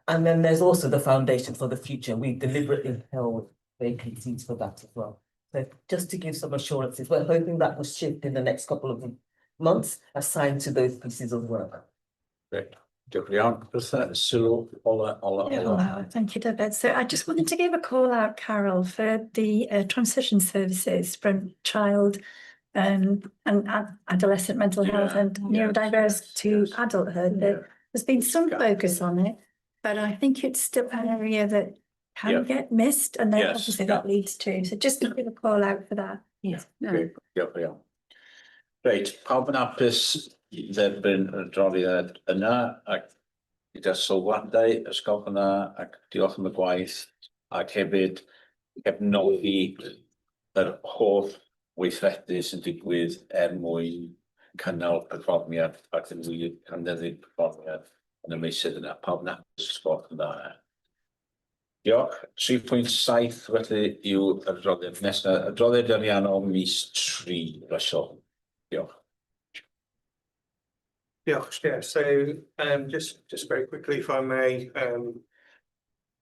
And then there's also the foundation for the future. We deliberately held vacancies for that as well. So just to give some assurances, we're hoping that will shift in the next couple of months assigned to those pieces of work. Great. Diolch yn fawr. Sylw, Ola. Thank you, David. So I just wanted to give a call out, Carol, for the transition services from child and adolescent mental health and neurodiverse to adulthood. There's been some focus on it, but I think it's still an area that can get missed, and then obviously that leads to. So just to give a call out for that. Diolch yn fawr. Reit, pawb yn apus i dderbyn y adroddiad yna ac gyda sylwadau ysgol hwnna ac diolch am y gwaith ac hefyd cefnogi yr holl weithredu sy'n digwydd mwyn cynnal perfformiad ac yn wir cynyddu'r perfformiad yn y meysydd yna. Pawb yn apus ysgol hwnna. Diolch. 3.7 felly yw yr adroddiad nesaf. Adroddiad ariannol mis 3, Russell. Diolch. Diolch, Chair. So just very quickly, if I may,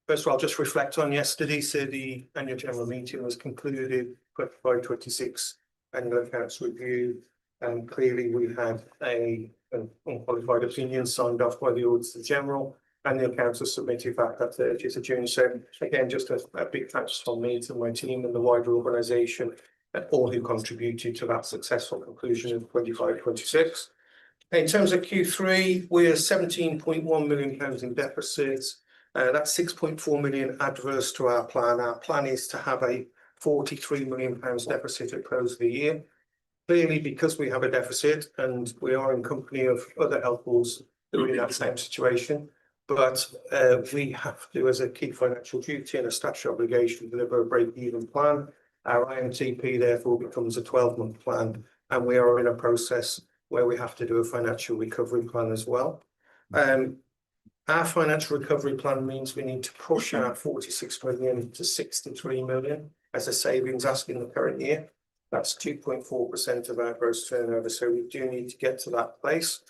first of all, just reflect on yesterday. So the annual general meeting was concluded, 25-26 annual accounts review. Clearly we had an unqualified opinion signed off by the Auditor General, and the accounts are submitted back at 30th of June. So again, just a big thanks from me to my team and the wider organisation and all who contributed to that successful conclusion of 25-26. In terms of Q3, we're £17.1 million in deficits. That's 6.4 million adverse to our plan. Our plan is to have a £43 million deficit at close of the year. Clearly, because we have a deficit and we are in company of other health boards that are in that same situation, but we have to, as a key financial duty and a statutory obligation, deliver a break-even plan. Our IMTP therefore becomes a 12-month plan, and we are in a process where we have to do a financial recovery plan as well. Our financial recovery plan means we need to push our 46 million to 63 million as a savings ask in the current year. That's 2.4% of our gross turnover. So we do need to get to that place.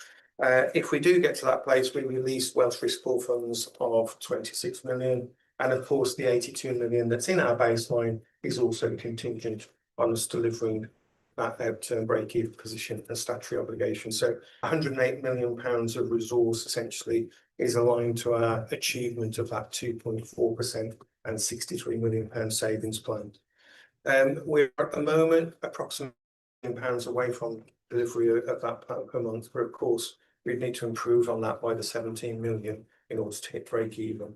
If we do get to that place, we release Welsh Risk Pool funds of 26 million. And of course, the 82 million that's in our baseline is also contingent on us delivering that outturn break-even position and statutory obligation. So £108 million of resource essentially is aligned to our achievement of that 2.4% and £63 million savings plan. We're at the moment approximately £1 away from delivery of that plan per month, but of course we need to improve on that by the 17 million in order to hit break-even.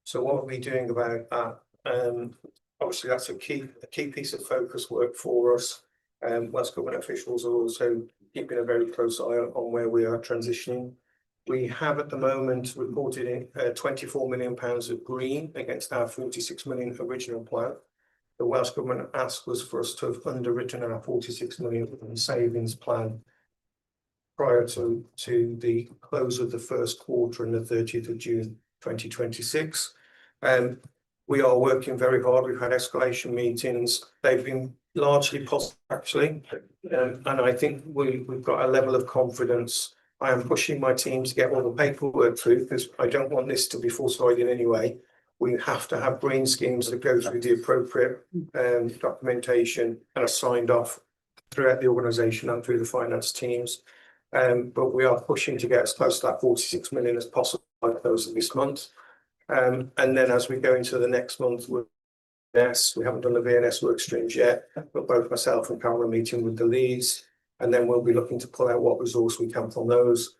So what are we doing about that? Obviously that's a key piece of focus work for us. Welsh Government officials are also keeping a very close eye on where we are transitioning. We have at the moment reported in £24 million of green against our 46 million original plan. The Welsh Government ask was for us to have underwritten our 46 million savings plan prior to the close of the first quarter and the 30th of June 2026. We are working very hard. We've had escalation meetings. They've been largely positive, actually. And I think we've got a level of confidence. I am pushing my team to get all the paperwork through because I don't want this to be falsified in any way. We have to have green schemes that go through the appropriate documentation and are signed off throughout the organisation and through the finance teams. But we are pushing to get as close to that 46 million as possible by the close of this month. And then as we go into the next month, we haven't done the VNS work streams yet, but both myself and Carol are meeting with the leads, and then we'll be looking to pull out what resource we can from those.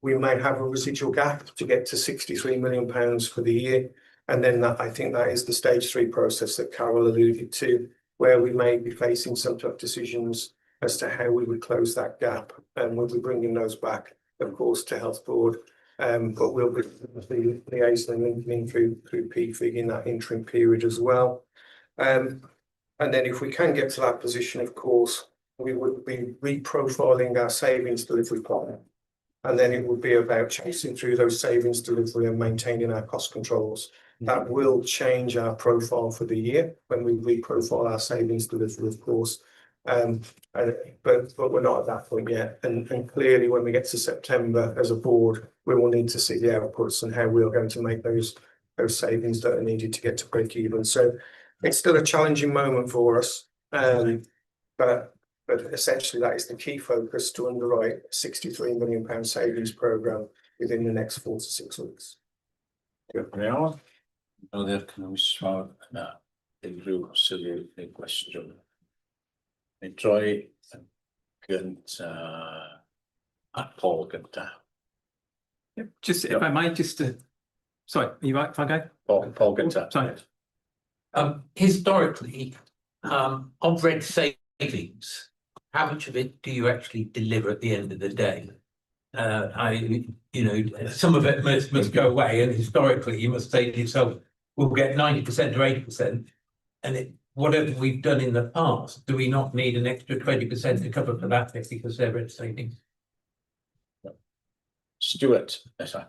We may have a residual gap to get to £63 million for the year. And then that, I think that is the stage 3 process that Carol alluded to, where we may be facing some tough decisions as to how we would close that gap, and we'll be bringing those back, of course, to Health Board. But we'll be liaising and linking in through PFIG in that interim period as well. And then if we can get to that position, of course, we would be reprofiling our savings delivery plan. And then it would be about chasing through those savings delivery and maintaining our cost controls. That will change our profile for the year when we reprofile our savings delivery, of course. But we're not at that point yet. And clearly, when we get to September as a board, we will need to see the outputs and how we are going to make those savings that are needed to get to break even. So it's still a challenging moment for us. But essentially, that is the key focus, to underwrite a £63 million savings programme within the next 4 to 6 weeks. Diolch yn fawr. Oedd e'r cynnwys fawr yna, unrhyw sylw neu gwestiwn. Ni'n troi gynta at Paul gynta. Just if I might, sorry, are you right if I go? Paul gynta. Sorry. Historically, of red savings, how much of it do you actually deliver at the end of the day? Some of it must go away, and historically you must say to yourself, we'll get 90% or 80%, and whatever we've done in the past, do we not need an extra 20% to cover for that because they're red savings? Stuart, yes, sir.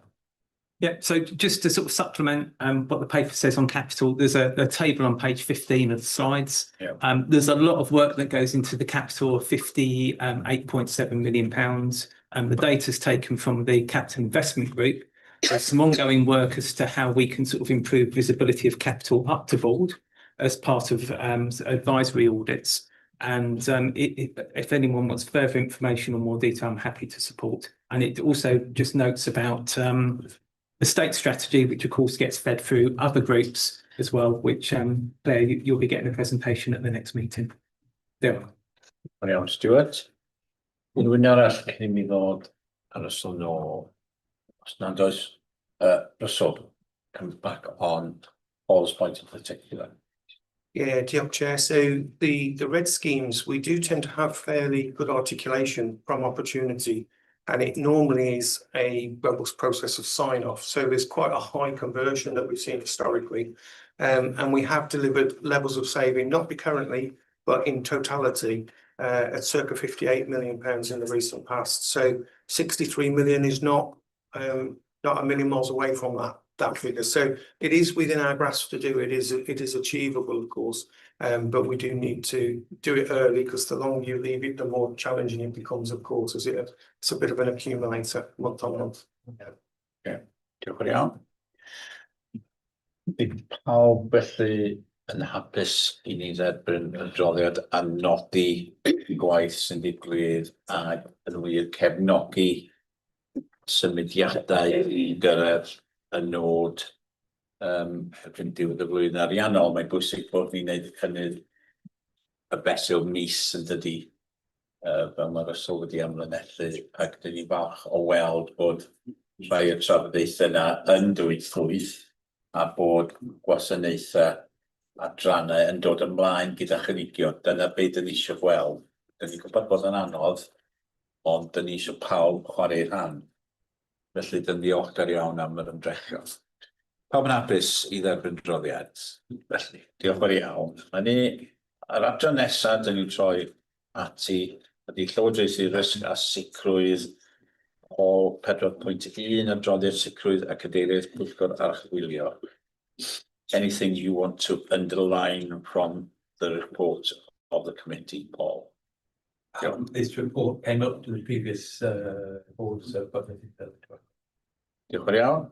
Yeah, so just to sort of supplement what the paper says on capital, there's a table on page 15 of the slides. Yeah. There's a lot of work that goes into the capital of £58.7 million. The data is taken from the Capital Investment Group. There's some ongoing work as to how we can sort of improve visibility of capital up to board as part of advisory audits. And if anyone wants further information or more detail, I'm happy to support. And it also just notes about the state strategy, which of course gets fed through other groups as well, which Claire, you'll be getting a presentation at the next meeting. There. Iawn, Stuart. Rwy'n arall cyn I mi ddod ar y sôn o, os nad oes Russell comes back on Paul's point in particular. Yeah, diolch, Chair. So the red schemes, we do tend to have fairly good articulation from opportunity, and it normally is a robust process of sign-off. So there's quite a high conversion that we've seen historically, and we have delivered levels of saving, not currently, but in totality, at circa £58 million in the recent past. So 63 million is not a million miles away from that figure. So it is within our grasp to do. It is achievable, of course, but we do need to do it early, because the longer you leave it, the more challenging it becomes, of course, as it's a bit of an accumulator month on month. Okay, diolch yn iawn. Bydd pawb felly yn hapus I ni dderbyn y adroddiad a nodi gwaith sy'n digwydd a yn wir cefnogi symudiadau I gyrraedd y nod erbyn diwedd y flwyddyn ariannol. Mae'n bwysig bod ni'n gwneud cynnydd y fesul mis yn dydi, fel mae'r ysol wedi ymlynesu, ac dyn ni falch o weld bod rhai y trafodaethau yna yn dwythlwyth a bod gwasanaethau adrannau yn dod ymlaen gyda chynigion. Dyna beth dyn ni eisiau gweld. Dyn ni'n gwybod bod yn anodd, ond dyn ni eisiau pawb chwarae rhan. Felly dyn ni ddiolchgar iawn am yr ymdrechion. Pawb yn hapus I dderbyn droddiad. Felly, diolch yn iawn. Yr adran nesaf dyn ni'n troi ati ydy Llywodraethu Risg a Sicrwydd o 4.1 adroddiad sicrwydd a cadeiriaeth pwyllgor archwilio. Anything you want to underline from the report of the committee, Paul? This report came up to the previous board, so but I think that. Diolch yn iawn.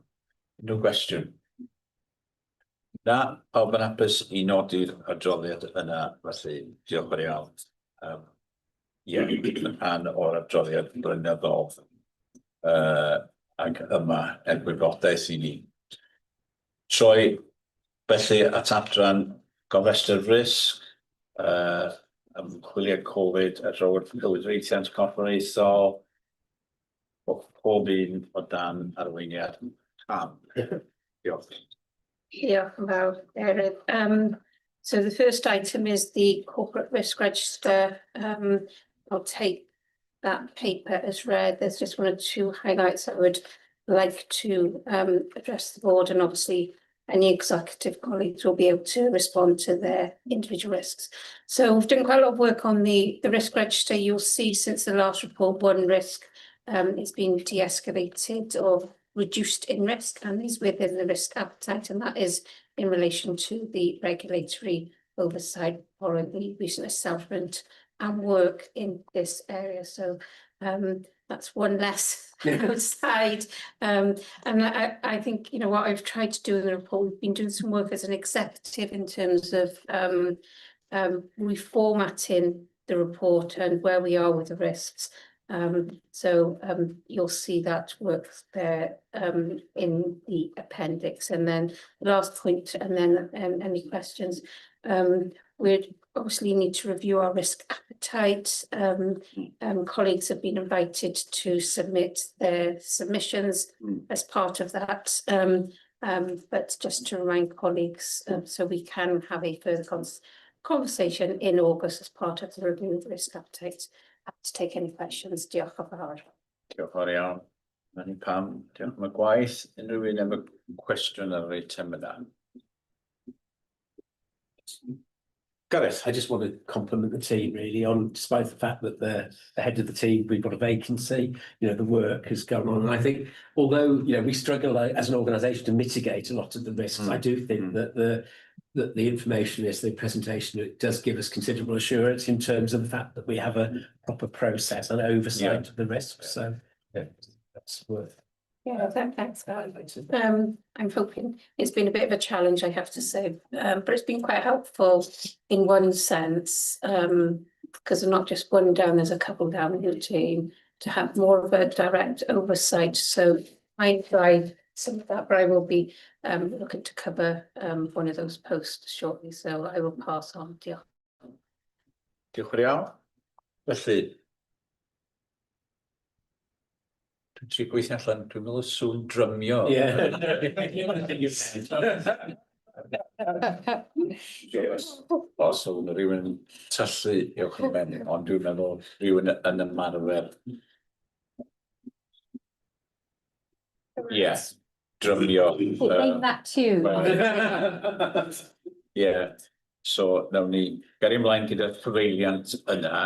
No question. Na, pawb yn hapus I nodi'r adroddiad yna, felly diolch yn iawn. Ie, rhan o'r adroddiad blynyddol ac yma gwybodaeth I ni. Troi felly at adran gofrestr risg, ymchwiliad Covid, adrodd llywodraethiant corfforaethol, pob un o dan arweiniad am. Diolch. Diolch yn fawr, Erydd. So the first item is the corporate risk register. I'll take that paper as read. There's just one or two highlights I would like to address the board, and obviously any executive colleagues will be able to respond to their individual risks. So we've done quite a lot of work on the risk register. You'll see since the last report, one risk it's been de-escalated or reduced in risk and is within the risk appetite, and that is in relation to the regulatory oversight following the recent establishment and work in this area. So that's one less outside. And I think, you know, what I've tried to do in the report, we've been doing some work as an executive in terms of reformatting the report and where we are with the risks. You'll see that work there in the appendix. And then the last point, and then any questions. We'd obviously need to review our risk appetite. Colleagues have been invited to submit their submissions as part of that. But just to remind colleagues, so we can have a further conversation in August as part of the review of risk appetite. Happy to take any questions. Diolch yn fawr. Diolch yn fawr iawn. Mae'n pam, diolch am y gwaith. Unrhyw un am y cwestiwn ar yr eitem yna? Gareth, I just want to compliment the team really on, despite the fact that the head of the team, we've got a vacancy, you know, the work has gone on. And I think, although, you know, we struggle as an organisation to mitigate a lot of the risks, I do think that the information is, the presentation, it does give us considerable assurance in terms of the fact that we have a proper process and oversight of the risks. So yeah, that's worth. Yeah, thanks, Val. I'm hoping it's been a bit of a challenge, I have to say, but it's been quite helpful in one sense, because there's not just one down, there's a couple down in your team, to have more of a direct oversight. So I tried some of that, but I will be looking to cover one of those posts shortly, so I will pass on. Diolch. Diolch yn iawn. Felly, dwi'n tri gweithio allan, dwi'n meddwl sŵn drymio. Os o'n rhywun tyllu uwch yn ben, ond dwi'n meddwl rhywun yn ymarfer. Ie, drymio. Leave that too. Ie, so nawn ni gario ymlaen gyda'r cyfeiliant yna.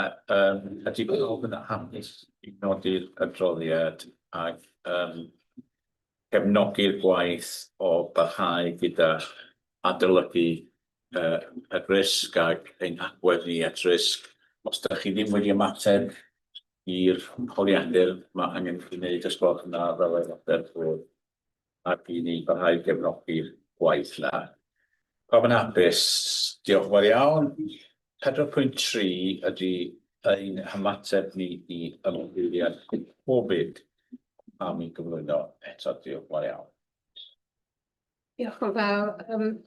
Ydy bod yn hapus i nodi'r adroddiad ac cefnogi'r gwaith o barhau gyda adolygu y risg ac ein agwedd ni at risg. Os da chi ddim wedi ymateb i'r holiadur, mae angen chi wneud ysgolch yna fel aelodau'r bwrdd ac i ni barhau gefnogi'r gwaith yna. Pawb yn hapus, diolch yn fawr iawn. 4.3 ydy ein hymateb ni i ymweliad Covid am ei gyflwyno eto. Diolch yn fawr iawn. Diolch yn fawr.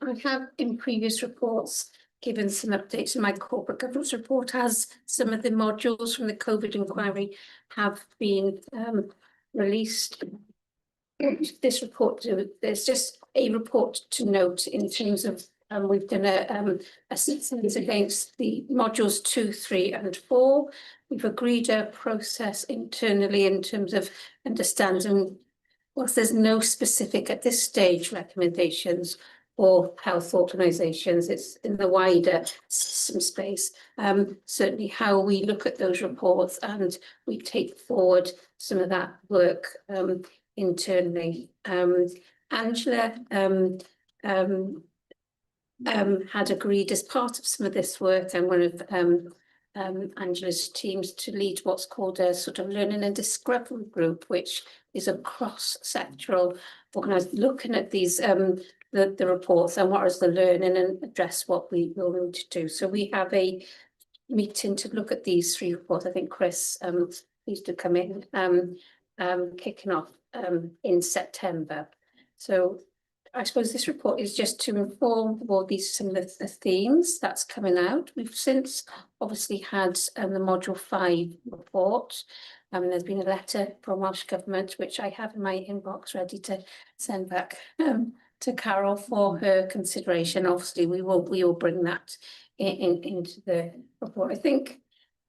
I have in previous reports given some updates in my corporate governance report as some of the modules from the COVID inquiry have been released. This report, there's just a report to note in terms of we've done a assessment against the modules 2, 3 and 4. We've agreed a process internally in terms of understanding, whilst there's no specific at this stage recommendations for health organisations, it's in the wider system space. Certainly how we look at those reports and we take forward some of that work internally. Angela had agreed as part of some of this work and one of Angela's teams to lead what's called a sort of learning and discovery group, which is a cross-sectoral organised looking at these the reports and what is the learning and address what we will need to do. So we have a meeting to look at these 3 reports. I think Chris needs to come in, kicking off in September. So I suppose this report is just to inform all these some of the themes that's coming out. We've since obviously had the module 5 report. There's been a letter from Welsh Government which I have in my inbox ready to send back to Carol for her consideration. Obviously, we will bring that into the report. I think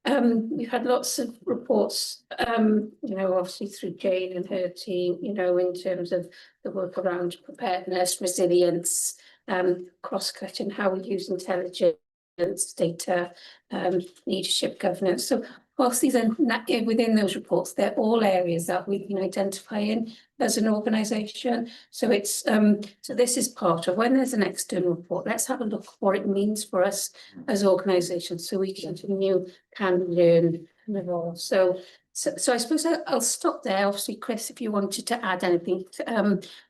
we've had lots of reports, you know, obviously through Jane and her team, you know, in terms of the work around preparedness, resilience, cross-cutting, how we use intelligence, data, leadership, governance. So whilst these are within those reports, they're all areas that we've been identifying as an organisation. So it's so this is part of when there's an external report, let's have a look at what it means for us as organisations, so we can continue, can learn and evolve. So I suppose I'll stop there. Obviously, Chris, if you wanted to add anything,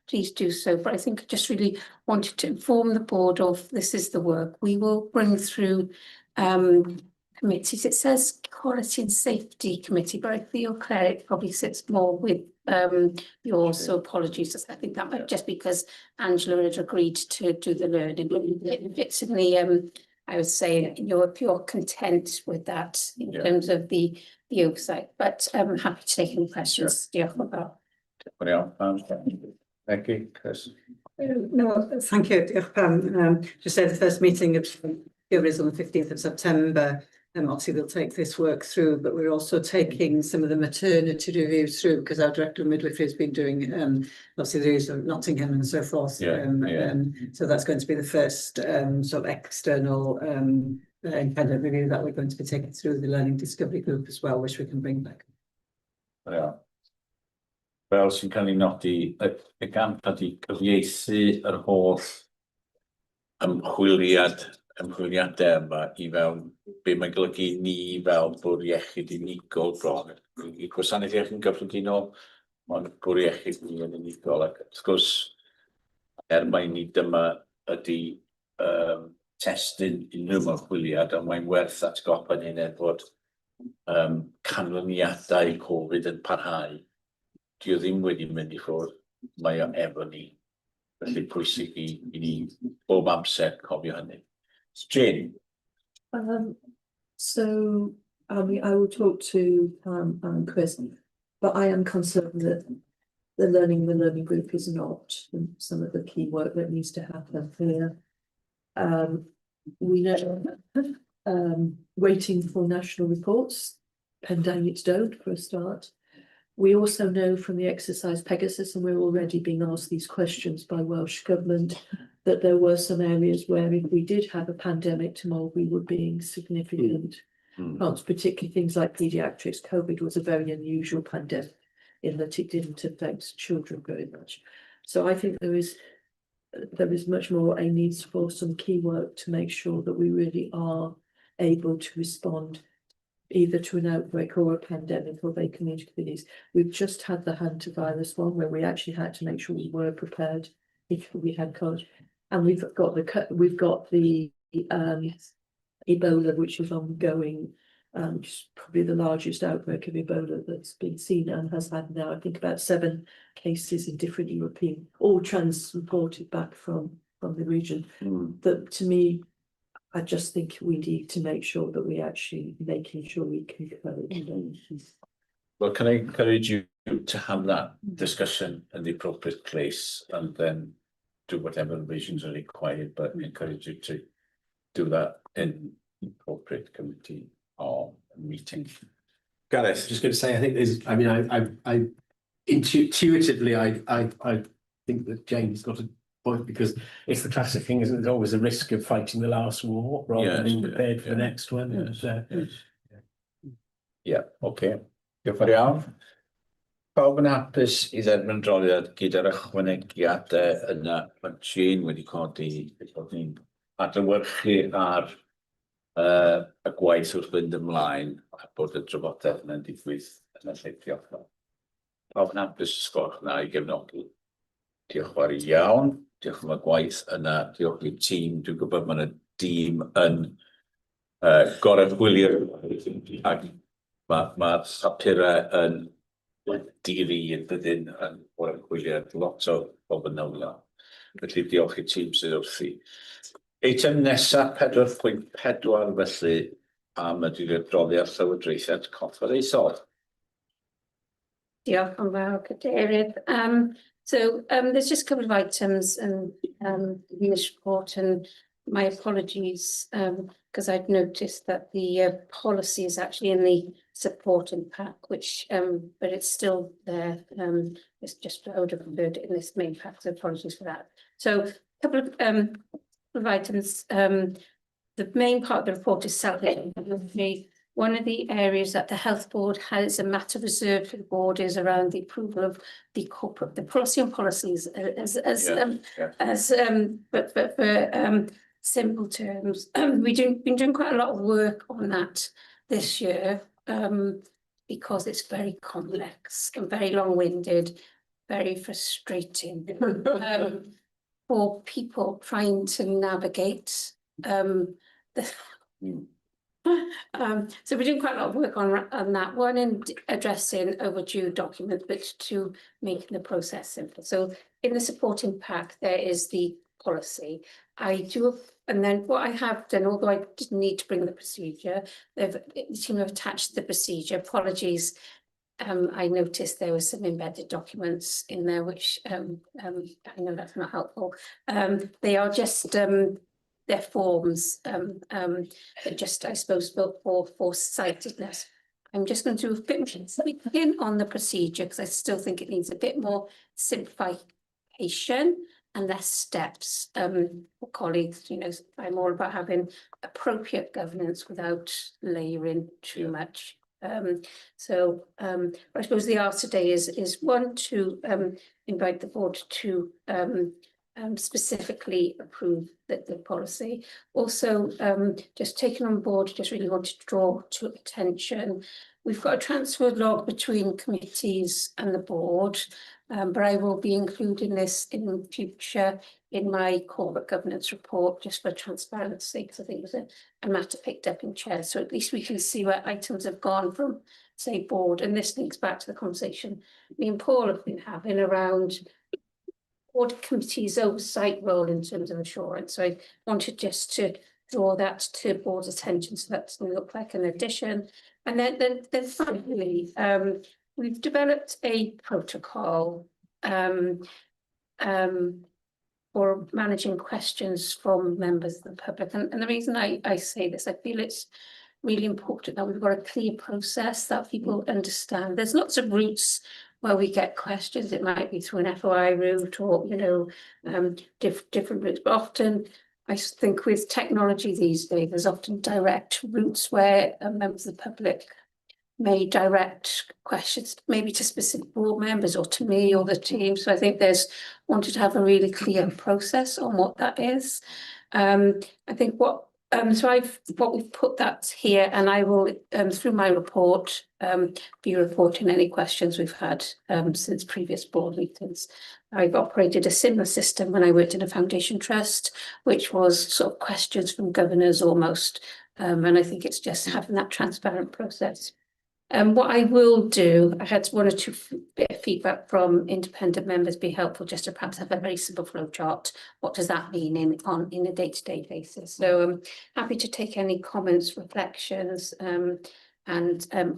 please do so. But I think I just really wanted to inform the board of this is the work. We will bring through committees. It says Quality and Safety Committee, but I feel, Claire, it probably sits more with yours, so apologies. I think that might just because Angela had agreed to do the learning. It fits in the I would say, if you're content with that in terms of the oversight, but I'm happy to take any questions. Diolch yn fawr. Thank you, Chris. No, thank you. Diolch Pam. Just say the first meeting of is on the 15th of September. Obviously we'll take this work through, but we're also taking some of the maternity reviews through because our director of midwifery has been doing obviously the reviews of Nottingham and so forth. So that's going to be the first sort of external independent review that we're going to be taking through the learning discovery group as well, which we can bring back. Fel sy'n cael ei nodi, y gamp ydi cyfieithu yr holl ymchwiliadau yma i fewn be mae'n golygu ni fel bwr iechyd unigol bron. I gwasanaeth iechyd gyffredinol, mae'n bwr iechyd ni yn unigol. Ac wrth gwrs, mai ni dyma ydi testyn unrhyw ymchwiliad, ond mae'n werth atgoffa ni'n fod canlyniadau Covid yn parhau. Dio ddim wedi mynd I ffwrdd, mae o efo ni. Felly pwysig I ni bob amser cofio hynny. Jane. So I will talk to Pam and Chris, but I am concerned that the learning group is not some of the key work that needs to happen here. We know waiting for national reports, pandemics don't for a start. We also know from the exercise Pegasus, and we're already being asked these questions by Welsh Government, that there were some areas where if we did have a pandemic tomorrow, we were being significant parts, particularly things like paediatrics. COVID was a very unusual pandemic in that it didn't affect children very much. So I think there is much more a need for some key work to make sure that we really are able to respond either to an outbreak or a pandemic or vacant communities. We've just had the hantavirus one where we actually had to make sure we were prepared if we had COVID, and we've got the Ebola, which is ongoing, which is probably the largest outbreak of Ebola that's been seen and has had now, I think, about 7 cases in different European, all transported back from the region. That to me, I just think we need to make sure that we actually making sure we can cover it. Well, can I encourage you to have that discussion in the appropriate place and then do whatever revisions are required, but encourage you to do that in appropriate committee or meeting. Gareth, just going to say, I think there's, I mean, I intuitively, I think that Jane's got a point, because it's the classic thing, isn't it? There's always a risk of fighting the last war rather than being prepared for the next one. Okay. Diolch yn iawn. Pawb yn hapus I dderbyn adroddiad gyda'r ychwanegiadau yna mae Jane wedi codi, bod ni'n adlewyrchu ar y gwaith wrth fynd ymlaen a bod y drafodaeth yna'n digwydd yn y lle. Diolch. Pawb yn hapus sgwrs yna I gefnogi. Diolch yn fawr iawn. Diolch am y gwaith yna. Diolch i'r tîm. Dwi'n gwybod mae yna dîm yn goredwylio ac mae'r papurau yn diri yn dydyn yn goredwylio lot o fanylion. Felly diolch i'r tîm sydd wrthi. Eitem nesaf 4.4 felly am y adroddiad llywodraethau corfforaethol. Diolch yn fawr, Cadeirydd. So there's just a couple of items in this report, and my apologies because I'd noticed that the policy is actually in the supporting pack, which but it's still there. It's just I would have preferred it in this main pack, so apologies for that. So a couple of items. The main part of the report is self-explanatory. One of the areas that the health board has a matter reserved for the board is around the approval of the policy on policies but for simple terms. We've been doing quite a lot of work on that this year because it's very complex and very long-winded, very frustrating for people trying to navigate so we're doing quite a lot of work on that one and addressing overdue documents, but to making the process simple. So in the supporting pack, there is the policy. And then what I have done, although I didn't need to bring the procedure, the team have attached the procedure. Apologies. I noticed there were some embedded documents in there, which I know that's not helpful. They are just their forms that just, I suppose, for sightedness. I'm just going to do a bit more begin on the procedure because I still think it needs a bit more simplification and less steps. For colleagues, you know, I'm all about having appropriate governance without layering too much. So I suppose the ask today is one to invite the board to specifically approve the policy. Also, just taken on board, just really wanted to draw to attention. We've got a transfer log between committees and the board, but I will be including this in future in my corporate governance report, just for transparency, because I think it was a matter picked up in chair. So at least we can see where items have gone from, say, board. And this links back to the conversation me and Paul have been having around board committee's oversight role in terms of assurance. So I wanted just to draw that to board's attention, so that doesn't look like an addition. And then finally, we've developed a protocol for managing questions from members of the public. And the reason I say this, I feel it's really important that we've got a clear process that people understand. There's lots of routes where we get questions. It might be through an FOI route or, you know, different routes. But often, I think with technology these days, there's often direct routes where members of the public may direct questions, maybe to specific board members or to me or the team. So I think wanted to have a really clear process on what that is. I think what we've put that here, and I will through my report be reporting any questions we've had since previous board meetings. I've operated a similar system when I worked in a foundation trust, which was sort of questions from governors almost, and I think it's just having that transparent process. What I will do, I had one or two bit of feedback from independent members, be helpful just to perhaps have a very simple flow chart. What does that mean in a day-to-day basis? So I'm happy to take any comments, reflections, and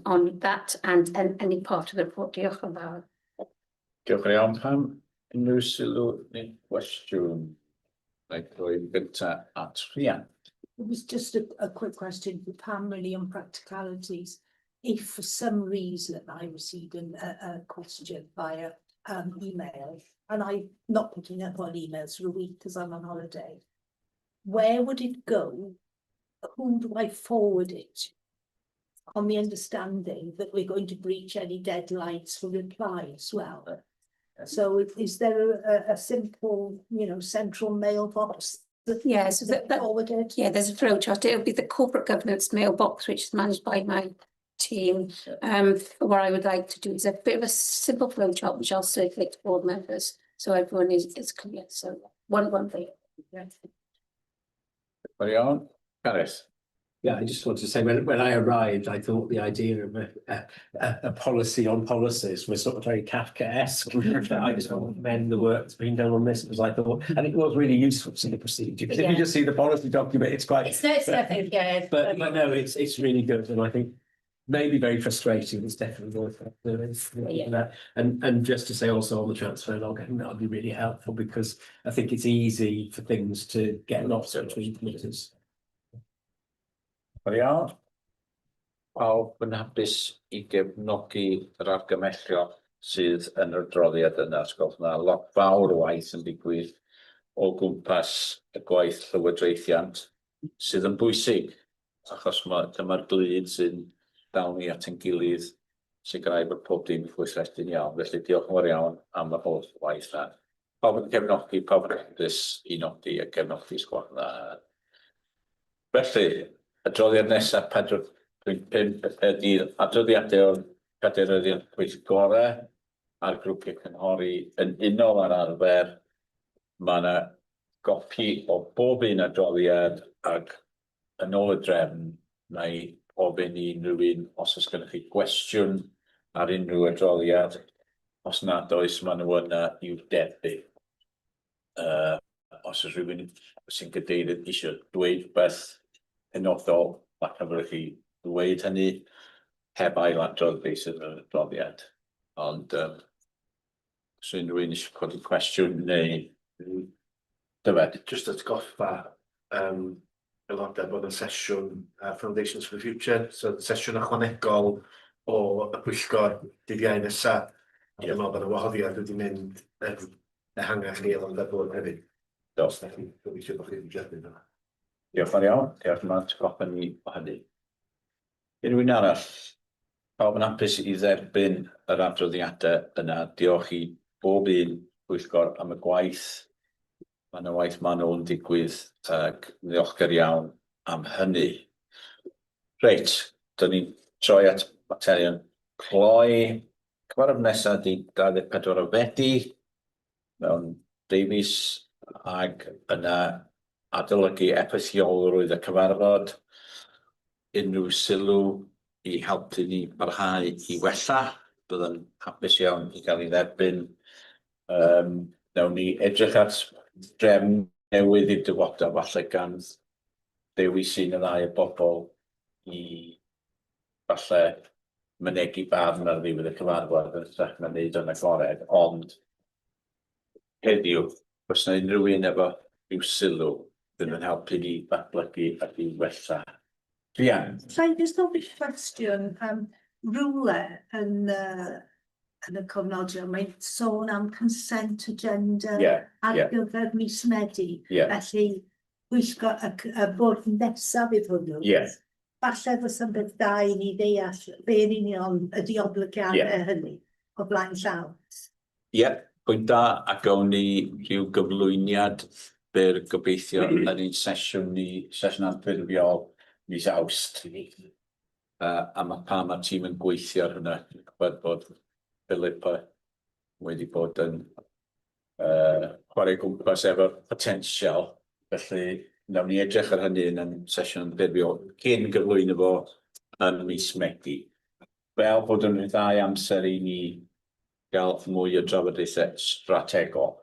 on that and any part of the report. Diolch yn fawr. Diolch yn iawn, Pam. Unrhyw sylw neu cwestiwn? Like rwy'n gynta at Rhian. It was just a quick question for Pam, really, on practicalities. If for some reason I received a question via email, and I'm not picking up on emails for a week because I'm on holiday, where would it go? Whom do I forward it to? On the understanding that we're going to breach any deadlines for reply as well. So is there a simple, you know, central mailbox? Yeah, so yeah, there's a flow chart. It'll be the corporate governance mailbox, which is managed by my team. What I would like to do is a bit of a simple flow chart, which I'll circulate to board members, so everyone is clear. So one thing. Very on, Gareth. Yeah, I just wanted to say when I arrived, I thought the idea of a policy on policies was sort of very Kafkaesque. I just want to commend the work that's been done on this, because I thought, and it was really useful to see the procedure. Because if you just see the policy document, it's quite. It's nothing, yeah. But no, it's really good, and I think maybe very frustrating, it's definitely worth doing that. And just to say also on the transfer log, I think that would be really helpful because I think it's easy for things to get lost between committees. Wel iawn. Pawb yn hapus I gefnogi yr argymellion sydd yn yr adroddiad yna. Sgwrs na lot fawr o waith yn digwydd o gwmpas y gwaith llywodraethiant sydd yn bwysig achos dyma'r glud sy'n dawn ni at ein gilydd sicrhau bod pob dim yn gweithredu'n iawn. Felly diolch yn fawr iawn am y holl waith na. Pawb yn gefnogi, pawb yn hapus I nodi a gefnogi sgwrs na. Felly, adroddiad nesaf 4.5 ydy'r adroddiadau o'r cadeirydd pwyllgorau a'r grwpiau cynghori yn unol ar arfer. Mae yna gopi o bob un adroddiad ac yn ôl y drefn mae ofyn I unrhyw un os oes gennych chi gwestiwn ar unrhyw adroddiad. Os nad oes, maen nhw yna i'w derbyn. Os oes rhywun sy'n gadeirydd eisiau dweud beth penodol, mae cyfrif chi ddweud hynny heb ailadrodd beth sydd yn y adroddiad. Ond os unrhyw un eisiau codi cwestiwn neu dyfed. Just atgoffa aelodau bod y sesiwn Foundations for the Future, so sesiwn ychwanegol o y pwyllgor dydd Iau nesa. Dwi'n meddwl bod y wahoddiad wedi mynd ehangach ni aelodau bod hefyd. Dos. Gobeithio bod chi wedi derbyn yna. Diolch yn iawn. Diolch yn atgoffa ni o hynny. Unrhyw un arall, pawb yn hapus I dderbyn yr adroddiadau yna. Diolch I bob un pwyllgor am y gwaith. Mae yna waith manwl yn digwydd ac ddiolchgar iawn am hynny. Reit, dyn ni'n troi at materion cloi. Cyfarfod nesaf ydy 24 o Fedi mewn Davies ac yna adolygu epethiolrwydd y cyfarfod. Unrhyw sylw I helpu ni barhau I wella. Byddwn hapus iawn I gael ei dderbyn. Nawn ni edrych at drefn newydd i'r dyfodol falle gan ddewis un y ddau o bobl I falle mynegu barn ar ddiwedd y cyfarfod yn hytrach na wneud yn agored, ond heddiw, os yna unrhyw un efo ryw sylw fydd yn helpu ni datblygu ac I wella. Rhian. Sa'n jyst ofyn cwestiwn, rwle yn y cofnodion, mae'n sôn am consent agenda ar gyfer mis Medi. Felly, pwyllgor y bwrdd nesaf fydd hwnnw. Falle fysa'n beth da I ni ddeall be'n union ydi oblygiadau hynny o blaen llaw. Pwynt da a gawn ni rhyw gyflwyniad byr gobeithio yn un sesiwn anffurfiol mis Awst. A mae pa mae'r tîm yn gweithio ar hynny. Dwi'n gwybod bod Philip wedi bod yn chwarae gwmpas efo potensial. Felly, nawn ni edrych ar hynny yn sesiwn anffurfiol cyn gyflwyno fo yn mis Medi. Fel bod yn rhyddhau amser I ni gael mwy o drafodaethau strategol.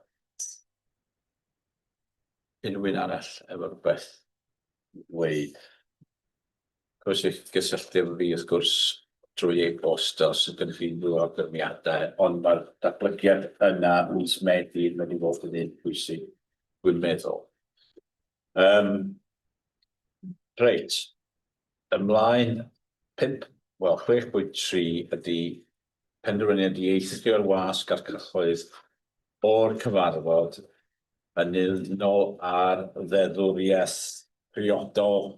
Unrhyw un arall efo rhywbeth dweud. Cwrs eich gysylltu efo fi wrth gwrs drwy e-bost os ydych chi'n rhyw awgrymiadau, ond mae'r datblygiad yna mis Medi yn mynd I fod yn un pwysig, dwi'n meddwl. Reit, ymlaen 6.3 ydy penderfyniad I eithrio wasg ar cyhoedd o'r cyfarfod yn unol ar ddeddfwriaeth priodol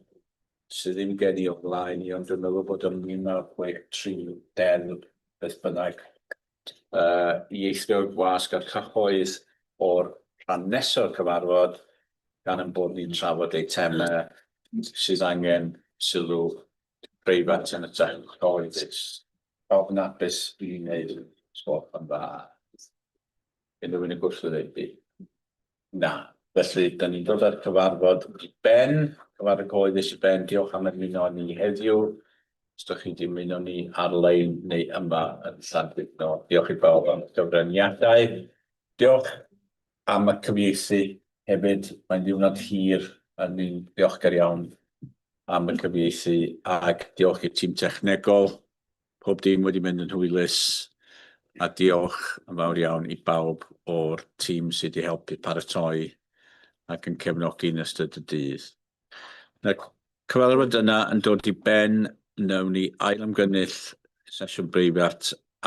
sydd ddim gen I online I, ond dwi'n meddwl bod yn 6.3 beth bynnag. I eithrio wasg ar cyhoedd o'r rhan nesaf o'r cyfarfod gan yn bod ni'n trafod eitemau sydd angen sylw preifat yn y cyhoedd. Pawb yn hapus I wneud sgwrs yn dda. Unrhyw un yn gwrthwynebu? Na. Felly, da ni'n dod ar cyfarfod I ben, cyfarfod cyhoeddus I ben. Diolch am ymuno ni heddiw. Os ydych chi wedi ymuno ni ar-lein neu yma yn Llandudno. Diolch I bawb am gyfraniadau. Diolch am y cyfieithu hefyd. Mae'n ddiwrnod hir a ni'n ddiolchgar iawn am y cyfieithu ag diolch i'r tîm technegol. Pob dim wedi mynd yn hwylus a diolch yn fawr iawn i bawb o'r tîm sydd wedi helpu paratoi ac yn cefnogi yn ystod y dydd. Na cyfarfod yna yn dod i ben, nawn ni ail ymgynnull sesiwn breifat